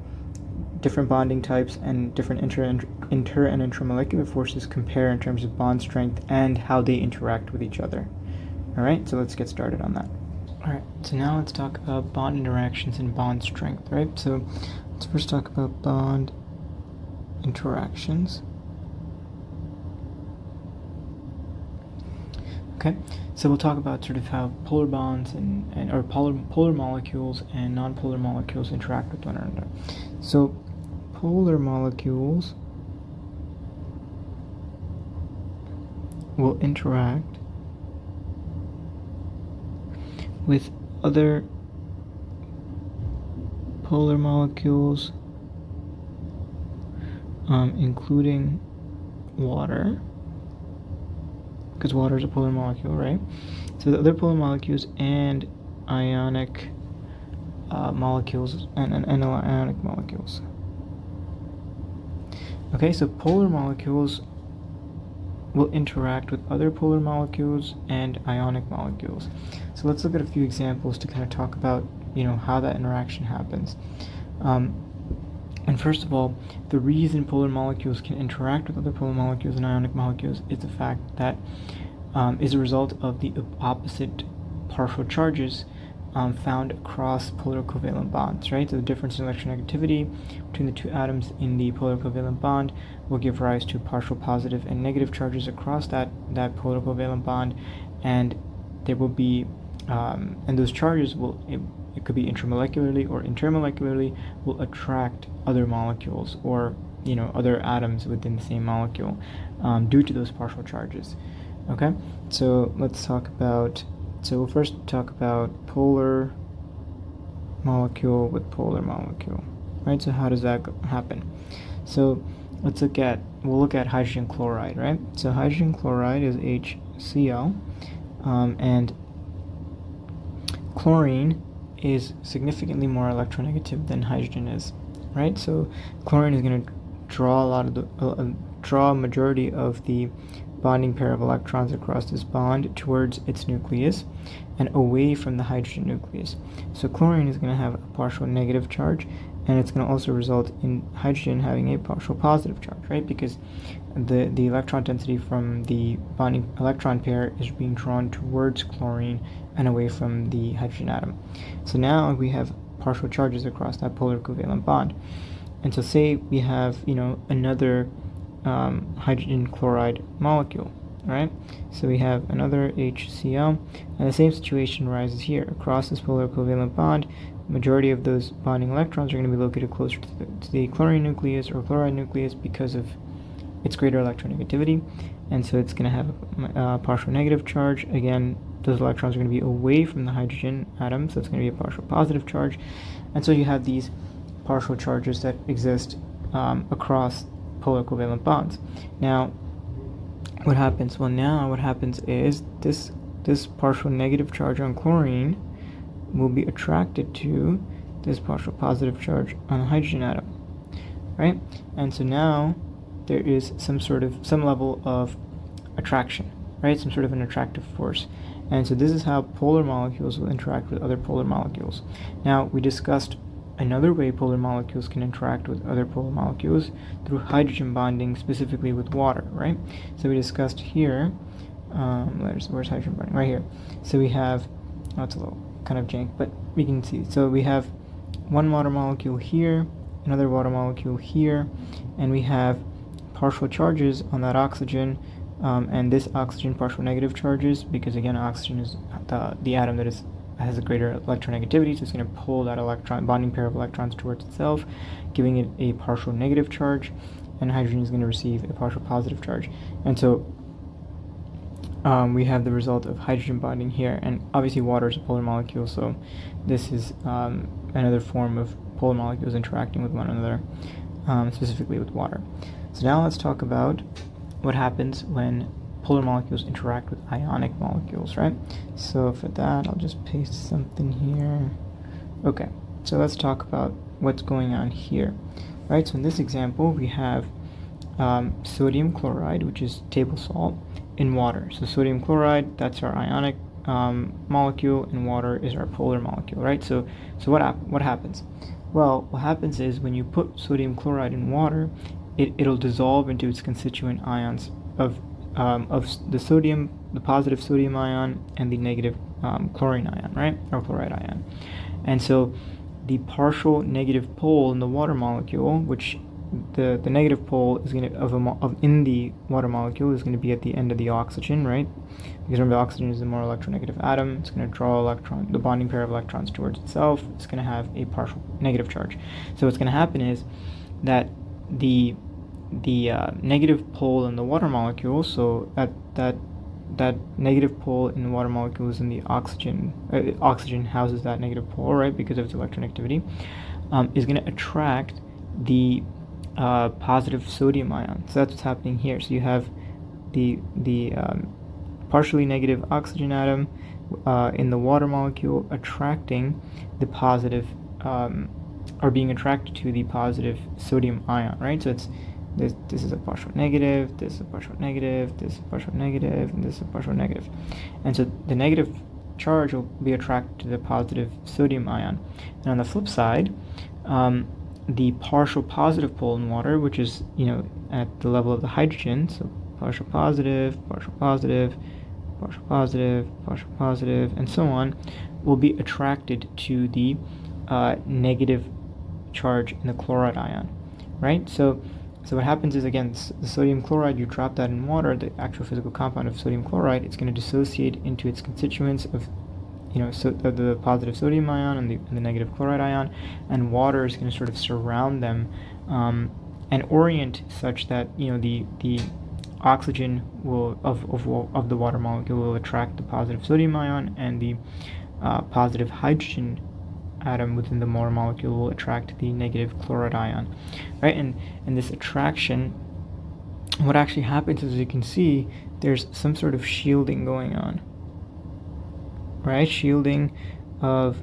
different bonding types and different inter and intramolecular forces compare in terms of bond strength and how they interact with each other. All right, so let's get started on that. All right, so now let's talk about bond interactions and bond strength, right? So let's first talk about bond interactions. Okay, so we'll talk about sort of how polar bonds or polar molecules and nonpolar molecules interact with one another. So polar molecules will interact with other polar molecules, including water, because water is a polar molecule, right? So the other polar molecules and ionic molecules and anionic molecules. Okay, so polar molecules will interact with other polar molecules and ionic molecules. So let's look at a few examples to kind of talk about, how that interaction happens. And first of all, the reason polar molecules can interact with other polar molecules and ionic molecules is the fact that is a result of the opposite partial charges found across polar covalent bonds, right? So the difference in electronegativity between the two atoms in the polar covalent bond will give rise to partial positive and negative charges across that polar covalent bond, and there will be, and those charges will, it could be intramolecularly or intermolecularly, will attract other molecules or other atoms within the same molecule due to those partial charges. Okay, so let's talk about. So we'll first talk about polar molecule with polar molecule, right? So how does that happen? So we'll look at hydrogen chloride, right? So hydrogen chloride is HCl, and chlorine is significantly more electronegative than hydrogen is, right? So chlorine is going to draw draw a majority of the bonding pair of electrons across this bond towards its nucleus and away from the hydrogen nucleus. So chlorine is going to have a partial negative charge, and it's going to also result in hydrogen having a partial positive charge, right? Because the electron density from the bonding electron pair is being drawn towards chlorine and away from the hydrogen atom. So now we have partial charges across that polar covalent bond. And so say we have, another hydrogen chloride molecule, right? So we have another HCl, and the same situation arises here. Across this polar covalent bond, the majority of those bonding electrons are going to be located closer to the chlorine nucleus or chloride nucleus because of its greater electronegativity, and so it's going to have a partial negative charge. Again, those electrons are going to be away from the hydrogen atom, so it's going to be a partial positive charge, and so you have these partial charges that exist across polar covalent bonds. Now, what happens? Well, now what happens is this partial negative charge on chlorine will be attracted to this partial positive charge on the hydrogen atom, right? And so now there is some level of attraction, right? Some sort of an attractive force. And so this is how polar molecules will interact with other polar molecules. Now, we discussed another way polar molecules can interact with other polar molecules through hydrogen bonding, specifically with water, right? So we discussed here, where's hydrogen bonding? Right here. So we have, it's a little kind of jank, but we can see. So we have one water molecule here, another water molecule here, and we have partial charges on that oxygen, and this oxygen partial negative charges, because again, oxygen is the atom that is has a greater electronegativity, so it's going to pull that bonding pair of electrons towards itself, giving it a partial negative charge, and hydrogen is going to receive a partial positive charge. And so we have the result of hydrogen bonding here, and obviously water is a polar molecule, so this is another form of polar molecules interacting with one another, specifically with water. So now let's talk about what happens when polar molecules interact with ionic molecules, right? So for that, I'll just paste something here. Okay, so let's talk about what's going on here, right? So in this example, we have sodium chloride, which is table salt, in water. So sodium chloride, that's our ionic molecule, and water is our polar molecule, right? So what happens? Well, what happens is when you put sodium chloride in water, it'll dissolve into its constituent ions of the sodium, the positive sodium ion, and the negative chlorine ion, right, or chloride ion. And so the partial negative pole in the water molecule, which the negative pole is going to in the water molecule is going to be at the end of the oxygen, right? Because remember, oxygen is the more electronegative atom. It's going to draw the bonding pair of electrons towards itself. It's going to have a partial negative charge. So what's going to happen is that the negative pole in the water molecule, so that negative pole in the water molecule is in the oxygen. Oxygen houses that negative pole, right, because of its electronegativity, is going to attract the positive sodium ion. So that's what's happening here. So you have the partially negative oxygen atom in the water molecule attracting the positive, or being attracted to the positive sodium ion, right? So it's this is a partial negative, this is a partial negative, this is a partial negative, and this is a partial negative. And so the negative charge will be attracted to the positive sodium ion. And on the flip side, the partial positive pole in water, which is, at the level of the hydrogen, so partial positive, partial positive, partial positive, partial positive, and so on, will be attracted to the negative charge in the chloride ion, right? So what happens is, again, the sodium chloride, you drop that in water, the actual physical compound of sodium chloride, it's going to dissociate into its constituents of the positive sodium ion and the negative chloride ion, and water is going to sort of surround them and orient such that the oxygen of the water molecule will attract the positive sodium ion, and the positive hydrogen atom within the water molecule will attract the negative chloride ion, right? And this attraction, what actually happens is, as you can see, there's some sort of shielding going on, right? Shielding of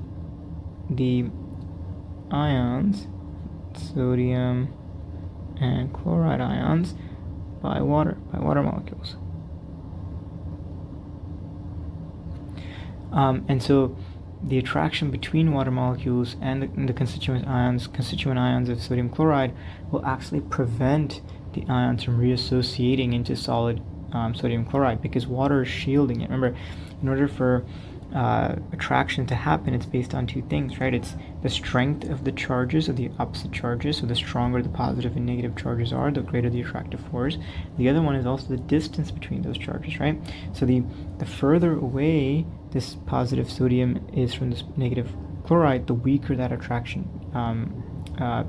the ions, sodium and chloride ions, by water molecules. And so the attraction between water molecules and the constituent ions of sodium chloride will actually prevent the ions from reassociating into solid sodium chloride, because water is shielding it. Remember, in order for attraction to happen, it's based on two things, right? It's the strength of the charges, of the opposite charges. So the stronger the positive and negative charges are, the greater the attractive force. The other one is also the distance between those charges, right? So the further away this positive sodium is from this negative chloride, the weaker that attraction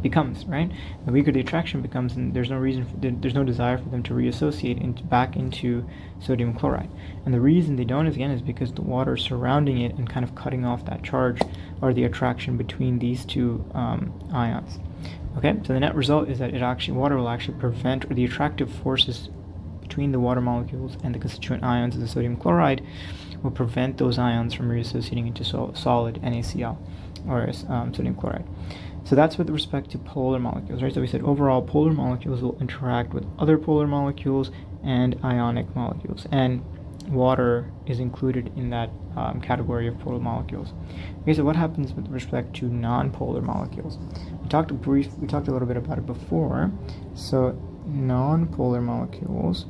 becomes, right? The weaker the attraction becomes, and there's no desire for them to reassociate back into sodium chloride. And the reason they don't is because the water is surrounding it and kind of cutting off that charge, or the attraction between these two ions. Okay, so the net result is that water will actually prevent, or the attractive forces between the water molecules and the constituent ions of the sodium chloride will prevent those ions from reassociating into solid NaCl, or sodium chloride. So that's with respect to polar molecules, right? So we said overall polar molecules will interact with other polar molecules and ionic molecules, and water is included in that category of polar molecules. Okay, so what happens with respect to non-polar molecules? We talked a little bit about it before. So non-polar molecules.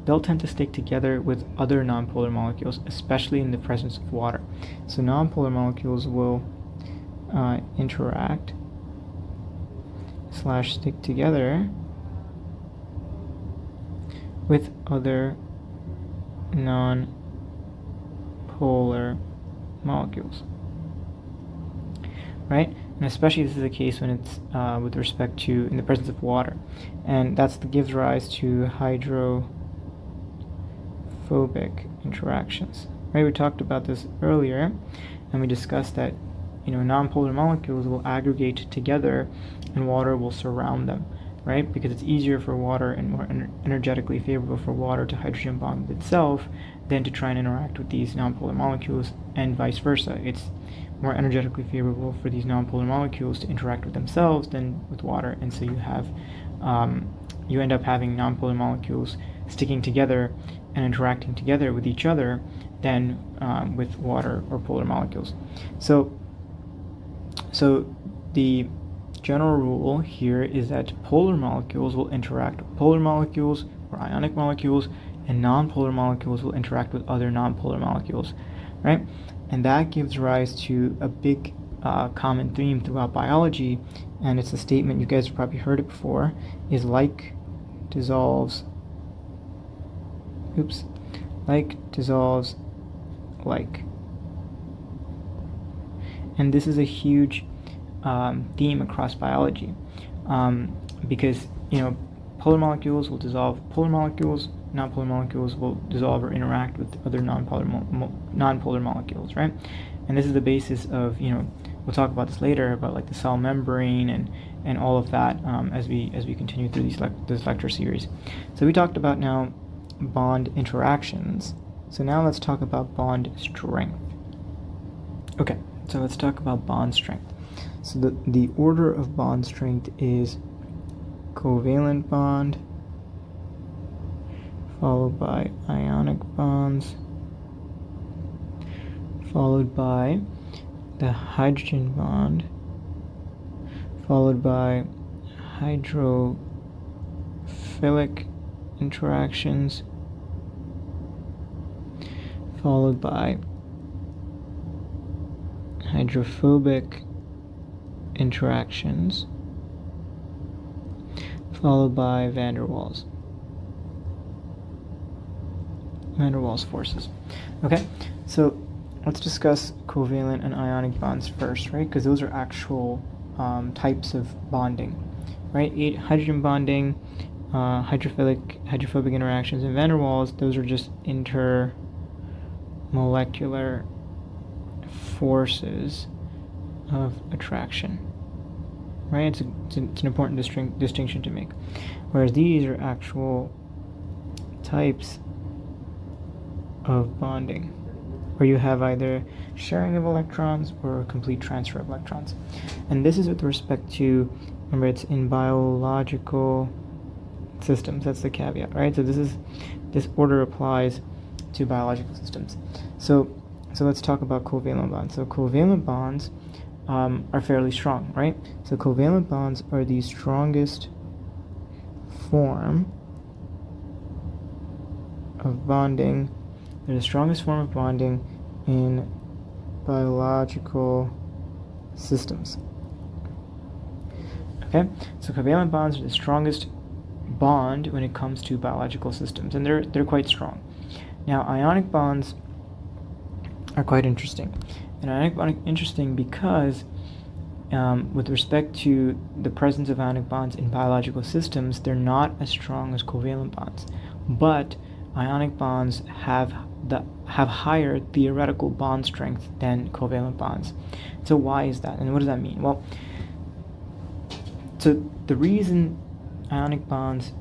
They'll tend to stick together with other nonpolar molecules, especially in the presence of water. So nonpolar molecules will interact / stick together with other non-polar molecules, right? And especially this is the case when it's with respect to in the presence of water, and that gives rise to hydrophobic interactions, right? We talked about this earlier, and we discussed that non-polar molecules will aggregate together, and water will surround them, right? Because it's easier for water and more energetically favorable for water to hydrogen bond with itself than to try and interact with these non-polar molecules, and vice versa. It's more energetically favorable for these non-polar molecules to interact with themselves than with water, and so you end up having non-polar molecules sticking together and interacting together with each other than with water or polar molecules. So the general rule here is that polar molecules will interact with polar molecules or ionic molecules, and non-polar molecules will interact with other non-polar molecules, right? And that gives rise to a big common theme throughout biology, and it's a statement, you guys have probably heard it before, is like dissolves like. And this is a huge theme across biology, because polar molecules will dissolve polar molecules, non-polar molecules will dissolve or interact with other non-polar molecules, right? And this is the basis of we'll talk about this later about like the cell membrane and all of that as we continue through this lecture series. So we talked about now bond interactions. So now let's talk about bond strength. Okay, so let's talk about bond strength. So the order of bond strength is covalent bond, followed by ionic bonds, followed by the hydrogen bond, followed by hydrophilic interactions, followed by hydrophobic interactions, followed by van der Waals forces. Okay, so let's discuss covalent and ionic bonds first, right? Because those are actual types of bonding, right? Hydrogen bonding, hydrophobic interactions, and van der Waals, those are just intermolecular forces of attraction, right? It's an important distinction to make. Whereas these are actual types of bonding, where you have either sharing of electrons or complete transfer of electrons. And this is with respect to, remember, it's in biological systems. That's the caveat, right? So this order applies to biological systems. So let's talk about covalent bonds. So covalent bonds are fairly strong, right? So covalent bonds are the strongest form of bonding. They're the strongest form of bonding in biological systems. Okay, so covalent bonds are the strongest bond when it comes to biological systems, and they're quite strong. Now, ionic bonds are quite interesting, and ionic bonds are interesting because with respect to the presence of ionic bonds in biological systems, they're not as strong as covalent bonds, but ionic bonds have higher theoretical bond strength than covalent bonds. So why is that, and what does that mean? Well, so the reason ionic bonds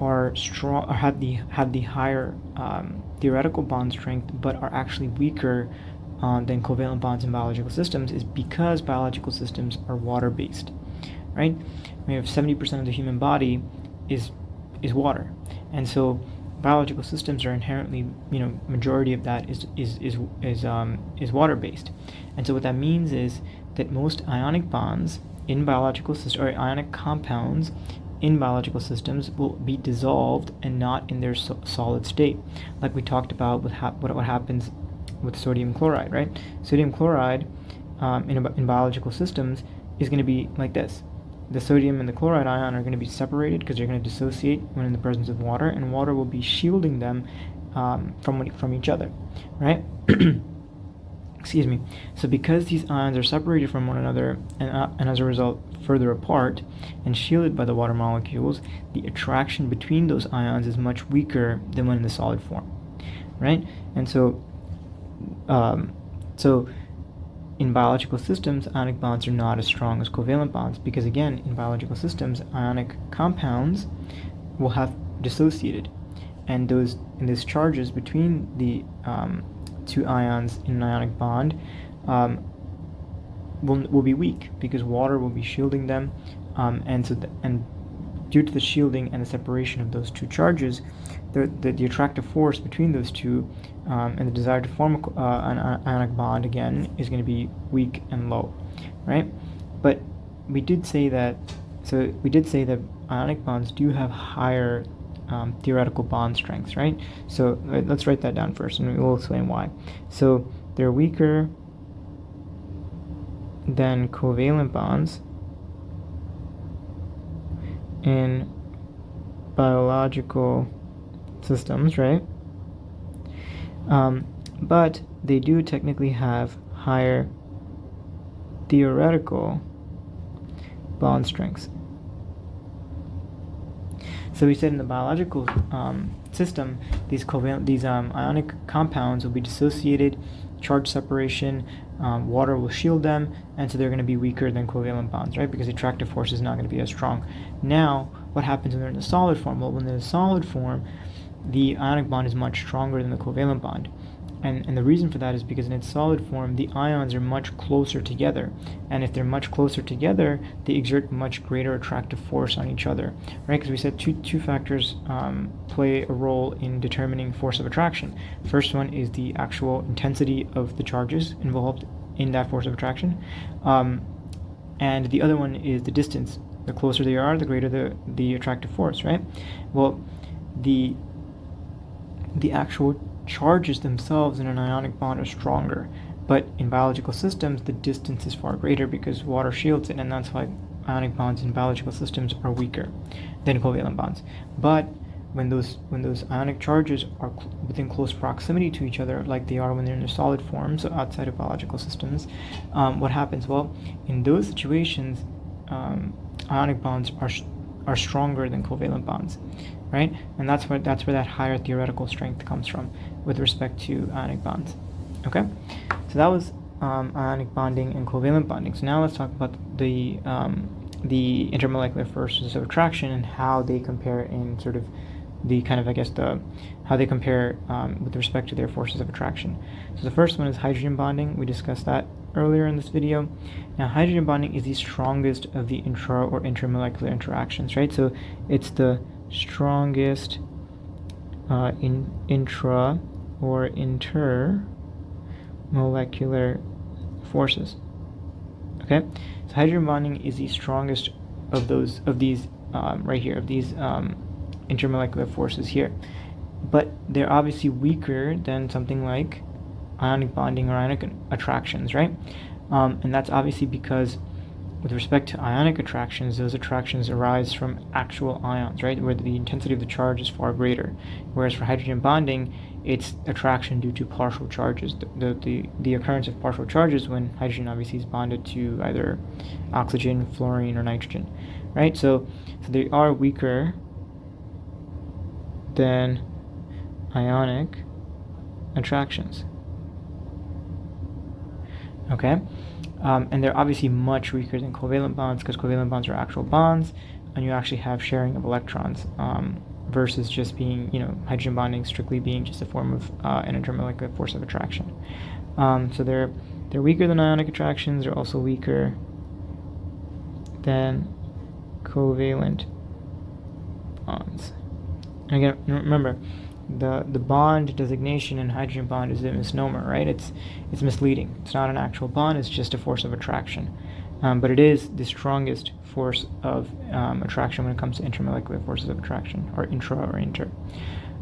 are strong or have the higher theoretical bond strength but are actually weaker than covalent bonds in biological systems is because biological systems are water-based, right? We have 70% of the human body is water, and so biological systems are inherently, majority of that is water-based. And so what that means is that most ionic bonds in biological systems, or ionic compounds in biological systems, will be dissolved and not in their solid state, like we talked about with what happens with sodium chloride, right? Sodium chloride in biological systems is going to be like this. The sodium and the chloride ion are going to be separated because they're going to dissociate when in the presence of water, and water will be shielding them from each other, right? Excuse me. So because these ions are separated from one another and as a result further apart and shielded by the water molecules, the attraction between those ions is much weaker than when in the solid form, right? And so in biological systems, ionic bonds are not as strong as covalent bonds because, again, in biological systems, ionic compounds will have dissociated, and those charges between the two ions in an ionic bond will be weak because water will be shielding them, and due to the shielding and the separation of those two charges, the attractive force between those two and the desire to form an ionic bond again is going to be weak and low, right? But we did say that ionic bonds do have higher theoretical bond strengths, right? So let's write that down first, and we'll explain why. So they're weaker than covalent bonds in biological systems, right? But they do technically have higher theoretical bond strengths. So we said in the biological system, these ionic compounds will be dissociated, charge separation, water will shield them, and so they're going to be weaker than covalent bonds, right? Because the attractive force is not going to be as strong. Now, what happens when they're in the solid form? Well, when they're in the solid form, the ionic bond is much stronger than the covalent bond. And the reason for that is because in its solid form, the ions are much closer together. And if they're much closer together, they exert much greater attractive force on each other, right? Because we said two factors play a role in determining force of attraction. First one is the actual intensity of the charges involved in that force of attraction. And the other one is the distance. The closer they are, the greater the attractive force, right? Well, the actual charges themselves in an ionic bond are stronger, but in biological systems the distance is far greater because water shields it, and that's why ionic bonds in biological systems are weaker than covalent bonds. But when those ionic charges are within close proximity to each other, like they are when they're in their solid form, so outside of biological systems, what happens? Well, in those situations, ionic bonds are stronger than covalent bonds, right? And that's where that higher theoretical strength comes from with respect to ionic bonds. Okay, so that was ionic bonding and covalent bonding. So now let's talk about the intermolecular forces of attraction and how they compare in sort of the kind of, I guess, how they compare with respect to their forces of attraction. So the first one is hydrogen bonding. We discussed that earlier in this video. Now, hydrogen bonding is the strongest of the intra or intermolecular interactions, right? So it's the strongest intra or intermolecular forces. Okay, so hydrogen bonding is the strongest of these right here, of these intermolecular forces here, but they're obviously weaker than something like ionic bonding or ionic attractions, right? And that's obviously because with respect to ionic attractions, those attractions arise from actual ions, right, where the intensity of the charge is far greater. Whereas for hydrogen bonding, it's attraction due to partial charges. The occurrence of partial charges when hydrogen obviously is bonded to either oxygen, fluorine, or nitrogen, right? So they are weaker than ionic attractions. Okay, and they're obviously much weaker than covalent bonds because covalent bonds are actual bonds, and you actually have sharing of electrons versus just being, hydrogen bonding strictly being just a form of an intermolecular force of attraction. So they're weaker than ionic attractions. They're also weaker than covalent bonds. And again, remember, the bond designation in hydrogen bond is a misnomer, right? It's misleading. It's not an actual bond, it's just a force of attraction. But it is the strongest force of attraction when it comes to intermolecular forces of attraction, or intra or inter.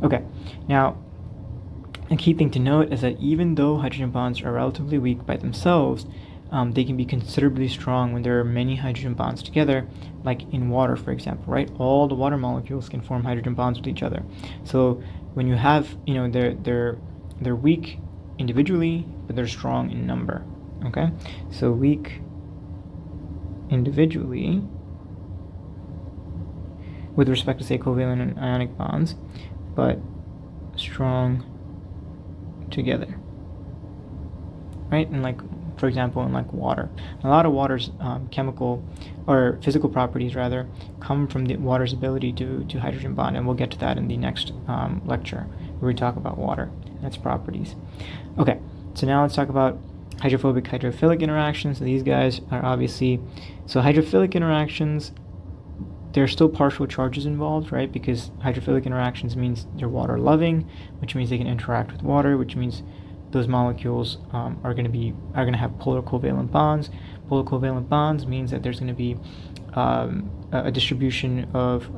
Okay, now a key thing to note is that even though hydrogen bonds are relatively weak by themselves, they can be considerably strong when there are many hydrogen bonds together, like in water, for example, right? All the water molecules can form hydrogen bonds with each other. So when you have, they're weak individually, but they're strong in number. Okay, so weak individually with respect to, say, covalent and ionic bonds, but strong together, right? And like, for example, in like water, a lot of water's chemical or physical properties rather come from the water's ability to hydrogen bond, and we'll get to that in the next lecture where we talk about water and its properties. Okay, so now let's talk about hydrophobic hydrophilic interactions. So these guys are obviously, so hydrophilic interactions, there's still partial charges involved, right? Because hydrophilic interactions means they're water loving, which means they can interact with water, which means those molecules are going to have polar covalent bonds. Polar covalent bonds means that there's going to be a distribution of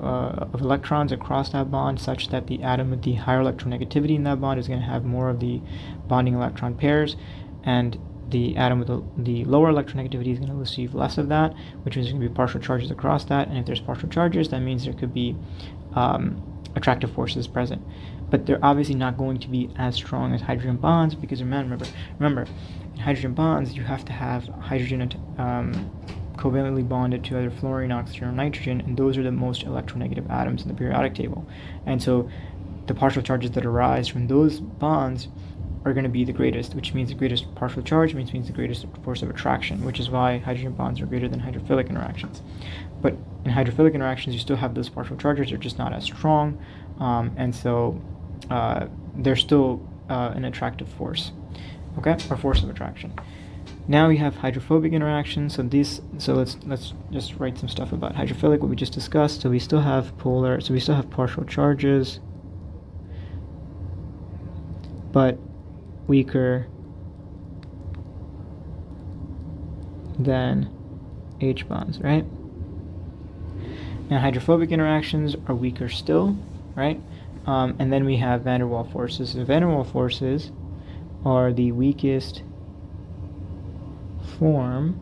electrons across that bond, such that the atom with the higher electronegativity in that bond is going to have more of the bonding electron pairs, and the atom with the lower electronegativity is going to receive less of that, which means there's going to be partial charges across that. And if there's partial charges, that means there could be attractive forces present. But they're obviously not going to be as strong as hydrogen bonds, because remember, in hydrogen bonds, you have to have hydrogen covalently bonded to either fluorine, oxygen, or nitrogen, and those are the most electronegative atoms in the periodic table. And so the partial charges that arise from those bonds are going to be the greatest, which means the greatest partial charge means the greatest force of attraction, which is why hydrogen bonds are greater than hydrophilic interactions. But in hydrophilic interactions, you still have those partial charges, they're just not as strong, and so they're still an attractive force, okay, or force of attraction. Now we have hydrophobic interactions. So let's just write some stuff about hydrophilic, what we just discussed. So we still have partial charges, but weaker than H bonds, right? Now hydrophobic interactions are weaker still, right? And then we have van der Waals forces. So van der Waals forces are the weakest form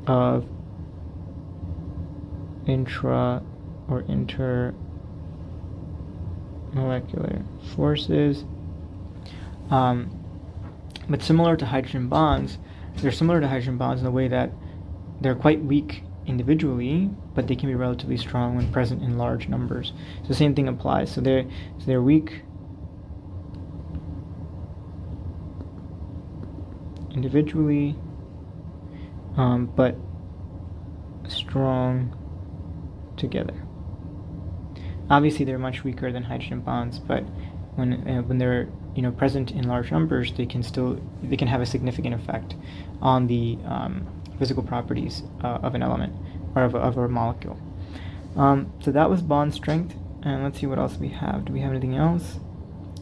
of intra or intermolecular forces. But similar to hydrogen bonds, they're similar to hydrogen bonds in the way that they're quite weak individually, but they can be relatively strong when present in large numbers. So the same thing applies. So they're weak individually, but strong together. Obviously, they're much weaker than hydrogen bonds, but when they're present in large numbers, they can have a significant effect on the physical properties of an element or of a molecule. So that was bond strength, and let's see what else we have. Do we have anything else?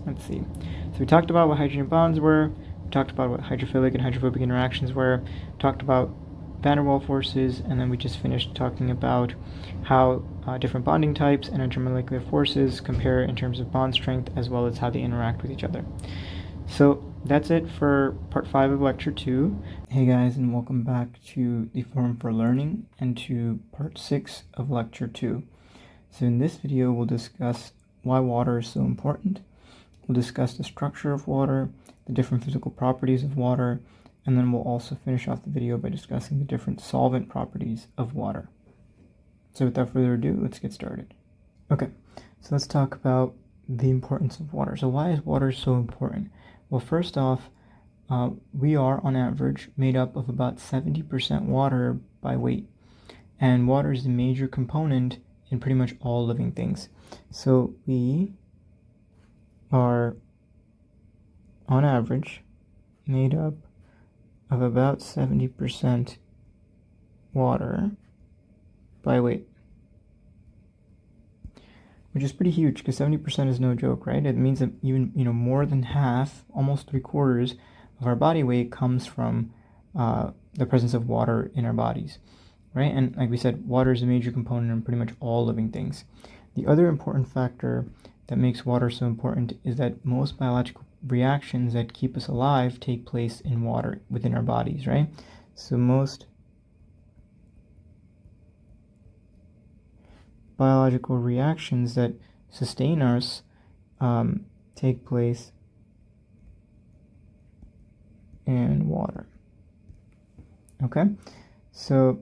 Let's see. So we talked about what hydrogen bonds were. We talked about what hydrophilic and hydrophobic interactions were. We talked about van der Waals forces, and then we just finished talking about how different bonding types and intermolecular forces compare in terms of bond strength, as well as how they interact with each other. So that's it for part 5 of lecture 2. Hey guys, and welcome back to the Forum for Learning and to part 6 of lecture 2. So in this video, we'll discuss why water is so important. We'll discuss the structure of water, the different physical properties of water, and then we'll also finish off the video by discussing the different solvent properties of water. So without further ado, let's get started. Okay, so let's talk about the importance of water. So why is water so important? Well, first off, we are on average made up of about 70% water by weight. And water is the major component in pretty much all living things. So we are on average made up of about 70% water by weight, which is pretty huge because 70% is no joke, right? It means that even more than half, almost 3/4 of our body weight comes from the presence of water in our bodies, right? And like we said, water is a major component in pretty much all living things. The other important factor that makes water so important is that most biological reactions that keep us alive take place in water within our bodies, right? So most biological reactions that sustain us take place in water. Okay, so,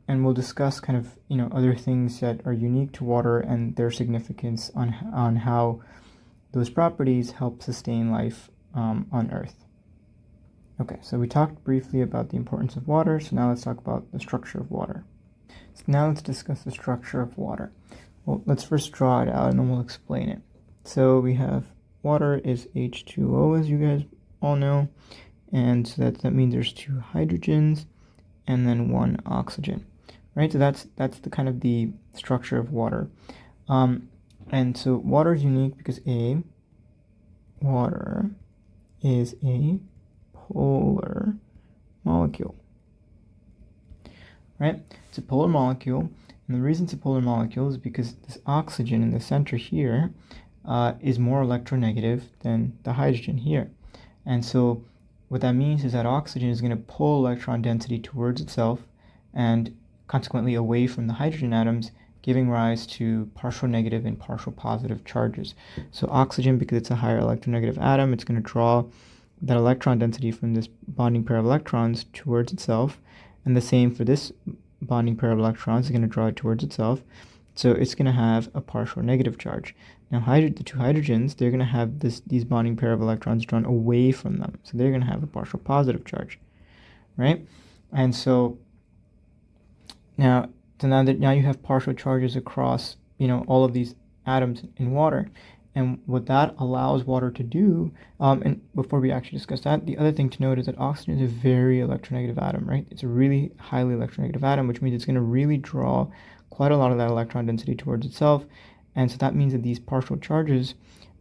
and we'll discuss kind of, other things that are unique to water and their significance on how those properties help sustain life on Earth. Okay, so we talked briefly about the importance of water, so now let's talk about the structure of water. So now let's discuss the structure of water. Well, let's first draw it out and then we'll explain it. So we have water is H2O, as you guys all know, and so that means there's 2 hydrogens and then 1 oxygen, right? So that's the kind of the structure of water. And so water is unique because water is a polar molecule, right? It's a polar molecule, and the reason it's a polar molecule is because this oxygen in the center here is more electronegative than the hydrogen here. And so what that means is that oxygen is going to pull electron density towards itself and consequently away from the hydrogen atoms, giving rise to partial negative and partial positive charges. So oxygen, because it's a higher electronegative atom, it's going to draw that electron density from this bonding pair of electrons towards itself, and the same for this bonding pair of electrons is going to draw it towards itself. So it's going to have a partial negative charge. Now the 2 hydrogens, they're going to have these bonding pair of electrons drawn away from them. So they're going to have a partial positive charge, right? And so now you have partial charges across, all of these atoms in water. And what that allows water to do, and before we actually discuss that, the other thing to note is that oxygen is a very electronegative atom, right? It's a really highly electronegative atom, which means it's going to really draw quite a lot of that electron density towards itself. And so that means that these partial charges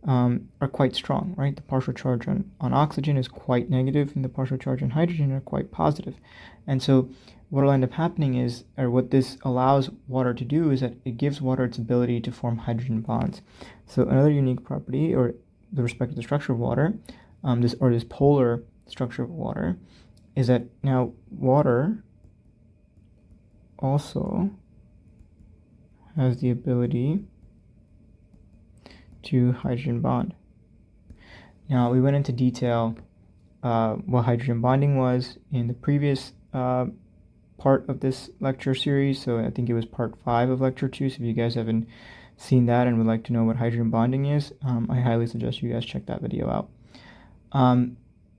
are quite strong, right? The partial charge on oxygen is quite negative, and the partial charge on hydrogen are quite positive. And so what will end up happening is, or what this allows water to do, is that it gives water its ability to form hydrogen bonds. So another unique property, or with respect to the structure of water, this polar structure of water, is that now water also has the ability to hydrogen bond. Now, we went into detail what hydrogen bonding was in the previous part of this lecture series, so I think it was part 5 of lecture 2, so if you guys haven't seen that and would like to know what hydrogen bonding is, I highly suggest you guys check that video out.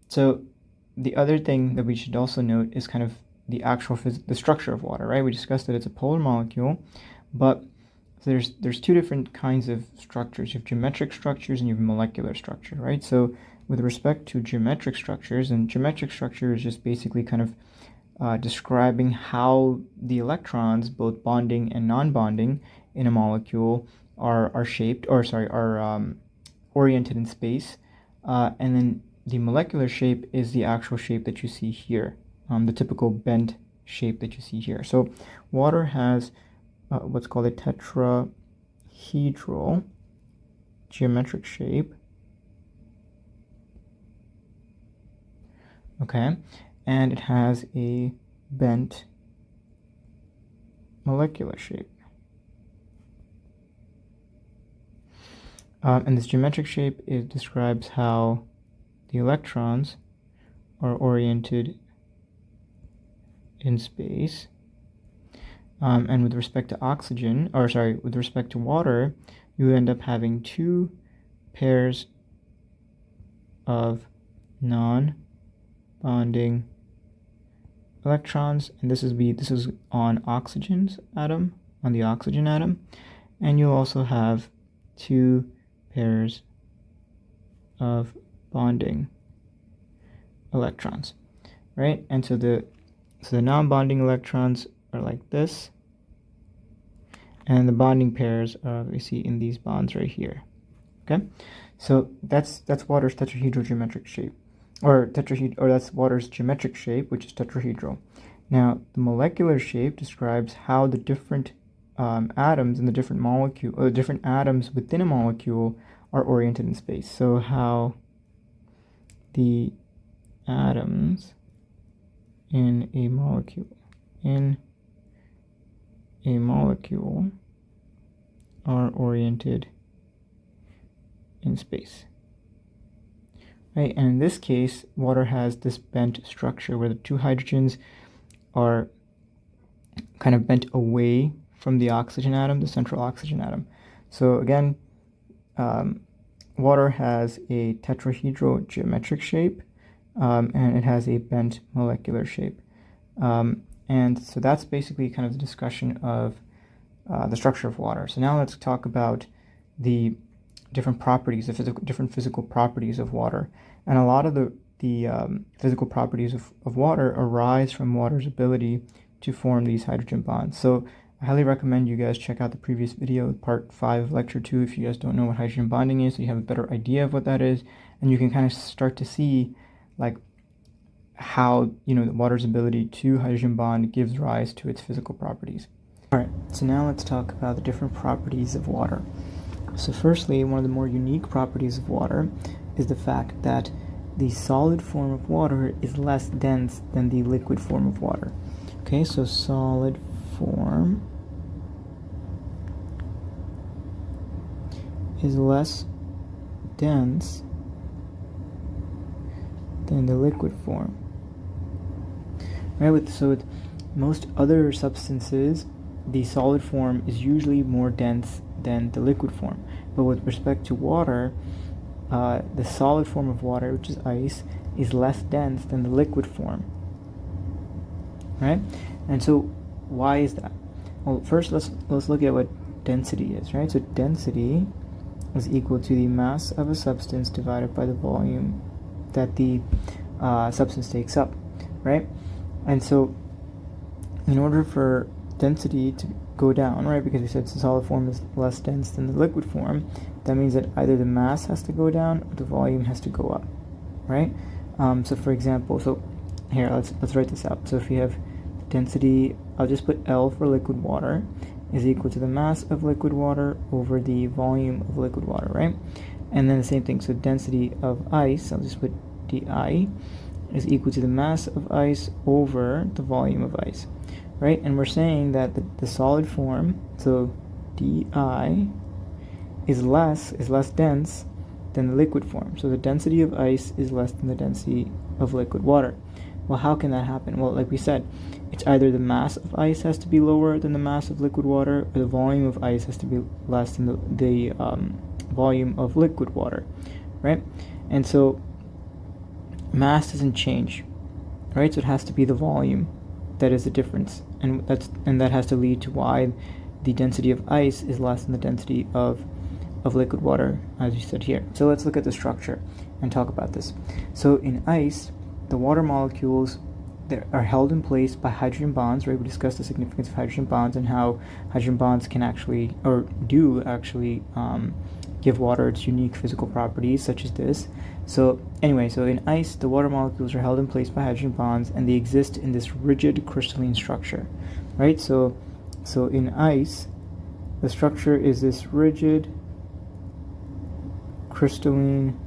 So the other thing that we should also note is kind of the actual the structure of water, right? We discussed that it's a polar molecule, but there's 2 different kinds of structures. You have geometric structures and you have molecular structure, right? So with respect to geometric structures, and geometric structure is just basically kind of describing how the electrons, both bonding and non-bonding in a molecule, are shaped, or sorry, are oriented in space. And then the molecular shape is the actual shape that you see here, the typical bent shape that you see here. So water has what's called a tetrahedral geometric shape. Okay, and it has a bent molecular shape. And this geometric shape describes how the electrons are oriented in space. And with respect to with respect to water, you end up having 2 pairs of non-bonding electrons, and this is on oxygen's atom, on the oxygen atom, and you'll also have 2 pairs of bonding electrons, right? And so the non-bonding electrons are like this, and the bonding pairs are, we see in these bonds right here. Okay, so that's water's tetrahedral geometric shape, or that's water's geometric shape, which is tetrahedral. Now the molecular shape describes how the different atoms in the different molecule, or different atoms within a molecule, are oriented in space. So how the atoms in a molecule are oriented in space. Right, and in this case, water has this bent structure where the two hydrogens are kind of bent away from the oxygen atom, the central oxygen atom. So again, water has a tetrahedral geometric shape, and it has a bent molecular shape. And so that's basically kind of the discussion of the structure of water. So now let's talk about the different properties, different physical properties of water. And a lot of the physical properties of water arise from water's ability to form these hydrogen bonds. So I highly recommend you guys check out the previous video, part 5 of lecture 2, if you guys don't know what hydrogen bonding is, so you have a better idea of what that is, and you can kind of start to see like how, the water's ability to hydrogen bond gives rise to its physical properties. All right, so now let's talk about the different properties of water. So firstly, one of the more unique properties of water is the fact that the solid form of water is less dense than the liquid form of water. Okay, so solid form is less dense than the liquid form. Right, so with most other substances, the solid form is usually more dense than the liquid form. But with respect to water, the solid form of water, which is ice, is less dense than the liquid form. Right? And so why is that? Well, first let's look at what density is, right? So density is equal to the mass of a substance divided by the volume that the substance takes up, right? And so in order for density to go down, right, because we said the solid form is less dense than the liquid form, that means that either the mass has to go down or the volume has to go up, right? So for example, so here let's write this out. So if you have density, I'll just put L for liquid water, is equal to the mass of liquid water over the volume of liquid water, right? And then the same thing, so density of ice, I'll just put dI, is equal to the mass of ice over the volume of ice, right? And we're saying that the solid form, so dI, is less dense than the liquid form. So the density of ice is less than the density of liquid water. Well, how can that happen? Well, like we said, it's either the mass of ice has to be lower than the mass of liquid water, or the volume of ice has to be less than the volume of liquid water, right? And so mass doesn't change, right? So it has to be the volume that is the difference, and that has to lead to why the density of ice is less than the density of liquid water, as you said here. So let's look at the structure and talk about this. So in ice, the water molecules that are held in place by hydrogen bonds, right? We discussed the significance of hydrogen bonds and how hydrogen bonds can actually, or do actually, give water its unique physical properties, such as this. So anyway, so in ice, the water molecules are held in place by hydrogen bonds, and they exist in this rigid crystalline structure, right? So in ice, the structure is this rigid crystalline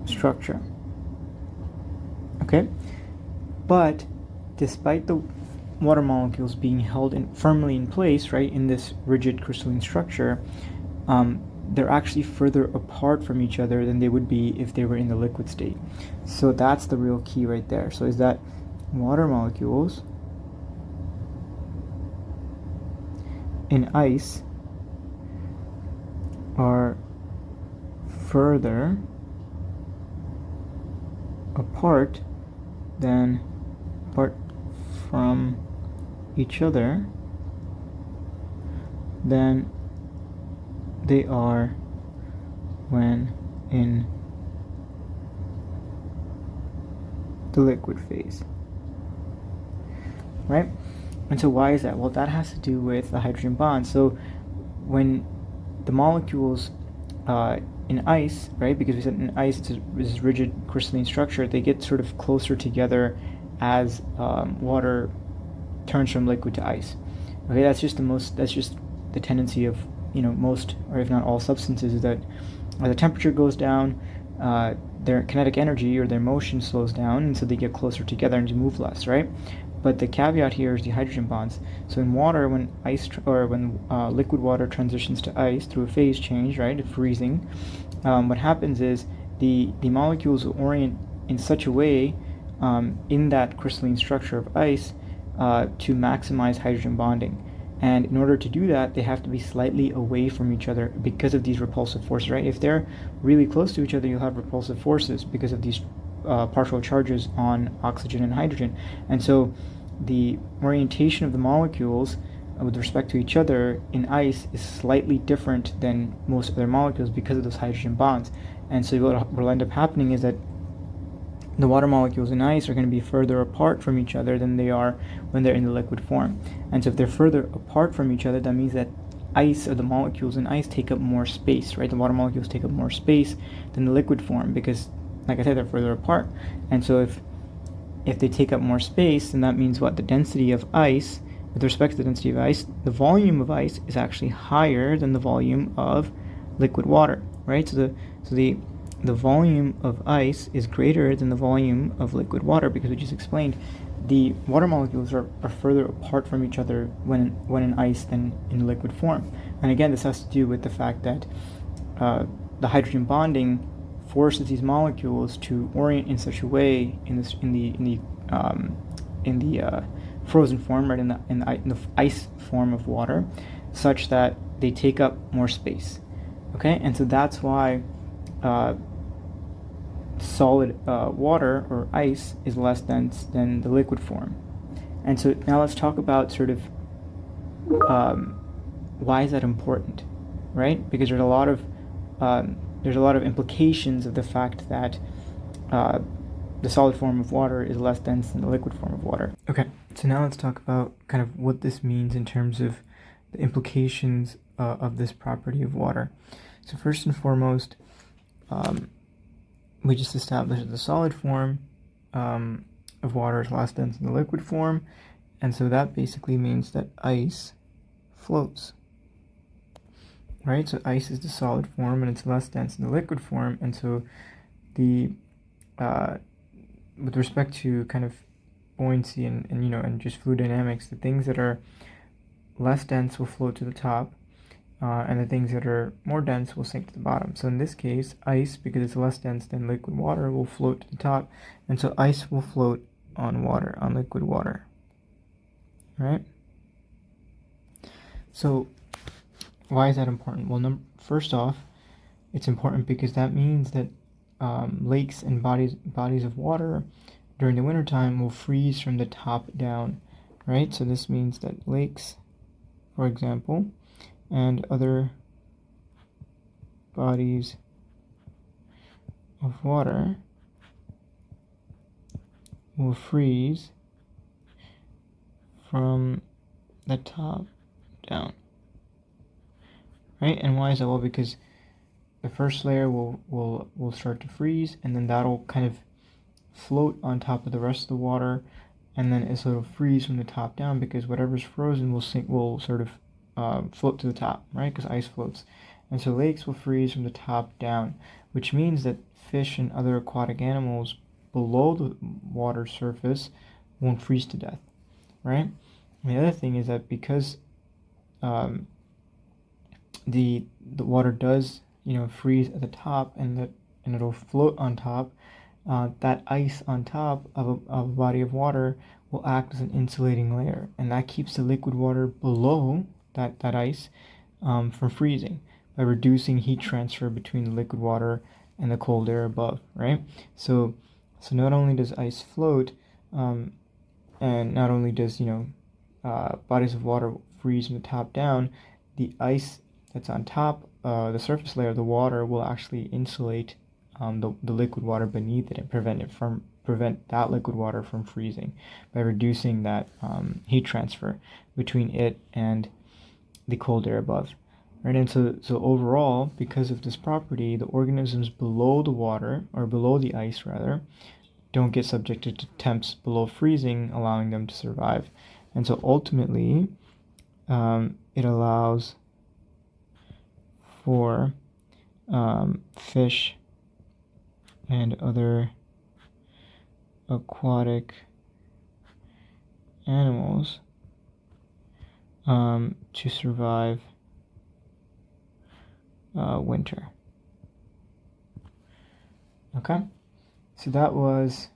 structure. Okay, but despite the water molecules being held firmly in place, right, in this rigid crystalline structure, they're actually further apart from each other than they would be if they were in the liquid state. So that's the real key right there. So is that water molecules in ice are further apart from each other than they are when in the liquid phase, right? And so why is that? Well, that has to do with the hydrogen bond. So when the molecules in ice, right, because we said in ice it's this rigid crystalline structure, they get sort of closer together as water turns from liquid to ice. Okay, that's just the tendency of most, or if not all, substances, is that as the temperature goes down, their kinetic energy or their motion slows down, and so they get closer together and move less, right? But the caveat here is the hydrogen bonds. So in water, when liquid water transitions to ice through a phase change, right, freezing, what happens is the molecules will orient in such a way in that crystalline structure of ice to maximize hydrogen bonding. And in order to do that, they have to be slightly away from each other because of these repulsive forces, right? If they're really close to each other, you'll have repulsive forces because of these partial charges on oxygen and hydrogen. And so the orientation of the molecules with respect to each other in ice is slightly different than most other molecules because of those hydrogen bonds. And so what will end up happening is that the water molecules in ice are going to be further apart from each other than they are when they're in the liquid form. And so if they're further apart from each other, that means that ice, or the molecules in ice, take up more space, right? The water molecules take up more space than the liquid form because, like I said, they're further apart. And so if they take up more space, then that means what? The density of ice, with respect to the density of ice, the volume of ice is actually higher than the volume of liquid water, right? So the volume of ice is greater than the volume of liquid water because we just explained the water molecules are further apart from each other when in ice than in liquid form. And again, this has to do with the fact that the hydrogen bonding forces these molecules to orient in such a way in the frozen form, right, in the ice form of water, such that they take up more space. Okay, and so that's why solid water or ice is less dense than the liquid form. And so now let's talk about sort of why is that important, right? Because there's a lot of implications of the fact that the solid form of water is less dense than the liquid form of water. Okay, so now let's talk about kind of what this means in terms of the implications of this property of water. So first and foremost, we just established that the solid form of water is less dense than the liquid form, and so that basically means that ice floats, right? So ice is the solid form and it's less dense than the liquid form, and so the with respect to kind of buoyancy and just fluid dynamics, the things that are less dense will float to the top, and the things that are more dense will sink to the bottom. So in this case, ice, because it's less dense than liquid water, will float to the top, and so ice will float on water, on liquid water, right? So why is that important? Well, first off, it's important because that means that lakes and bodies of water during the wintertime will freeze from the top down, right? So this means that lakes, for example, and other bodies of water will freeze from the top down, right? And why is that? Well, because the first layer will start to freeze, and then that'll kind of float on top of the rest of the water, and then it'll freeze from the top down because whatever's frozen will sort of float to the top, right? Because ice floats. And so lakes will freeze from the top down, which means that fish and other aquatic animals below the water surface won't freeze to death, right? And the other thing is that because the water does freeze at the top and it'll float on top, that ice on top of a body of water will act as an insulating layer, and that keeps the liquid water below that ice from freezing by reducing heat transfer between the liquid water and the cold air above, right? So not only does ice float, and not only does bodies of water freeze from the top down, the ice that's on top, the surface layer of the water, will actually insulate the liquid water beneath it and prevent that liquid water from freezing by reducing that heat transfer between it and the cold air above, right? And so overall, because of this property, the organisms below the water, or below the ice rather, don't get subjected to temps below freezing, allowing them to survive. And so ultimately, it allows for fish and other aquatic animals to survive winter. Okay, so that was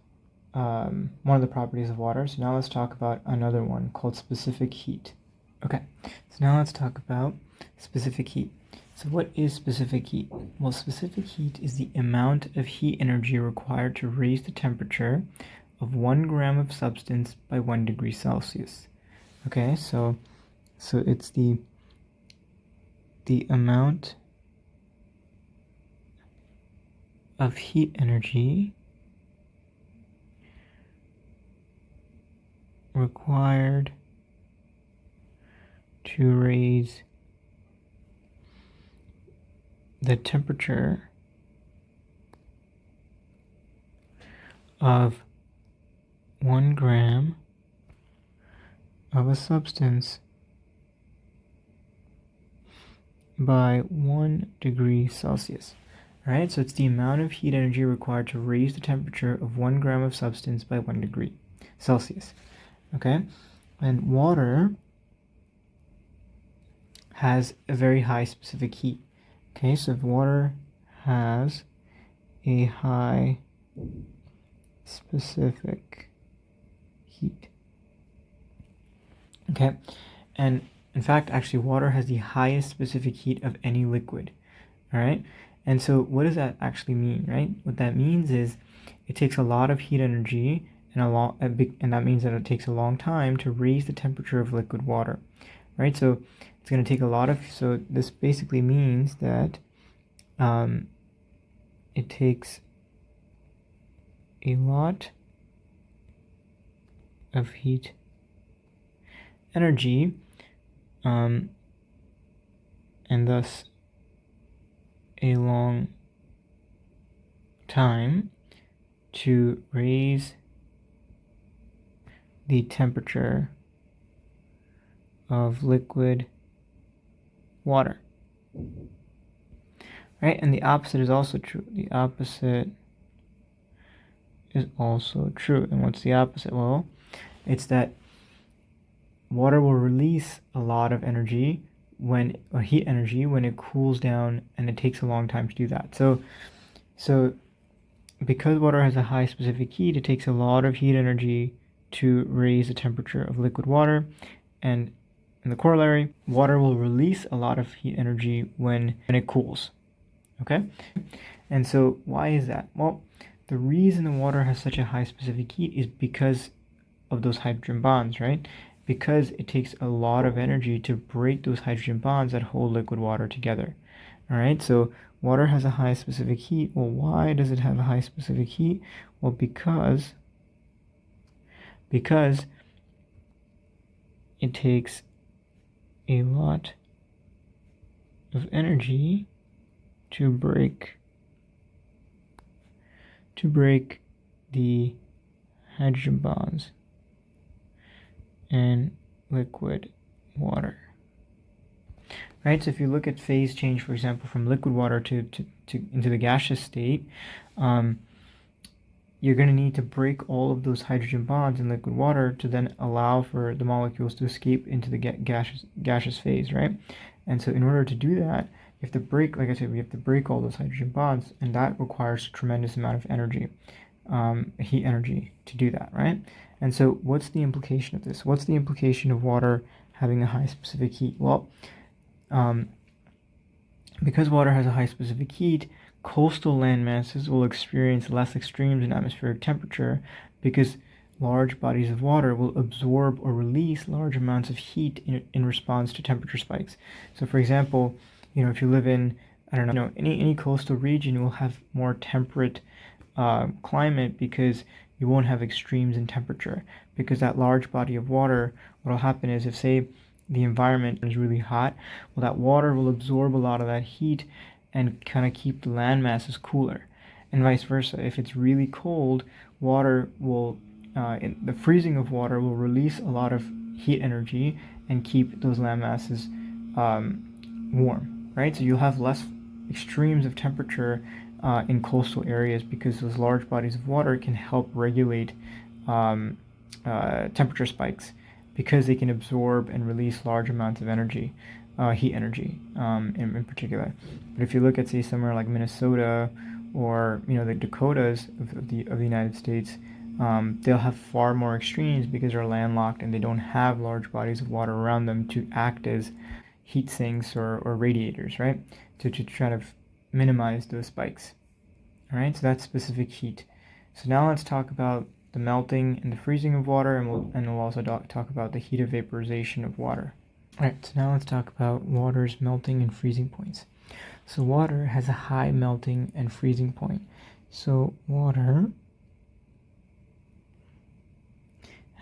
one of the properties of water. So now let's talk about another one called specific heat. Okay, so now let's talk about specific heat. So what is specific heat? Well, specific heat is the amount of heat energy required to raise the temperature of 1 gram of substance by 1 degree Celsius. Okay, so it's the amount of heat energy required to raise the temperature of 1 gram of a substance by 1 degree Celsius. Alright, so it's the amount of heat energy required to raise the temperature of 1 gram of substance by 1 degree Celsius. Okay, and water has a very high specific heat. Okay, so if water has a high specific heat. Okay, and in fact, actually, water has the highest specific heat of any liquid. All right, and so what does that actually mean, right? What that means is it takes a lot of heat energy and that means that it takes a long time to raise the temperature of liquid water, right? So it's going to take a lot of, so this basically means that it takes a lot of heat energy and thus a long time to raise the temperature of liquid water. Right, and the opposite is also true. The opposite is also true. And what's the opposite? Well, it's that water will release a lot of energy or heat energy when it cools down, and it takes a long time to do that. So because water has a high specific heat, it takes a lot of heat energy to raise the temperature of liquid water, and in the corollary, water will release a lot of heat energy when it cools. Okay, and so why is that? Well, the reason the water has such a high specific heat is because of those hydrogen bonds, right? Because it takes a lot of energy to break those hydrogen bonds that hold liquid water together. All right, so water has a high specific heat. Well, why does it have a high specific heat? Well, because it takes a lot of energy to break the hydrogen bonds in liquid water. Right, so if you look at phase change, for example, from liquid water to into the gaseous state, you're going to need to break all of those hydrogen bonds in liquid water to then allow for the molecules to escape into the gaseous phase, right? And so in order to do that, you have to break, like I said, we have to break all those hydrogen bonds, and that requires a tremendous amount of energy, heat energy to do that, right? And so what's the implication of this? What's the implication of water having a high specific heat? Well, because water has a high specific heat, coastal land masses will experience less extremes in atmospheric temperature because large bodies of water will absorb or release large amounts of heat in response to temperature spikes. So for example, if you live in, I don't know, any coastal region, you will have more temperate climate because you won't have extremes in temperature, because that large body of water, what will happen is if, say, the environment is really hot, well, that water will absorb a lot of that heat and kind of keep the land masses cooler, and vice versa. If it's really cold, water will, the freezing of water will release a lot of heat energy and keep those land masses warm, right? So you'll have less extremes of temperature in coastal areas because those large bodies of water can help regulate temperature spikes because they can absorb and release large amounts of energy, heat energy in particular. But if you look at, say, somewhere like Minnesota or the Dakotas of the United States, they'll have far more extremes because they're landlocked and they don't have large bodies of water around them to act as heat sinks or radiators, right? To try to minimize those spikes. All right, so that's specific heat. So now let's talk about the melting and the freezing of water, and we'll also talk about the heat of vaporization of water. All right, so now let's talk about water's melting and freezing points. So water has a high melting and freezing point. So water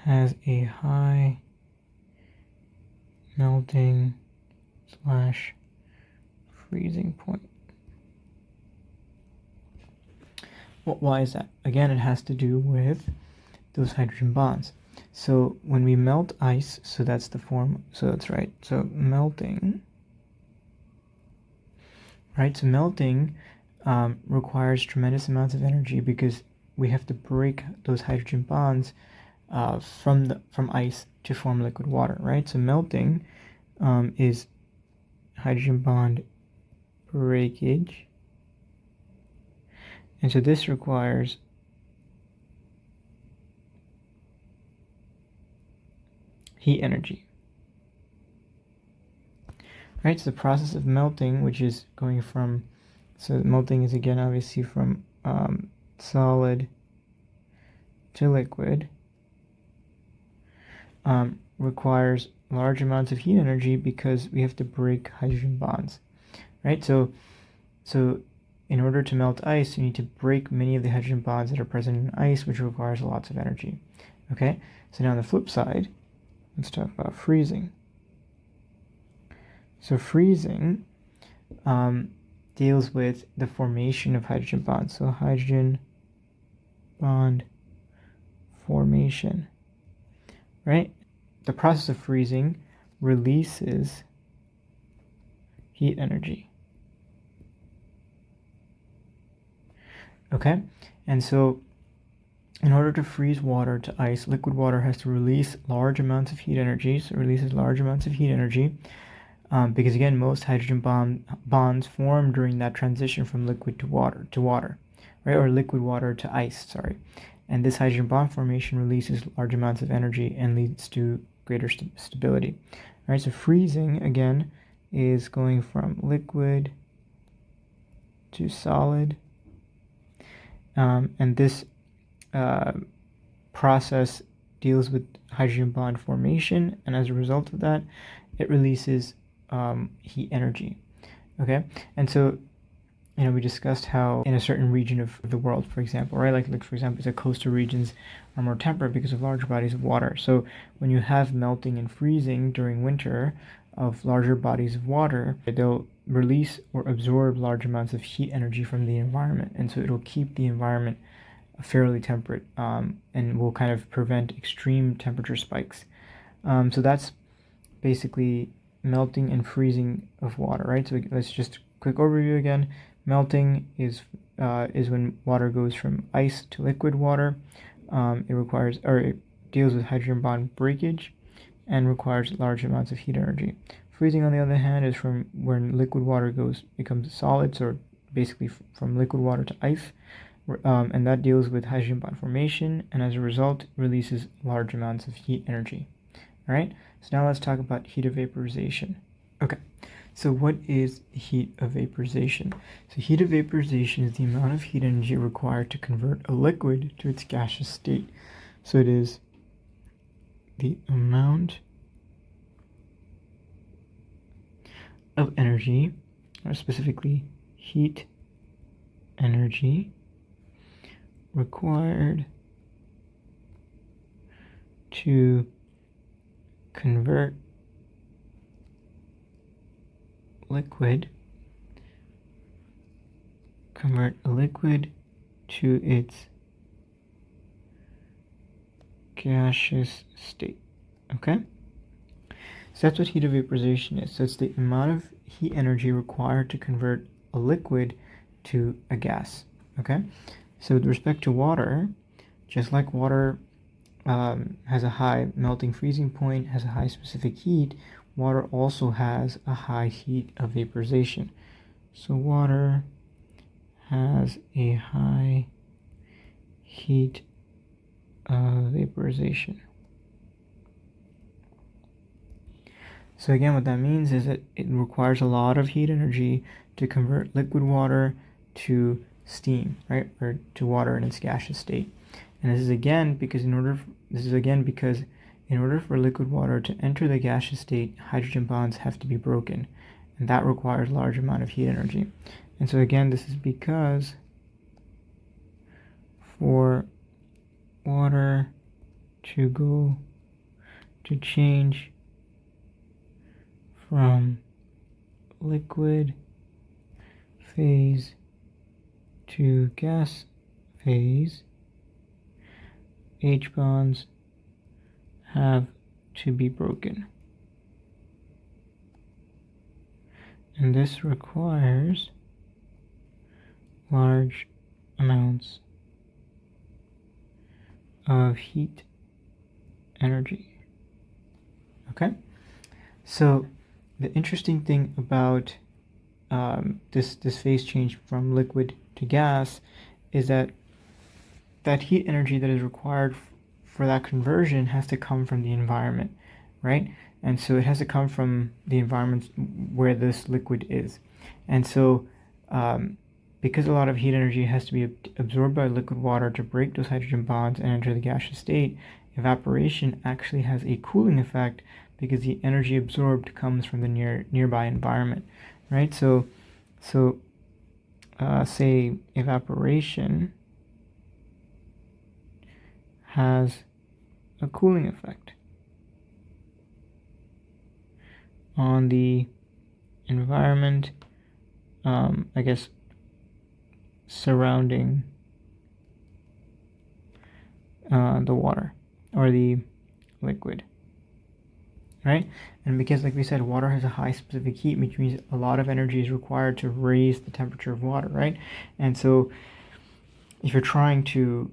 has a high melting / freezing point. Well, why is that? Again, it has to do with those hydrogen bonds. So when we melt ice, so that's the form, so that's right. So melting, right? So melting requires tremendous amounts of energy because we have to break those hydrogen bonds from ice to form liquid water, right? So melting is hydrogen bond breakage, and so this requires heat energy. Right, so the process of melting, which is going from, so melting is again obviously from solid to liquid, requires large amounts of heat energy because we have to break hydrogen bonds, right? So in order to melt ice, you need to break many of the hydrogen bonds that are present in ice, which requires lots of energy. Okay, so now on the flip side, let's talk about freezing. So freezing deals with the formation of hydrogen bonds. So hydrogen bond formation, right? The process of freezing releases heat energy. Okay, and so in order to freeze water to ice, liquid water has to release large amounts of heat energy. So it releases large amounts of heat energy because, again, most hydrogen bonds form during that transition from liquid to water, right? Or liquid water to ice, sorry. And this hydrogen bond formation releases large amounts of energy and leads to greater stability. All right, so freezing, again, is going from liquid to solid. And this process deals with hydrogen bond formation, and as a result of that, it releases heat energy. Okay, and so we discussed how in a certain region of the world, for example, right, like for example, the coastal regions are more temperate because of large bodies of water. So when you have melting and freezing during winter of larger bodies of water, they'll release or absorb large amounts of heat energy from the environment, and so it'll keep the environment fairly temperate and will kind of prevent extreme temperature spikes. So that's basically melting and freezing of water, right? So let's just quick overview again. Melting is when water goes from ice to liquid water. It deals with hydrogen bond breakage and requires large amounts of heat energy. Freezing, on the other hand, is from when liquid water becomes solid, so basically from liquid water to ice, and that deals with hydrogen bond formation, and as a result, releases large amounts of heat energy. All right, so now let's talk about heat of vaporization. Okay, so what is heat of vaporization? So heat of vaporization is the amount of heat energy required to convert a liquid to its gaseous state. So it is the amount of energy, or specifically heat energy, required to convert a liquid to its gaseous state. Okay? So that's what heat of vaporization is. So it's the amount of heat energy required to convert a liquid to a gas. Okay? So with respect to water, just like water has a high melting freezing point, has a high specific heat, water also has a high heat of vaporization. So water has a high heat of vaporization. So again, what that means is that it requires a lot of heat energy to convert liquid water to steam, right, or to water in its gaseous state. And this is again because in order for liquid water to enter the gaseous state, hydrogen bonds have to be broken, and that requires a large amount of heat energy. And so again, this is because for water to change from liquid phase to gas phase, H bonds have to be broken. And this requires large amounts of heat energy. Okay? So the interesting thing about this phase change from liquid to gas is that heat energy that is required for that conversion has to come from the environment, right? And so it has to come from the environment where this liquid is. And so because a lot of heat energy has to be absorbed by liquid water to break those hydrogen bonds and enter the gaseous state, evaporation actually has a cooling effect because the energy absorbed comes from the nearby environment, right? So say evaporation has a cooling effect on the environment, I guess, surrounding the water or the liquid, right? And because, like we said, water has a high specific heat, which means a lot of energy is required to raise the temperature of water, right? And so if you're trying to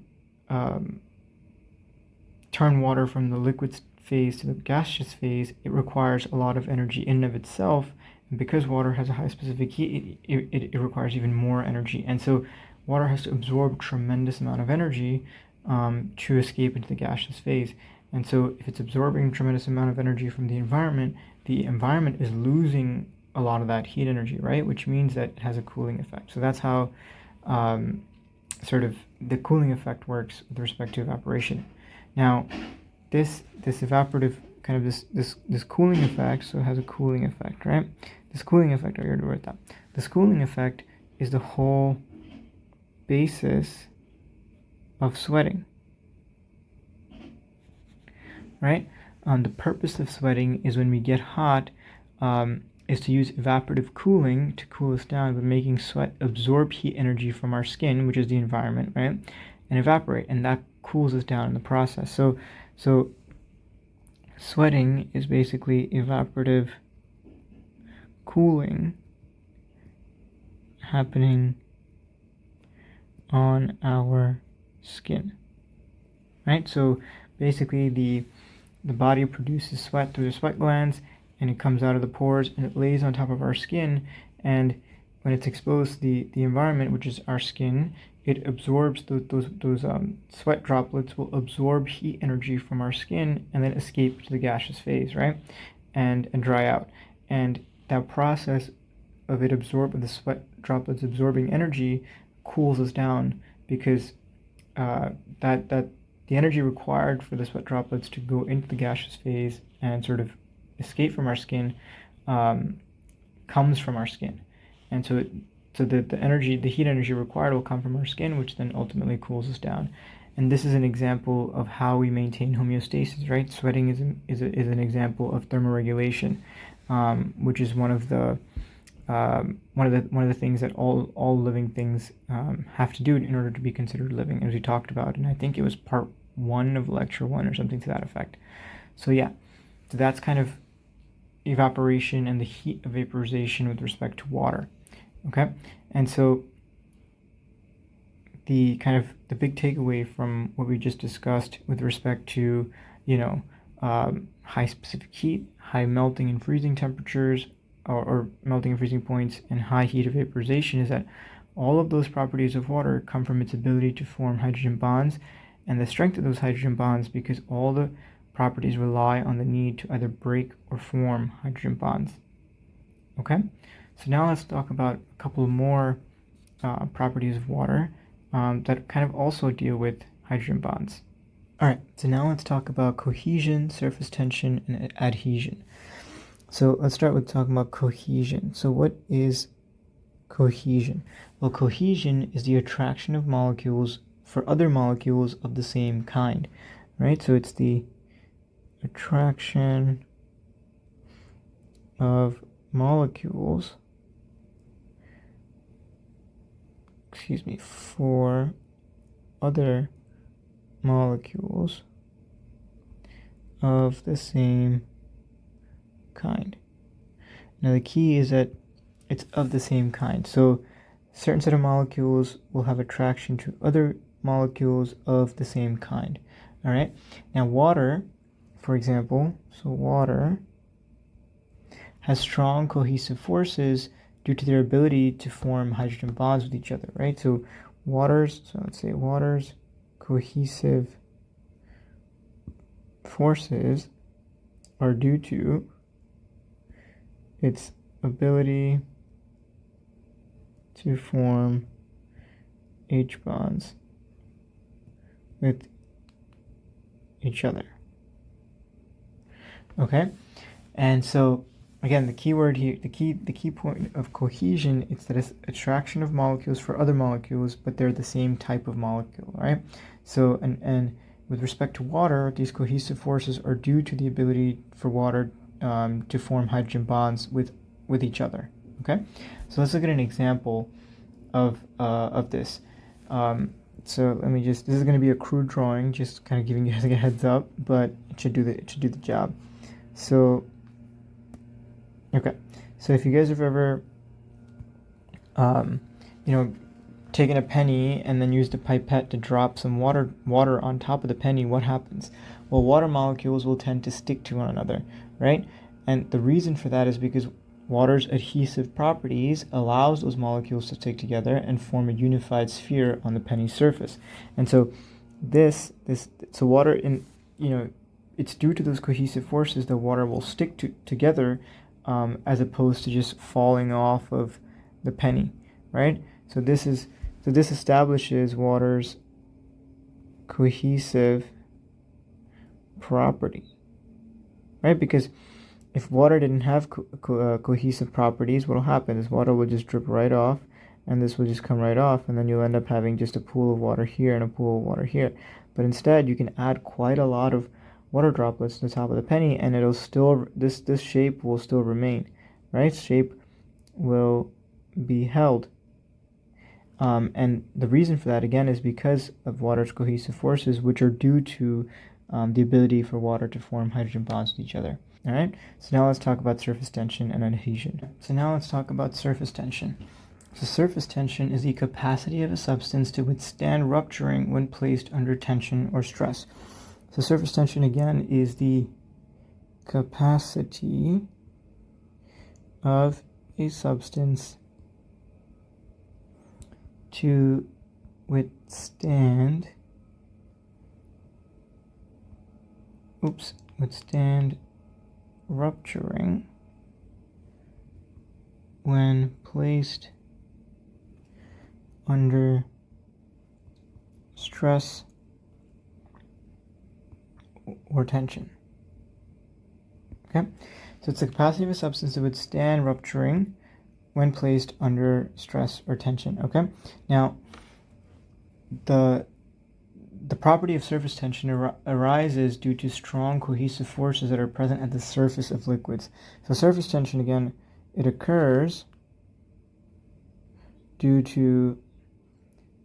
turn water from the liquid phase to the gaseous phase, it requires a lot of energy in and of itself. And because water has a high specific heat, it requires even more energy. And so water has to absorb a tremendous amount of energy to escape into the gaseous phase. And so if it's absorbing a tremendous amount of energy from the environment is losing a lot of that heat energy, right? Which means that it has a cooling effect. So that's how sort of the cooling effect works with respect to evaporation. Now, this evaporative kind of this cooling effect, so it has a cooling effect, right? This cooling effect, I already wrote that. This cooling effect is the whole basis of sweating, right? The purpose of sweating is when we get hot, is to use evaporative cooling to cool us down by making sweat absorb heat energy from our skin, which is the environment, right? And evaporate, and that cools us down in the process. So sweating is basically evaporative cooling happening on our skin, right? So basically the body produces sweat through the sweat glands, and it comes out of the pores and it lays on top of our skin, and when it's exposed to the environment, which is our skin, it absorbs those sweat droplets will absorb heat energy from our skin and then escape to the gaseous phase, right? And dry out. And that process of the sweat droplets absorbing energy cools us down, because that the energy required for the sweat droplets to go into the gaseous phase and sort of escape from our skin comes from our skin. And so the heat energy required will come from our skin, which then ultimately cools us down. And this is an example of how we maintain homeostasis, right? Sweating is an example of thermoregulation, which is one of the things that all living things have to do in order to be considered living, as we talked about. And I think it was part 1 of lecture 1 or something to that effect. So yeah, so that's kind of evaporation and the heat of vaporization with respect to water. Okay, and so the big takeaway from what we just discussed with respect to, high specific heat, high melting and freezing temperatures, or melting and freezing points, and high heat of vaporization is that all of those properties of water come from its ability to form hydrogen bonds and the strength of those hydrogen bonds, because all the properties rely on the need to either break or form hydrogen bonds. Okay, so now let's talk about a couple more properties of water that kind of also deal with hydrogen bonds. Alright, so now let's talk about cohesion, surface tension, and adhesion. So let's start with talking about cohesion. So what is cohesion? Well, cohesion is the attraction of molecules for other molecules of the same kind, right? So it's the attraction of molecules, for other molecules of the same kind. Now the key is that it's of the same kind. So a certain set of molecules will have attraction to other molecules of the same kind. All right. Now water, for example, so water has strong cohesive forces due to their ability to form hydrogen bonds with each other, right? So let's say water's cohesive forces are due to its ability to form H bonds with each other. Okay, and so again, the key word here, the key point of cohesion, it's that it's attraction of molecules for other molecules, but they're the same type of molecule, right? So and with respect to water, these cohesive forces are due to the ability for water to form hydrogen bonds with each other. Okay, so let's look at an example of this. So let me this is going to be a crude drawing, just kind of giving you guys a heads up, but it should do the job. So okay, so if you guys have ever taken a penny and then used a pipette to drop some water on top of the penny, what happens? Well, water molecules will tend to stick to one another, right? And the reason for that is because water's adhesive properties allows those molecules to stick together and form a unified sphere on the penny's surface. And so so water it's due to those cohesive forces that water will stick together as opposed to just falling off of the penny, right? So this establishes water's cohesive property, right? Because if water didn't have cohesive properties, what will happen is water will just drip right off, and this will just come right off, and then you'll end up having just a pool of water here and a pool of water here. But instead, you can add quite a lot of water droplets to the top of the penny, and it'll still this shape will still remain, right? Shape will be held. And the reason for that, again, is because of water's cohesive forces, which are due to the ability for water to form hydrogen bonds with each other. All right, so now let's talk about surface tension and adhesion. So now let's talk about surface tension. So surface tension is the capacity of a substance to withstand rupturing when placed under tension or stress. So surface tension, again, is the capacity of a substance to withstand rupturing when placed under stress or tension. Okay, so it's the capacity of a substance to withstand rupturing when placed under stress or tension. Okay, now the property of surface tension arises due to strong cohesive forces that are present at the surface of liquids. So surface tension, again, it occurs due to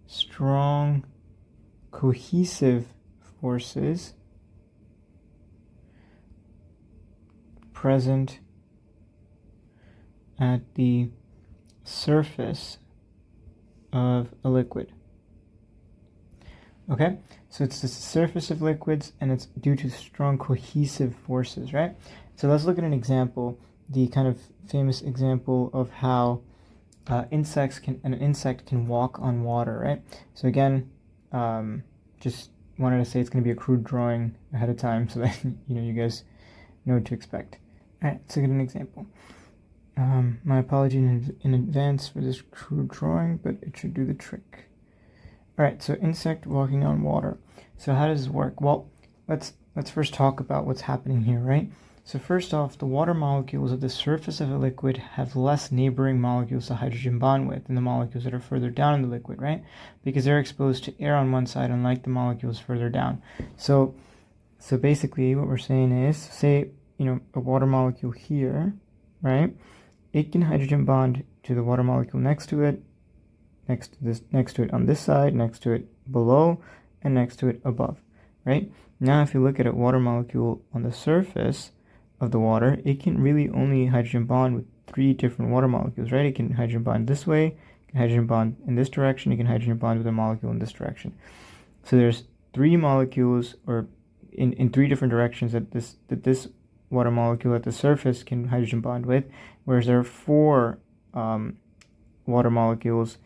strong cohesive forces present at the surface of a liquid. Okay, so it's the surface of liquids, and it's due to strong cohesive forces, right? So let's look at an example, the kind of famous example of how an insect can walk on water, right? So again, just wanted to say it's going to be a crude drawing ahead of time so that you guys know what to expect. All right, let's look at an example. My apologies in advance for this crude drawing, but it should do the trick. All right, so insect walking on water. So how does this work? Well, let's first talk about what's happening here, right? So first off, the water molecules at the surface of a liquid have less neighboring molecules to hydrogen bond with than the molecules that are further down in the liquid, right? Because they're exposed to air on one side, unlike the molecules further down. So basically what we're saying is, say, a water molecule here, right? It can hydrogen bond to the water molecule next to it, next to it on this side, next to it below, and next to it above, right? Now if you look at a water molecule on the surface of the water, it can really only hydrogen bond with 3 different water molecules, right? It can hydrogen bond this way, it can hydrogen bond in this direction, it can hydrogen bond with a molecule in this direction. So there's 3 molecules, or in 3 different directions that this water molecule at the surface can hydrogen bond with, whereas there are 4 water molecules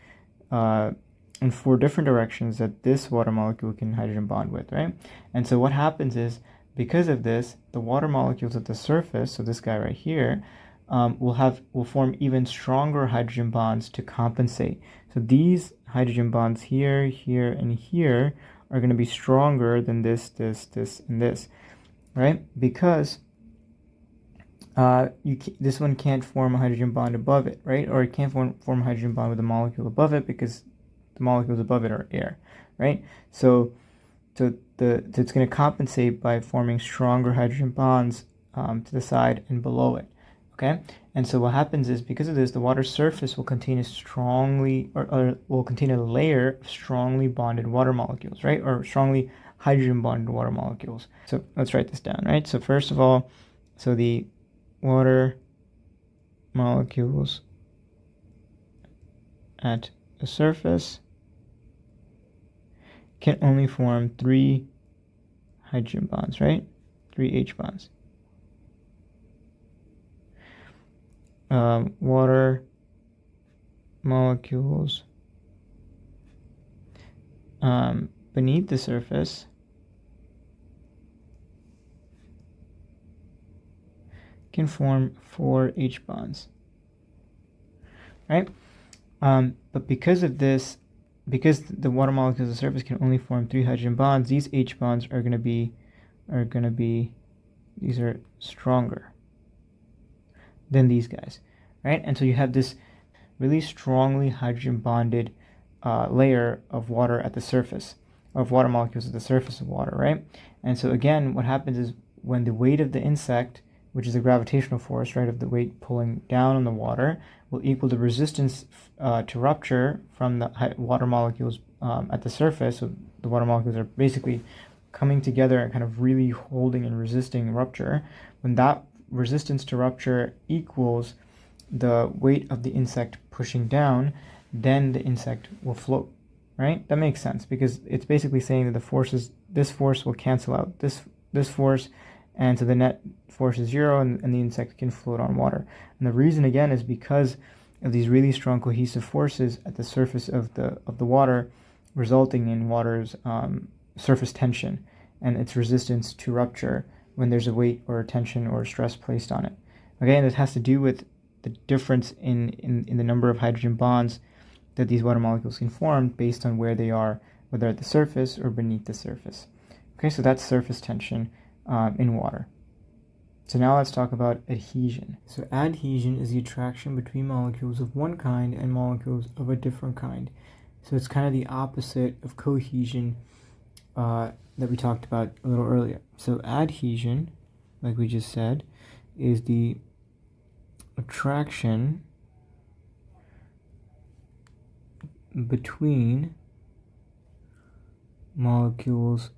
in 4 different directions that this water molecule can hydrogen bond with, right? And so what happens is, because of this, the water molecules at the surface, so this guy right here, will form even stronger hydrogen bonds to compensate. So these hydrogen bonds here, here, and here are going to be stronger than this, and this, right? Because this one can't form a hydrogen bond above it, right? Or it can't form a hydrogen bond with a molecule above it because the molecules above it are air, right? So it's going to compensate by forming stronger hydrogen bonds to the side and below it, okay? And so what happens is, because of this, the water surface will contain or will contain a layer of strongly bonded water molecules, right? Or strongly hydrogen bonded water molecules. So let's write this down, right? So first of all, so the water molecules at the surface can only form 3 hydrogen bonds, right? 3 H bonds. Water molecules beneath the surface can form 4 H bonds, right? But because of this, because the water molecules at the surface can only form 3 hydrogen bonds, these H bonds are going to be these are stronger than these guys, right? And so you have this really strongly hydrogen bonded layer of water at the surface, of water molecules at the surface of water, right? And so again, what happens is, when the weight of the insect, which is the gravitational force, right, of the weight pulling down on the water, will equal the resistance to rupture from the water molecules at the surface. So the water molecules are basically coming together and kind of really holding and resisting rupture. When that resistance to rupture equals the weight of the insect pushing down, then the insect will float, right? That makes sense, because it's basically saying that the forces, this force will cancel out this force, and so the net force is 0, and the insect can float on water. And the reason, again, is because of these really strong cohesive forces at the surface of the water, resulting in water's surface tension and its resistance to rupture when there's a weight or a tension or a stress placed on it. Okay, and this has to do with the difference in the number of hydrogen bonds that these water molecules can form based on where they are, whether at the surface or beneath the surface. Okay, so that's surface tension in water. So now let's talk about adhesion. So adhesion is the attraction between molecules of one kind and molecules of a different kind. So it's kind of the opposite of cohesion that we talked about a little earlier. So adhesion, like we just said, is the attraction between molecules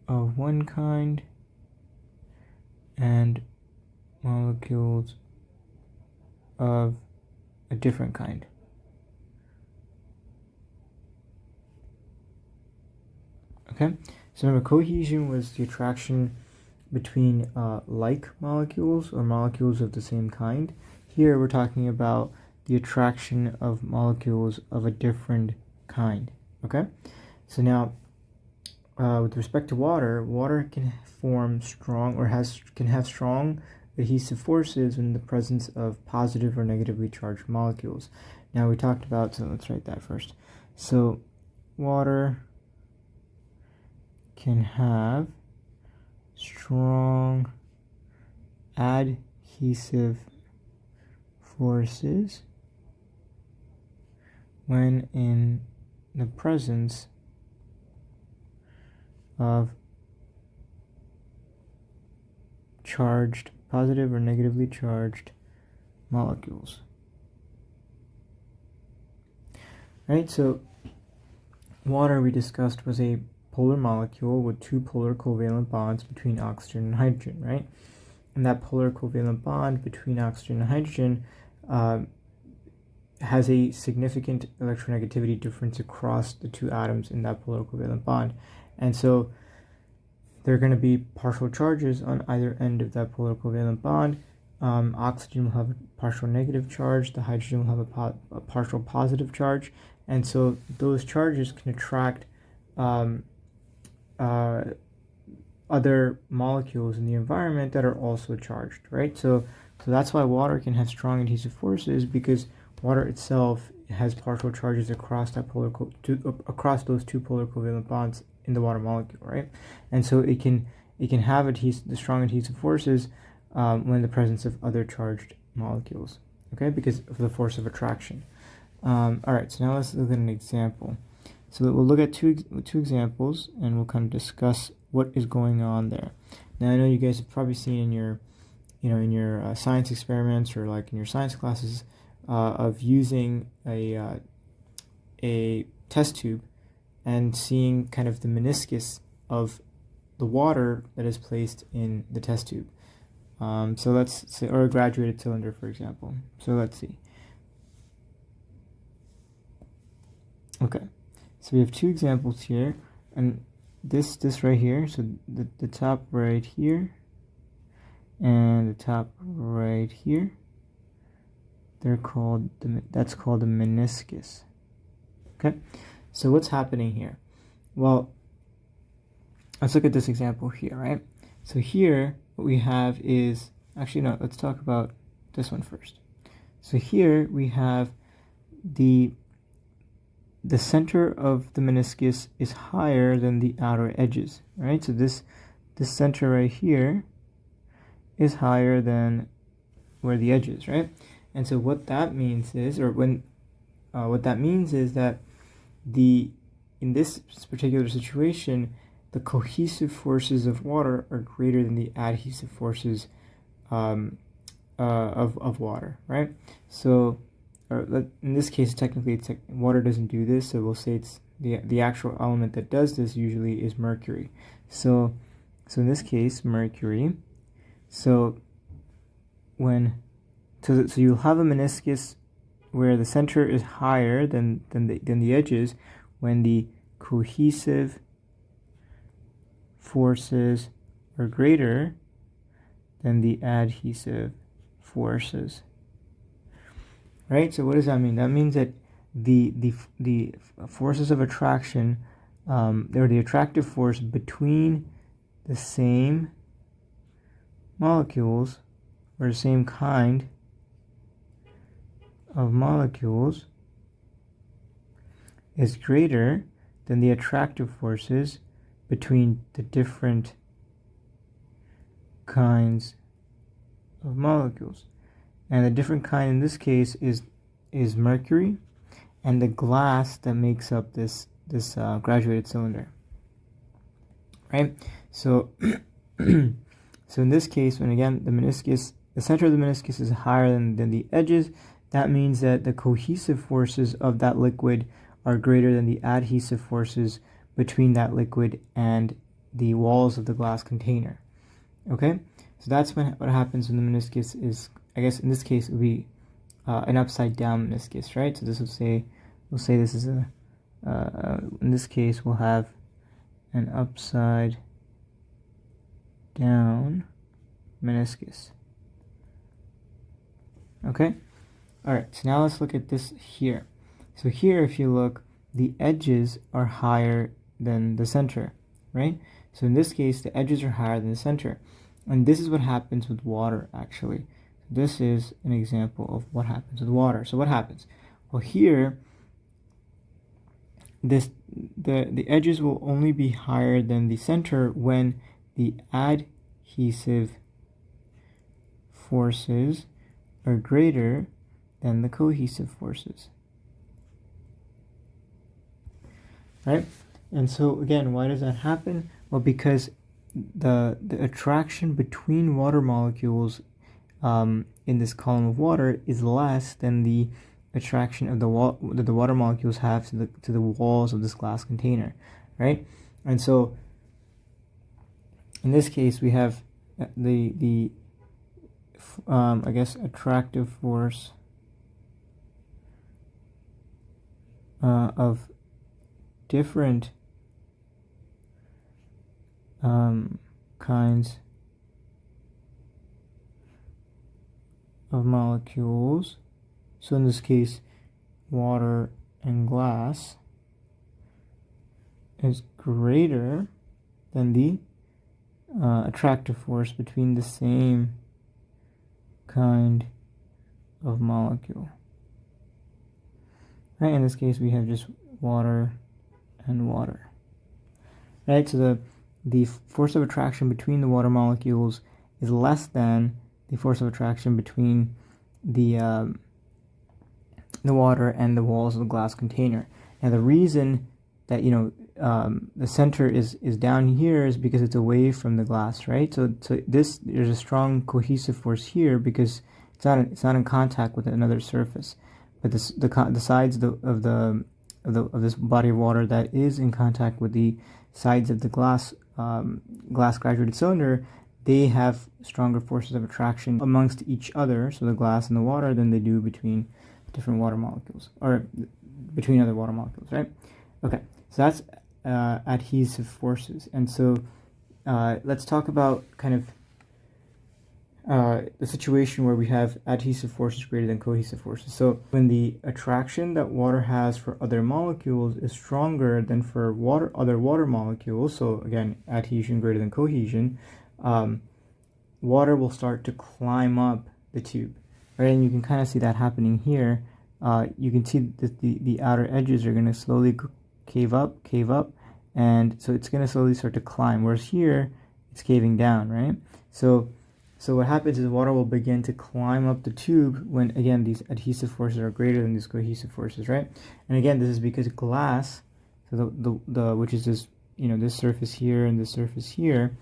of one kind and molecules of a different kind. Okay, so remember, cohesion was the attraction between like molecules or molecules of the same kind. Here we're talking about the attraction of molecules of a different kind. Okay, so now with respect to water, water can form strong or can have strong adhesive forces in the presence of positive or negatively charged molecules. Now we talked about, so let's write that first. So water can have strong adhesive forces when in the presence of charged, positive or negatively charged molecules. Right, so water, we discussed, was a polar molecule with two polar covalent bonds between oxygen and hydrogen, right? And that polar covalent bond between oxygen and hydrogen has a significant electronegativity difference across the two atoms in that polar covalent bond. And so there are going to be partial charges on either end of that polar covalent bond. Oxygen will have a partial negative charge, the hydrogen will have a partial positive charge, and so those charges can attract other molecules in the environment that are also charged, right? So that's why water can have strong adhesive forces, because water itself has partial charges across that across those two polar covalent bonds in the water molecule, right? And so it can have the strong adhesive forces when in the presence of other charged molecules, okay, because of the force of attraction. All right, so now let's look at an example. So we'll look at two examples, and we'll kind of discuss what is going on there. Now I know you guys have probably seen in your science experiments or like in your science classes of using a test tube and seeing kind of the meniscus of the water that is placed in the test tube. So let's say, or a graduated cylinder, for example. So let's see. Okay, so we have two examples here, and this right here, so the top right here and the top right here, that's called a meniscus. Okay, so what's happening here? Well, let's look at this example here, right? So here, what we have is, actually no, let's talk about this one first. So here we have the center of the meniscus is higher than the outer edges, right? So this center right here is higher than where the edge is, right? And so what that means is, what that means is that in this particular situation, the cohesive forces of water are greater than the adhesive forces of water, right? So in this case, technically, water doesn't do this, so we'll say it's the actual element that does this usually is mercury. So in this case, mercury. So you'll have a meniscus where the center is higher than the edges when the cohesive forces are greater than the adhesive forces. Right? So what does that mean? That means that the forces of attraction, or the attractive force between the same molecules or the same kind of molecules is greater than the attractive forces between the different kinds of molecules. And the different kind in this case is mercury and the glass that makes up this graduated cylinder. Right? So so in this case, when again the center of the meniscus is higher than the edges, that means that the cohesive forces of that liquid are greater than the adhesive forces between that liquid and the walls of the glass container. Okay? So that's what happens when the meniscus is, I guess in this case it would be an upside down meniscus, right? So this we'll say this is in this case we'll have and upside down meniscus. Okay? Alright, so now let's look at this here. So here, if you look, the edges are higher than the center, right? So in this case, the edges are higher than the center. And this is what happens with water, actually. This is an example of what happens with water. So what happens? Well, here, the edges will only be higher than the center when the adhesive forces are greater than the cohesive forces. Right? And so again, why does that happen? Well, because the attraction between water molecules in this column of water is less than the attraction of that the water molecules have to the walls of this glass container, right? And so in this case, we have the I guess attractive force of different kinds of molecules. So in this case, water and glass is greater than the attractive force between the same kind of molecule. Right, in this case we have just water and water. Right, so the force of attraction between the water molecules is less than the force of attraction between the water and the walls of the glass container. Now the reason that the center is down here is because it's away from the glass, right? So there's a strong cohesive force here because it's not in contact with another surface, but the sides of this body of water that is in contact with the sides of the glass graduated cylinder, they have stronger forces of attraction amongst each other, so the glass and the water, than they do between different water molecules, or between other water molecules, right? Okay, so that's adhesive forces. And so let's talk about kind of the situation where we have adhesive forces greater than cohesive forces. So when the attraction that water has for other molecules is stronger than for other water molecules, so again, adhesion greater than cohesion, water will start to climb up the tube, right? And you can kind of see that happening here. You can see that the outer edges are going to slowly cave up, and so it's going to slowly start to climb, whereas here it's caving down, right? So what happens is water will begin to climb up the tube when, again, these adhesive forces are greater than these cohesive forces, right? And again, this is because glass, so the which is this, this surface here and this surface here,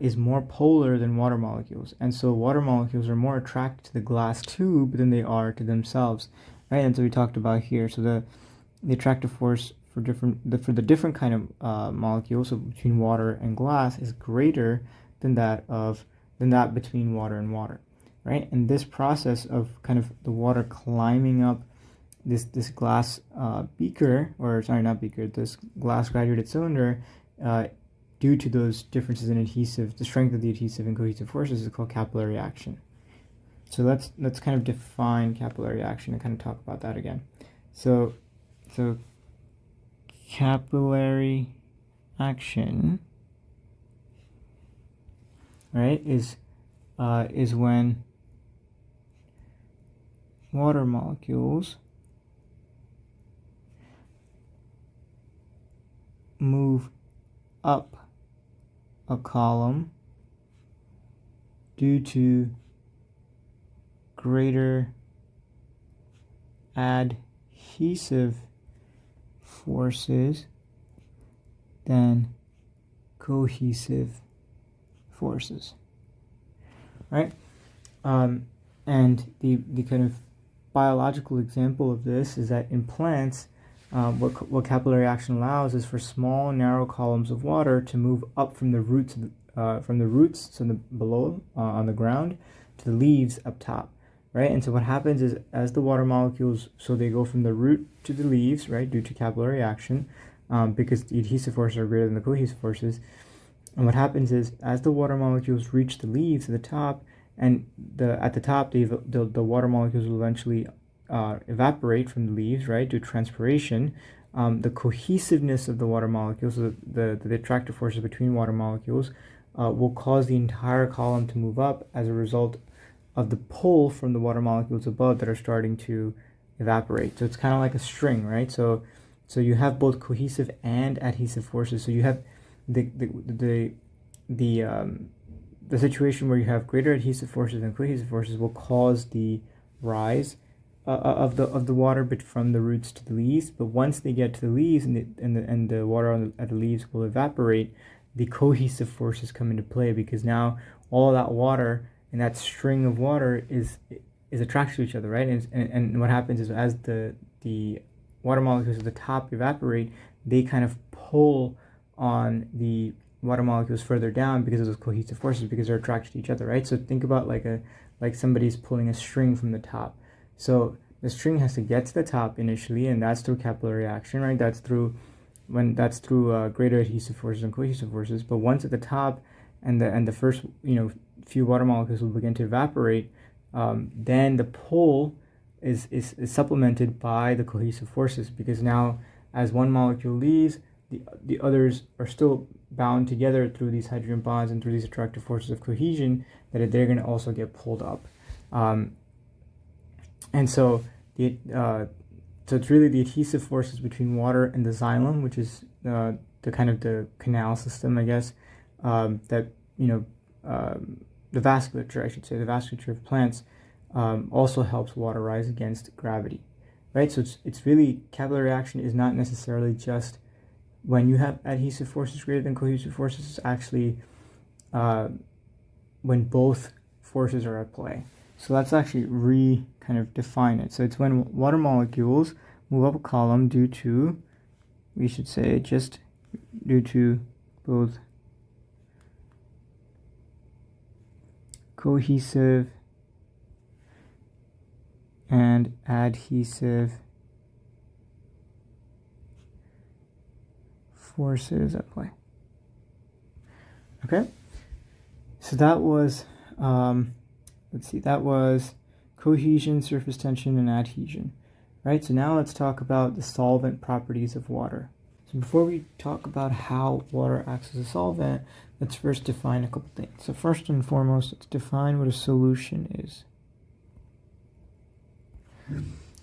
is more polar than water molecules, and so water molecules are more attracted to the glass tube than they are to themselves, right? And so we talked about here, so the attractive force for the different kind of molecules, so between water and glass, is greater than that between water and water, right? And this process of kind of the water climbing up this glass beaker, or sorry, not beaker, this glass graduated cylinder, due to those differences in the strength of the adhesive and cohesive forces, is called capillary action. So let's kind of define capillary action and kind of talk about that again. So capillary action, right, is when water molecules move up a column due to greater adhesive forces than cohesive forces, right? And the kind of biological example of this is that in plants, what capillary action allows is for small, narrow columns of water to move up from the roots, so below on the ground, to the leaves up top, right? And so what happens is, as the water molecules, so they go from the root to the leaves, right, due to capillary action, because the adhesive forces are greater than the cohesive forces. And what happens is, as the water molecules reach the leaves at the top, and at the top, the water molecules will eventually evaporate from the leaves, right, due to transpiration. The cohesiveness of the water molecules, so the attractive forces between water molecules, will cause the entire column to move up as a result of the pull from the water molecules above that are starting to evaporate. So it's kind of like a string, right? So you have both cohesive and adhesive forces. So you have the situation where you have greater adhesive forces than cohesive forces will cause the rise of the water, but from the roots to the leaves. But once they get to the leaves and the water at the leaves will evaporate, the cohesive forces come into play, because now all that water and that string of water is attracted to each other, right? And what happens is, as the water molecules at the top evaporate, they kind of pull on the water molecules further down because of those cohesive forces, because they're attracted to each other, right? So think about like somebody's pulling a string from the top. So the string has to get to the top initially, and that's through capillary action, right? That's through greater adhesive forces and cohesive forces. But once at the top, and the first few water molecules will begin to evaporate, then the pull is supplemented by the cohesive forces, because now as one molecule leaves, the others are still bound together through these hydrogen bonds and through these attractive forces of cohesion, that they're going to also get pulled up. And so it's really the adhesive forces between water and the xylem, which is the kind of the canal system, I guess, that the vasculature, I should say, the vasculature of plants also helps water rise against gravity, right? So it's really, capillary action is not necessarily just when you have adhesive forces greater than cohesive forces. It's actually when both forces are at play. So let's actually kind of define it. So it's when water molecules move up a column due to, we should say, just due to both cohesive and adhesive forces at play. Okay, so that was that was cohesion, surface tension, and adhesion, right? So now let's talk about the solvent properties of water. So before we talk about how water acts as a solvent, let's first define a couple things. So first and foremost, let's define what a solution is.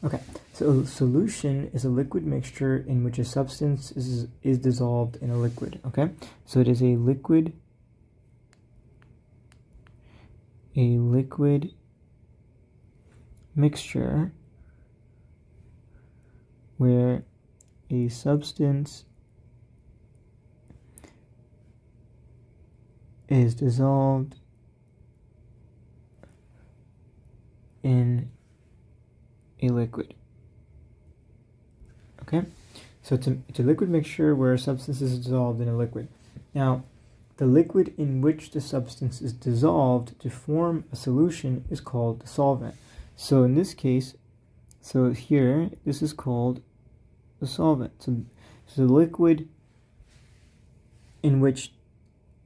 Okay, so a solution is a liquid mixture in which a substance is dissolved in a liquid, okay? So it is a liquid mixture where a substance is dissolved in a liquid. Okay, so it's a liquid mixture where a substance is dissolved in a liquid. Now, the liquid in which the substance is dissolved to form a solution is called the solvent. So in this case, so here, this is called the solvent. So the liquid in which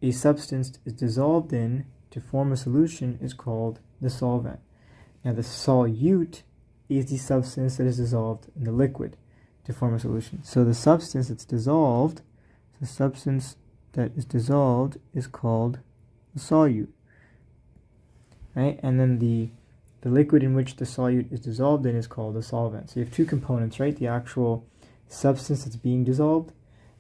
a substance is dissolved in to form a solution is called the solvent. Now the solute is the substance that is dissolved in the liquid to form a solution. So the substance that's dissolved, the substance that is dissolved is called the solute, right? And then the liquid in which the solute is dissolved in is called the solvent. So you have two components, right? The actual substance that's being dissolved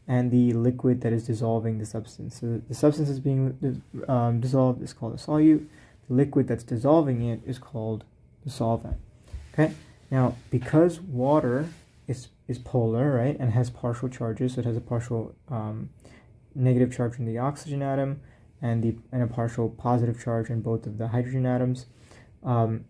and the liquid that is dissolving the substance. So the substance that's being dissolved is called the solute. The liquid that's dissolving it is called the solvent. Okay, now because water is polar, right, and has partial charges, so it has a partial negative charge in the oxygen atom and a partial positive charge in both of the hydrogen atoms, and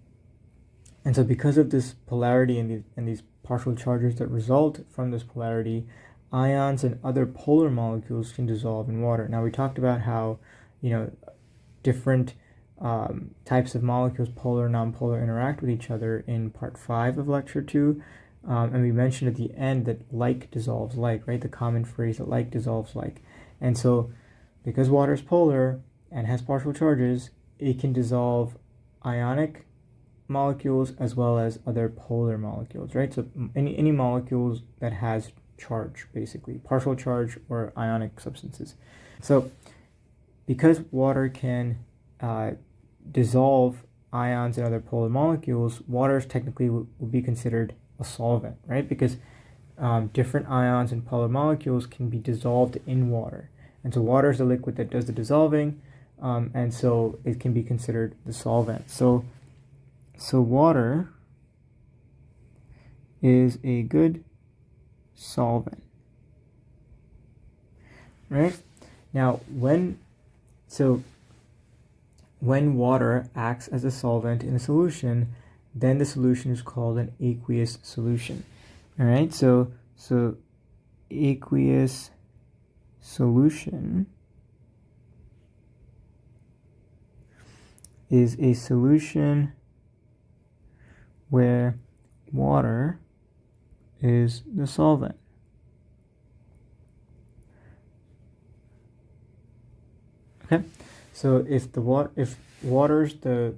so because of this polarity and these partial charges that result from this polarity, ions and other polar molecules can dissolve in water. Now we talked about how different types of molecules, polar and nonpolar, interact with each other in part 5 of lecture 2. And we mentioned at the end that like dissolves like, right? The common phrase that like dissolves like. And so because water is polar and has partial charges, it can dissolve ionic molecules as well as other polar molecules, right? So any molecules that has charge, basically, partial charge or ionic substances. So because water can dissolve ions and other polar molecules, water technically will be considered a solvent, right? Because different ions and polar molecules can be dissolved in water. And so water is the liquid that does the dissolving, and so it can be considered the solvent. So water is a good solvent, right? Now, when water acts as a solvent in a solution, then the solution is called an aqueous solution. All right, so aqueous solution is a solution where water is the solvent. Okay, so if water's the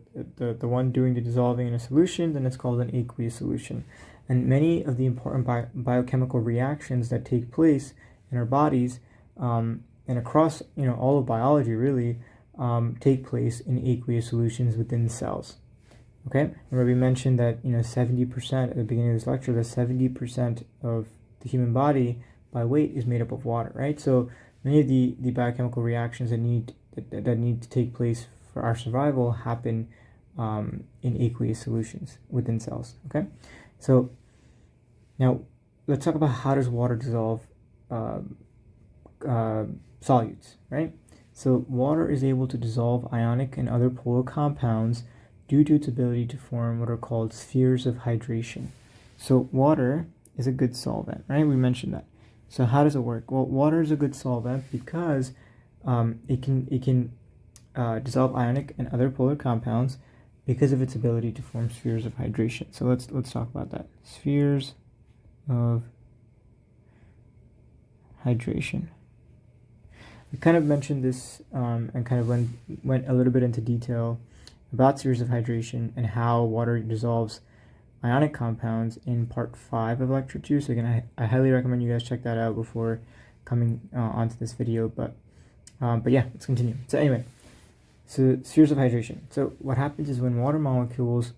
one doing the dissolving in a solution, then it's called an aqueous solution. And many of the important biochemical reactions that take place in our bodies and across all of biology really take place in aqueous solutions within cells. Okay, remember we mentioned that 70% at the beginning of this lecture, that 70% of the human body by weight is made up of water, right? So many of the biochemical reactions that need to take place for our survival happen in aqueous solutions within cells. Okay, so now let's talk about how does water dissolve solutes, right? So water is able to dissolve ionic and other polar compounds due to its ability to form what are called spheres of hydration. So water is a good solvent, right? We mentioned that. So how does it work? Well, water is a good solvent because it can dissolve ionic and other polar compounds because of its ability to form spheres of hydration. So let's talk about that. Spheres of hydration. We kind of mentioned this and kind of went a little bit into detail about spheres of hydration and how water dissolves ionic compounds in part 5 of lecture 2. So again, I highly recommend you guys check that out before coming onto this video. But yeah, let's continue. So anyway, so spheres of hydration. So what happens is when water molecules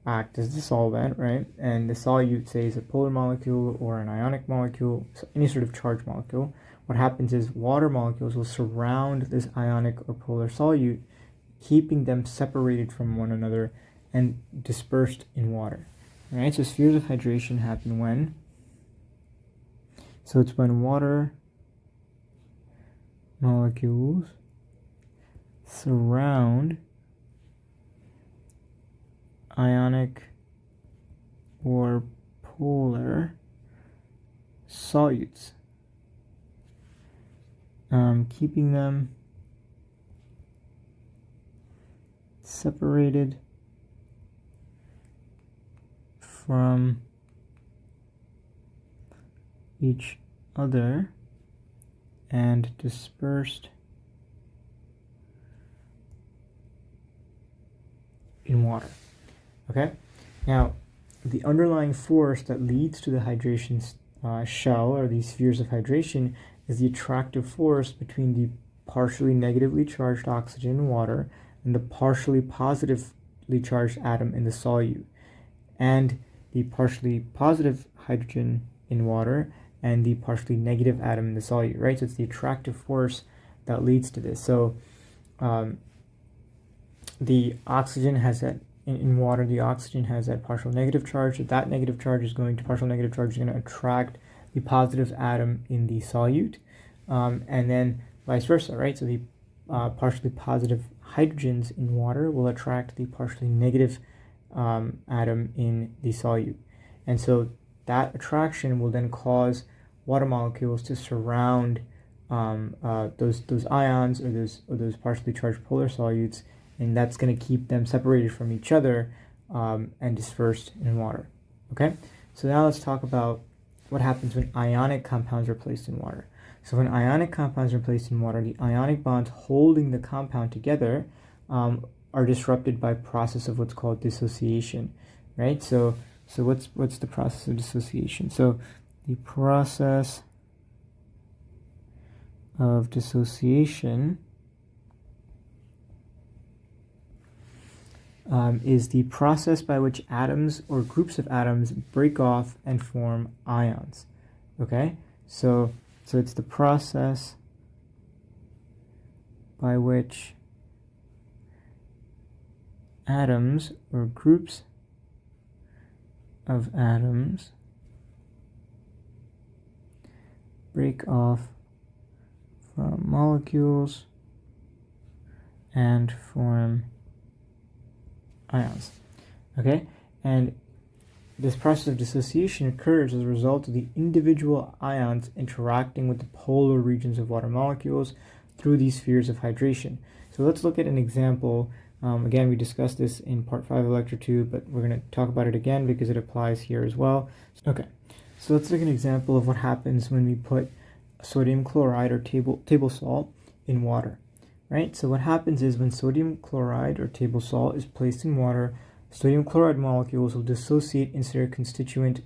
act as the solvent, right? And the solute, say, is a polar molecule or an ionic molecule, so any sort of charged molecule. What happens is water molecules will surround this ionic or polar solute, keeping them separated from one another and dispersed in water. All right, so spheres of hydration happen when? So it's when water molecules surround ionic or polar solutes, keeping them separated from each other and dispersed in water. Okay, now the underlying force that leads to the hydration shell, or these spheres of hydration, is the attractive force between the partially negatively charged oxygen in water and the partially positively charged atom in the solute, and the partially positive hydrogen in water and the partially negative atom in the solute, right? So it's the attractive force that leads to this. So the oxygen has that, in water, the oxygen has that partial negative charge. So that negative charge is going to attract the positive atom in the solute, and then vice versa, right? So the partially positive hydrogens in water will attract the partially negative atom in the solute. And so that attraction will then cause water molecules to surround those ions or those partially charged polar solutes, and that's going to keep them separated from each other and dispersed in water. Okay, So now let's talk about what happens when ionic compounds are placed in water. So when ionic compounds are placed in water, the ionic bonds holding the compound together are disrupted by process of what's called dissociation, right? So what's the process of dissociation? So the process of dissociation is the process by which atoms or groups of atoms break off and form ions. Okay, so it's the process by which atoms or groups of atoms break off from molecules and form ions. Okay, and this process of dissociation occurs as a result of the individual ions interacting with the polar regions of water molecules through these spheres of hydration. So let's look at an example. Again, we discussed this in part 5 of lecture 2, but we're going to talk about it again because it applies here as well. Okay, so let's look at an example of what happens when we put sodium chloride or table salt in water. Right? So what happens is when sodium chloride or table salt is placed in water, sodium chloride molecules will dissociate into their constituent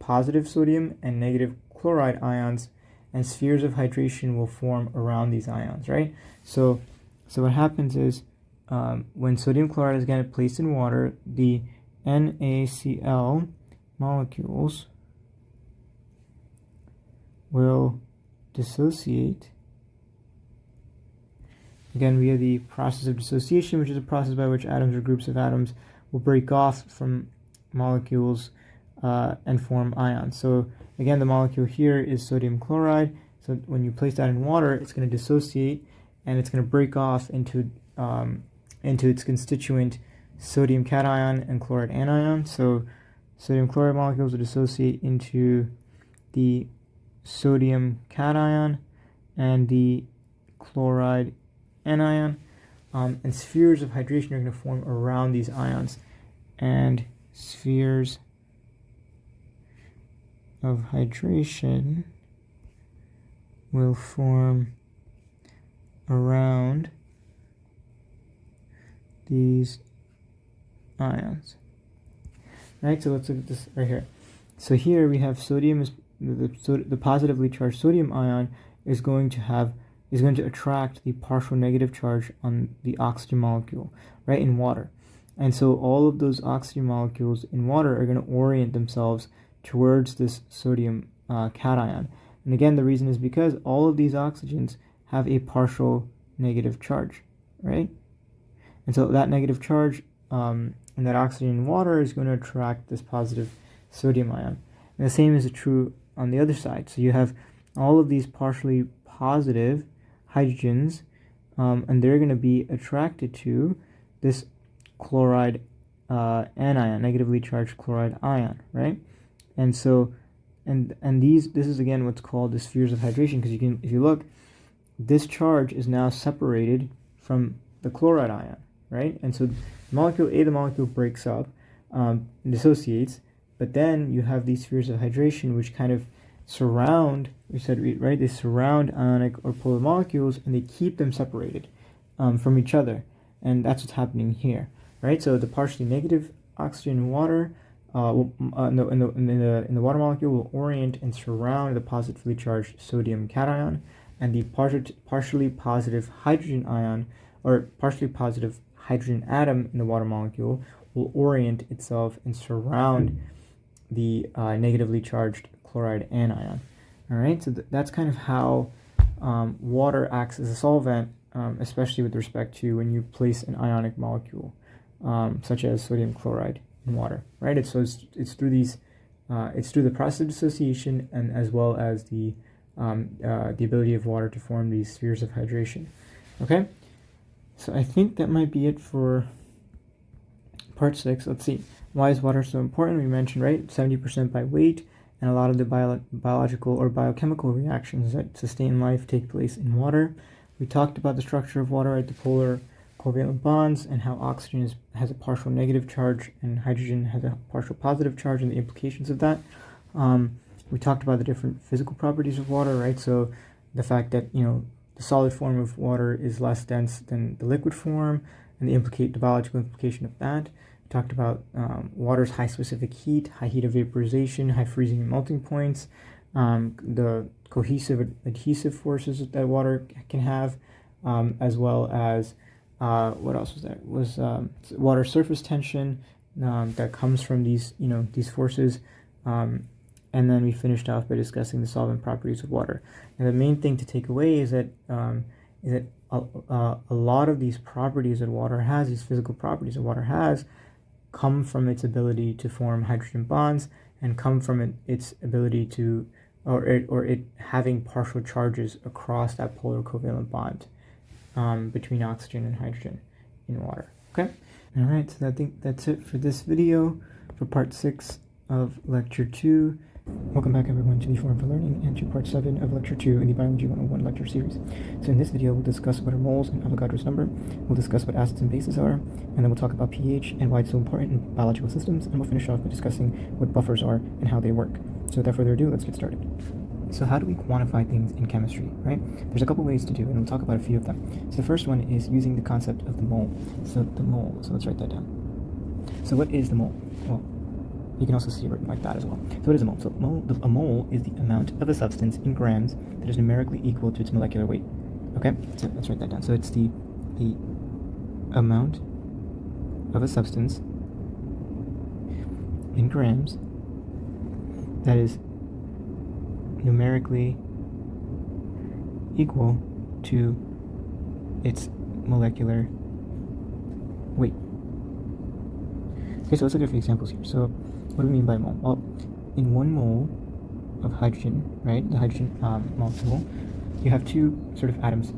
positive sodium and negative chloride ions, and spheres of hydration will form around these ions, right? So what happens is when sodium chloride is again placed in water, the NaCl molecules will dissociate again via the process of dissociation, which is a process by which atoms or groups of atoms will break off from molecules and form ions. So again, the molecule here is sodium chloride. So when you place that in water, it's going to dissociate and it's going to break off into its constituent sodium cation and chloride anion. So sodium chloride molecules will dissociate into the sodium cation and the chloride anion, and spheres of hydration are going to form around these ions, and spheres of hydration will form around these ions. Right, so let's look at this right here. So here we have sodium is the positively charged sodium ion is going to attract the partial negative charge on the oxygen molecule, right, in water. And so all of those oxygen molecules in water are going to orient themselves towards this sodium cation. And again, the reason is because all of these oxygens have a partial negative charge, right? And so that negative charge and that oxygen in water is going to attract this positive sodium ion. And the same is true on the other side. So you have all of these partially positive hydrogens, and they're going to be attracted to this chloride anion, negatively charged chloride ion, right? And so, and this is again what's called the spheres of hydration, because if you look, this charge is now separated from the chloride ion, right? And so the molecule breaks up, dissociates, but then you have these spheres of hydration which kind of surround, right? They surround ionic or polar molecules and they keep them separated from each other, and that's what's happening here, right? So the partially negative oxygen in water, in the water molecule will orient and surround the positively charged sodium cation, and the partially positive hydrogen ion or partially positive hydrogen atom in the water molecule will orient itself and surround the negatively charged chloride anion. All right, so that's kind of how water acts as a solvent, especially with respect to when you place an ionic molecule, such as sodium chloride in water. Right, it's through these, it's through the process of dissociation, and as well as the ability of water to form these spheres of hydration. Okay, so I think that might be it for part 6. Let's see. Why is water so important? We mentioned, right, 70% by weight, and a lot of the biological or biochemical reactions that sustain life take place in water. We talked about the structure of water, right, the polar covalent bonds and how oxygen has a partial negative charge and hydrogen has a partial positive charge and the implications of that. We talked about the different physical properties of water, right? So the fact that, the solid form of water is less dense than the liquid form and the biological implication of that. We talked about water's high specific heat, high heat of vaporization, high freezing and melting points, the cohesive adhesive forces that water can have, as well as what else was there? Was water surface tension that comes from these forces. And then we finished off by discussing the solvent properties of water. And the main thing to take away is that a lot of these properties that water has, these physical properties that water has, come from its ability to form hydrogen bonds and come from its ability to, or it having partial charges across that polar covalent bond between oxygen and hydrogen in water. Okay? All right, so I think that's it for this video for part 6 of lecture 2. Welcome back everyone to the Forum for Learning and to part 7 of lecture 2 in the Biology 101 lecture series. So in this video we'll discuss what are moles and Avogadro's number, we'll discuss what acids and bases are, and then we'll talk about pH and why it's so important in biological systems, and we'll finish off by discussing what buffers are and how they work. So without further ado, let's get started. So how do we quantify things in chemistry, right? There's a couple ways to do it, and we'll talk about a few of them. So the first one is using the concept of the mole. So the mole, so let's write that down. So what is the mole? Well, you can also see it written like that as well. So what is a mole? So a mole is the amount of a substance in grams that is numerically equal to its molecular weight. Okay, so let's write that down. So it's the amount of a substance in grams that is numerically equal to its molecular weight. Okay, so let's look at a few examples here. So what do we mean by mole? Well, in 1 mole of hydrogen, right, the hydrogen molecule, you have 2 sort of atoms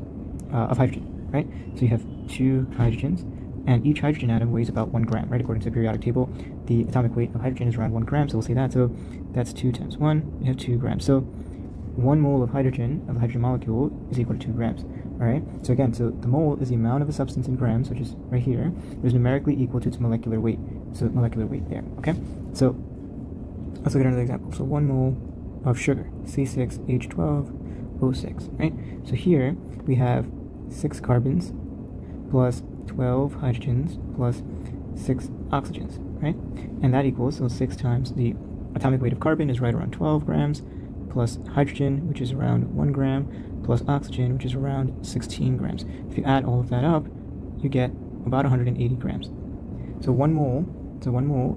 of hydrogen, right? So you have 2 hydrogens, and each hydrogen atom weighs about 1 gram, right? According to the periodic table, the atomic weight of hydrogen is around 1 gram, so we'll say that. So that's 2 times 1, you have 2 grams. So 1 mole of the hydrogen molecule is equal to 2 grams. All right. So again, so the mole is the amount of a substance in grams, which is right here, that is numerically equal to its molecular weight. So molecular weight there. Okay. So let's look at another example. So 1 mole of sugar, C6H12O6. Right. So here we have 6 carbons plus 12 hydrogens plus 6 oxygens. Right. And that equals, so 6 times the atomic weight of carbon is right around 12 grams, plus hydrogen, which is around 1 gram, plus oxygen, which is around 16 grams. If you add all of that up, you get about 180 grams. So 1 mole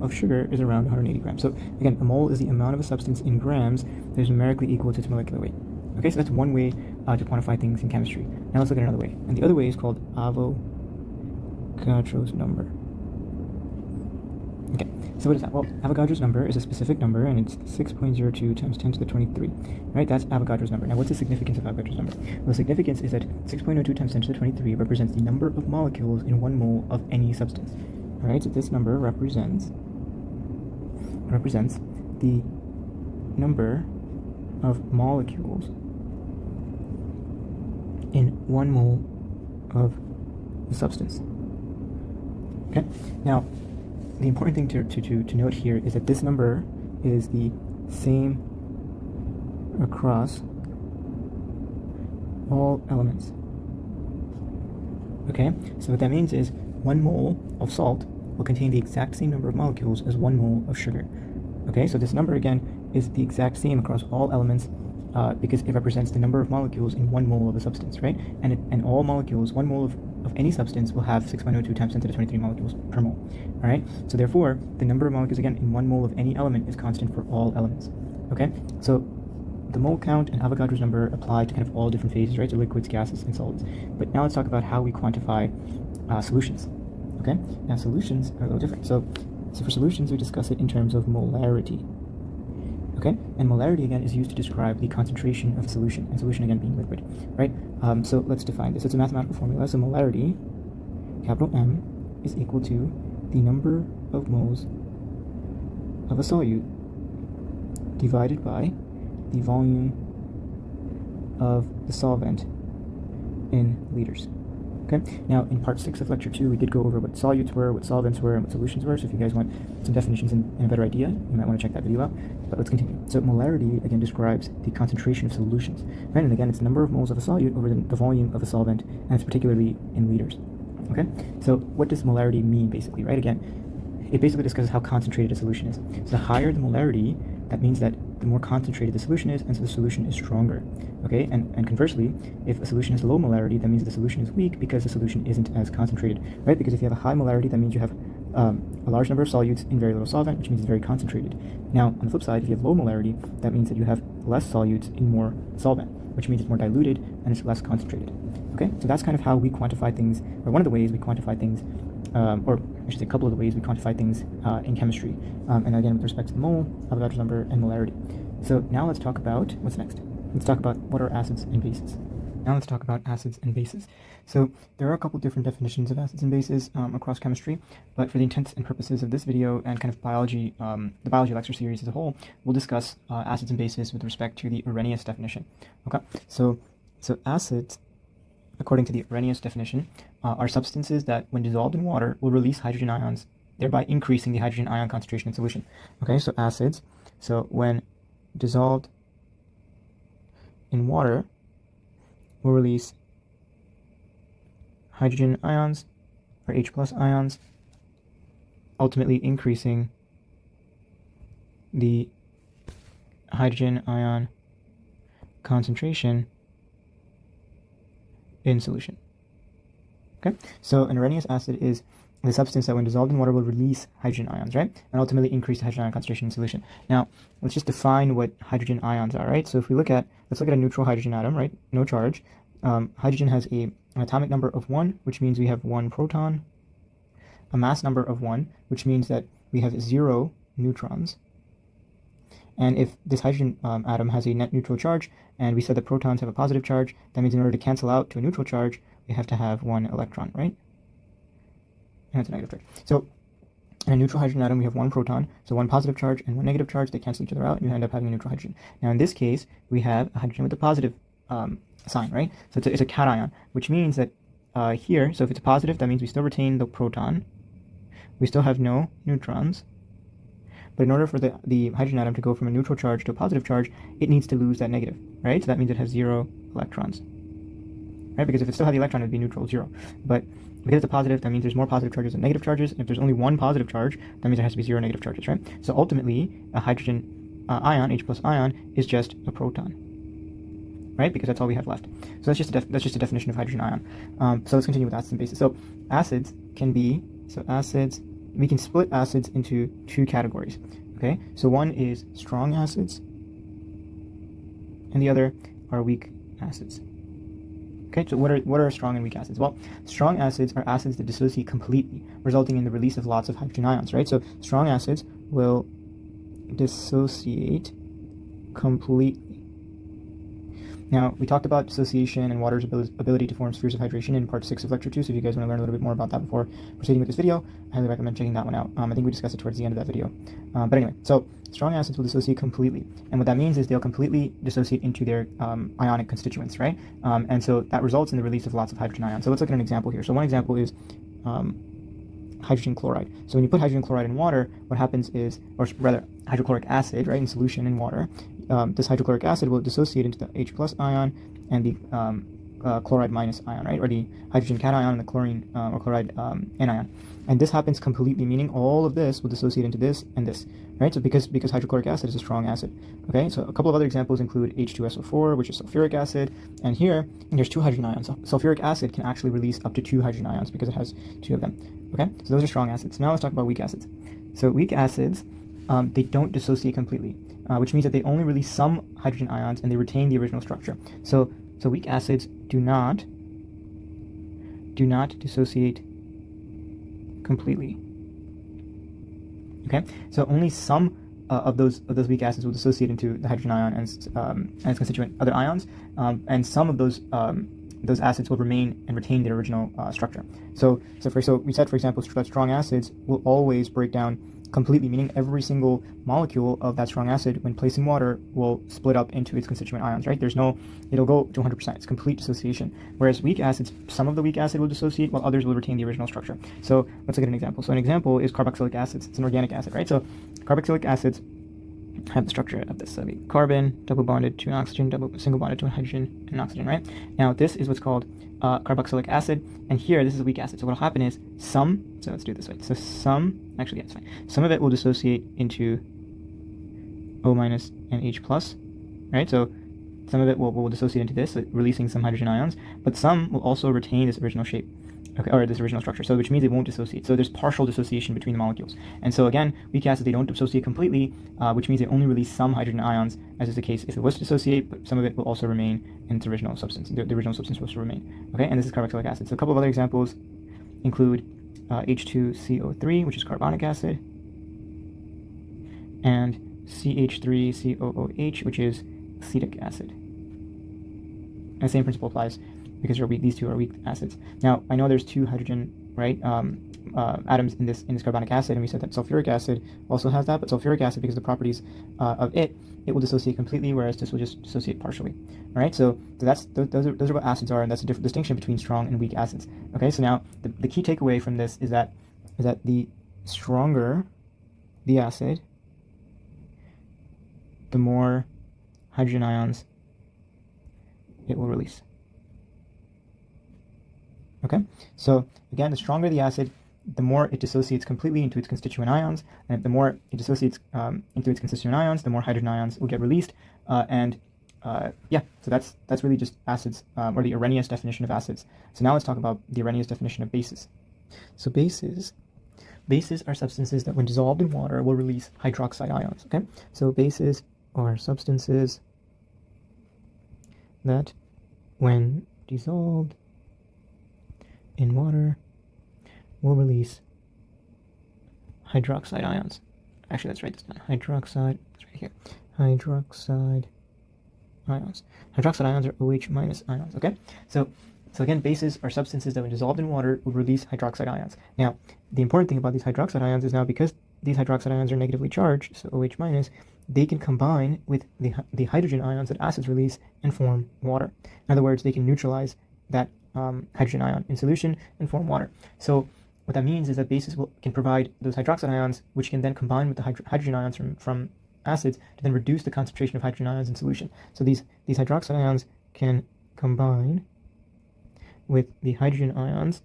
of sugar is around 180 grams. So again, a mole is the amount of a substance in grams that is numerically equal to its molecular weight. Okay, so that's one way to quantify things in chemistry. Now let's look at another way. And the other way is called Avogadro's number. Okay, so what is that? Well, Avogadro's number is a specific number, and it's 6.02 times 10 to the 23, right? That's Avogadro's number. Now, what's the significance of Avogadro's number? Well, the significance is that 6.02 times 10 to the 23 represents the number of molecules in 1 mole of any substance, all right? So this number represents the number of molecules in 1 mole of the substance. Okay, now the important thing to note here is that this number is the same across all elements. Okay, so what that means is 1 mole of salt will contain the exact same number of molecules as 1 mole of sugar. Okay, so this number again is the exact same across all elements because it represents the number of molecules in 1 mole of a substance, right? And all molecules, 1 mole of any substance will have 6.02 times 10 to the 23 molecules per mole, all right? So therefore, the number of molecules, again, in 1 mole of any element is constant for all elements, okay? So the mole count and Avogadro's number apply to kind of all different phases, right? So liquids, gases, and solids. But now let's talk about how we quantify solutions, okay? Now solutions are a little different. So for solutions, we discuss it in terms of molarity. Okay, and molarity again is used to describe the concentration of a solution, and solution again being liquid, right? So let's define this. It's a mathematical formula. So molarity, capital M, is equal to the number of moles of a solute divided by the volume of the solvent in liters. Okay, now in part 6 of lecture 2, we did go over what solutes were, what solvents were, and what solutions were. So if you guys want some definitions and a better idea, you might want to check that video out. But let's continue. So molarity, again, describes the concentration of solutions. Right, and again, it's the number of moles of a solute over the volume of a solvent, and it's particularly in liters. Okay, so what does molarity mean, basically, right? Again, it basically discusses how concentrated a solution is. So the higher the molarity, that means that the more concentrated the solution is, and so the solution is stronger. Okay, and conversely, if a solution has low molarity, that means the solution is weak because the solution isn't as concentrated, right? Because if you have a high molarity, that means you have a large number of solutes in very little solvent, which means it's very concentrated. Now, on the flip side, if you have low molarity, that means that you have less solutes in more solvent, which means it's more diluted and it's less concentrated. Okay, so that's kind of how we quantify things, or one of the ways we quantify things, or I should say a couple of the ways we quantify things in chemistry. And again, with respect to the mole, Avogadro's number, and molarity. So now let's talk about, what's next? Let's talk about what are acids and bases. Now let's talk about acids and bases. So there are a couple different definitions of acids and bases across chemistry, but for the intents and purposes of this video and kind of biology, the biology lecture series as a whole, we'll discuss acids and bases with respect to the Arrhenius definition. Okay, so acids, according to the Arrhenius definition, are substances that, when dissolved in water, will release hydrogen ions, thereby increasing the hydrogen ion concentration in solution. Okay, so acids, so when dissolved in water, will release hydrogen ions, or H+ ions, ultimately increasing the hydrogen ion concentration in solution. Okay, so an Arrhenius acid is the substance that, when dissolved in water, will release hydrogen ions, right? And ultimately increase the hydrogen ion concentration in solution. Now, let's just define what hydrogen ions are, right? So if we look at, let's look at a neutral hydrogen atom, right? No charge. Hydrogen has an atomic number of 1, which means we have 1 proton, a mass number of 1, which means that we have 0 neutrons. And if this hydrogen atom has a net neutral charge, and we said that protons have a positive charge, that means in order to cancel out to a neutral charge, we have to have 1 electron, right? And that's a negative charge. So in a neutral hydrogen atom, we have 1 proton, so 1 positive charge and 1 negative charge, they cancel each other out, and you end up having a neutral hydrogen. Now in this case, we have a hydrogen with a positive sign, right? So it's a cation, which means that here, so if it's positive, that means we still retain the proton, we still have no neutrons, but in order for the hydrogen atom to go from a neutral charge to a positive charge, it needs to lose that negative, right? So that means it has 0 electrons, right? Because if it still had the electron, it would be neutral, 0. But because it's a positive, that means there's more positive charges than negative charges. And if there's only 1 positive charge, that means there has to be 0 negative charges, right? So ultimately, a hydrogen ion, H+ ion, is just a proton, right? Because that's all we have left. So that's just a definition of hydrogen ion. So let's continue with acids and bases. So acids can be, we can split acids into 2 categories. Okay, so one is strong acids, and the other are weak acids. Okay, so what are strong and weak acids? Well, strong acids are acids that dissociate completely, resulting in the release of lots of hydrogen ions, right? So strong acids will dissociate completely. Now, we talked about dissociation and water's ability to form spheres of hydration in part 6 of lecture 2, so if you guys want to learn a little bit more about that before proceeding with this video, I highly recommend checking that one out. I think we discussed it towards the end of that video. But anyway, so strong acids will dissociate completely, and what that means is they'll completely dissociate into their ionic constituents, right? And so that results in the release of lots of hydrogen ions. So let's look at an example here. So one example is hydrogen chloride. So when you put hydrogen chloride in water, what happens is, or rather hydrochloric acid, right, in solution in water, this hydrochloric acid will dissociate into the H+ ion and the chloride minus ion, right, or the hydrogen cation and the chlorine or chloride anion. And this happens completely, meaning all of this will dissociate into this and this, right? So because hydrochloric acid is a strong acid. Okay, so a couple of other examples include H2SO4, which is sulfuric acid, and there's 2 hydrogen ions. Sulfuric acid can actually release up to 2 hydrogen ions because it has 2 of them. Okay, so those are strong acids. Now let's talk about weak acids. So weak acids, they don't dissociate completely, which means that they only release some hydrogen ions and they retain the original structure. So weak acids do not dissociate completely. Okay, so only some of those weak acids will dissociate into the hydrogen ion and its constituent other ions, and some of those acids will remain and retain their original structure. So we said, for example, that strong acids will always break down completely, meaning every single molecule of that strong acid, when placed in water, will split up into its constituent ions, right? It'll go to 100%. It's complete dissociation. Whereas weak acids, some of the weak acid will dissociate, while others will retain the original structure. So let's look at an example. So an example is carboxylic acids. It's an organic acid, right? So carboxylic acids have the structure of this. So it'll be carbon, double bonded to an oxygen, single bonded to a hydrogen and an oxygen, right? Now this is what's called carboxylic acid, and here this is a weak acid. So what'll happen is so let's do it this way. So it's fine. Some of it will dissociate into O minus and H plus, right? So some of it will dissociate into this, releasing some hydrogen ions, but some will also retain this original shape. Okay, or this original structure, so which means it won't dissociate. So there's partial dissociation between the molecules. And so again, weak acids, they don't dissociate completely, which means they only release some hydrogen ions, as is the case if it was to dissociate, but some of it will also remain in its original substance. The original substance will also remain. Okay, and this is carboxylic acid. So a couple of other examples include H2CO3, which is carbonic acid, and CH3COOH, which is acetic acid. And the same principle applies because these two are weak acids. Now, I know there's two hydrogen, right, atoms in this carbonic acid, and we said that sulfuric acid also has that, but sulfuric acid, because of the properties of it will dissociate completely, whereas this will just dissociate partially. All right, so those are what acids are, and that's a different distinction between strong and weak acids. Okay, so now the key takeaway from this is that the stronger the acid, the more hydrogen ions it will release. Okay, so again, the stronger the acid, the more it dissociates completely into its constituent ions, and the more it dissociates into its constituent ions, the more hydrogen ions will get released. Yeah, so that's really just acids, or the Arrhenius definition of acids. So now let's talk about the Arrhenius definition of bases. So bases are substances that when dissolved in water will release hydroxide ions. Okay, so bases are substances that when dissolved in water will release hydroxide ions. Actually, let's write this down. Hydroxide, it's right here. Hydroxide ions. Hydroxide ions are OH minus ions, okay? So again, bases are substances that when dissolved in water will release hydroxide ions. Now, the important thing about these hydroxide ions is now because these hydroxide ions are negatively charged, so OH minus, they can combine with the hydrogen ions that acids release and form water. In other words, they can neutralize that hydrogen ion in solution and form water. So what that means is that bases can provide those hydroxide ions, which can then combine with the hydrogen ions from acids to then reduce the concentration of hydrogen ions in solution. So these hydroxide ions can combine with the hydrogen ions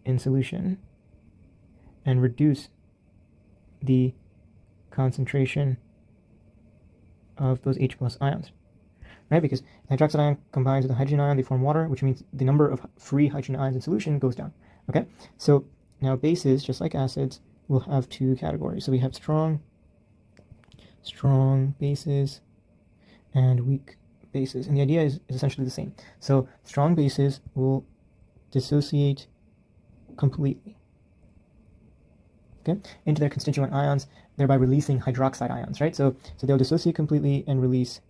in solution and reduce the concentration of those H plus ions. Right, because the hydroxide ion combines with the hydrogen ion, they form water, which means the number of free hydrogen ions in solution goes down. Okay, so now bases, just like acids, will have two categories. So we have strong bases and weak bases, and the idea is essentially the same. So strong bases will dissociate completely, okay, into their constituent ions, thereby releasing hydroxide ions, right? So they'll dissociate completely and release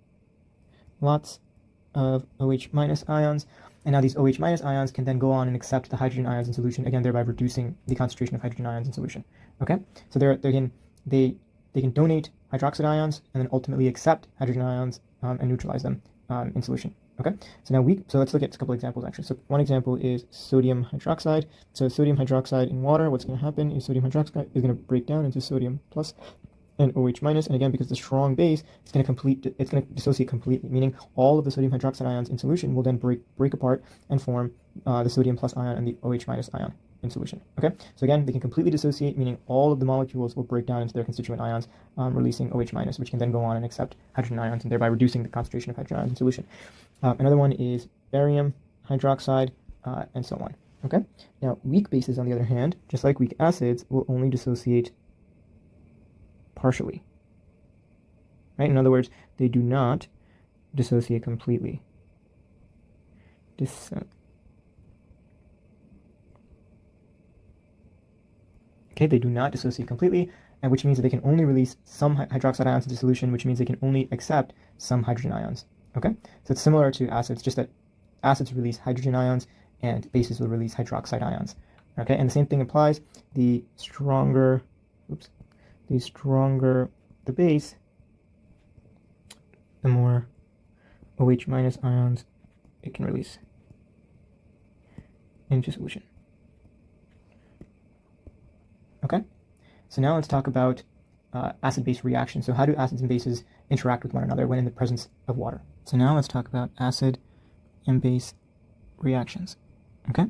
lots of OH minus ions, and now these OH minus ions can then go on and accept the hydrogen ions in solution, again thereby reducing the concentration of hydrogen ions in solution. Okay, so they can donate hydroxide ions and then ultimately accept hydrogen ions and neutralize them in solution. Okay, so let's look at a couple examples actually. So one example is sodium hydroxide. So sodium hydroxide in water, what's going to happen is sodium hydroxide is going to break down into sodium plus and OH minus, and again, because the strong base, it's going to dissociate completely, meaning all of the sodium hydroxide ions in solution will then break apart and form the sodium plus ion and the OH minus ion in solution. Okay, so again, they can completely dissociate, meaning all of the molecules will break down into their constituent ions, releasing OH minus, which can then go on and accept hydrogen ions and thereby reducing the concentration of hydrogen ions in solution. Another one is barium hydroxide, and so on. Okay, now weak bases, on the other hand, just like weak acids, will only dissociate partially, right? In other words, they do not dissociate completely. Okay, they do not dissociate completely, and which means that they can only release some hydroxide ions into solution, which means they can only accept some hydrogen ions. Okay, so it's similar to acids, just that acids release hydrogen ions and bases will release hydroxide ions. Okay, and the same thing applies. The stronger the stronger the base, the more OH minus ions it can release into solution. Okay, so now let's talk about acid-base reactions. So how do acids and bases interact with one another when in the presence of water? So now let's talk about acid and base reactions. Okay,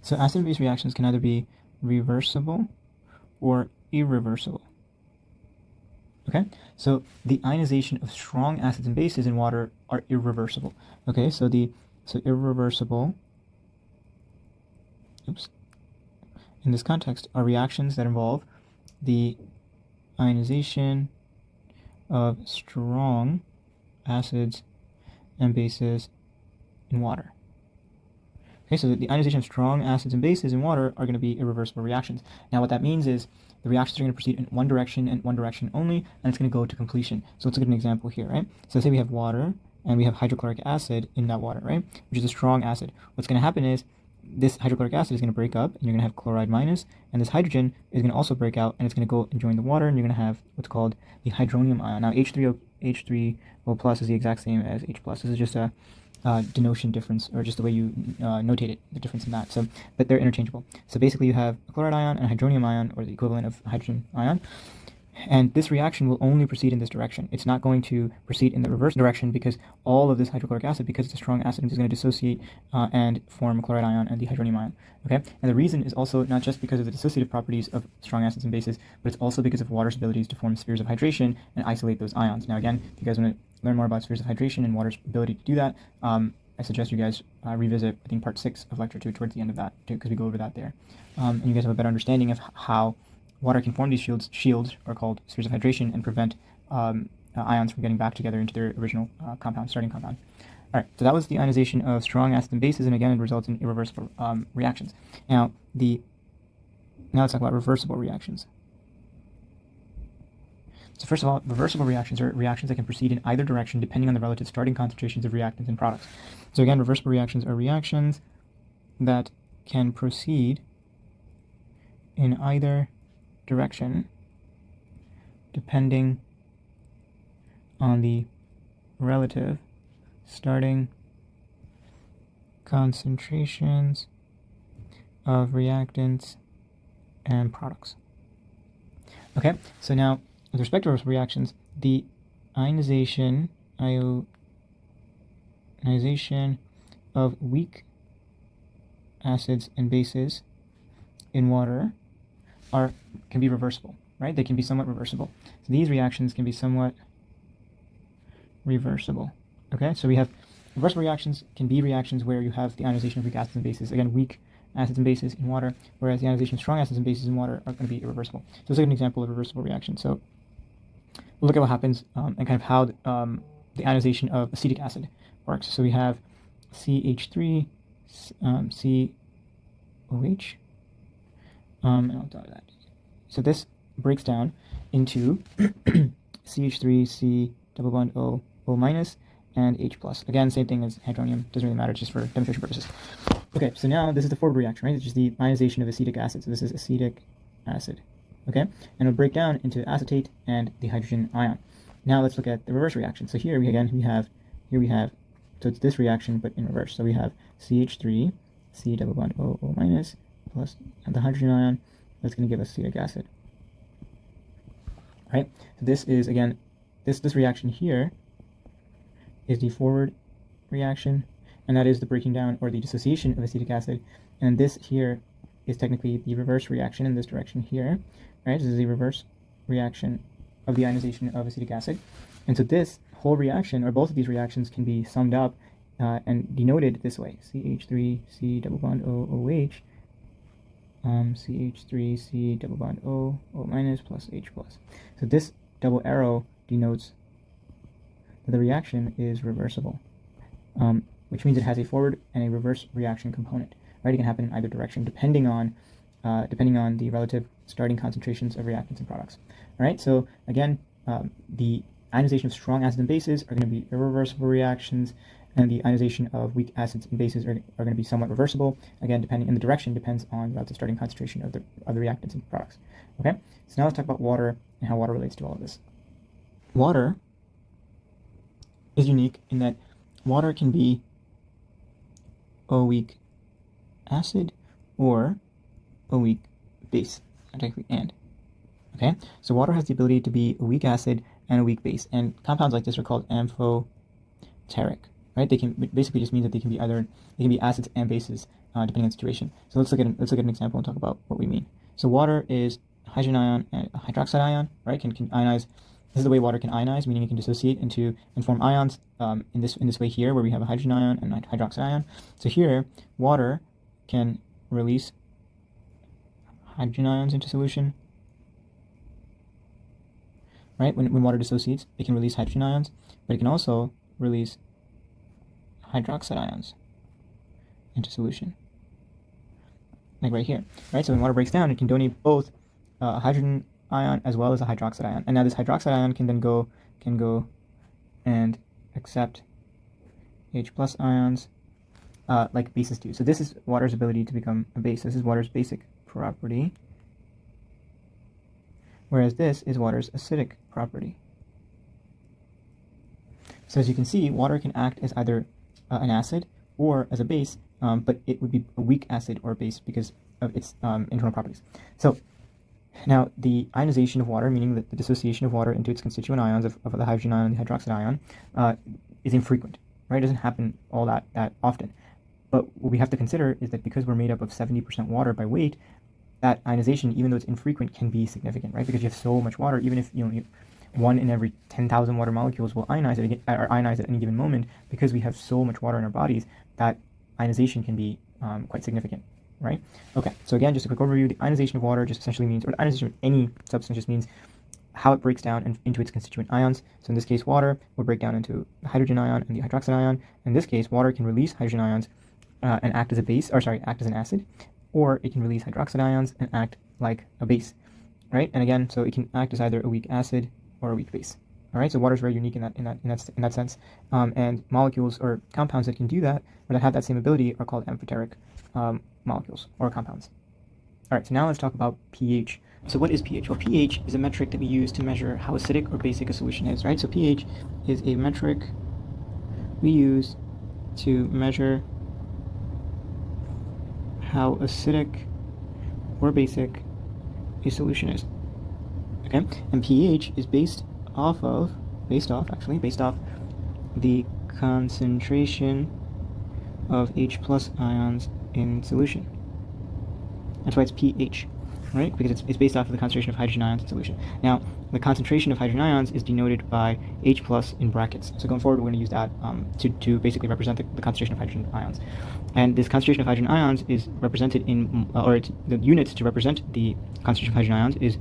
so acid and base reactions can either be reversible or irreversible. Okay, so the ionization of strong acids and bases in water are irreversible. Okay, so irreversible, in this context, are reactions that involve the ionization of strong acids and bases in water. Okay, so the ionization of strong acids and bases in water are going to be irreversible reactions. Now what that means is the reactions are going to proceed in one direction and one direction only, and it's going to go to completion. So let's look at an example here, right? So say we have water and we have hydrochloric acid in that water, right? Which is a strong acid. What's going to happen is this hydrochloric acid is going to break up, and you're going to have chloride minus, and this hydrogen is going to also break out, and it's going to go and join the water, and you're going to have what's called the hydronium ion. Now H3O plus is the exact same as H plus. This is just a denotation difference, or just the way you notate it, the difference in that. So, but they're interchangeable. So basically you have a chloride ion and a hydronium ion, or the equivalent of hydrogen ion. And this reaction will only proceed in this direction. It's not going to proceed in the reverse direction, because all of this hydrochloric acid, because it's a strong acid, is going to dissociate and form a chloride ion and the hydronium ion. Okay, and the reason is also not just because of the dissociative properties of strong acids and bases, but it's also because of water's abilities to form spheres of hydration and isolate those ions. Now again, if you guys want to learn more about spheres of hydration and water's ability to do that, I suggest you guys revisit, I think, part 6 of lecture 2 towards the end of that, because we go over that there. And you guys have a better understanding of how water can form these shields are called spheres of hydration, and prevent ions from getting back together into their original starting compound. All right, so that was the ionization of strong acids and bases, and again, it results in irreversible reactions. Now let's talk about reversible reactions. So first of all, reversible reactions are reactions that can proceed in either direction depending on the relative starting concentrations of reactants and products. So again, reversible reactions are reactions that can proceed in either direction depending on the relative starting concentrations of reactants and products. Okay, so now with respect to reversible reactions, the ionization of weak acids and bases in water can be reversible, right? They can be somewhat reversible. So these reactions can be somewhat reversible. Okay, so we have reversible reactions can be reactions where you have the ionization of weak acids and bases. Again, weak acids and bases in water, whereas the ionization of strong acids and bases in water are going to be irreversible. So let's look at an example of a reversible reaction. So we'll look at what happens and kind of how the ionization of acetic acid works. So we have CH3, COH, and I'll draw that. So this breaks down into CH3, C double bond O, O minus, and H plus. Again, same thing as hydronium, doesn't really matter, just for demonstration purposes. Okay, so now this is the forward reaction, right? It's just the ionization of acetic acid. So this is acetic acid, okay? And it'll break down into acetate and the hydrogen ion. Now let's look at the reverse reaction. So here we have, so it's this reaction, but in reverse. So we have CH3, C double bond O, O minus, plus the hydrogen ion. That's going to give us acetic acid. Right? So this is, again, this reaction here is the forward reaction, and that is the breaking down or the dissociation of acetic acid. And this here is technically the reverse reaction in this direction here. Right? This is the reverse reaction of the ionization of acetic acid. And so this whole reaction, or both of these reactions, can be summed up and denoted this way: CH3, C double bond O, OH, CH3, C double bond O, O minus, plus H plus. So this double arrow denotes that the reaction is reversible, which means it has a forward and a reverse reaction component. Right? It can happen in either direction depending on the relative starting concentrations of reactants and products. All right. So again, the ionization of strong acids and bases are going to be irreversible reactions, and the ionization of weak acids and bases are going to be somewhat reversible. Again, depending in the direction depends on the starting concentration of the reactants and products. Okay, so now let's talk about water and how water relates to all of this. Water is unique in that water can be a weak acid or a weak base, technically and. Okay, so water has the ability to be a weak acid and a weak base, and compounds like this are called amphoteric, right? They can basically just mean that they can be acids and bases depending on the situation. So let's look at an example and talk about what we mean. So water is a hydrogen ion and a hydroxide ion, right? Can ionize. This is the way water can ionize, meaning it can dissociate and form ions in this way here, where we have a hydrogen ion and a hydroxide ion. So here, water can release hydrogen ions into solution. Right? When water dissociates, it can release hydrogen ions, but it can also release hydroxide ions into solution. Like right here. Right? So when water breaks down, it can donate both a hydrogen ion as well as a hydroxide ion. And now this hydroxide ion can then go and accept H plus ions like bases do. So this is water's ability to become a base. This is water's basic property. Whereas this is water's acidic property. So as you can see, water can act as either an acid or as a base, but it would be a weak acid or base because of its internal properties. So now the ionization of water, meaning that the dissociation of water into its constituent ions of the hydrogen ion and the hydroxide ion, is infrequent, right? It doesn't happen all that often. But what we have to consider is that because we're made up of 70% water by weight, that ionization, even though it's infrequent, can be significant, right? Because you have so much water, even if 1 in every 10,000 water molecules will ionize at any given moment, because we have so much water in our bodies, that ionization can be quite significant, right? Okay, so again, just a quick overview. The ionization of water just essentially means, or the ionization of any substance just means how it breaks down into its constituent ions. So in this case, water will break down into the hydrogen ion and the hydroxide ion. In this case, water can release hydrogen ions and act as an acid, or it can release hydroxide ions and act like a base, right? And again, so it can act as either a weak acid or a weak base. All right, so water is very unique in that sense, and molecules or compounds that can do that or that have that same ability are called amphoteric molecules or compounds. All right, so now let's talk about pH. So what is pH? Well, pH is a metric that we use to measure how acidic or basic a solution is, right? So pH is a metric we use to measure how acidic or basic a solution is. Okay, and pH is based off the concentration of H plus ions in solution. That's why it's pH, right? Because it's based off of the concentration of hydrogen ions in solution. Now, the concentration of hydrogen ions is denoted by H plus in brackets. So going forward, we're going to use that to basically represent the concentration of hydrogen ions. And this concentration of hydrogen ions is represented in, the units to represent the concentration of hydrogen ions is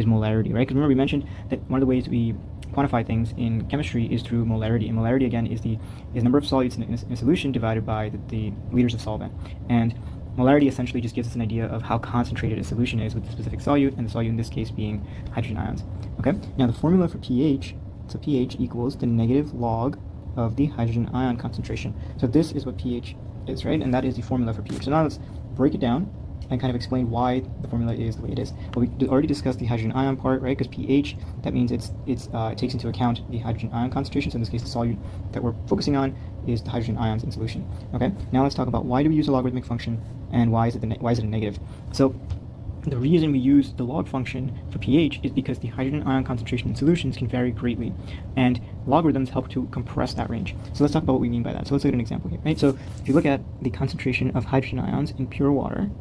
molarity, right? Because remember we mentioned that one of the ways we quantify things in chemistry is through molarity, and molarity again is the number of solutes in a solution divided by the liters of solvent. And molarity essentially just gives us an idea of how concentrated a solution is with the specific solute, and the solute in this case being hydrogen ions. Okay, now the formula for pH, so pH equals the negative log of the hydrogen ion concentration. So this is what pH is, right? And that is the formula for pH. So now let's break it down and kind of explain why the formula is the way it is. Well, we already discussed the hydrogen ion part, right? Because pH, that means it takes into account the hydrogen ion concentration. So in this case, the solute that we're focusing on is the hydrogen ions in solution. Okay. Now let's talk about why do we use a logarithmic function and why is it a negative? So the reason we use the log function for pH is because the hydrogen ion concentration in solutions can vary greatly, and logarithms help to compress that range. So let's talk about what we mean by that. So let's look at an example here, right? So if you look at the concentration of hydrogen ions in pure water,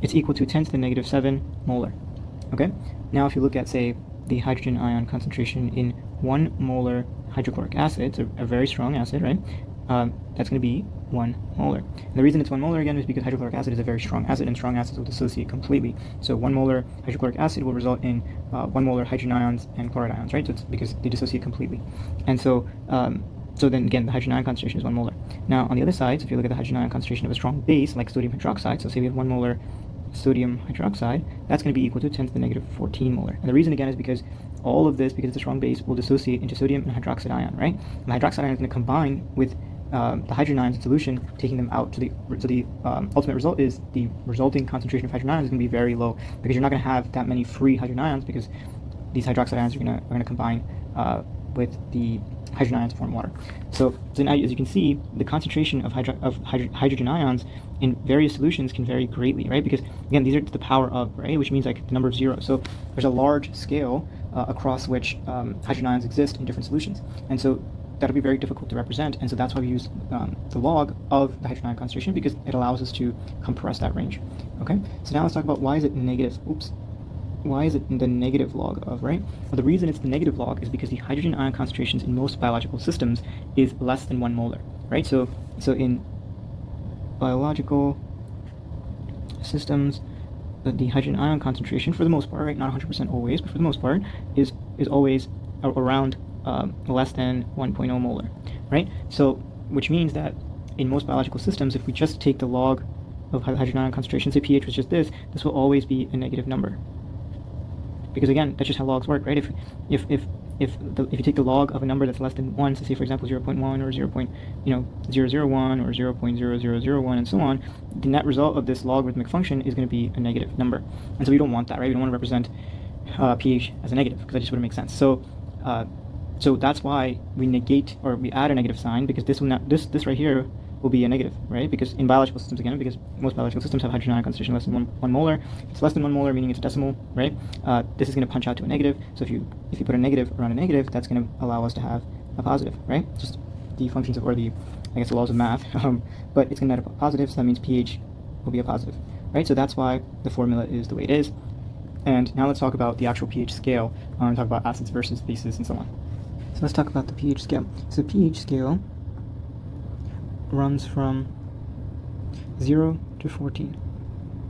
it's equal to 10 to the negative 7 molar. Okay? Now if you look at, say, the hydrogen ion concentration in 1 molar hydrochloric acid, so a very strong acid, right? That's going to be 1 molar. And the reason it's 1 molar again is because hydrochloric acid is a very strong acid, and strong acids will dissociate completely. So 1 molar hydrochloric acid will result in 1 molar hydrogen ions and chloride ions, right? So it's because they dissociate completely. And so then again, the hydrogen ion concentration is 1 molar. Now on the other side, so if you look at the hydrogen ion concentration of a strong base like sodium hydroxide, so say we have 1 molar sodium hydroxide, that's going to be equal to 10 to the negative 14 molar. And the reason again is because all of this, because it's a strong base, will dissociate into sodium and hydroxide ion, right? And the hydroxide ion is going to combine with the hydrogen ions in solution, taking them out to the ultimate result is the resulting concentration of hydrogen ions is going to be very low, because you're not going to have that many free hydrogen ions, because these hydroxide ions are going to combine with the hydrogen ions to form water. So now, as you can see, the concentration of hydrogen ions in various solutions can vary greatly, right? Because again, these are to the power of, right, which means like the number of zeros. So there's a large scale across which hydrogen ions exist in different solutions, and so that'll be very difficult to represent, and so that's why we use the log of the hydrogen ion concentration, because it allows us to compress that range. Okay, so now let's talk about why is it negative. Why is it the negative log of, right? Well, the reason it's the negative log is because the hydrogen ion concentrations in most biological systems is less than 1 molar, right? So in biological systems, the hydrogen ion concentration, for the most part, right, not 100% always, but for the most part, is always around less than 1.0 molar, right? So, which means that in most biological systems, if we just take the log of hydrogen ion concentration, say pH was just this will always be a negative number. Because again, that's just how logs work, right? If you take the log of a number that's less than 1, so say for example 0.1 or 0.001 or 0.0001 and so on, the net result of this logarithmic function is going to be a negative number. And so we don't want that, right? We don't want to represent pH as a negative, because that just wouldn't make sense. So that's why we negate, or we add a negative sign, because this will not, this right here will be a negative, right? Because in biological systems, again, because most biological systems have hydrogen ion concentration less than 1 molar. It's less than 1 molar, meaning it's a decimal, right? This is going to punch out to a negative. So if you put a negative around a negative, that's going to allow us to have a positive, right? Just the functions of, or the laws of math. But it's going to net a positive, so that means pH will be a positive, right? So that's why the formula is the way it is. And now let's talk about the actual pH scale, and talk about acids versus bases and so on. So let's talk about the pH scale. So the pH scale runs from 0 to 14.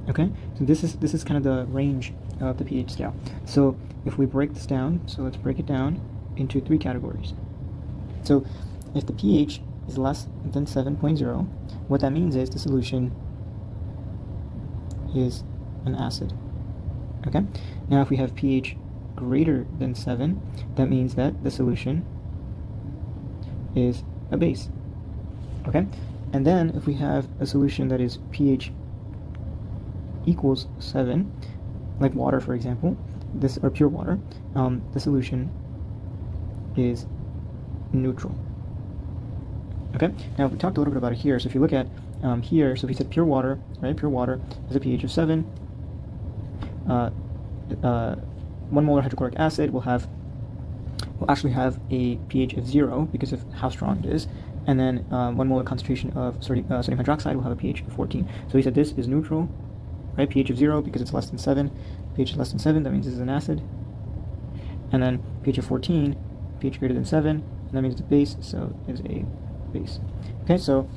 Okay, so this is kind of the range of the pH scale. So if we break this down, so let's break it down into 3 categories. So if the pH is less than 7.0, what that means is the solution is an acid. Okay, now if we have pH greater than 7, that means that the solution is a base. Okay, and then if we have a solution that is pH equals 7, like water, for example, or pure water, the solution is neutral. Okay, now we talked a little bit about it here. So if you look at here, so if we said pure water, right? Pure water has a pH of 7. 1 molar hydrochloric acid will actually have a pH of 0 because of how strong it is. And then 1 molar concentration of sodium hydroxide will have a pH of 14. So we said this is neutral, right? pH of 0 because it's less than 7. pH is less than 7, that means this is an acid. And then pH of 14, pH greater than 7, and that means it's a base, so it's a base. Okay, so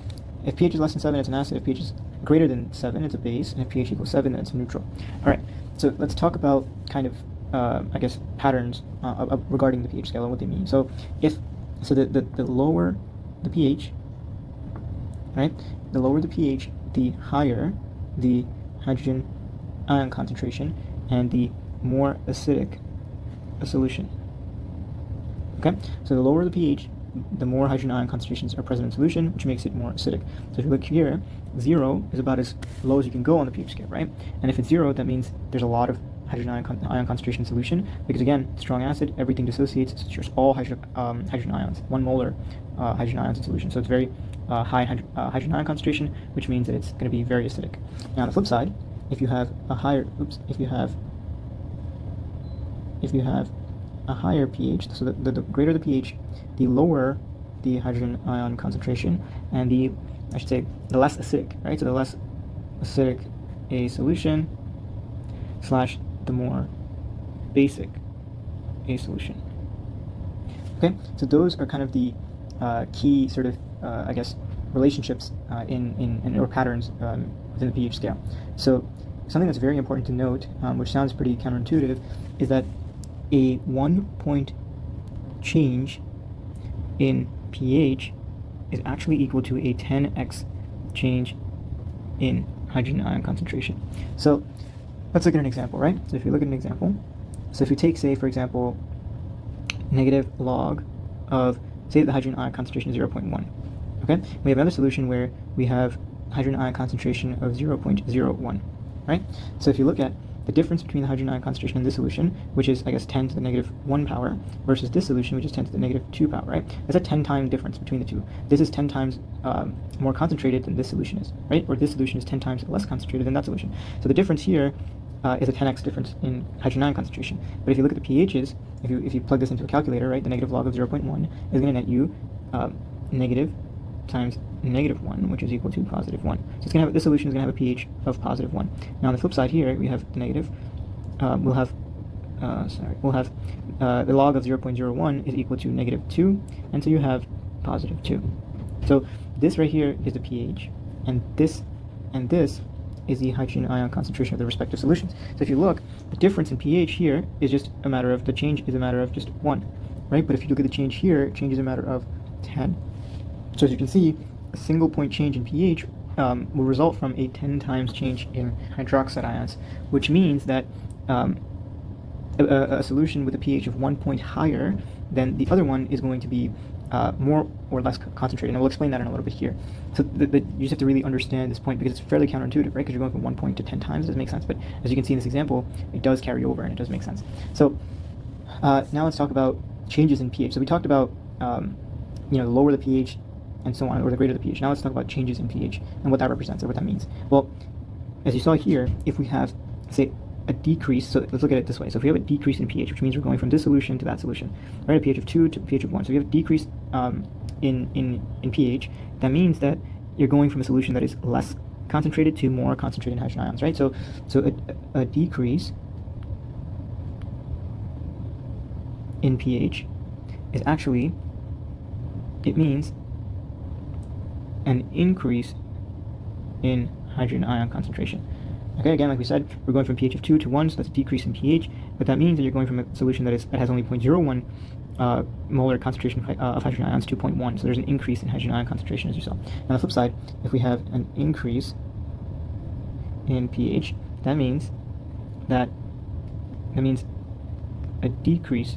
if pH is less than 7, it's an acid. If pH is greater than 7, it's a base. And if pH equals 7, then it's neutral. All right, so let's talk about kind of, patterns regarding the pH scale and what they mean. So the lower the pH, right? The lower the pH, the higher the hydrogen ion concentration and the more acidic a solution. Okay, so the lower the pH, the more hydrogen ion concentrations are present in solution, which makes it more acidic. So if you look here, 0 is about as low as you can go on the pH scale, right? And if it's 0, that means there's a lot of hydrogen ion concentration solution, because again, strong acid, everything dissociates, so it's just all hydrogen ions, 1 molar hydrogen ions in solution. So it's very high hydrogen ion concentration, which means that it's going to be very acidic. Now on the flip side, if you have a higher, if you have a higher pH, so the greater the pH, the lower the hydrogen ion concentration, and the less acidic, right? So the less acidic a solution / the more basic a solution. Okay, so those are kind of the key sort of, relationships or patterns within the pH scale. So something that's very important to note, which sounds pretty counterintuitive, is that a 1 point change in pH is actually equal to a 10x change in hydrogen ion concentration. So let's look at an example, right? So if you look at an example, so if you take, say, for example, negative log of, say the hydrogen ion concentration is 0.1. Okay, we have another solution where we have hydrogen ion concentration of 0.01, right? So if you look at the difference between the hydrogen ion concentration in this solution, which is, I guess, 10 to the negative 1 power, versus this solution, which is 10 to the negative 2 power, right? That's a 10-time difference between the two. This is 10 times more concentrated than this solution is, right? Or this solution is 10 times less concentrated than that solution. So the difference here is a 10x difference in hydrogen ion concentration. But if you look at the pHs, if you plug this into a calculator, right, the negative log of 0.1 is going to net you negative times negative 1, which is equal to positive 1. So it's going to have, this solution is going to have a pH of positive 1. Now on the flip side here, we have the negative, we'll have the log of 0.01 is equal to negative 2, and so you have positive 2. So this right here is the pH, and this is the hydrogen ion concentration of the respective solutions. So if you look, the difference in pH here is just a matter of, the change is a matter of just 1, right? But if you look at the change here, change is a matter of 10. So as you can see, a single point change in pH will result from a 10 times change in hydroxide ions, which means that a solution with a pH of 1 point higher than the other one is going to be more or less concentrated, and we'll explain that in a little bit here. So you just have to really understand this point, because it's fairly counterintuitive, right? Because you're going from 1 point to 10 times, it doesn't make sense, but as you can see in this example, it does carry over and it does make sense. So now let's talk about changes in pH. So we talked about the lower the pH and so on, or the greater the pH. Now let's talk about changes in pH and what that represents, or what that means. Well, as you saw here, if we have, say, a decrease, so let's look at it this way. So if we have a decrease in pH, which means we're going from this solution to that solution, right? A pH of 2 to a pH of 1. So if you have a decrease in pH, that means that you're going from a solution that is less concentrated to more concentrated hydrogen ions, right? So a decrease in pH is actually, it means an increase in hydrogen ion concentration. Okay, again, like we said, we're going from pH of 2 to 1, so that's a decrease in pH, but that means that you're going from a solution that has only 0.01 molar concentration of hydrogen ions to 0.1, so there's an increase in hydrogen ion concentration, as you saw. Now, on the flip side, if we have an increase in pH, that means a decrease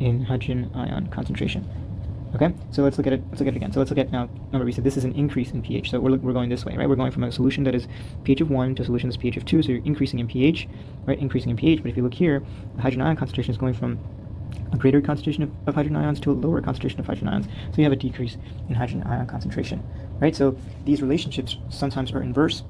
in hydrogen ion concentration. Okay, so let's look at it again. So let's look at, now, remember we said this is an increase in pH, so we're going this way, right? We're going from a solution that is pH of 1 to a solution that's pH of 2, so you're increasing in pH, right? Increasing in pH, but if you look here, the hydrogen ion concentration is going from a greater concentration of hydrogen ions to a lower concentration of hydrogen ions, so you have a decrease in hydrogen ion concentration, right? So these relationships sometimes are inverse,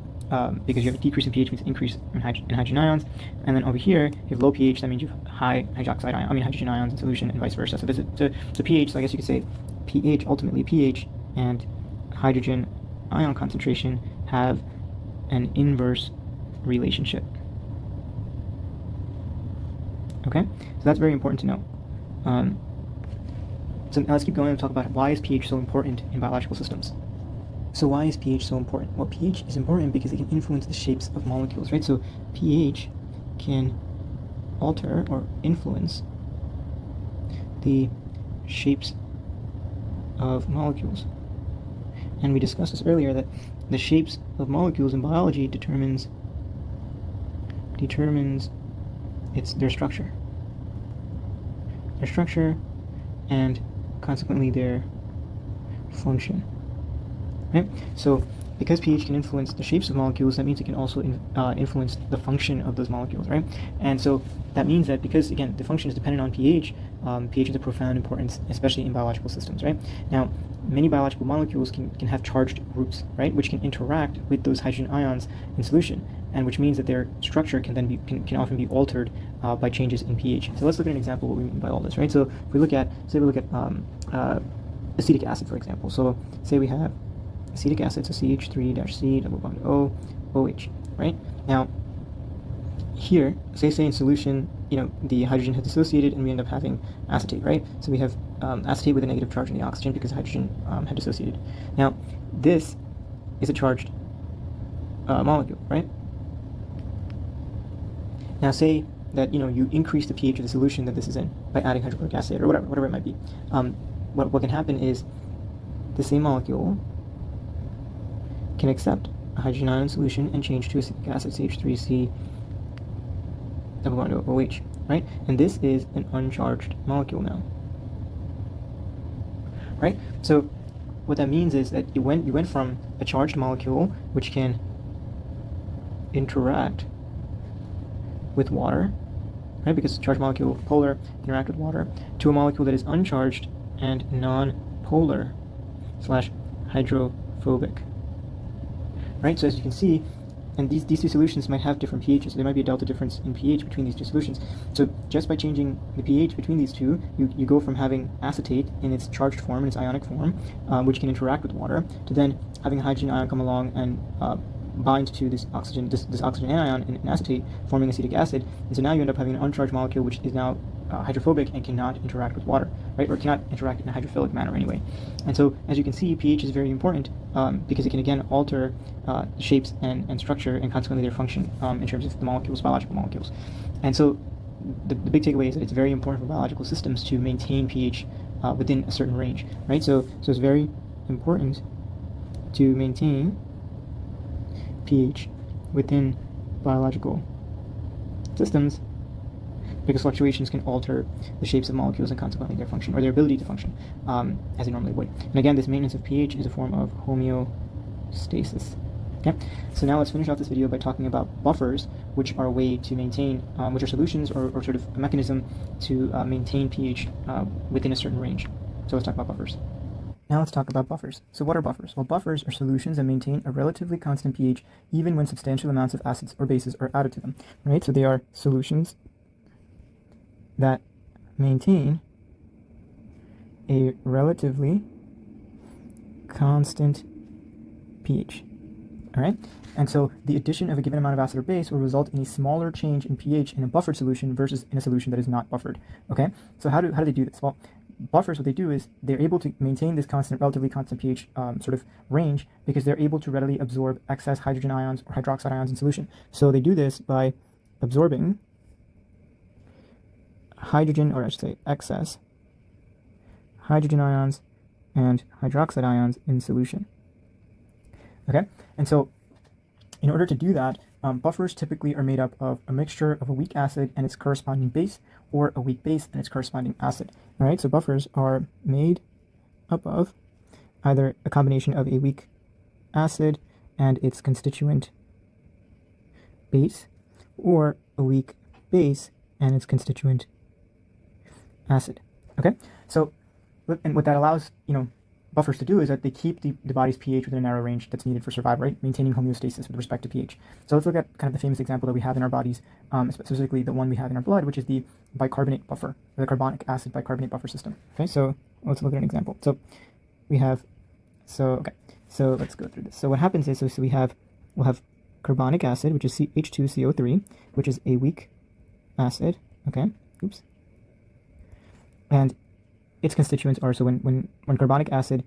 because you have a decrease in pH means increase in hydrogen ions, and then over here you have low pH, that means you have high hydrogen ions in solution, and vice versa. So this is so pH. So I guess you could say ultimately pH and hydrogen ion concentration have an inverse relationship. Okay, so that's very important to know. So now let's keep going and talk about why is pH so important in biological systems. So why is pH so important? Well, pH is important because it can influence the shapes of molecules, right? So pH can alter or influence the shapes of molecules. And we discussed this earlier, that the shapes of molecules in biology determines their structure. Their structure and consequently their function. Right? So because pH can influence the shapes of molecules, that means it can also influence the function of those molecules, right? And so that means that because, again, the function is dependent on pH, pH is of profound importance, especially in biological systems, right? Now, many biological molecules can have charged groups, right, which can interact with those hydrogen ions in solution, and which means that their structure can often be altered by changes in pH. So let's look at an example of what we mean by all this, right? So if we look at, acetic acid, for example. So say we have acetic acid, so CH3-C double bond O, OH, right? Now, here, say in solution, the hydrogen has dissociated and we end up having acetate, right? So we have acetate with a negative charge in the oxygen because the hydrogen had dissociated. Now, this is a charged molecule, right? Now, say that, you increase the pH of the solution that this is in by adding hydrochloric acid or whatever it might be. What can happen is the same molecule can accept a hydrogen ion solution and change to acetic acid, CH3C double bond OH, right? And this is an uncharged molecule now, right? So what that means is that you went from a charged molecule, which can interact with water, right? Because charged molecule polar interact with water, to a molecule that is uncharged and non-polar / hydrophobic, right? So as you can see, and these two solutions might have different pHs, so there might be a delta difference in pH between these two solutions. So just by changing the pH between these two, you go from having acetate in its charged form, in its ionic form, which can interact with water, to then having a hydrogen ion come along and bind to this oxygen anion in acetate, forming acetic acid. And so now you end up having an uncharged molecule which is now hydrophobic and cannot interact with water, right? Or cannot interact in a hydrophilic manner anyway. And so as you can see, pH is very important because it can again alter shapes and structure and consequently their function in terms of the molecules, biological molecules. And so the big takeaway is that it's very important for biological systems to maintain pH within a certain range, right? So it's very important to maintain pH within biological systems because fluctuations can alter the shapes of molecules and consequently their function or their ability to function as they normally would. And again, this maintenance of pH is a form of homeostasis. Okay, so now let's finish off this video by talking about buffers, which are a way to maintain, which are solutions or sort of a mechanism to maintain pH within a certain range. So let's talk about buffers. Now let's talk about buffers. So what are buffers? Well, buffers are solutions that maintain a relatively constant pH even when substantial amounts of acids or bases are added to them, right? So they are solutions that maintain a relatively constant pH, all right? And so the addition of a given amount of acid or base will result in a smaller change in pH in a buffered solution versus in a solution that is not buffered, okay? So how do they do this? Well, buffers, what they do is they're able to maintain this relatively constant pH sort of range because they're able to readily absorb excess hydrogen ions or hydroxide ions in solution. So they do this by absorbing hydrogen, or I should say excess hydrogen ions and hydroxide ions in solution. Okay, and so in order to do that, buffers typically are made up of a mixture of a weak acid and its corresponding base, or a weak base and its corresponding acid. All right, so buffers are made up of either a combination of a weak acid and its constituent base, or a weak base and its constituent acid. Okay, so and what that allows buffers to do is that they keep the body's pH within a narrow range that's needed for survival, right? Maintaining homeostasis with respect to pH. So let's look at kind of the famous example that we have in our bodies, specifically the one we have in our blood, which is the bicarbonate buffer, or the carbonic acid bicarbonate buffer system. Okay, so let's look at an example. So we have, so let's go through this. So what happens is, we'll have carbonic acid, which is H2CO3, which is a weak acid. Okay, oops. And its constituents are, so when carbonic acid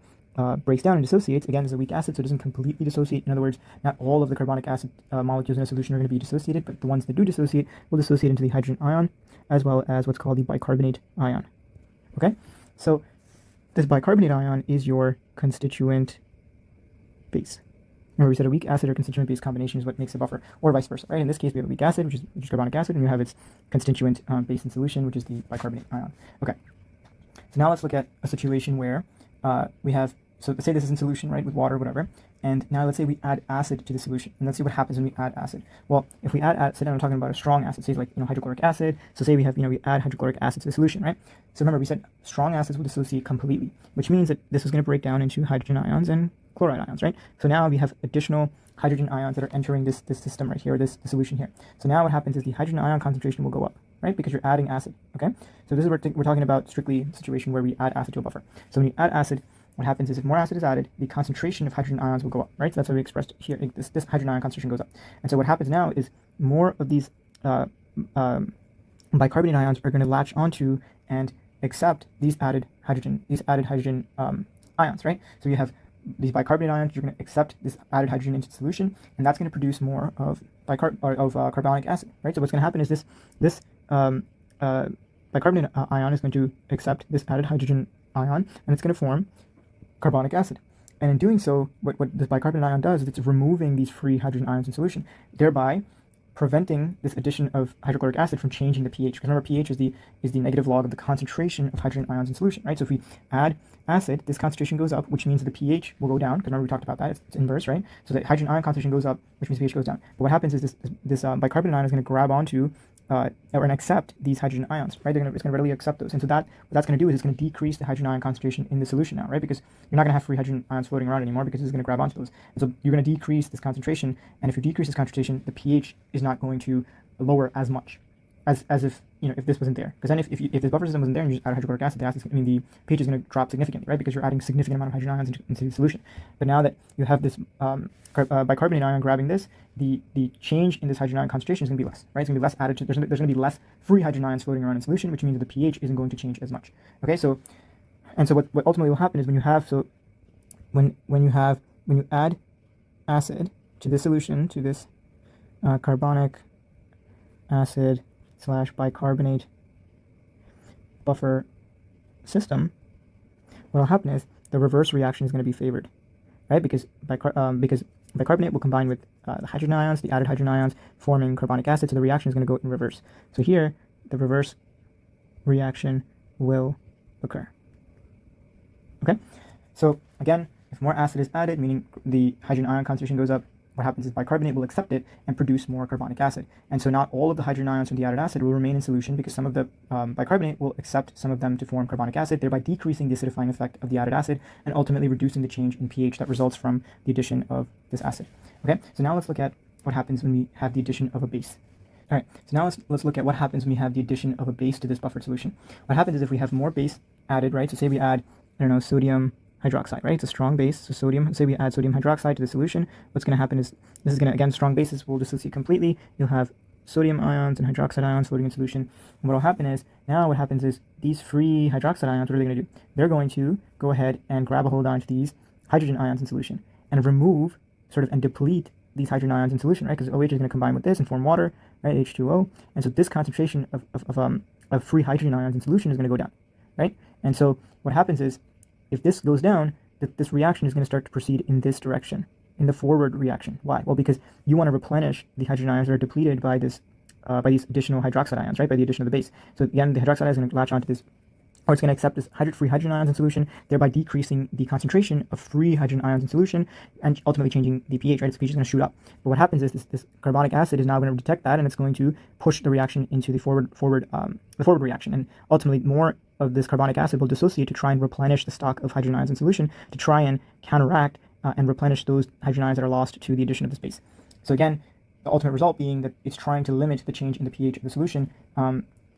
breaks down and dissociates, again, is a weak acid, so it doesn't completely dissociate. In other words, not all of the carbonic acid molecules in a solution are going to be dissociated, but the ones that do dissociate will dissociate into the hydrogen ion, as well as what's called the bicarbonate ion. Okay, so this bicarbonate ion is your constituent base. Remember, we said a weak acid or constituent base combination is what makes a buffer, or vice versa, right? In this case, we have a weak acid, which is carbonic acid, and you have its constituent base in solution, which is the bicarbonate ion. Okay. So now let's look at a situation where we have, so let's say this is in solution, right, with water or whatever, and now let's say we add acid to the solution, and let's see what happens when we add acid. Well, if we add acid, and I'm talking about a strong acid, say like hydrochloric acid, so say we have, we add hydrochloric acid to the solution, right? So remember, we said strong acids will dissociate completely, which means that this is going to break down into hydrogen ions and chloride ions, right? So now we have additional hydrogen ions that are entering this system right here, this solution here. So now what happens is the hydrogen ion concentration will go up, right? Because you're adding acid, okay? So this is where we're talking about strictly a situation where we add acid to a buffer. So when you add acid, what happens is if more acid is added, the concentration of hydrogen ions will go up, right? So that's how we expressed here. This hydrogen ion concentration goes up. And so what happens now is more of these bicarbonate ions are going to latch onto and accept these added hydrogen ions, right? So you have these bicarbonate ions, you're going to accept this added hydrogen into the solution, and that's going to produce more of carbonic acid, right? So what's going to happen is this bicarbonate ion is going to accept this added hydrogen ion, and it's going to form carbonic acid. And in doing so, what this bicarbonate ion does is it's removing these free hydrogen ions in solution, thereby preventing this addition of hydrochloric acid from changing the pH. Because remember, pH is the negative log of the concentration of hydrogen ions in solution, right? So if we add acid, this concentration goes up, which means the pH will go down. Because remember we talked about that; it's inverse, right? So the hydrogen ion concentration goes up, which means pH goes down. But what happens is this bicarbonate ion is going to grab onto or accept these hydrogen ions, right? It's going to readily accept those, and so what that's going to do is it's going to decrease the hydrogen ion concentration in the solution now, right? Because you're not going to have free hydrogen ions floating around anymore because it's going to grab onto those, and so you're going to decrease this concentration. And if you decrease this concentration, the pH is not going to lower as much as if if this wasn't there. Because then if this buffer system wasn't there and you just add hydrochloric acid, the pH is going to drop significantly, right? Because you're adding significant amount of hydrogen ions into the solution. But now that you have this bicarbonate ion grabbing this, the change in this hydrogen ion concentration is going to be less, right? It's going to be less added to, there's going to be less free hydrogen ions floating around in solution, which means that the pH isn't going to change as much. Okay, so what ultimately will happen is when you add acid to this solution, to this carbonic acid / bicarbonate buffer system, what will happen is the reverse reaction is going to be favored, right? Because bicarbonate will combine with the hydrogen ions, the added hydrogen ions, forming carbonic acid, so the reaction is going to go in reverse. So here, the reverse reaction will occur. Okay? So again, if more acid is added, meaning the hydrogen ion concentration goes up, what happens is bicarbonate will accept it and produce more carbonic acid. And so not all of the hydrogen ions from the added acid will remain in solution, because some of the bicarbonate will accept some of them to form carbonic acid, thereby decreasing the acidifying effect of the added acid and ultimately reducing the change in pH that results from the addition of this acid. Okay, so now let's look at what happens when we have the addition of a base. All right, so now let's look at what happens when we have the addition of a base to this buffered solution. What happens is if we have more base added, right? So say we add, I don't know, sodium hydroxide, right? It's a strong base, so sodium, say we add sodium hydroxide to the solution, what's going to happen is, this is going to, again, strong bases will dissociate completely. You'll have sodium ions and hydroxide ions floating in solution. And what will happen is, now what happens is, these free hydroxide ions, what are they going to do? They're going to go ahead and grab a hold onto these hydrogen ions in solution and remove, and deplete these hydrogen ions in solution, right? Because OH is going to combine with this and form water, right? H2O. And so this concentration of free hydrogen ions in solution is going to go down, right? And so what happens is, if this goes down, this reaction is going to start to proceed in this direction, in the forward reaction. Why? Well, because you want to replenish the hydrogen ions that are depleted by this, by these additional hydroxide ions, right? By the addition of the base. So again, the hydroxide ion is going to latch onto this, or it's going to accept this free hydrogen ions in solution, thereby decreasing the concentration of free hydrogen ions in solution, and ultimately changing the pH, right? Its pH is going to shoot up. But what happens is this carbonic acid is now going to detect that, and it's going to push the reaction into the forward reaction, and ultimately more of this carbonic acid will dissociate to try and replenish the stock of hydrogen ions in solution, to try and counteract and replenish those hydrogen ions that are lost to the addition of this base. So again, the ultimate result being that it's trying to limit the change in the pH of the solution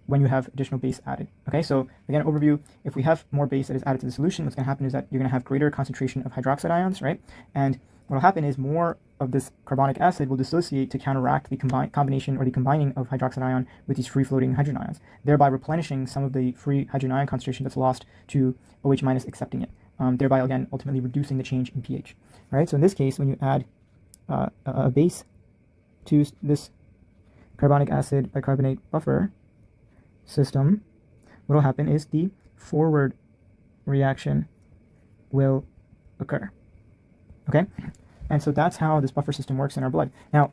when you have additional base added. Okay, so again, overview, if we have more base that is added to the solution, what's going to happen is that you're going to have greater concentration of hydroxide ions, right? And what will happen is more of this carbonic acid will dissociate to counteract the combination or the combining of hydroxide ion with these free-floating hydrogen ions, thereby replenishing some of the free hydrogen ion concentration that's lost to OH minus accepting it, thereby again ultimately reducing the change in pH. All right, so in this case, when you add a base to this carbonic acid bicarbonate buffer system, what will happen is the forward reaction will occur. Okay, and so that's how this buffer system works in our blood. Now,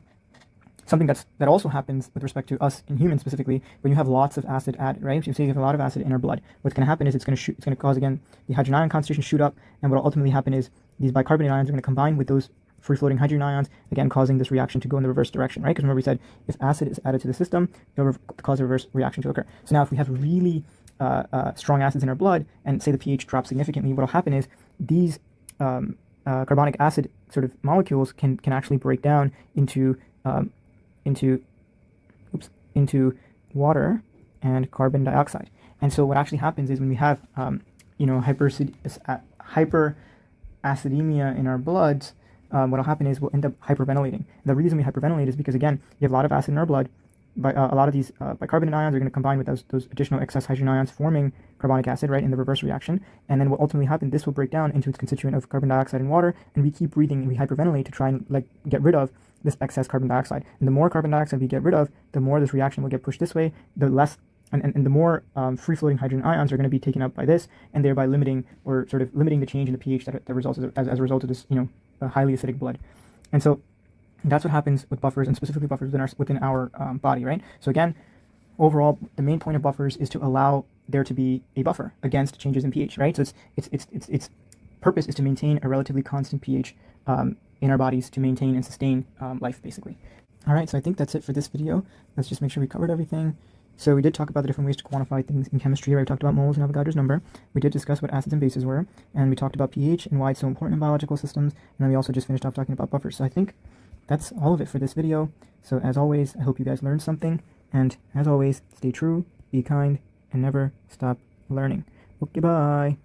something that also happens with respect to us in humans specifically, when you have lots of acid added, right? So you have a lot of acid in our blood. What's going to happen is it's going to cause, again, the hydrogen ion concentration shoot up, and what will ultimately happen is these bicarbonate ions are going to combine with those free-floating hydrogen ions, again causing this reaction to go in the reverse direction, right? Because remember we said if acid is added to the system, it'll cause a reverse reaction to occur. So now if we have really strong acids in our blood, and say the pH drops significantly, what will happen is these carbonic acid molecules can actually break down into water and carbon dioxide. And so what actually happens is when we have hyperacidemia in our bloods, what will happen is we'll end up hyperventilating. The reason we hyperventilate is because, again, you have a lot of acid in our blood. A lot of these bicarbonate ions are going to combine with those additional excess hydrogen ions, forming carbonic acid, right, in the reverse reaction. And then what ultimately happens, this will break down into its constituent of carbon dioxide and water, and we keep breathing and we hyperventilate to try and get rid of this excess carbon dioxide. And the more carbon dioxide we get rid of, the more this reaction will get pushed this way, the less and the more free-floating hydrogen ions are going to be taken up by this, and thereby limiting the change in the pH that results as a result of this highly acidic blood. And so That's what happens with buffers, and specifically buffers within our body, right? So again, overall, the main point of buffers is to allow there to be a buffer against changes in pH, right? So its purpose is to maintain a relatively constant pH in our bodies to maintain and sustain life, basically. All right, so I think that's it for this video. Let's just make sure we covered everything. So we did talk about the different ways to quantify things in chemistry, right? We talked about moles and Avogadro's number. We did discuss what acids and bases were, and we talked about pH and why it's so important in biological systems, and then we also just finished off talking about buffers. So I think that's all of it for this video. So as always, I hope you guys learned something, and as always, stay true, be kind, and never stop learning. Okay, bye!